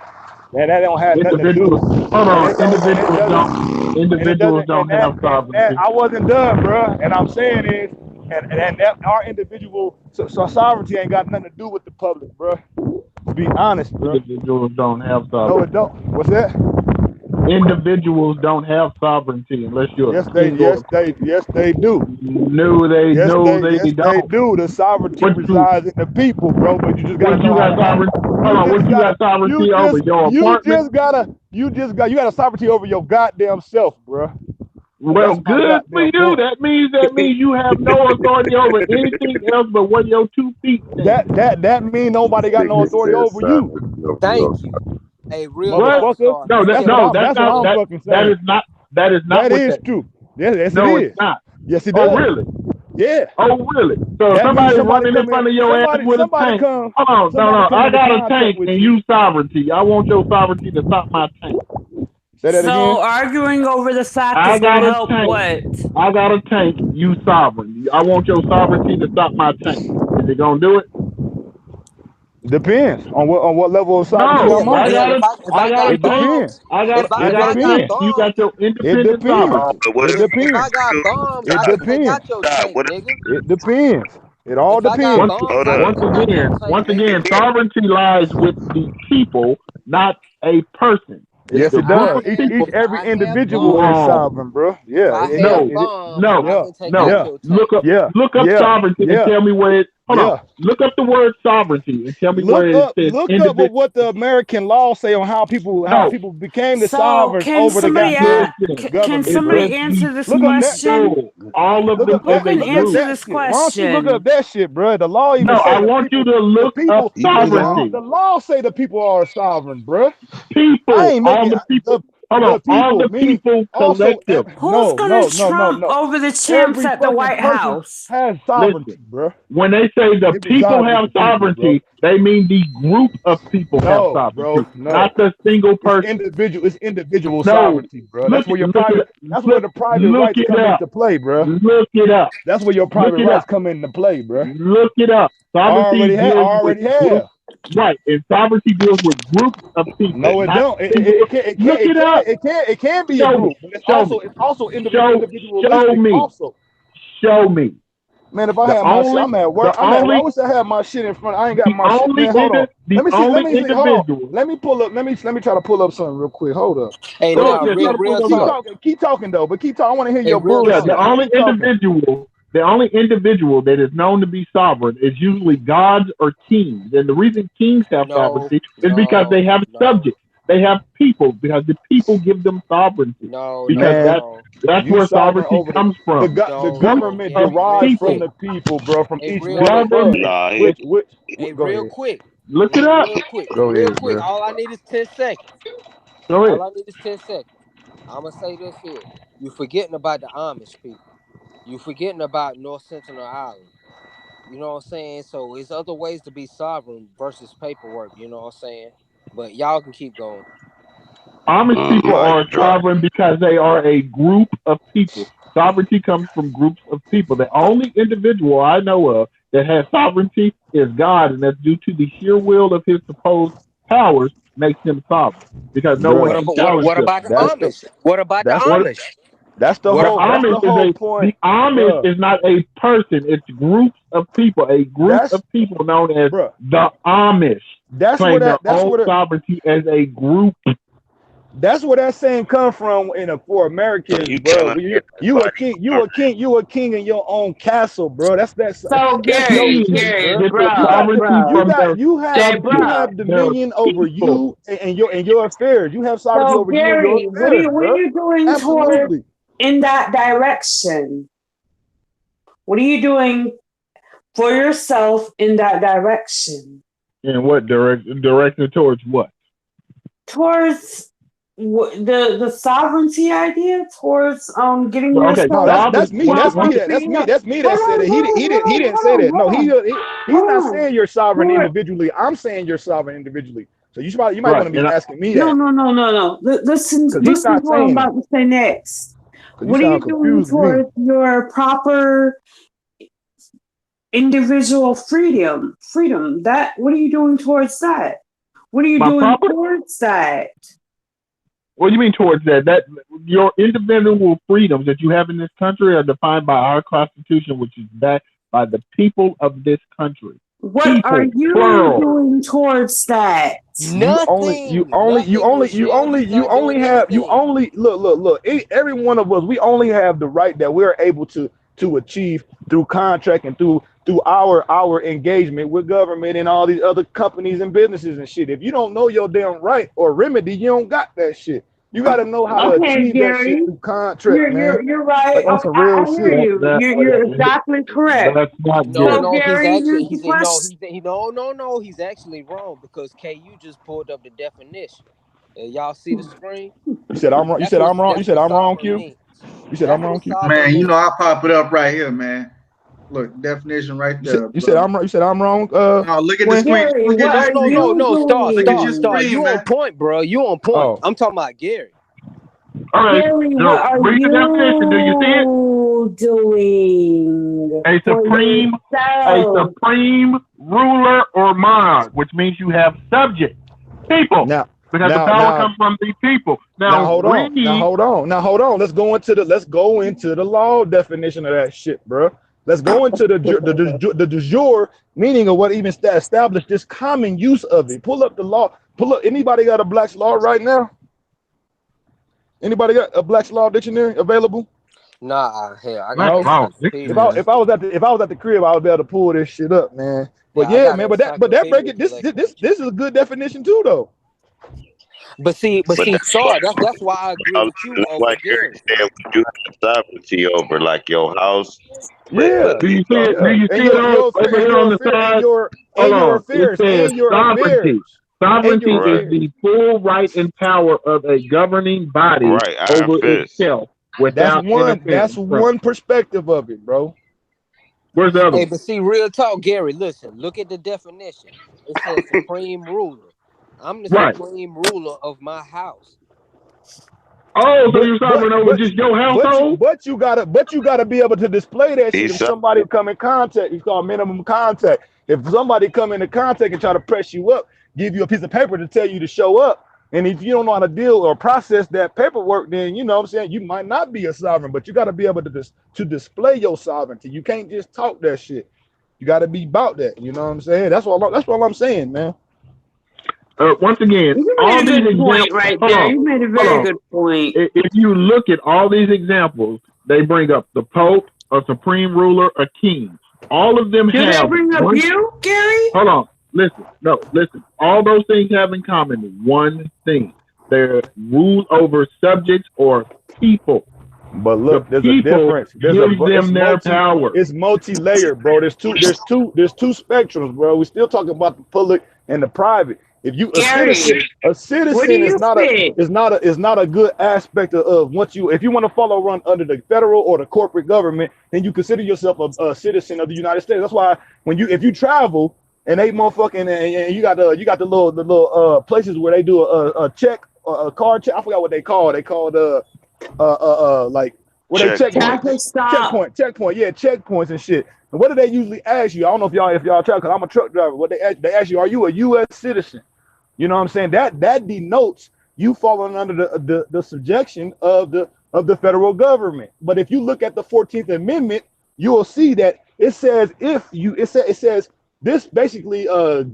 [SPEAKER 10] Man, that don't have nothing to do.
[SPEAKER 14] Hold on, individuals don't have sovereignty.
[SPEAKER 10] I wasn't done, bro. And I'm saying is, and that our individual so sovereignty ain't got nothing to do with the public, bro. To be honest, bro.
[SPEAKER 14] Individuals don't have
[SPEAKER 10] No,
[SPEAKER 14] sovereignty.
[SPEAKER 10] it don't. What's that?
[SPEAKER 14] Individuals don't have sovereignty unless you're
[SPEAKER 10] Yes,
[SPEAKER 14] a king
[SPEAKER 10] they do.
[SPEAKER 14] No, they
[SPEAKER 10] They
[SPEAKER 14] don't.
[SPEAKER 10] do. The sovereignty resides in the people, bro. But you just gotta
[SPEAKER 14] What you
[SPEAKER 10] know
[SPEAKER 14] got
[SPEAKER 10] how to.
[SPEAKER 14] sovereignty? Hold on, what you got sovereignty over? Your
[SPEAKER 10] You
[SPEAKER 14] apartment?
[SPEAKER 10] just got a sovereignty over your goddamn self, bro.
[SPEAKER 14] Well,
[SPEAKER 10] That's my
[SPEAKER 14] good for
[SPEAKER 10] goddamn
[SPEAKER 14] you.
[SPEAKER 10] point.
[SPEAKER 14] That means you have no authority over anything else but what your 2 feet say.
[SPEAKER 10] That mean nobody got no authority over you.
[SPEAKER 4] Thank you. Hey, real
[SPEAKER 10] Motherfucker.
[SPEAKER 4] talk,
[SPEAKER 14] No,
[SPEAKER 10] That's
[SPEAKER 14] no,
[SPEAKER 10] what I'm fucking saying.
[SPEAKER 14] that is not
[SPEAKER 10] That
[SPEAKER 14] what
[SPEAKER 10] is
[SPEAKER 14] that
[SPEAKER 10] true. Yes,
[SPEAKER 14] No,
[SPEAKER 10] it is.
[SPEAKER 14] it's not.
[SPEAKER 10] Yes, it
[SPEAKER 14] Oh,
[SPEAKER 10] does.
[SPEAKER 14] really?
[SPEAKER 10] Yeah.
[SPEAKER 14] Oh, really? So
[SPEAKER 10] That
[SPEAKER 14] somebody
[SPEAKER 10] means somebody
[SPEAKER 14] running in
[SPEAKER 10] come
[SPEAKER 14] front
[SPEAKER 10] in-
[SPEAKER 14] of your ass
[SPEAKER 10] somebody-
[SPEAKER 14] with a
[SPEAKER 10] somebody
[SPEAKER 14] tank.
[SPEAKER 10] come-
[SPEAKER 14] Hold on,
[SPEAKER 10] somebody
[SPEAKER 14] no.
[SPEAKER 10] come
[SPEAKER 14] I
[SPEAKER 10] into
[SPEAKER 14] got a
[SPEAKER 10] contact
[SPEAKER 14] tank
[SPEAKER 10] with
[SPEAKER 14] and
[SPEAKER 10] you.
[SPEAKER 14] you sovereignty. I want your sovereignty to stop my tank.
[SPEAKER 10] Say that
[SPEAKER 9] So
[SPEAKER 10] again.
[SPEAKER 9] arguing over the fact
[SPEAKER 14] I
[SPEAKER 9] is gonna
[SPEAKER 14] got a
[SPEAKER 9] help
[SPEAKER 14] tank.
[SPEAKER 9] what?
[SPEAKER 14] I got a tank. You sovereign. I want your sovereignty to stop my tank. Is it gonna do it?
[SPEAKER 10] Depends on what level of sovereignty
[SPEAKER 14] No,
[SPEAKER 10] I'm on.
[SPEAKER 14] I got
[SPEAKER 4] if I
[SPEAKER 14] a
[SPEAKER 4] got
[SPEAKER 10] It
[SPEAKER 14] tank.
[SPEAKER 10] depends.
[SPEAKER 4] bombs, if I
[SPEAKER 14] I got a
[SPEAKER 10] depends.
[SPEAKER 14] tank. You got your
[SPEAKER 10] It
[SPEAKER 14] independent
[SPEAKER 10] depends.
[SPEAKER 14] sovereignty.
[SPEAKER 11] But what
[SPEAKER 10] It
[SPEAKER 11] if
[SPEAKER 4] if I
[SPEAKER 10] depends.
[SPEAKER 4] got bombs,
[SPEAKER 10] It
[SPEAKER 4] I can take
[SPEAKER 10] depends.
[SPEAKER 4] out your
[SPEAKER 11] Stop.
[SPEAKER 4] tank,
[SPEAKER 11] What if
[SPEAKER 4] nigga.
[SPEAKER 10] It depends. It all
[SPEAKER 4] If I got
[SPEAKER 10] depends.
[SPEAKER 4] bombs,
[SPEAKER 11] Hold
[SPEAKER 4] I
[SPEAKER 11] up.
[SPEAKER 4] can take out your tank,
[SPEAKER 14] Once
[SPEAKER 4] nigga.
[SPEAKER 14] again, sovereignty lies with the people, not a person. It's
[SPEAKER 10] Yes,
[SPEAKER 14] the
[SPEAKER 10] it
[SPEAKER 14] group
[SPEAKER 10] does.
[SPEAKER 14] of people.
[SPEAKER 10] Every
[SPEAKER 4] I have
[SPEAKER 10] individual
[SPEAKER 4] bombs.
[SPEAKER 10] is sovereign, bro.
[SPEAKER 4] If
[SPEAKER 10] Yeah.
[SPEAKER 4] I
[SPEAKER 10] It,
[SPEAKER 4] have
[SPEAKER 10] it,
[SPEAKER 4] bombs,
[SPEAKER 14] No,
[SPEAKER 4] I can take
[SPEAKER 10] yeah.
[SPEAKER 4] out your tank.
[SPEAKER 14] look up sovereignty and tell me where it. Hold
[SPEAKER 10] Yeah.
[SPEAKER 14] on. Look up the word sovereignty and tell me where it says
[SPEAKER 10] Look up
[SPEAKER 14] individual.
[SPEAKER 10] what the American laws say on how people became the
[SPEAKER 9] So
[SPEAKER 10] sovereigns
[SPEAKER 9] can
[SPEAKER 10] over the
[SPEAKER 9] somebody
[SPEAKER 10] goddamn
[SPEAKER 9] can
[SPEAKER 10] government.
[SPEAKER 9] somebody
[SPEAKER 10] bro.
[SPEAKER 9] answer this
[SPEAKER 10] Look up that.
[SPEAKER 9] question?
[SPEAKER 14] All of
[SPEAKER 10] Look
[SPEAKER 14] them
[SPEAKER 10] up
[SPEAKER 14] as
[SPEAKER 10] that.
[SPEAKER 14] a
[SPEAKER 9] Who can
[SPEAKER 10] Look up
[SPEAKER 14] group.
[SPEAKER 9] answer
[SPEAKER 10] that
[SPEAKER 9] this
[SPEAKER 10] shit. Why don't you look
[SPEAKER 9] question?
[SPEAKER 10] up that shit, bro? The law even
[SPEAKER 14] No,
[SPEAKER 10] say
[SPEAKER 14] I
[SPEAKER 10] the
[SPEAKER 14] want you
[SPEAKER 10] people,
[SPEAKER 14] to look
[SPEAKER 10] the people,
[SPEAKER 14] up sovereignty.
[SPEAKER 10] The law say the people are sovereign, bro.
[SPEAKER 14] People,
[SPEAKER 10] I ain't
[SPEAKER 14] all
[SPEAKER 10] making
[SPEAKER 14] the people. Hold
[SPEAKER 10] the
[SPEAKER 14] on, all the
[SPEAKER 10] meaning
[SPEAKER 14] people
[SPEAKER 10] also.
[SPEAKER 14] collective.
[SPEAKER 9] Who's gonna trump over the chimps
[SPEAKER 10] Every
[SPEAKER 9] at the
[SPEAKER 10] fucking
[SPEAKER 9] White
[SPEAKER 10] person
[SPEAKER 9] House?
[SPEAKER 10] has sovereignty,
[SPEAKER 14] Listen,
[SPEAKER 10] bro.
[SPEAKER 14] when they say the
[SPEAKER 10] It
[SPEAKER 14] people
[SPEAKER 10] resides with
[SPEAKER 14] have
[SPEAKER 10] the people,
[SPEAKER 14] sovereignty, they mean the group of people have
[SPEAKER 10] No,
[SPEAKER 14] sovereignty,
[SPEAKER 10] bro, no.
[SPEAKER 14] not the single person.
[SPEAKER 10] It's individual
[SPEAKER 14] No,
[SPEAKER 10] sovereignty, bro. That's where your private. That's where the private
[SPEAKER 14] look
[SPEAKER 10] rights
[SPEAKER 14] it
[SPEAKER 10] come
[SPEAKER 14] up.
[SPEAKER 10] into play, bro.
[SPEAKER 14] Look it up.
[SPEAKER 10] That's where your private
[SPEAKER 14] it
[SPEAKER 10] rights
[SPEAKER 14] up.
[SPEAKER 10] come into play, bro.
[SPEAKER 14] Look it up. Sovereignty deals
[SPEAKER 10] Already
[SPEAKER 14] with
[SPEAKER 10] have.
[SPEAKER 14] groups. Right, and sovereignty deals with groups of people.
[SPEAKER 10] No, it
[SPEAKER 14] not
[SPEAKER 10] don't.
[SPEAKER 14] single- Look it up.
[SPEAKER 10] It can be a
[SPEAKER 14] Show
[SPEAKER 10] group,
[SPEAKER 14] me.
[SPEAKER 10] but it's
[SPEAKER 14] Show
[SPEAKER 10] also
[SPEAKER 14] me. Show
[SPEAKER 10] individualistic.
[SPEAKER 14] me.
[SPEAKER 10] Also,
[SPEAKER 14] Show me.
[SPEAKER 10] man, if I
[SPEAKER 14] The
[SPEAKER 10] had my shit,
[SPEAKER 14] only-
[SPEAKER 10] I'm at work.
[SPEAKER 14] the
[SPEAKER 10] I
[SPEAKER 14] only-
[SPEAKER 10] wish I had my shit in front. I ain't got
[SPEAKER 14] The
[SPEAKER 10] my shit.
[SPEAKER 14] only
[SPEAKER 10] Man, hold on.
[SPEAKER 14] the
[SPEAKER 10] Let me see.
[SPEAKER 14] only
[SPEAKER 10] Hold on.
[SPEAKER 14] individual.
[SPEAKER 10] Let me pull up. Let me try to pull up something real quick. Hold up.
[SPEAKER 4] Hey,
[SPEAKER 14] Go
[SPEAKER 4] now,
[SPEAKER 14] ahead, try to pull
[SPEAKER 4] real
[SPEAKER 14] those
[SPEAKER 10] Keep
[SPEAKER 14] up.
[SPEAKER 4] talk.
[SPEAKER 10] talking. Keep talking though. But keep talking. I want to hear
[SPEAKER 4] Hey,
[SPEAKER 10] your
[SPEAKER 4] real
[SPEAKER 10] bullshit.
[SPEAKER 14] Yeah,
[SPEAKER 4] talk.
[SPEAKER 14] the only individual that is known to be sovereign is usually gods or kings. And the reason kings have sovereignty is because they have subjects. They have people because the people give them sovereignty. Because that's
[SPEAKER 10] you
[SPEAKER 14] where
[SPEAKER 10] sovereign
[SPEAKER 14] sovereignty
[SPEAKER 10] over
[SPEAKER 14] comes from.
[SPEAKER 10] the government
[SPEAKER 14] Of
[SPEAKER 10] derives
[SPEAKER 14] people.
[SPEAKER 10] from the people, bro. From
[SPEAKER 4] Hey,
[SPEAKER 10] each
[SPEAKER 4] real
[SPEAKER 10] one of
[SPEAKER 14] Government.
[SPEAKER 10] us.
[SPEAKER 11] Nah,
[SPEAKER 4] Hey,
[SPEAKER 10] Go
[SPEAKER 4] real
[SPEAKER 10] ahead.
[SPEAKER 4] quick.
[SPEAKER 14] Look it up.
[SPEAKER 10] Go
[SPEAKER 4] Real
[SPEAKER 10] ahead,
[SPEAKER 4] quick.
[SPEAKER 10] bro.
[SPEAKER 4] All I need is 10 seconds.
[SPEAKER 14] Go ahead.
[SPEAKER 4] All I need is 10 seconds. I'm going to say this here. You forgetting about the Amish people. You forgetting about North Sentinel Island. You know what I'm saying? So it's other ways to be sovereign versus paperwork. You know what I'm saying? But y'all can keep going.
[SPEAKER 14] Amish people
[SPEAKER 11] mic
[SPEAKER 14] are
[SPEAKER 11] drop.
[SPEAKER 14] sovereign because they are a group of people. Sovereignty comes from groups of people. The only individual I know of that has sovereignty is God, and that's due to the sheer will of his supposed powers makes him sovereign because no one can challenge
[SPEAKER 4] What
[SPEAKER 14] him.
[SPEAKER 4] about the Amish? What about the Amish?
[SPEAKER 10] That's the
[SPEAKER 14] What
[SPEAKER 10] whole. That's the whole point.
[SPEAKER 14] The Amish is not a person; it's groups of people. A group of people known as the Amish
[SPEAKER 10] That's
[SPEAKER 14] claim
[SPEAKER 10] where
[SPEAKER 14] their
[SPEAKER 10] that's
[SPEAKER 14] own
[SPEAKER 10] where
[SPEAKER 14] sovereignty as a group.
[SPEAKER 10] That's where that saying come from for Americans,
[SPEAKER 11] You
[SPEAKER 10] bro.
[SPEAKER 11] telling
[SPEAKER 10] You a
[SPEAKER 11] everybody
[SPEAKER 10] king, you a king in your own castle, bro. That's
[SPEAKER 9] So
[SPEAKER 10] that's your
[SPEAKER 9] Gary,
[SPEAKER 10] shit,
[SPEAKER 9] Gary,
[SPEAKER 10] bro.
[SPEAKER 14] Get the
[SPEAKER 10] You got
[SPEAKER 14] sovereignty
[SPEAKER 10] you
[SPEAKER 14] from
[SPEAKER 9] bro,
[SPEAKER 10] got you
[SPEAKER 14] subjects,
[SPEAKER 10] have
[SPEAKER 14] their
[SPEAKER 10] dominion over
[SPEAKER 14] people.
[SPEAKER 10] you and your affairs. You have sovereignty
[SPEAKER 9] so
[SPEAKER 10] over you and your
[SPEAKER 9] Gary,
[SPEAKER 10] affairs,
[SPEAKER 9] what are
[SPEAKER 10] bro.
[SPEAKER 9] you doing toward
[SPEAKER 10] Absolutely.
[SPEAKER 9] in that direction? What are you doing for yourself in that direction?
[SPEAKER 14] In what direction towards what?
[SPEAKER 9] Towards the sovereignty idea, towards getting
[SPEAKER 14] Well, okay,
[SPEAKER 10] No,
[SPEAKER 9] yourself
[SPEAKER 10] that's me. That's me.
[SPEAKER 14] once
[SPEAKER 10] That's me.
[SPEAKER 9] freedom.
[SPEAKER 10] That's me that said it. He didn't say that. No, he's not saying you're sovereign individually. I'm saying you're sovereign individually. So you might
[SPEAKER 14] right,
[SPEAKER 10] want to be
[SPEAKER 14] and
[SPEAKER 10] asking me
[SPEAKER 9] No,
[SPEAKER 10] that
[SPEAKER 9] no. Listen
[SPEAKER 10] because he's
[SPEAKER 9] to
[SPEAKER 10] not
[SPEAKER 9] what I'm
[SPEAKER 10] saying that.
[SPEAKER 9] about to say next.
[SPEAKER 10] Because you
[SPEAKER 9] What are you
[SPEAKER 10] sound
[SPEAKER 9] doing
[SPEAKER 10] confused to me.
[SPEAKER 9] towards your proper individual freedom? That what are you doing towards that? What are you
[SPEAKER 14] my
[SPEAKER 9] doing
[SPEAKER 14] proper.
[SPEAKER 9] towards that?
[SPEAKER 14] What do you mean towards that? That your individual freedoms that you have in this country are defined by our Constitution, which is backed by the people of this country.
[SPEAKER 9] What are
[SPEAKER 14] People,
[SPEAKER 9] you
[SPEAKER 14] plural.
[SPEAKER 9] doing towards that?
[SPEAKER 10] You only look. Every one of us, we only have the right that we're able to achieve through contract and through our engagement with government and all these other companies and businesses and shit. If you don't know your damn right or remedy, you don't got that shit. You got to know how to
[SPEAKER 9] Okay,
[SPEAKER 10] achieve that shit
[SPEAKER 9] Gary,
[SPEAKER 10] through contract, man.
[SPEAKER 9] you're right.
[SPEAKER 10] Like on some
[SPEAKER 9] I
[SPEAKER 10] real
[SPEAKER 9] hear
[SPEAKER 10] shit.
[SPEAKER 9] you. You're exactly correct.
[SPEAKER 14] That's not
[SPEAKER 4] No,
[SPEAKER 14] good.
[SPEAKER 9] So
[SPEAKER 4] he's
[SPEAKER 9] Gary,
[SPEAKER 4] actually
[SPEAKER 9] here's the
[SPEAKER 4] he's no,
[SPEAKER 9] question.
[SPEAKER 4] he's actually wrong because KU just pulled up the definition. Y'all see the screen?
[SPEAKER 10] You said I'm wrong. You
[SPEAKER 4] That's
[SPEAKER 10] said
[SPEAKER 4] what
[SPEAKER 10] I'm wrong. You
[SPEAKER 4] that's
[SPEAKER 10] said
[SPEAKER 4] what
[SPEAKER 10] I'm wrong,
[SPEAKER 4] sovereign
[SPEAKER 10] Q.
[SPEAKER 4] means.
[SPEAKER 10] You said
[SPEAKER 4] That's
[SPEAKER 10] I'm wrong,
[SPEAKER 4] what
[SPEAKER 10] Q.
[SPEAKER 4] sovereign
[SPEAKER 1] Man, you
[SPEAKER 4] means.
[SPEAKER 1] know I pop it up right here, man. Look, definition right there.
[SPEAKER 10] You said I'm wrong. You said I'm wrong.
[SPEAKER 1] No, look at the
[SPEAKER 10] Quinn?
[SPEAKER 1] screen.
[SPEAKER 9] Gary,
[SPEAKER 1] Look at
[SPEAKER 9] what
[SPEAKER 1] the
[SPEAKER 9] are
[SPEAKER 1] screen.
[SPEAKER 4] No, start.
[SPEAKER 1] Look at your
[SPEAKER 4] You
[SPEAKER 1] screen,
[SPEAKER 4] on
[SPEAKER 1] man.
[SPEAKER 4] point, bro. You on point.
[SPEAKER 10] Oh,
[SPEAKER 4] I'm talking about Gary.
[SPEAKER 14] All right,
[SPEAKER 9] Gary,
[SPEAKER 14] so
[SPEAKER 9] what are
[SPEAKER 14] read the definition. Do you see it?
[SPEAKER 9] doing
[SPEAKER 14] A
[SPEAKER 9] for yourself?
[SPEAKER 14] supreme ruler or monarch, which means you have subjects, people,
[SPEAKER 10] now,
[SPEAKER 14] because the power comes from the people.
[SPEAKER 10] now hold on. Let's go into the law definition of that shit, bro. Let's go into the de jure meaning of what even established this common use of it. Pull up the law. Pull up. Anybody got a Black's Law right now? Anybody got a Black's Law dictionary available?
[SPEAKER 4] Nah, hell, I
[SPEAKER 10] No.
[SPEAKER 4] got
[SPEAKER 10] If I was at the crib, I would be able to pull this shit up, man. But
[SPEAKER 4] Yeah,
[SPEAKER 10] yeah, man. But that break it. This is a good definition too, though.
[SPEAKER 4] But see, sorry, that's why I agree with you
[SPEAKER 13] That's
[SPEAKER 4] over
[SPEAKER 13] why
[SPEAKER 4] Gary.
[SPEAKER 13] you have sovereignty over, like your house.
[SPEAKER 10] Yeah.
[SPEAKER 14] Do you see it? Do you see it over here on the side? Hold on. It says sovereignty. Sovereignty is the full right and power of a governing body over itself without
[SPEAKER 10] That's one perspective of it, bro.
[SPEAKER 14] Where's the other
[SPEAKER 4] Hey,
[SPEAKER 14] one?
[SPEAKER 4] but see, real talk, Gary, listen, look at the definition. It says supreme ruler. I'm the supreme ruler of my house.
[SPEAKER 14] Oh, so you're sovereign over just your household?
[SPEAKER 10] But you gotta be able to display that shit if somebody come in contact. It's called minimum contact. If somebody come into contact and try to press you up, give you a piece of paper to tell you to show up, and if you don't know how to deal or process that paperwork, then you know what I'm saying, you might not be a sovereign, but you got to be able to display your sovereignty. You can't just talk that shit. You got to be about that. You know what I'm saying? That's all I'm saying, man.
[SPEAKER 14] Once again,
[SPEAKER 9] You
[SPEAKER 14] all
[SPEAKER 9] made a
[SPEAKER 14] these
[SPEAKER 9] good point
[SPEAKER 14] examples.
[SPEAKER 9] right there. You made a very good point.
[SPEAKER 14] If you look at all these examples, they bring up the Pope, a supreme ruler, a king. All of them
[SPEAKER 9] Do
[SPEAKER 14] have.
[SPEAKER 9] they bring up you, Gary?
[SPEAKER 14] Hold on. Listen. All those things have in common one thing: they rule over subjects or people.
[SPEAKER 10] But look, there's a difference.
[SPEAKER 14] Power.
[SPEAKER 10] It's multi-layered, bro. There's two spectrums, bro. We're still talking about the public and the private. If you a citizen is not a good aspect of what if you want to run under the federal or the corporate government, then you consider yourself a citizen of the United States. That's why if you travel and they motherfucking and you got the little places where they do a check, a card check. I forgot what they call. They call like what they checkpoint. Yeah, checkpoints and shit. And what do they usually ask you? I don't know if y'all travel, because I'm a truck driver. What they ask you, are you a U.S. citizen? You know what I'm saying? That denotes you falling under the subjection of the federal government. But if you look at the 14th Amendment, you will see that it says it says this basically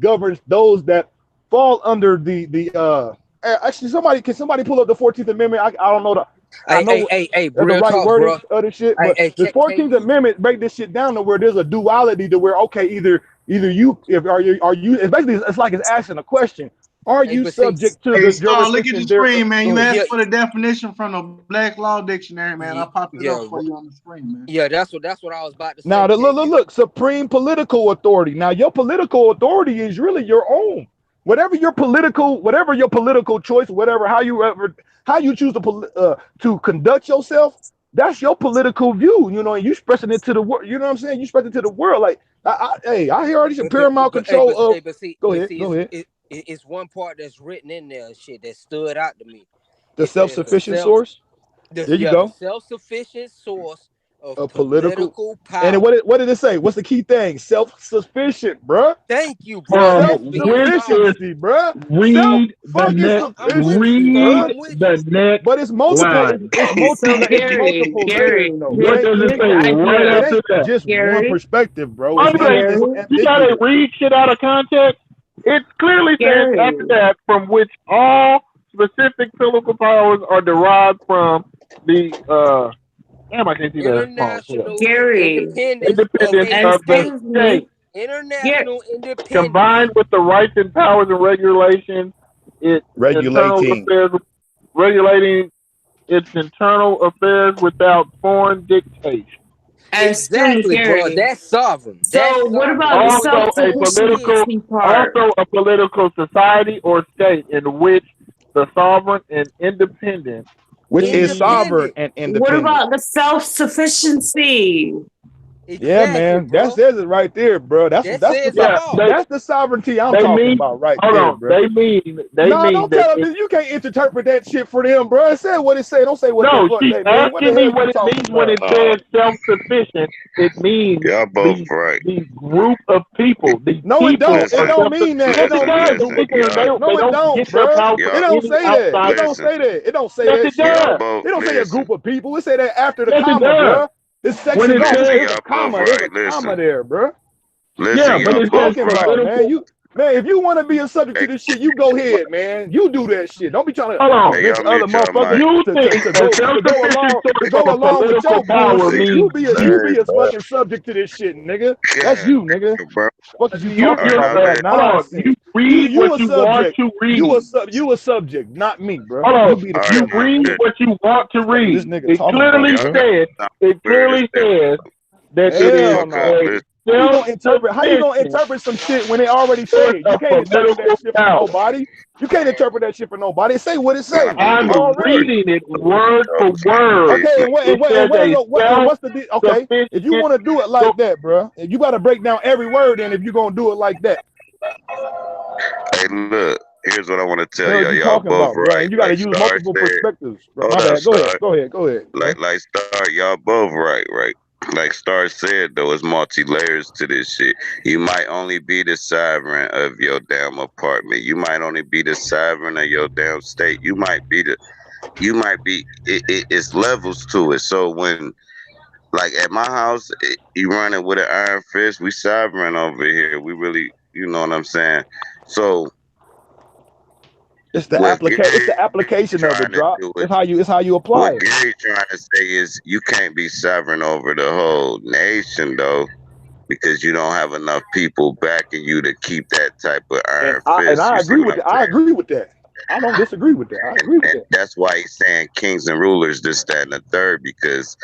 [SPEAKER 10] governs those that fall under the Actually, can somebody pull up the 14th Amendment? I don't know I know
[SPEAKER 4] Hey,
[SPEAKER 10] the
[SPEAKER 4] real
[SPEAKER 10] right
[SPEAKER 4] talk,
[SPEAKER 10] wording,
[SPEAKER 4] bro.
[SPEAKER 10] other shit,
[SPEAKER 4] Hey,
[SPEAKER 10] but the 14th
[SPEAKER 4] KB.
[SPEAKER 10] Amendment break this shit down to where there's a duality to where okay, either you are you it's basically it's like it's asking a question. Are
[SPEAKER 4] Hey,
[SPEAKER 10] you
[SPEAKER 4] but see,
[SPEAKER 10] subject to
[SPEAKER 1] Hey,
[SPEAKER 10] the
[SPEAKER 1] Star, look at the
[SPEAKER 10] jurisdiction there?
[SPEAKER 1] screen, man.
[SPEAKER 10] Go
[SPEAKER 1] You
[SPEAKER 10] ahead.
[SPEAKER 1] asked
[SPEAKER 4] yeah,
[SPEAKER 1] for the definition from the Black Law Dictionary, man. I popped it up
[SPEAKER 4] yeah,
[SPEAKER 1] for you on the screen, man.
[SPEAKER 4] yeah. That's what I was about to
[SPEAKER 10] Now,
[SPEAKER 4] say, KB.
[SPEAKER 10] look, supreme political authority. Now, your political authority is really your own. Whatever your political choice, how you choose to conduct yourself, that's your political view. You know, and you expressing it to the world. You know what I'm saying? You expressing it to the world. Like, I hear all this paramount control of. Go ahead.
[SPEAKER 4] It's one part that's written in there, shit that stood out to me.
[SPEAKER 10] The self-sufficient source. There you go.
[SPEAKER 4] The self-sufficient source of
[SPEAKER 10] A
[SPEAKER 4] political power.
[SPEAKER 10] And what did it say? What's the key thing? Self-sufficient, bruh.
[SPEAKER 4] Thank you, bro.
[SPEAKER 10] Self-sufficiency, bruh.
[SPEAKER 14] Read the next
[SPEAKER 10] But it's multiple.
[SPEAKER 14] line.
[SPEAKER 10] It's multiple layers, though.
[SPEAKER 14] What does it say right
[SPEAKER 10] It
[SPEAKER 14] after
[SPEAKER 10] ain't
[SPEAKER 14] that?
[SPEAKER 10] just one perspective, bro.
[SPEAKER 14] You gotta read shit out of context. It clearly says after that, from which all specific political powers are derived from the damn, I can't see that.
[SPEAKER 4] International
[SPEAKER 9] Gary.
[SPEAKER 4] independence
[SPEAKER 14] of the state.
[SPEAKER 4] International independence
[SPEAKER 14] Combined with the rights and powers and regulations, regulating its internal affairs without foreign dictation.
[SPEAKER 4] Exactly, bro. That's sovereign.
[SPEAKER 9] So what about the self-sufficiency part?
[SPEAKER 14] Also a political society or state in which the sovereign and independent,
[SPEAKER 10] which is sovereign and independent.
[SPEAKER 9] What about the self-sufficiency?
[SPEAKER 4] Exactly,
[SPEAKER 10] yeah, man,
[SPEAKER 4] bro.
[SPEAKER 10] that says it right there, bro. That's the sovereignty I'm talking about right there, bro.
[SPEAKER 14] They mean
[SPEAKER 10] don't tell them you can't interpret that shit for them, bro. It said what it say. Don't say what the fuck
[SPEAKER 14] she's
[SPEAKER 10] they mean. What the
[SPEAKER 14] asking me
[SPEAKER 10] hell
[SPEAKER 14] what
[SPEAKER 10] you
[SPEAKER 14] it
[SPEAKER 10] talking
[SPEAKER 14] means
[SPEAKER 10] about?
[SPEAKER 14] when it says self-sufficient. It means
[SPEAKER 13] y'all both right.
[SPEAKER 14] The group of people.
[SPEAKER 10] No, it don't. It don't mean that. It don't mean that. No, it don't, bro. It don't say that. It don't say that. It don't say that shit. It don't say a group of people. It say that after the comma, bro. This section there's a comma. There's a comma there, bro.
[SPEAKER 13] Listen,
[SPEAKER 10] what you talking about, man?
[SPEAKER 8] Man, if you want to be a subject to this shit, you go ahead, man. You do that shit. Don't be trying to convince other motherfuckers to go along with your bullshit. You be a fucking subject to this shit, nigga. That's you, nigga. What is you talking about? Nonsense.
[SPEAKER 14] You read what you want to read.
[SPEAKER 8] You a subject, not me, bro.
[SPEAKER 14] Hold on. You read what you want to read. It clearly says that it is.
[SPEAKER 8] How you gonna interpret some shit when it already said? You can't interpret that shit for nobody. You can't interpret that shit for nobody. Say what it says.
[SPEAKER 14] I'm reading it word for word.
[SPEAKER 8] Okay, what's the okay? If you want to do it like that, bro, you got to break down every word. And if you're gonna do it like that,
[SPEAKER 13] hey, look. Here's what I want to tell y'all. Y'all both right.
[SPEAKER 8] You got to use multiple perspectives. Bro. My bad. Go ahead.
[SPEAKER 13] Like Star, y'all both right. Like Star said, though, it's multi-layers to this shit. You might only be the sovereign of your damn apartment. You might only be the sovereign of your damn state. It's levels to it. So when, like at my house, you running with an iron fist, we sovereign over here. We really, you know what I'm saying? So
[SPEAKER 8] it's the application of it, drop. It's how you apply it.
[SPEAKER 13] What Gary's trying to say is you can't be sovereign over the whole nation, though, because you don't have enough people backing you to keep that type of iron fist.
[SPEAKER 8] And I agree with that. I don't disagree with that. I agree with that.
[SPEAKER 13] That's why he's saying kings and rulers, this, that, and the third, because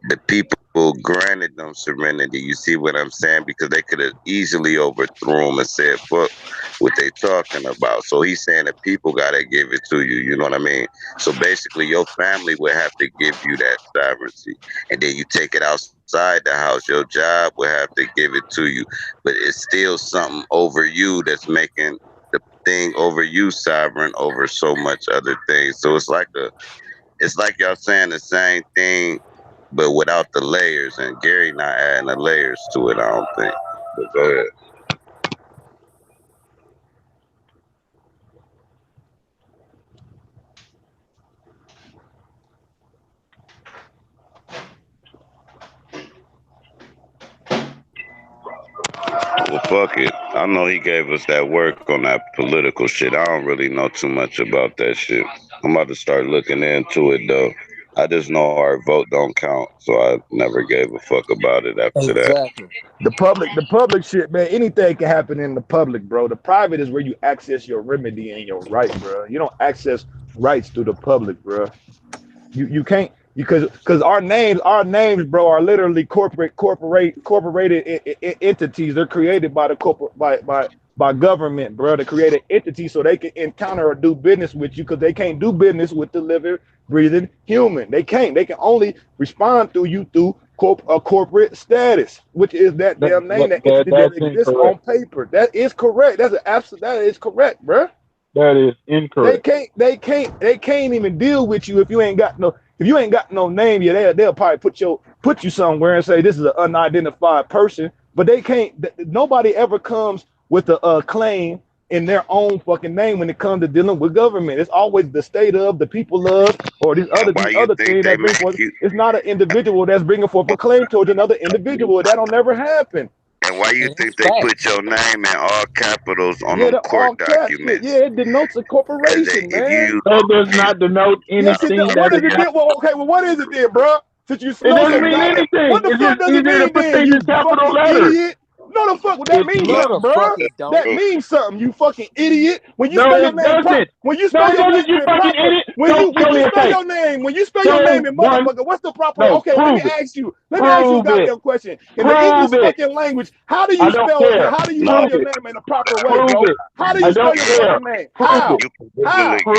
[SPEAKER 13] the people granted them serenity. You see what I'm saying? Because they could have easily overthrew them and said, fuck what they talking about. So he's saying the people got to give it to you. You know what I mean? So basically your family would have to give you that sovereignty. And then you take it outside the house. Your job would have to give it to you. But it's still something over you that's making the thing over you sovereign over so much other things. So it's like y'all saying the same thing, but without the layers, and Gary not adding the layers to it, I don't think. But go ahead. Well, fuck it. I know he gave us that work on that political shit. I don't really know too much about that shit. I'm about to start looking into it though. I just know our vote don't count, so I never gave a fuck about it after that.
[SPEAKER 4] Exactly.
[SPEAKER 10] The public shit, man. Anything can happen in the public, bro. The private is where you access your remedy and your right, bro. You don't access rights through the public, bro. You can't, because our names, bro, are literally corporated entities. They're created by the corporate by government, bro. They create an entity so they can encounter or do business with you, because they can't do business with the living, breathing human. They can't. They can only respond through you through a corporate status, which is that damn name that entity that exists on paper. That is correct. That's an absolute. That is correct, bro.
[SPEAKER 14] That is incorrect.
[SPEAKER 10] They can't even deal with you if you ain't got no name. Yeah, they'll probably put you somewhere and say this is an unidentified person. But they can't. Nobody ever comes with a claim in their own fucking name when it comes to dealing with government. It's always the state of, the people of, or these other things that bring forth. It's not an individual that's bringing forth a claim towards another individual. That'll never happen.
[SPEAKER 13] And why you think they put your name in all capitals on them court documents?
[SPEAKER 10] Yeah, it denotes a corporation, man.
[SPEAKER 14] That does not denote anything.
[SPEAKER 10] What is it then? Well, okay, well, what is it then, bro? Since you
[SPEAKER 14] it doesn't mean anything.
[SPEAKER 10] What the fuck does it mean then, you fucking idiot? No, the fuck, that means something, bro. That means something, you fucking idiot. When you spell your name, when you spell your name, when you spell your name in motherfucker, what's the proper? Okay, let me ask you a goddamn question. In the English fucking language, how do you spell your name in a proper way, bro? How do you spell your fucking name? How?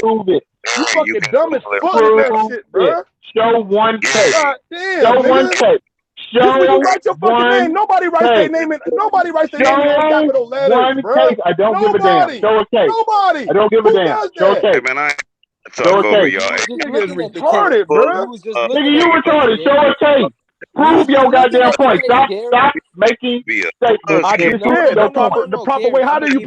[SPEAKER 14] Prove it.
[SPEAKER 10] You fucking dumb as fuck with that shit, bro.
[SPEAKER 14] Show one case.
[SPEAKER 10] Show
[SPEAKER 14] one case.
[SPEAKER 10] Just when you write your fucking name, nobody writes their name in capital letters, bro.
[SPEAKER 14] Case. I don't give a damn. Show a case.
[SPEAKER 10] Nobody.
[SPEAKER 14] I don't give a damn. Show a case.
[SPEAKER 13] Hey, man, I talk over y'all.
[SPEAKER 10] Niggas retarded, bro.
[SPEAKER 14] Nigga, you retarded. Show a case. Prove your goddamn point. Stop making statements.
[SPEAKER 10] I just said the proper way. How do you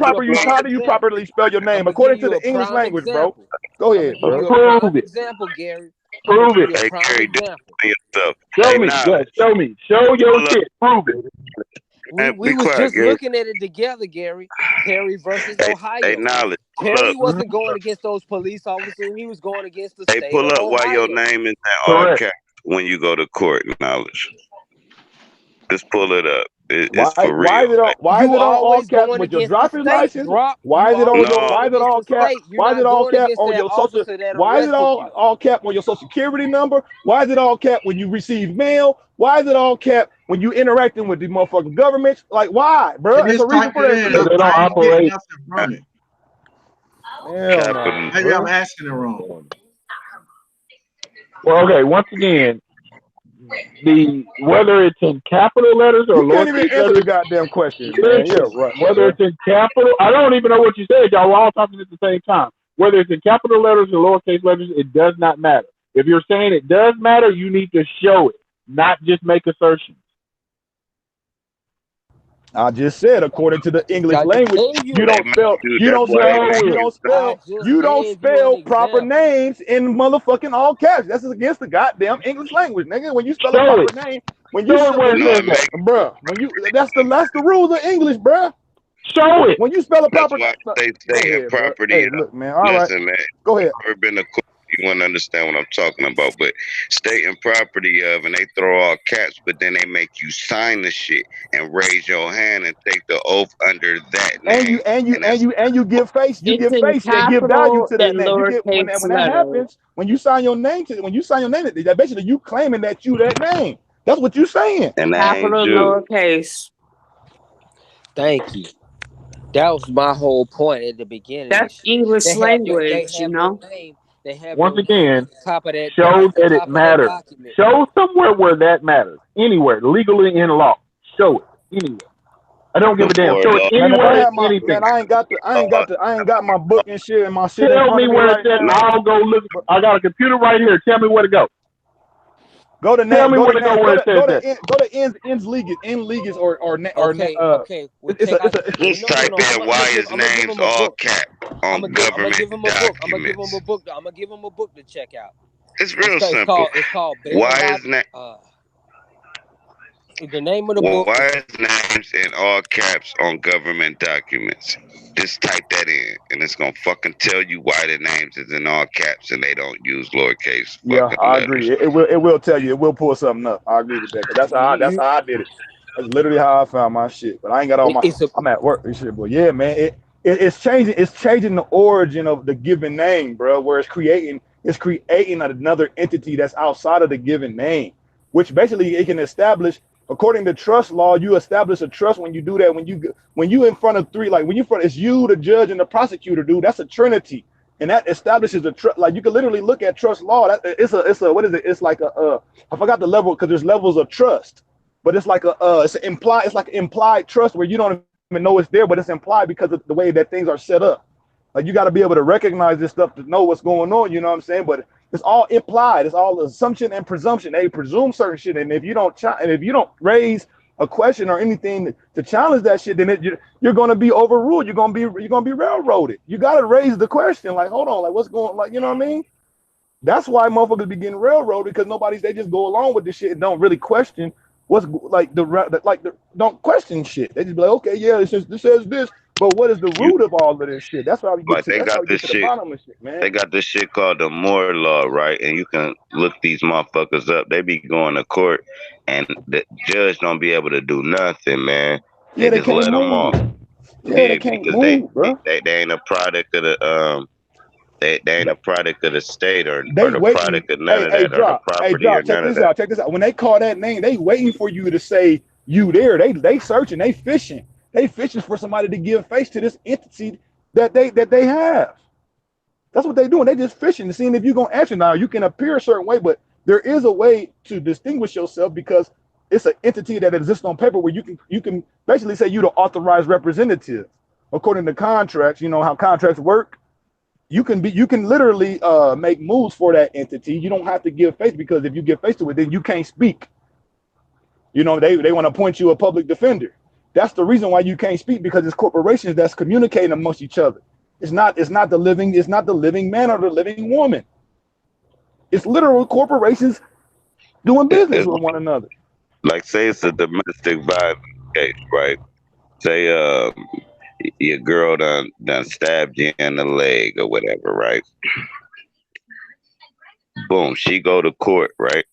[SPEAKER 10] properly spell your name according to the English language, bro? Go ahead, bro.
[SPEAKER 14] Prove it.
[SPEAKER 4] Example, Gary.
[SPEAKER 14] Prove it.
[SPEAKER 13] Hey, Gary,
[SPEAKER 14] Show me. Show your shit. Prove it.
[SPEAKER 4] We was just looking at it together, Gary. Terry versus Ohio.
[SPEAKER 13] Knowledge.
[SPEAKER 4] Terry wasn't going against those police officers. He was going against the state.
[SPEAKER 13] Hey, pull up why your name is in all caps when you go to court. Knowledge. Just pull it up. It's for real.
[SPEAKER 10] Why is it all caps with your driver's license? Why is it all caps? Why is it all cap on your social? Why is it all cap on your social security number? Why is it all cap when you receive mail? Why is it all cap when you interacting with the motherfucking governments? like, why, bro? There's a reason for that.
[SPEAKER 14] They don't operate.
[SPEAKER 1] Maybe I'm asking it wrong.
[SPEAKER 14] Well, okay. Once again, whether it's in capital letters or
[SPEAKER 10] you can't even answer the goddamn question. Man. Yeah, right.
[SPEAKER 14] Whether it's in capital, I don't even know what you said. Y'all were all talking at the same time. Whether it's in capital letters or lowercase letters, it does not matter. If you're saying it does matter, you need to show it, not just make assertions.
[SPEAKER 10] I just said, according to the English language, you don't spell proper names in motherfucking all caps. That's against the goddamn English language, nigga. When you spell a proper name, that's the rules of English, bruh.
[SPEAKER 14] Show it.
[SPEAKER 10] When you spell a proper
[SPEAKER 13] name, they say property.
[SPEAKER 10] Hey, look, man. All right,
[SPEAKER 13] man.
[SPEAKER 10] Go ahead.
[SPEAKER 13] I've never been to court. You wouldn't understand what I'm talking about, but state and property of, and they throw all caps, but then they make you sign the shit and raise your hand and take the oath under that name. And you give face, and give value to that name. When that happens, when you sign your name, that basically you claiming that you that name. That's what you saying. And
[SPEAKER 9] capital, lowercase.
[SPEAKER 4] Thank you. That was my whole point at the beginning.
[SPEAKER 9] That's English language, you know.
[SPEAKER 14] Once again, show that it matters. Show somewhere where that matters. Anywhere, legally in law. Show it anywhere. I don't give a damn. Show it anywhere. Anything.
[SPEAKER 10] Man, I ain't got my book and shit and my shit.
[SPEAKER 14] Tell me where it's at, and I'll go look. I got a computer right here. Tell me where to go.
[SPEAKER 10] Go to
[SPEAKER 14] Tell me where to go. Where it says that.
[SPEAKER 10] Go to ends leagues or
[SPEAKER 4] okay.
[SPEAKER 13] Just type in why his name's all cap on government documents.
[SPEAKER 4] I'm gonna give him a book to check out.
[SPEAKER 13] It's real simple.
[SPEAKER 4] It's called
[SPEAKER 13] why is name?
[SPEAKER 4] The name of the book.
[SPEAKER 11] Why is names in all caps on government documents? Just type that in, and it's gonna fucking tell you why the names is in all caps and they don't use lowercase
[SPEAKER 10] Yeah,
[SPEAKER 11] fucking
[SPEAKER 10] I
[SPEAKER 11] letters.
[SPEAKER 10] agree. It will tell you. It will pull something up. I agree with that. 'Cause that's how I did it. That's literally how I found my shit. But I ain't got all my.
[SPEAKER 4] It's a
[SPEAKER 10] I'm at work and shit. But yeah, man, it's changing. It's changing the origin of the given name, bro. Where it's creating another entity that's outside of the given name, which basically it can establish. According to trust law, you establish a trust when you do that. When you in front of three, like when you front, it's you, the judge, and the prosecutor, dude. That's a trinity. And that establishes a trust. Like you can literally look at trust law. That it's a what is it? It's like I forgot the level because there's levels of trust, but it's like it's like implied trust where you don't even know it's there, but it's implied because of the way that things are set up. Like you got to be able to recognize this stuff to know what's going on. You know what I'm saying? But it's all implied. It's all assumption and presumption. They presume certain shit, and if you don't raise a question or anything to challenge that shit, then you're going to be overruled. You're going to be railroaded. You got to raise the question. Like, hold on, like what's going, like, you know what I mean? That's why motherfuckers be getting railroaded because they just go along with this shit and don't really question what's don't question shit. They just be like, okay, yeah, this says this, but what is the root of all of this shit? That's why we get to the bottom of shit, man.
[SPEAKER 11] They got this shit called the Moore Law, right? And you can look these motherfuckers up. They be going to court, and the judge don't be able to do nothing, man. They just let them off.
[SPEAKER 10] Yeah, they can't move, bro.
[SPEAKER 11] They ain't a product of the They ain't a product of the state or
[SPEAKER 10] They
[SPEAKER 11] the
[SPEAKER 10] waiting.
[SPEAKER 11] product of none of
[SPEAKER 10] Hey,
[SPEAKER 11] that or
[SPEAKER 10] drop.
[SPEAKER 11] the
[SPEAKER 10] Hey,
[SPEAKER 11] property
[SPEAKER 10] drop.
[SPEAKER 11] or
[SPEAKER 10] Check
[SPEAKER 11] none of
[SPEAKER 10] this
[SPEAKER 11] that.
[SPEAKER 10] out. Check this out. When they call that name, they waiting for you to say you there. They searching. They fishing. They fishing for somebody to give face to this entity that they have. That's what they doing. They just fishing to see if you're gonna answer. Now you can appear a certain way, but there is a way to distinguish yourself because it's an entity that exists on paper where you can basically say you're the authorized representative. According to contracts, you know how contracts work. You can literally make moves for that entity. You don't have to give face because if you give face to it, then you can't speak. You know, they want to appoint you a public defender. That's the reason why you can't speak because it's corporations that's communicating amongst each other. It's not the living man or the living woman. It's literal corporations doing business with one another.
[SPEAKER 11] Like say it's a domestic violence case, right? Say your girl done stabbed you in the leg or whatever, right? Boom, she go to court, right?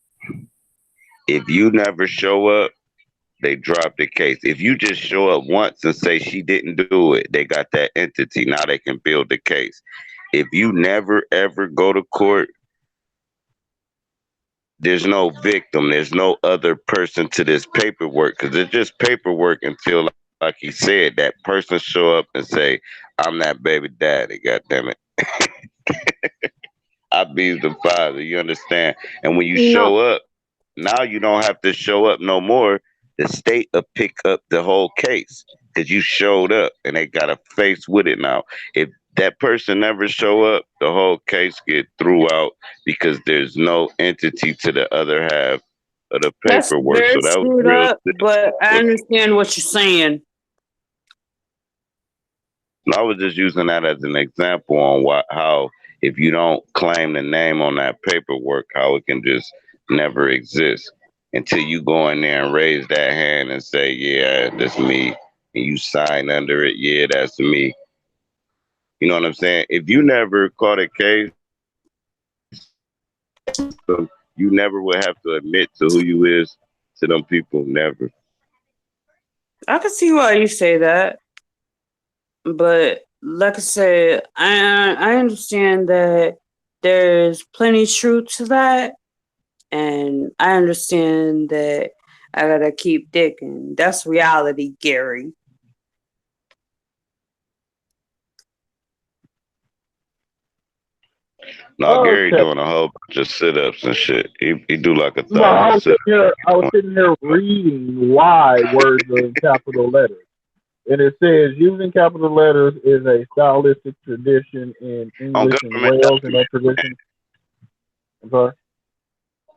[SPEAKER 11] If you never show up, they drop the case. If you just show up once and say she didn't do it, they got that entity. Now they can build the case. If you never ever go to court, there's no victim. There's no other person to this paperwork because it's just paperwork until, like he said, that person show up and say, "I'm that baby daddy." God damn it, I be the father. You understand? And when you show up, now you don't have to show up no more. The state will pick up the whole case because you showed up, and they got a face with it now. If that person never show up, the whole case get threw out because there's no entity to the other half of the
[SPEAKER 9] That's
[SPEAKER 11] paperwork.
[SPEAKER 9] very
[SPEAKER 11] So that was
[SPEAKER 9] screwed
[SPEAKER 11] real.
[SPEAKER 9] up, but I understand what you're saying.
[SPEAKER 11] I was just using that as an example on how if you don't claim the name on that paperwork, how it can just never exist until you go in there and raise that hand and say, "Yeah, that's me," and you sign under it. "Yeah, that's me." You know what I'm saying? If you never caught a case, you never would have to admit to who you is to them people. Never.
[SPEAKER 9] I can see why you say that, but like I said, I understand that there's plenty truth to that, and I understand that I gotta keep digging. That's reality, Gary.
[SPEAKER 11] No, Gary
[SPEAKER 14] Okay.
[SPEAKER 11] doing a whole bunch of sit-ups and shit. He do like a
[SPEAKER 14] Well, I
[SPEAKER 11] 1,000
[SPEAKER 14] was sitting here reading why words are in capital letters. And it says using capital letters is a stylistic tradition in English and Wales, and that tradition. I'm sorry?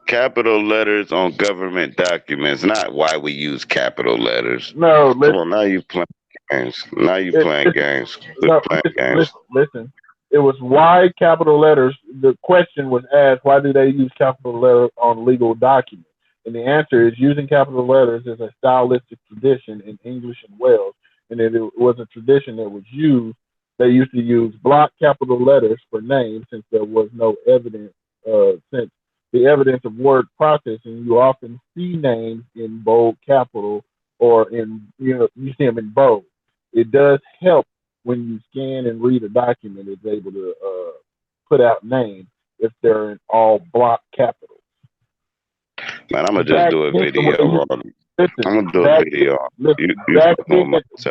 [SPEAKER 11] Capital letters on government documents, not why we use capital letters.
[SPEAKER 14] No,
[SPEAKER 11] Come on, now you playing games. Now you playing games. Quit playing games.
[SPEAKER 14] Listen. It was why capital letters. The question was asked, why do they use capital letters on legal documents? And the answer is using capital letters is a stylistic tradition in English and Wales, and it was a tradition that was used. They used to use block capital letters for names since there was no evidence. Since the evidence of word processing, you often see names in bold capital or you see them in bold. It does help when you scan and read a document. It's able to put out names if they're in all block capitals.
[SPEAKER 13] Man, I'm gonna just do a video. I'm gonna do a video.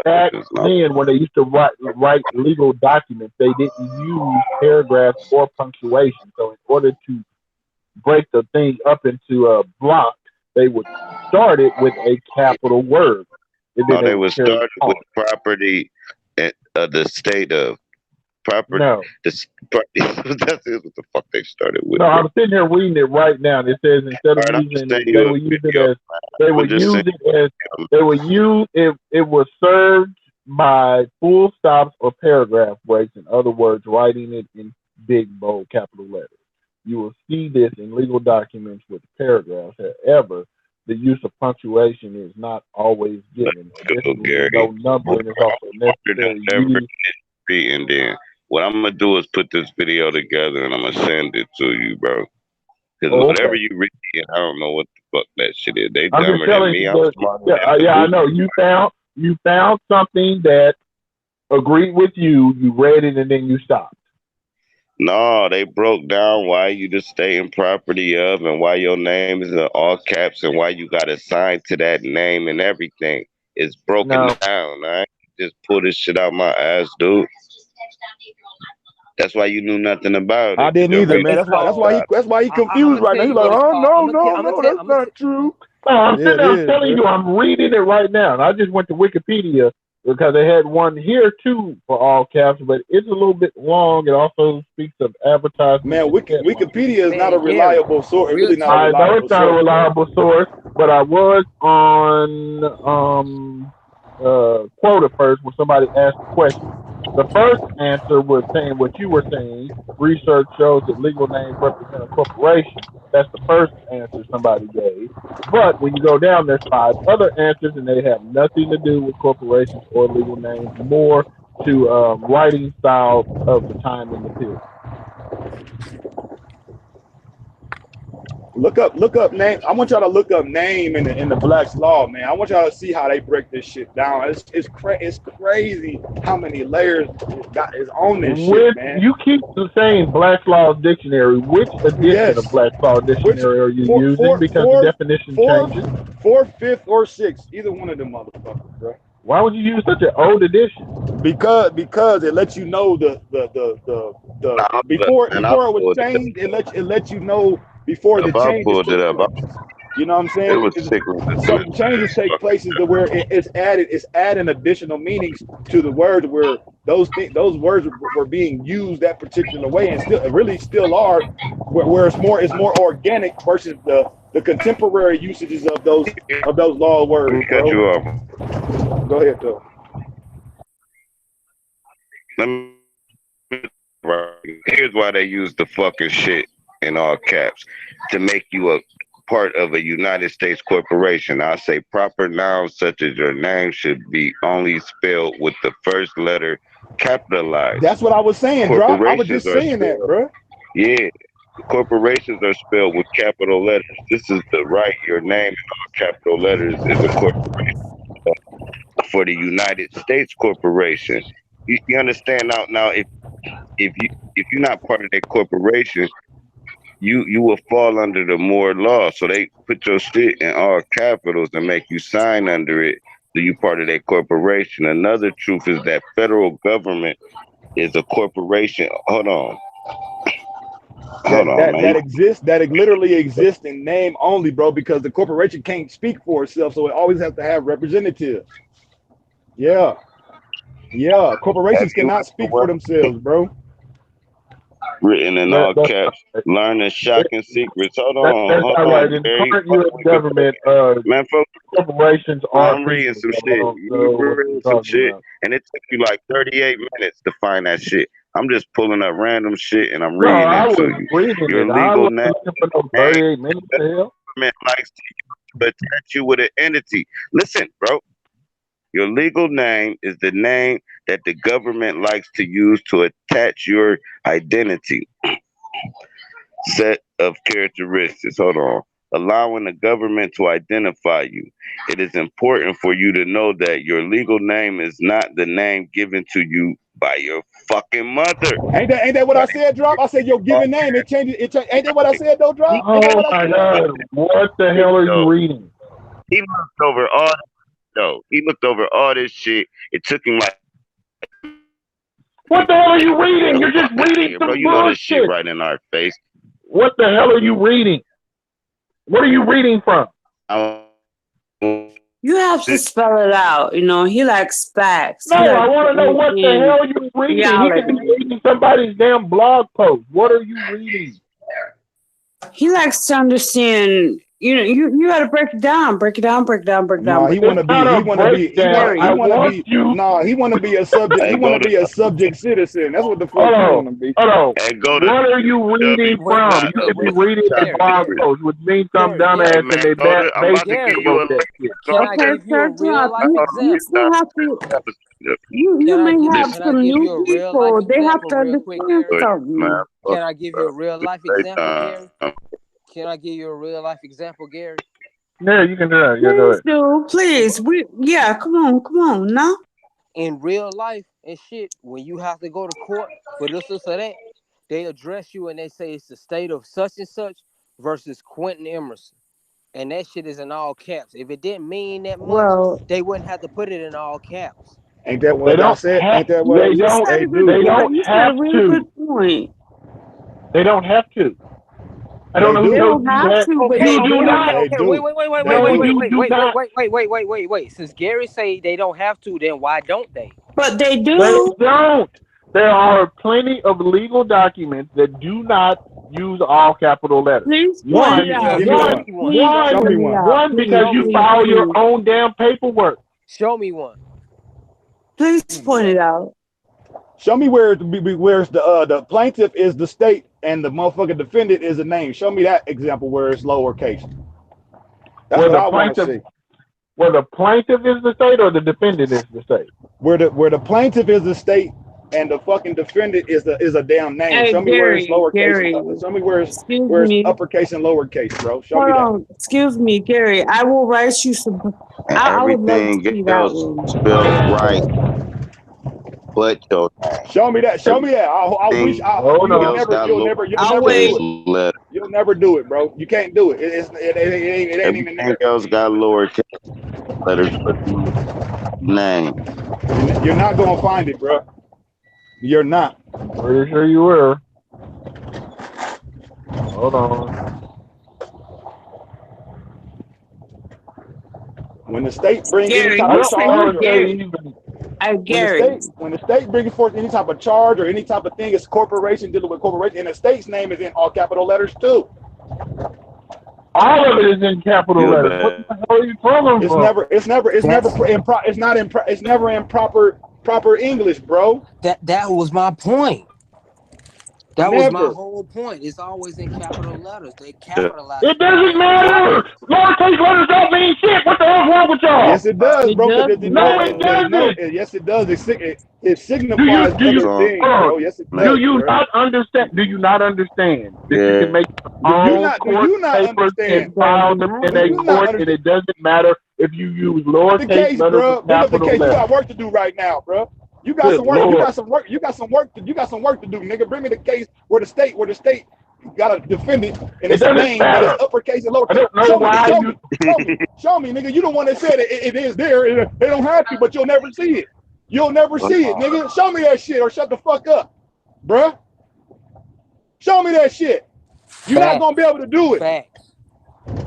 [SPEAKER 14] Back then, when they used to write legal documents, they didn't use paragraphs or punctuation. So in order to break the thing up into a block, they would start it with a capital word.
[SPEAKER 13] No, they would start with property of the state of property.
[SPEAKER 14] No.
[SPEAKER 13] That's what the fuck they started with.
[SPEAKER 14] No, I'm sitting here reading it right now, and it says instead of using it, they would use it as it was served by full stops or paragraph breaks. In other words, writing it in big bold capital letters. You will see this in legal documents with paragraphs. However, the use of punctuation is not always given. No numbering is also necessary.
[SPEAKER 13] And then what I'm gonna do is put this video together and I'm gonna send it to you, bro. Because whatever you read, I don't know what the fuck that shit is. They dumber than me.
[SPEAKER 14] I know. You found something that agreed with you. You read it and then you stopped.
[SPEAKER 13] No, they broke down why you just stay in property of and why your name is in all caps and why you got assigned to that name and everything. It's broken down. I ain't just pull this shit out my ass, dude. That's why you knew nothing about it.
[SPEAKER 10] I didn't either, man. That's why he confused right now. He's like, oh no, that's not true.
[SPEAKER 14] No, I'm telling you, I'm reading it right now. And I just went to Wikipedia because they had one here too for all caps, but it's a little bit long. It also speaks of advertising.
[SPEAKER 10] Man, Wikipedia is not a reliable source. Really not
[SPEAKER 14] I know it's not a reliable source, but I was on Quota first when somebody asked the question. The first answer was saying what you were saying. Research shows that legal names represent a corporation. That's the first answer somebody gave. But when you go down, there's 5 other answers, and they have nothing to do with corporations or legal names, more to writing style of the time in the period.
[SPEAKER 10] Look up name. I want y'all to look up name in the Black's Law, man. I want y'all to see how they break this shit down. It's crazy how many layers is on this shit, man.
[SPEAKER 14] You keep saying Black's Law Dictionary. Which edition of Black's Law Dictionary are you using? Because the definition changes.
[SPEAKER 10] 4th, 5th, or 6th. Either one of them motherfuckers, bro.
[SPEAKER 14] Why would you use such an old edition?
[SPEAKER 10] Because it lets you know the before it was changed. It lets you know before the changes. You know what I'm saying? So the changes take places to where it's adding additional meanings to the words where those words were being used that particular way and still are where it's more organic versus the contemporary usages of those law words.
[SPEAKER 13] Cut you off.
[SPEAKER 10] Go ahead, though.
[SPEAKER 13] Here's why they use the fucking shit in all caps to make you a part of a United States corporation. I say proper nouns such as your name should be only spelled with the first letter capitalized.
[SPEAKER 10] That's what I was saying, bro. I was just saying that, bro.
[SPEAKER 13] Yeah. Corporations are spelled with capital letters. This is the right. Your name in all capital letters is a corporation. For the United States corporation, you understand now. If you're not part of that corporation, you will fall under the Moore law. So they put your shit in all capitals and make you sign under it. So you part of that corporation. Another truth is that federal government is a corporation. Hold on.
[SPEAKER 10] That literally exists in name only, bro, because the corporation can't speak for itself, so it always has to have representatives. Yeah. Corporations cannot speak for themselves, bro.
[SPEAKER 13] Written in all caps. Learning shocking secrets. Hold on.
[SPEAKER 14] In current U.S. government,
[SPEAKER 13] man, folks,
[SPEAKER 14] corporations are.
[SPEAKER 13] I'm reading some shit. You're reading some shit, and it took you like 38 minutes to find that shit. I'm just pulling up random shit and I'm reading it to you. Your legal name.
[SPEAKER 14] 38 minutes to hell.
[SPEAKER 13] government likes to use to attach you with an entity. Listen, bro. Your legal name is the name that the government likes to use to attach your identity. Set of characteristics. Hold on. Allowing the government to identify you. It is important for you to know that your legal name is not the name given to you by your fucking mother.
[SPEAKER 10] Ain't that what I said, Drop? I said your given name. It changes. Ain't that what I said, though, Drop? Ain't that
[SPEAKER 14] Oh
[SPEAKER 10] what I
[SPEAKER 14] my
[SPEAKER 10] said?
[SPEAKER 14] God! What the hell are you reading?
[SPEAKER 13] He looked over all He looked over all this shit. It took him like
[SPEAKER 14] What the hell are you reading? You're just reading
[SPEAKER 13] here, bro.
[SPEAKER 14] some
[SPEAKER 13] You know this shit
[SPEAKER 14] bullshit.
[SPEAKER 13] right in our face.
[SPEAKER 14] What the hell are you reading? What are you reading from?
[SPEAKER 9] You have to spell it out. You know, he likes facts.
[SPEAKER 14] No, I want to know what the hell you're reading. He could be reading somebody's damn blog post. What are you reading?
[SPEAKER 9] He likes to understand. You know, you got to break it down.
[SPEAKER 10] No, he want to be a subject. He want to be a subject citizen. That's what the fuck he want to be.
[SPEAKER 14] What are you reading from? You could be reading a blog post, which means some dumbass and they basically wrote that shit.
[SPEAKER 4] Can I give you a real life
[SPEAKER 9] You still have to. You may have some new people. They have to understand something.
[SPEAKER 4] Can I give you a real life example, Gary? Can I give you a real life example, Gary?
[SPEAKER 14] Yeah, you can do that. Yeah, go ahead.
[SPEAKER 9] Please. Come on, now.
[SPEAKER 4] In real life and shit, when you have to go to court for this or that, they address you and they say it's the state of such and such versus Quentin Emerson. And that shit is in all caps. If it didn't mean that much, they wouldn't have to put it in all caps.
[SPEAKER 10] Ain't that what I said? Ain't that what
[SPEAKER 14] they don't have to. They don't have to. I don't know who
[SPEAKER 9] don't have to, but they do not.
[SPEAKER 4] Wait. Since Gary say they don't have to, then why don't they?
[SPEAKER 9] But they do.
[SPEAKER 14] They don't. There are plenty of legal documents that do not use all capital letters. One, because you file your own damn paperwork.
[SPEAKER 4] Show me one.
[SPEAKER 9] Please point it out.
[SPEAKER 10] Show me where's the plaintiff is the state and the motherfucking defendant is a name. Show me that example where it's lowercase. That's what I want to see.
[SPEAKER 14] Where the plaintiff is the state or the defendant is the state?
[SPEAKER 10] Where the plaintiff is the state and the fucking defendant is a damn name.
[SPEAKER 9] Hey,
[SPEAKER 10] show me where it's lowercase.
[SPEAKER 9] Gary,
[SPEAKER 10] show me where it's uppercase and lowercase, bro. Show me that.
[SPEAKER 9] Excuse me, Gary. I will write you some.
[SPEAKER 13] Everything else spelled right. But
[SPEAKER 10] show me that. I wish you'll never do it, bro. You can't do it. It ain't even there.
[SPEAKER 13] Else got lowercase letters, but name.
[SPEAKER 10] You're not gonna find it, bro. You're not.
[SPEAKER 14] Pretty sure you were. Hold on.
[SPEAKER 10] When the state brings any type of charge, when the state brings forth any type of charge or any type of thing, it's corporation dealing with corporation, and the state's name is in all capital letters too.
[SPEAKER 14] All of it is in capital letters. What the hell are you talking about?
[SPEAKER 10] It's never in proper English, bro.
[SPEAKER 4] That was my point. That was my whole point. It's always in capital letters. They capitalize.
[SPEAKER 14] It doesn't matter. Lowercase letters don't mean shit. What the hell's wrong with y'all?
[SPEAKER 10] Yes, it does, bro.
[SPEAKER 14] No, it doesn't.
[SPEAKER 10] Yes, it does. It signifies other things, bro. Yes, it does.
[SPEAKER 14] Do you not understand? Do you not understand that you can make your own court papers and file them in a court, and it doesn't matter if you use lowercase letters or capital letters?
[SPEAKER 10] You got work to do right now, bro. You got some work. You got some work. You got some work to do, nigga. Bring me the case where the state got a defendant and it's a name that is uppercase and lowercase.
[SPEAKER 14] I don't know why
[SPEAKER 10] show me, nigga. You the one that said it is there. They don't have to, but you'll never see it. You'll never see it, nigga. Show me that shit or shut the fuck up, bruh. Show me that shit. You're not gonna be able to do it.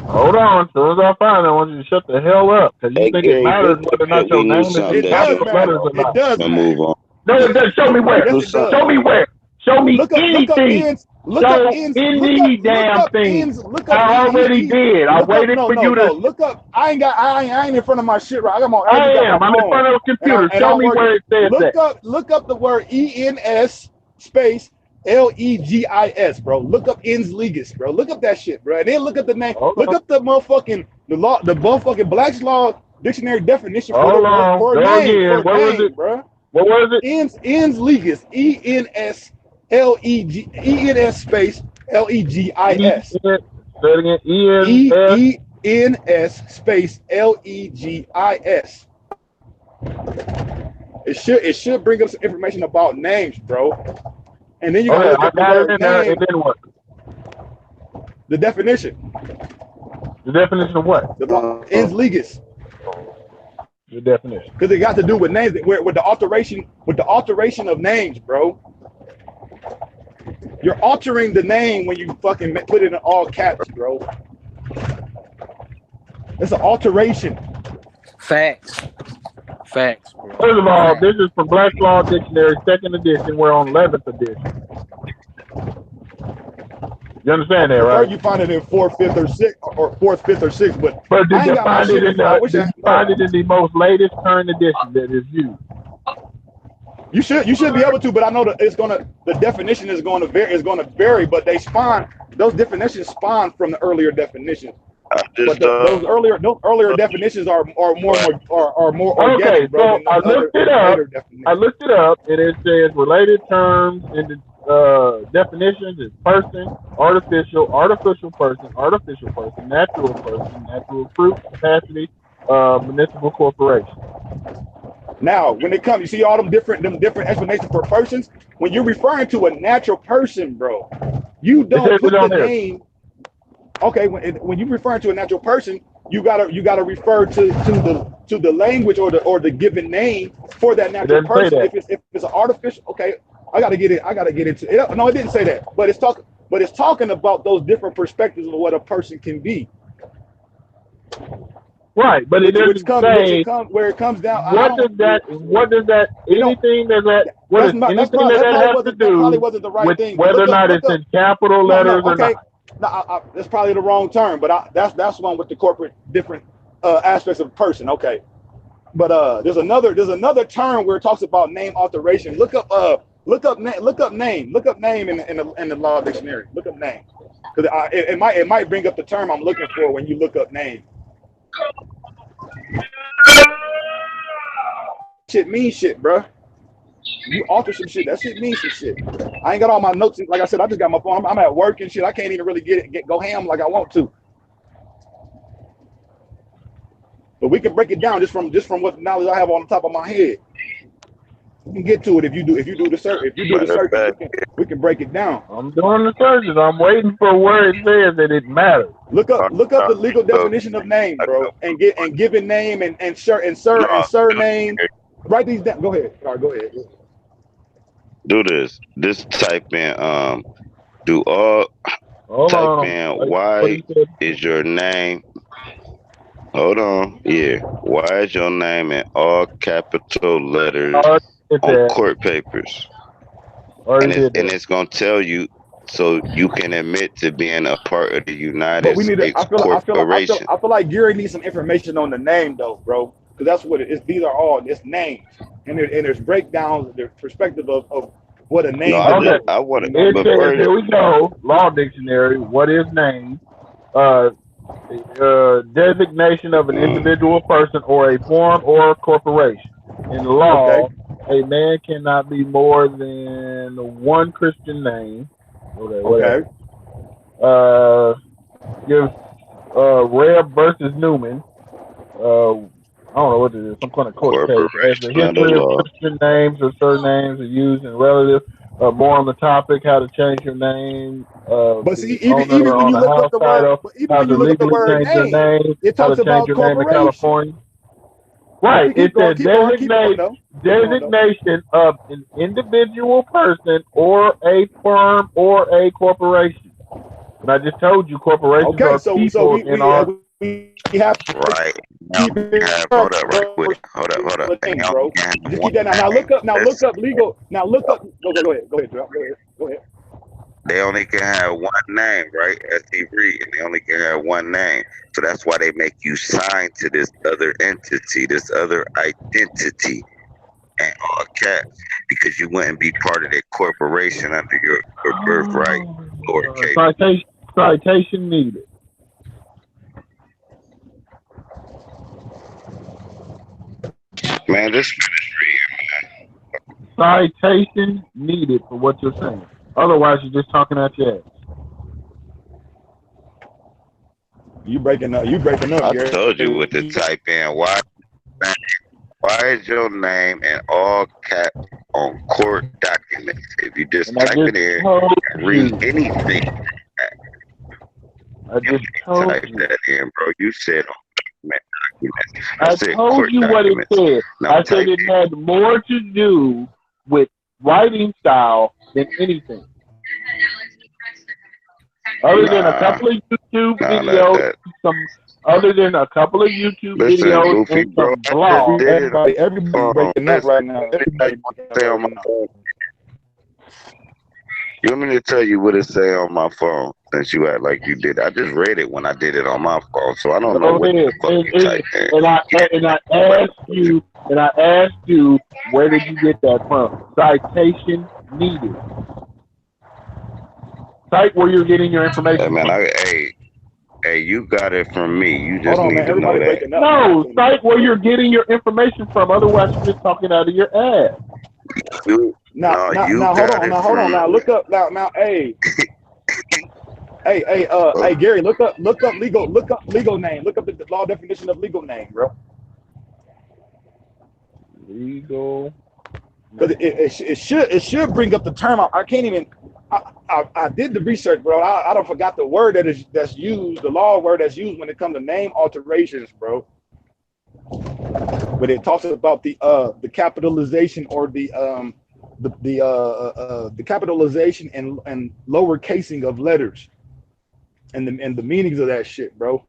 [SPEAKER 14] Hold on, as soon as I find it, I want you to shut the hell up, because you think it matters whether or not your name is in capital letters or not.
[SPEAKER 10] It does matter.
[SPEAKER 14] No, it doesn't. Show me where. Show me where. Show me anything. Show any damn thing. I already did. I waited for you to
[SPEAKER 10] look up. I ain't in front of my shit right. I'm
[SPEAKER 14] in front of a computer. Show me where it says that.
[SPEAKER 10] Look up the word ENS space Legis, bro. Look up ens legis, bro. Look up that shit, bro. And then look up the name.
[SPEAKER 14] Hold
[SPEAKER 10] Look
[SPEAKER 14] on.
[SPEAKER 10] up the motherfucking Black's Law Dictionary definition for
[SPEAKER 14] Hold
[SPEAKER 10] the
[SPEAKER 14] on.
[SPEAKER 10] for
[SPEAKER 14] Go
[SPEAKER 10] name,
[SPEAKER 14] again.
[SPEAKER 10] for
[SPEAKER 14] What was
[SPEAKER 10] name,
[SPEAKER 14] it?
[SPEAKER 10] bro.
[SPEAKER 14] What was it?
[SPEAKER 10] Ens legis, ENS space LEGIS.
[SPEAKER 14] Say it again. ENS.
[SPEAKER 10] ENS space LEGIS. It should bring up some information about names, bro. And then you gotta
[SPEAKER 14] Okay,
[SPEAKER 10] look
[SPEAKER 14] I
[SPEAKER 10] up the
[SPEAKER 14] got it
[SPEAKER 10] word
[SPEAKER 14] in there.
[SPEAKER 10] name,
[SPEAKER 14] And then what?
[SPEAKER 10] the definition.
[SPEAKER 14] The definition of what?
[SPEAKER 10] The ens legis.
[SPEAKER 14] The definition.
[SPEAKER 10] Because it got to do with names, with the alteration of names, bro. You're altering the name when you fucking put it in all caps, bro. It's an alteration.
[SPEAKER 4] Facts, bro.
[SPEAKER 14] First of all, this is from Black's Law Dictionary, 2nd edition. We're on 11th edition. You understand that,
[SPEAKER 10] Or
[SPEAKER 14] right?
[SPEAKER 10] you find it in 4th, 5th, or 6th, or 4th, 5th, or 6th. But
[SPEAKER 14] But did
[SPEAKER 10] I
[SPEAKER 14] you
[SPEAKER 10] ain't got my
[SPEAKER 14] find
[SPEAKER 10] shit
[SPEAKER 14] it in
[SPEAKER 10] in front. I
[SPEAKER 14] the?
[SPEAKER 10] wish
[SPEAKER 14] Did
[SPEAKER 10] I
[SPEAKER 14] you find it in the most latest current edition that is used?
[SPEAKER 10] You should be able to, but I know that the definition is going to vary, but those definitions spawn from the earlier definitions. But those earlier definitions are more organic,
[SPEAKER 14] Okay,
[SPEAKER 10] bro,
[SPEAKER 14] so
[SPEAKER 10] than
[SPEAKER 14] I
[SPEAKER 10] those
[SPEAKER 14] looked it
[SPEAKER 10] other
[SPEAKER 14] up.
[SPEAKER 10] later definitions.
[SPEAKER 14] I looked it up, and it says related terms in the definitions is person, artificial person, natural fruit, capacity, municipal corporation.
[SPEAKER 10] Now, when it comes, you see all them different explanations for persons. When you're referring to a natural person, bro, you don't
[SPEAKER 14] says
[SPEAKER 10] put
[SPEAKER 14] it on
[SPEAKER 10] the
[SPEAKER 14] there.
[SPEAKER 10] name. Okay, when you're referring to a natural person, you gotta refer to the language or the given name for that natural
[SPEAKER 14] doesn't say
[SPEAKER 10] person.
[SPEAKER 14] that.
[SPEAKER 10] If it's an artificial, okay, I gotta get into it. No, it didn't say that, but it's talking about those different perspectives of what a person can be.
[SPEAKER 14] Right, but it doesn't say
[SPEAKER 10] where it comes down.
[SPEAKER 14] what does that anything that has to do
[SPEAKER 10] probably wasn't the right
[SPEAKER 14] with
[SPEAKER 10] thing.
[SPEAKER 14] whether or not it's in capital letters or
[SPEAKER 10] okay.
[SPEAKER 14] not.
[SPEAKER 10] No, that's probably the wrong term, but that's one with the corporate different aspects of person. Okay, but there's another term where it talks about name alteration. Look up name in the law dictionary. Look up name, because it might bring up the term I'm looking for when you look up name. Shit means shit, bro. You alter some shit. That shit means some shit. I ain't got all my notes. Like I said, I just got my phone. I'm at work and shit. I can't even really go ham like I want to. But we can break it down just from what knowledge I have on the top of my head. We can get to it if you do the search. We can break it down.
[SPEAKER 14] I'm doing the searches. I'm waiting for where it says that it matters.
[SPEAKER 10] Look up the legal definition of name, bro, and given name and surname. Write these down. Go ahead. All right, go ahead.
[SPEAKER 13] Do this. Just type in why is your name? Hold on. Yeah. Why is your name in all capital letters on court papers? And it's gonna tell you so you can admit to being a part of the United States Corporation.
[SPEAKER 10] I feel like Gary needs some information on the name though, bro. Because that's what it is. These are all names. And there's breakdowns, there's perspective of what a name is.
[SPEAKER 13] I want to.
[SPEAKER 14] Here we go. Law dictionary. What is name? Designation of an individual person or a firm or a corporation. In law, a man cannot be more than one Christian name.
[SPEAKER 10] Okay.
[SPEAKER 14] Gives Reb versus Newman. I don't know what it is, some kind of court case. As the history of Christian names or surnames are used in relative, more on the topic, how to change your name.
[SPEAKER 10] But see, even when you look up the word, name, it talks about corporation.
[SPEAKER 14] Right, it says designation of an individual person or a firm or a corporation. And I just told you corporations are people in our...
[SPEAKER 10] We have
[SPEAKER 13] right. Hold up, right quick. Hold up.
[SPEAKER 10] Bro. Just keep that now. Look up legal. Now look up. Go ahead.
[SPEAKER 13] They only can have one name, right? As he read, and they only can have one name. So that's why they make you sign to this other entity, this other identity, and all caps, because you wouldn't be part of that corporation under your
[SPEAKER 11] birthright, lowercase.
[SPEAKER 14] Citation needed.
[SPEAKER 11] Man, just finish reading,
[SPEAKER 14] Citation needed for what you're saying. Otherwise, you're just talking out your ass.
[SPEAKER 10] You breaking up? You breaking up,
[SPEAKER 11] I
[SPEAKER 10] Gary?
[SPEAKER 11] told you what to type in. Why is your name in all caps on court documents? If you just
[SPEAKER 14] And I
[SPEAKER 11] type
[SPEAKER 14] just
[SPEAKER 11] it in
[SPEAKER 14] told
[SPEAKER 11] and read
[SPEAKER 14] you.
[SPEAKER 11] anything,
[SPEAKER 14] I just told
[SPEAKER 11] type
[SPEAKER 14] you.
[SPEAKER 11] that in, bro. You said on documents.
[SPEAKER 14] I
[SPEAKER 11] said
[SPEAKER 14] told
[SPEAKER 11] court
[SPEAKER 14] you what it
[SPEAKER 11] documents.
[SPEAKER 14] said.
[SPEAKER 11] Now
[SPEAKER 14] I said
[SPEAKER 11] type
[SPEAKER 14] it had more to do with writing style than anything. Other than a couple of YouTube videos, other than a couple of YouTube
[SPEAKER 11] Listen,
[SPEAKER 14] videos
[SPEAKER 11] Goofy,
[SPEAKER 14] and
[SPEAKER 11] bro,
[SPEAKER 14] some blogs.
[SPEAKER 10] Everybody breaking up right now. Everybody
[SPEAKER 11] say on my phone. You want me to tell you what it say on my phone? Since you act like you did, I just read it when I did it on my phone, so I don't know what the fuck you typed in.
[SPEAKER 14] And I asked you, where did you get that from? Citation needed. Cite where you're getting your information
[SPEAKER 11] Hey, man,
[SPEAKER 14] from.
[SPEAKER 11] Hey, you got it from me. You just
[SPEAKER 10] Hold on,
[SPEAKER 11] need
[SPEAKER 10] man.
[SPEAKER 11] to know
[SPEAKER 10] Everybody
[SPEAKER 11] that.
[SPEAKER 10] breaking up.
[SPEAKER 14] No, cite where you're getting your information from. Otherwise, you're just talking out of your ass.
[SPEAKER 10] Now, hold on. Now, look up. Now, hey. Hey, Gary, look up legal name. Look up the law definition of legal name, bro.
[SPEAKER 14] Legal.
[SPEAKER 10] Because it should bring up the term. I can't even. I did the research, bro. I don't forgot the word that's used, the law word that's used when it comes to name alterations, bro. But it talks about the capitalization or the capitalization and lower casing of letters, and the meanings of that shit, bro.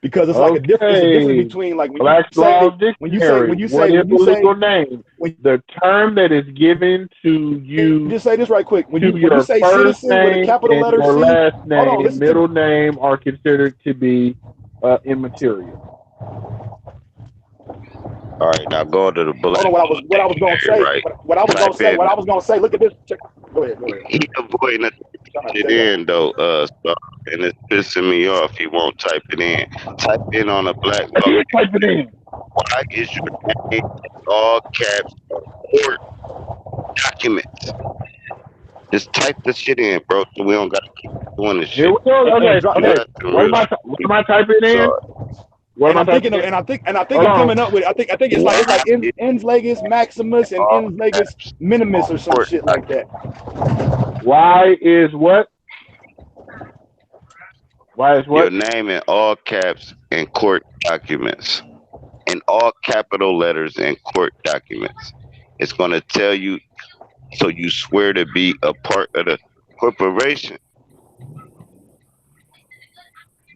[SPEAKER 10] Because it's like a difference between like when
[SPEAKER 14] Black's Law Dictionary.
[SPEAKER 10] when you say
[SPEAKER 14] legal name, the term that is given to you.
[SPEAKER 10] Just say this right quick. When
[SPEAKER 14] you
[SPEAKER 10] say
[SPEAKER 14] first
[SPEAKER 10] citizen with a
[SPEAKER 14] name
[SPEAKER 10] capital
[SPEAKER 14] and
[SPEAKER 10] letter
[SPEAKER 14] your
[SPEAKER 10] C,
[SPEAKER 14] last name,
[SPEAKER 10] hold on,
[SPEAKER 14] middle name are considered to be immaterial.
[SPEAKER 11] All right, now go to the black.
[SPEAKER 10] Hold on, what I was gonna say.
[SPEAKER 11] Right.
[SPEAKER 10] What I was gonna say. Look at this. Go ahead.
[SPEAKER 11] He avoiding it in though, so, and it's pissing me off. He won't type it in. Type in on a black law.
[SPEAKER 14] Type it in.
[SPEAKER 11] Why is your name in all caps on court documents? Just type the shit in, bro. So we don't gotta keep doing this shit.
[SPEAKER 14] Here we go. Okay. What am I typing in?
[SPEAKER 10] And I think I'm coming up with. I think it's like ens legis maximus and ens legis minimus or some shit like that.
[SPEAKER 14] Why is what?
[SPEAKER 11] Your name in all caps in court documents, in all capital letters in court documents. It's gonna tell you, so you swear to be a part of the corporation.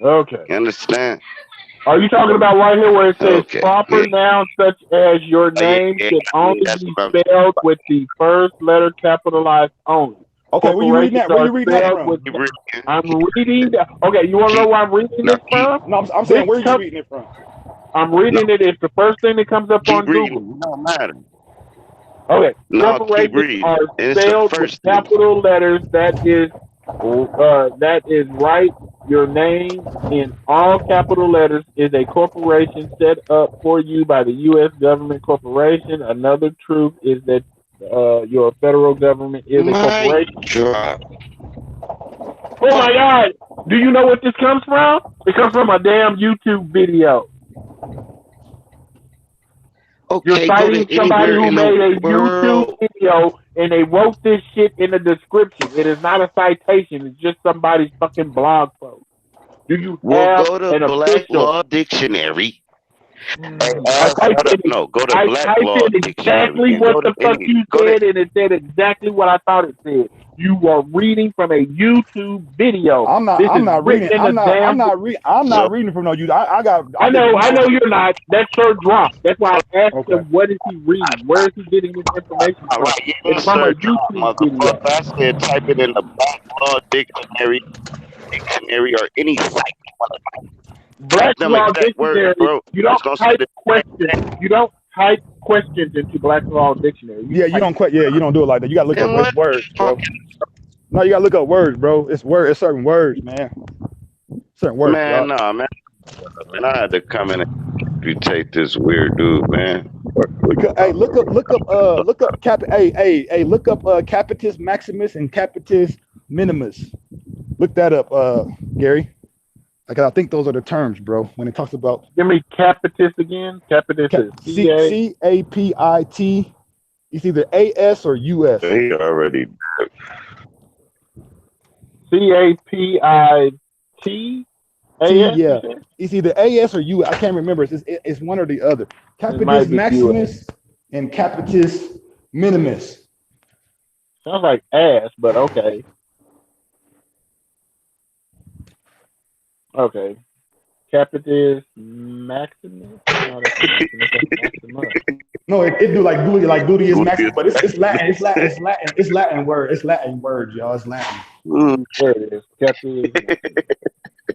[SPEAKER 14] Okay.
[SPEAKER 11] You understand?
[SPEAKER 14] Are you talking about right here where it says proper nouns such as your name should only be spelled with the first letter capitalized only?
[SPEAKER 10] Okay, where you reading that? Where you reading that from?
[SPEAKER 14] I'm reading that. Okay, you want to know where I'm reading this from?
[SPEAKER 10] No, I'm saying where you reading it from?
[SPEAKER 14] I'm reading it. It's the first thing that comes up on Google.
[SPEAKER 11] No matter.
[SPEAKER 14] Okay,
[SPEAKER 11] No,
[SPEAKER 14] corporations are spelled with capital letters. That is right. Your name in all capital letters is a corporation set up for you by the U.S. government corporation. Another truth is that your federal government is a corporation. Oh my God! Do you know what this comes from? It comes from a damn YouTube video.
[SPEAKER 11] Okay,
[SPEAKER 14] you're citing somebody who made a YouTube video and they wrote this shit in the description. It is not a citation. It's just somebody's fucking blog post. Do you have
[SPEAKER 11] go to
[SPEAKER 14] an
[SPEAKER 11] Black
[SPEAKER 14] official?
[SPEAKER 11] Law Dictionary.
[SPEAKER 14] Go to
[SPEAKER 11] Black Law
[SPEAKER 14] Dictionary. Exactly what the fuck you said, and it said exactly what I thought it said. You are reading from a YouTube video.
[SPEAKER 10] I'm not reading from no YouTube.
[SPEAKER 14] I know you're not. That's Sir Drop. That's why I asked him, what is he reading? Where is he getting this information from? It's from a YouTube video.
[SPEAKER 11] I said type it in the Black Law Dictionary or any site.
[SPEAKER 14] Black Law Dictionary. You don't type questions. You don't type questions into Black Law Dictionary.
[SPEAKER 10] You don't do it like that. You gotta look up words, bro. No, you gotta look up words, bro. It's certain words, man. Certain words,
[SPEAKER 13] Man,
[SPEAKER 10] bro.
[SPEAKER 13] nah, man. Man, I had to come in and take this weird dude, man.
[SPEAKER 10] Hey, look up look up Capitis Maximus and Capitis Minimus. Look that up, Gary. Like, I think those are the terms, bro. When it talks about
[SPEAKER 14] Give me Capitis again. Capitis is
[SPEAKER 10] CAPIT. It's either AS or US.
[SPEAKER 13] He already
[SPEAKER 14] CAPIT.
[SPEAKER 10] Yeah, it's either AS or US. I can't remember. It's one or the other. Capitis Maximus and Capitis Minimus.
[SPEAKER 14] Sounds like ass, but okay. Okay. Capitis Maximus.
[SPEAKER 10] No, it do like duty is Maximus, but it's Latin. It's Latin word. It's Latin word, y'all. It's Latin.
[SPEAKER 14] There it is. Capitis.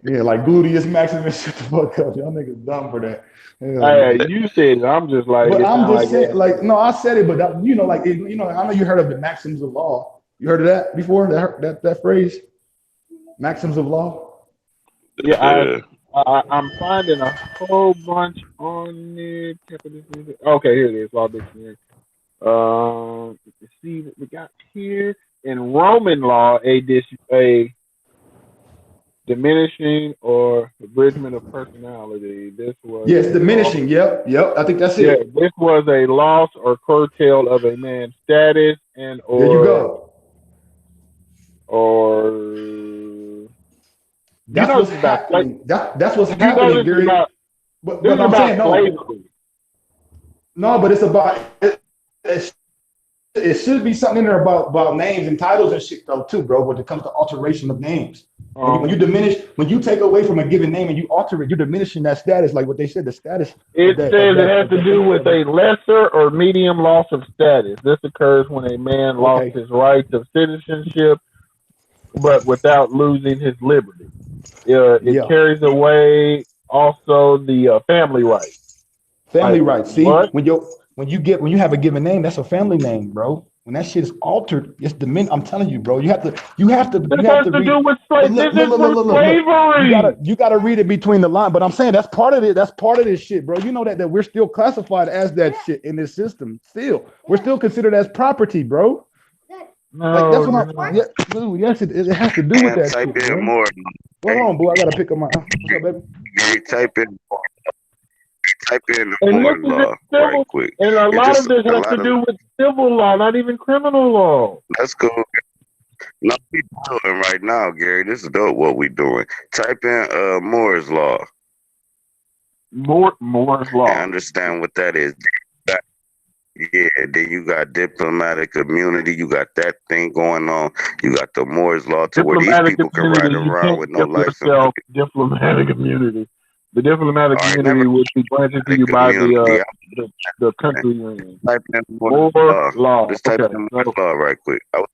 [SPEAKER 10] Yeah, like gluteus maximus. Shut the fuck up. Y'all niggas dumb for that.
[SPEAKER 14] Hey, you said it. I'm just like.
[SPEAKER 10] But I'm just saying, like, no, I said it, but that, you know, like, I know you heard of the maxims of law. You heard of that before? That phrase, maxims of law.
[SPEAKER 14] Yeah, I'm finding a whole bunch on it. Okay, here it is. Law dictionary. Let's see what we got here. In Roman law, a diminishing or abridgment of personality. This was
[SPEAKER 10] diminishing. Yep. I think that's it.
[SPEAKER 14] Yeah, this was a loss or curtail of a man's status and or.
[SPEAKER 10] There you go.
[SPEAKER 14] Or
[SPEAKER 10] that's what's happening. That's what's happening, Gary. But I'm saying no, but it's about it should be something in there about names and titles and shit though too, bro. When it comes to alteration of names, when you diminish, when you take away from a given name and you alter it, you're diminishing that status. Like what they said, the status.
[SPEAKER 14] It says it has to do with a lesser or medium loss of status. This occurs when a man lost his rights of citizenship, but without losing his liberty. It carries away also the family rights.
[SPEAKER 10] Family rights. See, when you have a given name, that's a family name, bro. When that shit is altered, it's I'm telling you, bro. You have to.
[SPEAKER 14] This has to do with slavery.
[SPEAKER 10] You gotta read it between the lines. But I'm saying that's part of it. That's part of this shit, bro. You know that we're still classified as that shit in this system. Still, we're still considered as property, bro.
[SPEAKER 14] No,
[SPEAKER 10] like that's what yes, it has to do with that.
[SPEAKER 13] Type
[SPEAKER 10] shit,
[SPEAKER 13] in more.
[SPEAKER 10] Hold on, boy. I gotta pick up my. What's up, baby?
[SPEAKER 13] Type in the Moore's law right quick.
[SPEAKER 14] And a lot of this has to do with civil law, not even criminal law.
[SPEAKER 13] That's cool. No, we doing right now, Gary. This is dope. What we doing? Type in Moore's law.
[SPEAKER 14] Moore's law.
[SPEAKER 13] I understand what that is. Yeah, then you got diplomatic immunity. You got that thing going on. You got the Moore's law to where these people can ride around with no license.
[SPEAKER 14] Diplomatic immunity. The diplomatic immunity would be granted to you by the country you're in.
[SPEAKER 13] Type in
[SPEAKER 14] Moore's law.
[SPEAKER 13] Just type in Moore's law right quick.
[SPEAKER 14] Okay.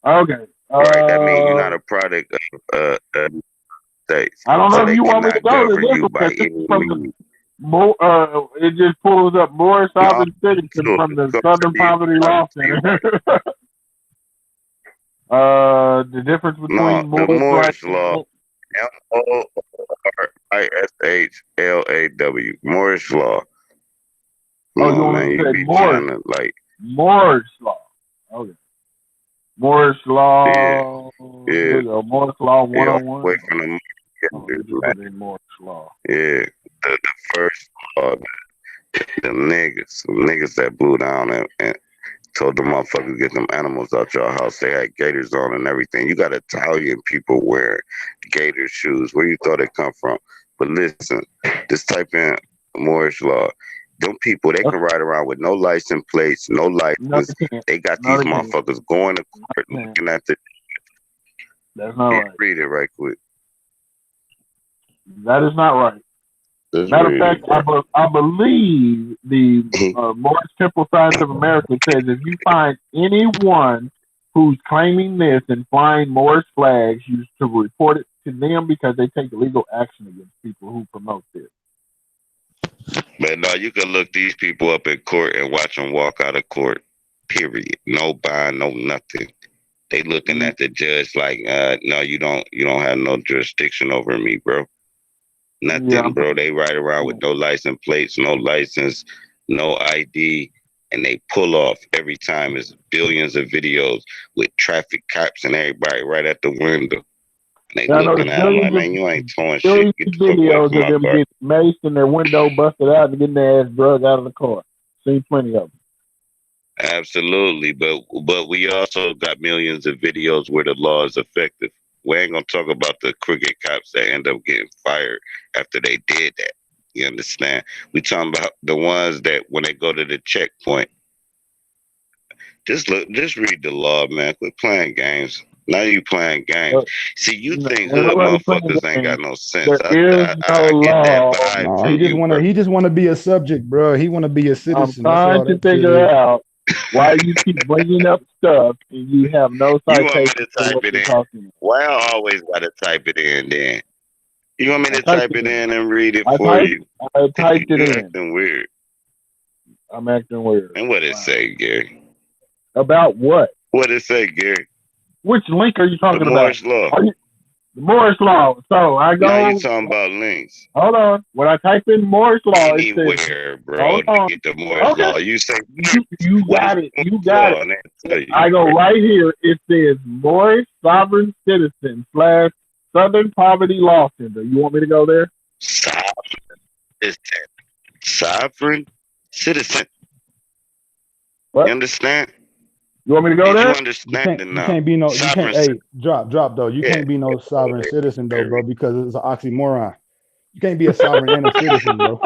[SPEAKER 13] Right, that means you're not a product of states.
[SPEAKER 14] I don't know if you want me to go to
[SPEAKER 13] this.
[SPEAKER 14] It just pulls up more sovereign citizens from the Southern Poverty Law Center. The difference between
[SPEAKER 13] Moore's law. MORISHLAW. Moore's law.
[SPEAKER 14] No, man, you be trying to like Moore's law. Okay. Moore's law.
[SPEAKER 13] Yeah.
[SPEAKER 14] Moore's law 101.
[SPEAKER 13] Away from the
[SPEAKER 14] Moore's law.
[SPEAKER 13] Yeah. The first law, the niggas that blew down and told the motherfuckers get them animals out your house. They had gators on and everything. You got Italian people wearing gator shoes. Where you thought it come from? But listen, just type in Moore's law. Them people, they can ride around with no license plates, no license. They got these motherfuckers going to court looking at the.
[SPEAKER 14] That's not right.
[SPEAKER 13] Read it right quick.
[SPEAKER 14] That is not right. Matter of fact, I believe the Morris Temple Science of America says if you find anyone who's claiming this and flying Morris flags, you to report it to them because they take legal action against people who promote this.
[SPEAKER 13] But no, you can look these people up in court and watch them walk out of court. Period. No bond, no nothing. They looking at the judge like, no, you don't have no jurisdiction over me, bro. Nothing,
[SPEAKER 14] Yeah.
[SPEAKER 13] bro. They ride around with no license plates, no license, no ID, and they pull off every time. It's billions of videos with traffic cops and everybody right at the window. They
[SPEAKER 14] Yeah, I know
[SPEAKER 13] looking
[SPEAKER 14] there's
[SPEAKER 13] at them like,
[SPEAKER 14] billions
[SPEAKER 13] man, you ain't towing
[SPEAKER 14] billions
[SPEAKER 13] shit. Get
[SPEAKER 14] of
[SPEAKER 13] the fuck away
[SPEAKER 14] videos
[SPEAKER 13] from
[SPEAKER 14] of
[SPEAKER 13] my
[SPEAKER 14] them
[SPEAKER 13] car.
[SPEAKER 14] getting maced and their window busted out and getting their ass drugged out of the car. Seen plenty of them.
[SPEAKER 13] Absolutely, but we also got millions of videos where the law is effective. We ain't gonna talk about the crooked cops that end up getting fired after they did that. You understand? We talking about the ones that when they go to the checkpoint, just read the law, man. Quit playing games. Now you playing games. See, you think hood motherfuckers ain't got no sense. I get that vibe
[SPEAKER 10] No,
[SPEAKER 13] from you,
[SPEAKER 10] he just wanna be a subject, bro. He wanna be a
[SPEAKER 14] I'm
[SPEAKER 10] citizen. That's
[SPEAKER 14] trying
[SPEAKER 10] all
[SPEAKER 14] to
[SPEAKER 10] that shit
[SPEAKER 14] figure
[SPEAKER 10] is.
[SPEAKER 14] out why you keep bringing up stuff and you have no
[SPEAKER 13] You want me
[SPEAKER 14] citation
[SPEAKER 13] to
[SPEAKER 14] for
[SPEAKER 13] type
[SPEAKER 14] what
[SPEAKER 13] it
[SPEAKER 14] you're
[SPEAKER 13] in?
[SPEAKER 14] talking about.
[SPEAKER 13] Why I always gotta type it in then? You want me to
[SPEAKER 14] typed
[SPEAKER 13] type it in and read it
[SPEAKER 14] I
[SPEAKER 13] for
[SPEAKER 14] typed,
[SPEAKER 13] you?
[SPEAKER 14] I typed it
[SPEAKER 13] You
[SPEAKER 14] in.
[SPEAKER 13] acting weird.
[SPEAKER 14] I'm acting weird.
[SPEAKER 13] And what it say, Gary?
[SPEAKER 14] About what?
[SPEAKER 13] What it say, Gary?
[SPEAKER 14] Which link are you
[SPEAKER 13] The
[SPEAKER 14] talking about?
[SPEAKER 13] Moore's Law.
[SPEAKER 14] The Moore's Law. So I go.
[SPEAKER 13] Now you talking about links.
[SPEAKER 14] Hold on. When I type in Moore's Law, it says.
[SPEAKER 13] Anywhere, bro,
[SPEAKER 14] Hold
[SPEAKER 13] to
[SPEAKER 14] on.
[SPEAKER 13] get the Moore's
[SPEAKER 14] Okay.
[SPEAKER 13] Law. You say
[SPEAKER 14] You
[SPEAKER 13] what
[SPEAKER 14] got
[SPEAKER 13] is
[SPEAKER 14] it. You
[SPEAKER 13] Moore's
[SPEAKER 14] got
[SPEAKER 13] Law?
[SPEAKER 14] it.
[SPEAKER 13] And they tell you,
[SPEAKER 14] I go
[SPEAKER 13] bro.
[SPEAKER 14] right here. It says Morris Sovereign Citizen / Southern Poverty Law Center. You want me to go there?
[SPEAKER 13] Sovereign citizen.
[SPEAKER 14] What?
[SPEAKER 13] You understand?
[SPEAKER 14] You want me to go
[SPEAKER 13] Did
[SPEAKER 14] there?
[SPEAKER 13] you understand it
[SPEAKER 10] You
[SPEAKER 13] now?
[SPEAKER 10] can't be no. You
[SPEAKER 13] Sovereign
[SPEAKER 10] can't. Hey, drop though. You
[SPEAKER 13] Yeah.
[SPEAKER 10] can't be no sovereign citizen though, bro, because it's an oxymoron. You can't be a sovereign and a citizen, bro.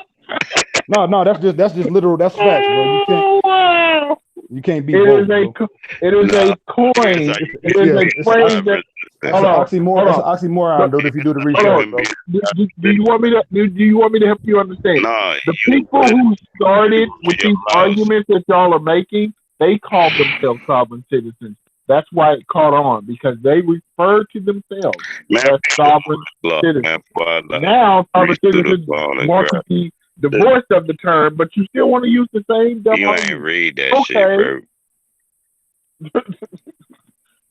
[SPEAKER 10] No, that's just literal. That's facts, bro. You can't be
[SPEAKER 14] It
[SPEAKER 10] both,
[SPEAKER 14] is
[SPEAKER 10] bro.
[SPEAKER 14] it is a coin. It is a phrase that.
[SPEAKER 10] It's an oxymoron. It's an oxymoron, dude. If you do the research, bro.
[SPEAKER 14] Do you want me to? Do you want me to help you understand?
[SPEAKER 13] No,
[SPEAKER 14] The people who started with these arguments that y'all are making, they call themselves sovereign citizens. That's why it caught on, because they refer to themselves as sovereign citizens. Now, sovereign citizens want to be divorced of the term, but you still want to use the same double.
[SPEAKER 13] You ain't read that shit, bro.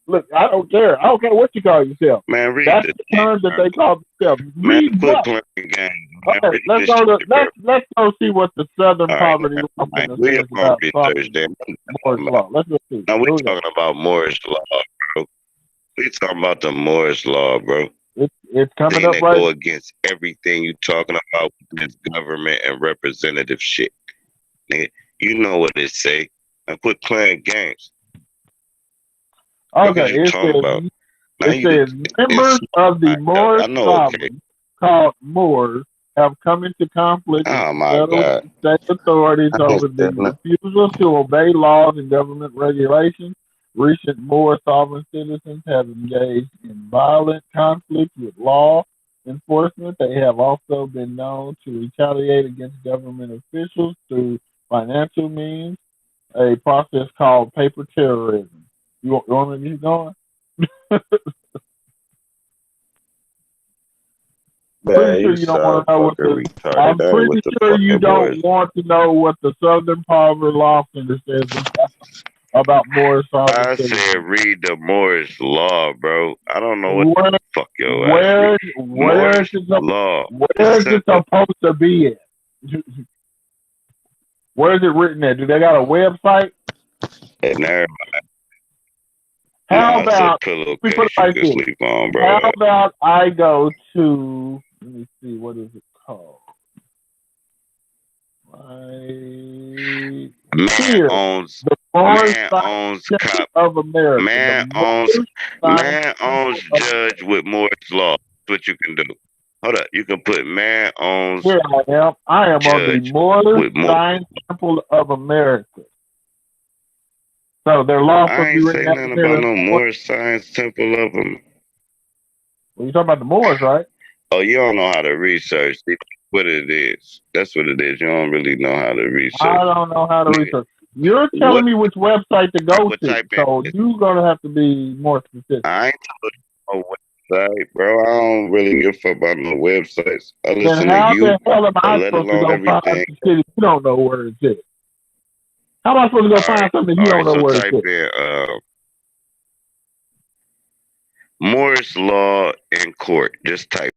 [SPEAKER 14] Look, I don't care. I don't care what you call yourself.
[SPEAKER 13] Man, read
[SPEAKER 14] That's
[SPEAKER 13] the
[SPEAKER 14] the term that they call themselves.
[SPEAKER 13] Man,
[SPEAKER 14] Read
[SPEAKER 13] quit
[SPEAKER 14] what?
[SPEAKER 13] playing games.
[SPEAKER 14] Okay, let's go see what the Southern Poverty Law Center
[SPEAKER 13] We
[SPEAKER 14] says
[SPEAKER 13] have more
[SPEAKER 14] about
[SPEAKER 13] research there.
[SPEAKER 14] Moore's Law. Let's go see.
[SPEAKER 13] Now we're talking about Moore's Law, bro. We talking about the Moore's Law, bro.
[SPEAKER 14] It's coming
[SPEAKER 13] Thing
[SPEAKER 14] up
[SPEAKER 13] that
[SPEAKER 14] right.
[SPEAKER 13] go against everything you talking about with this government and representative shit. Nigga, you know what it say. Now quit playing games.
[SPEAKER 14] Okay,
[SPEAKER 13] you
[SPEAKER 14] it
[SPEAKER 13] talking about? Now
[SPEAKER 14] says members of the Moorish
[SPEAKER 13] I know,
[SPEAKER 14] Sovereign, called Moors, have come into conflict with
[SPEAKER 13] Oh, my
[SPEAKER 14] federal
[SPEAKER 13] God.
[SPEAKER 14] and state authorities
[SPEAKER 13] I
[SPEAKER 14] over
[SPEAKER 13] understand
[SPEAKER 14] the
[SPEAKER 13] that.
[SPEAKER 14] refusal to obey laws and government regulations. Recent Moor sovereign citizens have engaged in violent conflicts with law enforcement. They have also been known to retaliate against government officials through financial means, a process called paper terrorism. You want me to keep going? Pretty sure you don't want to know what the. I'm pretty sure you don't want to know what the Southern Poverty Law Center says about Moore's sovereign
[SPEAKER 13] I
[SPEAKER 14] citizens.
[SPEAKER 13] said read the Moore's Law, bro. I don't know what
[SPEAKER 14] Where-
[SPEAKER 13] the fuck your
[SPEAKER 14] Where
[SPEAKER 13] ass read. Moore's Law.
[SPEAKER 14] where is it supposed to be at? Where is it written at? Do they got a website?
[SPEAKER 13] And everybody.
[SPEAKER 14] How
[SPEAKER 13] Nah, it's a
[SPEAKER 14] about
[SPEAKER 13] pillowcase
[SPEAKER 14] let me put it
[SPEAKER 13] you
[SPEAKER 14] like
[SPEAKER 13] can
[SPEAKER 14] this.
[SPEAKER 13] sleep on, bro.
[SPEAKER 14] How about I go to, let me see, what is it called? Right here. The Moorish Church of America.
[SPEAKER 13] Man owns judge with Moore's Law. That's what you can do. Hold up. You can put man owns
[SPEAKER 14] Here I am. I am on the
[SPEAKER 13] judge
[SPEAKER 14] Moorish
[SPEAKER 13] with Moor.
[SPEAKER 14] Science Temple of America. So their law
[SPEAKER 13] I
[SPEAKER 14] supposed to be
[SPEAKER 13] ain't
[SPEAKER 14] written
[SPEAKER 13] saying
[SPEAKER 14] out
[SPEAKER 13] nothing
[SPEAKER 14] there.
[SPEAKER 13] about no Moorish Science Temple of them.
[SPEAKER 14] Well, you talking about the Moors, right?
[SPEAKER 13] Oh, you don't know how to research. See, what it is. That's what it is. You don't really know how to research.
[SPEAKER 14] I don't know how to research. You're telling me which website to go to, so you're gonna have to be more specific.
[SPEAKER 13] I ain't told you no website, bro. I don't really give a fuck about no websites. I
[SPEAKER 14] Then
[SPEAKER 13] listen
[SPEAKER 14] how
[SPEAKER 13] to you,
[SPEAKER 14] the hell am I
[SPEAKER 13] let
[SPEAKER 14] supposed to
[SPEAKER 13] alone
[SPEAKER 14] go find
[SPEAKER 13] everything.
[SPEAKER 14] some shit if you don't know where it's at? How am I supposed to go find something you don't know
[SPEAKER 13] so
[SPEAKER 14] where it's
[SPEAKER 13] type
[SPEAKER 14] at?
[SPEAKER 13] in Moore's Law in court. Just type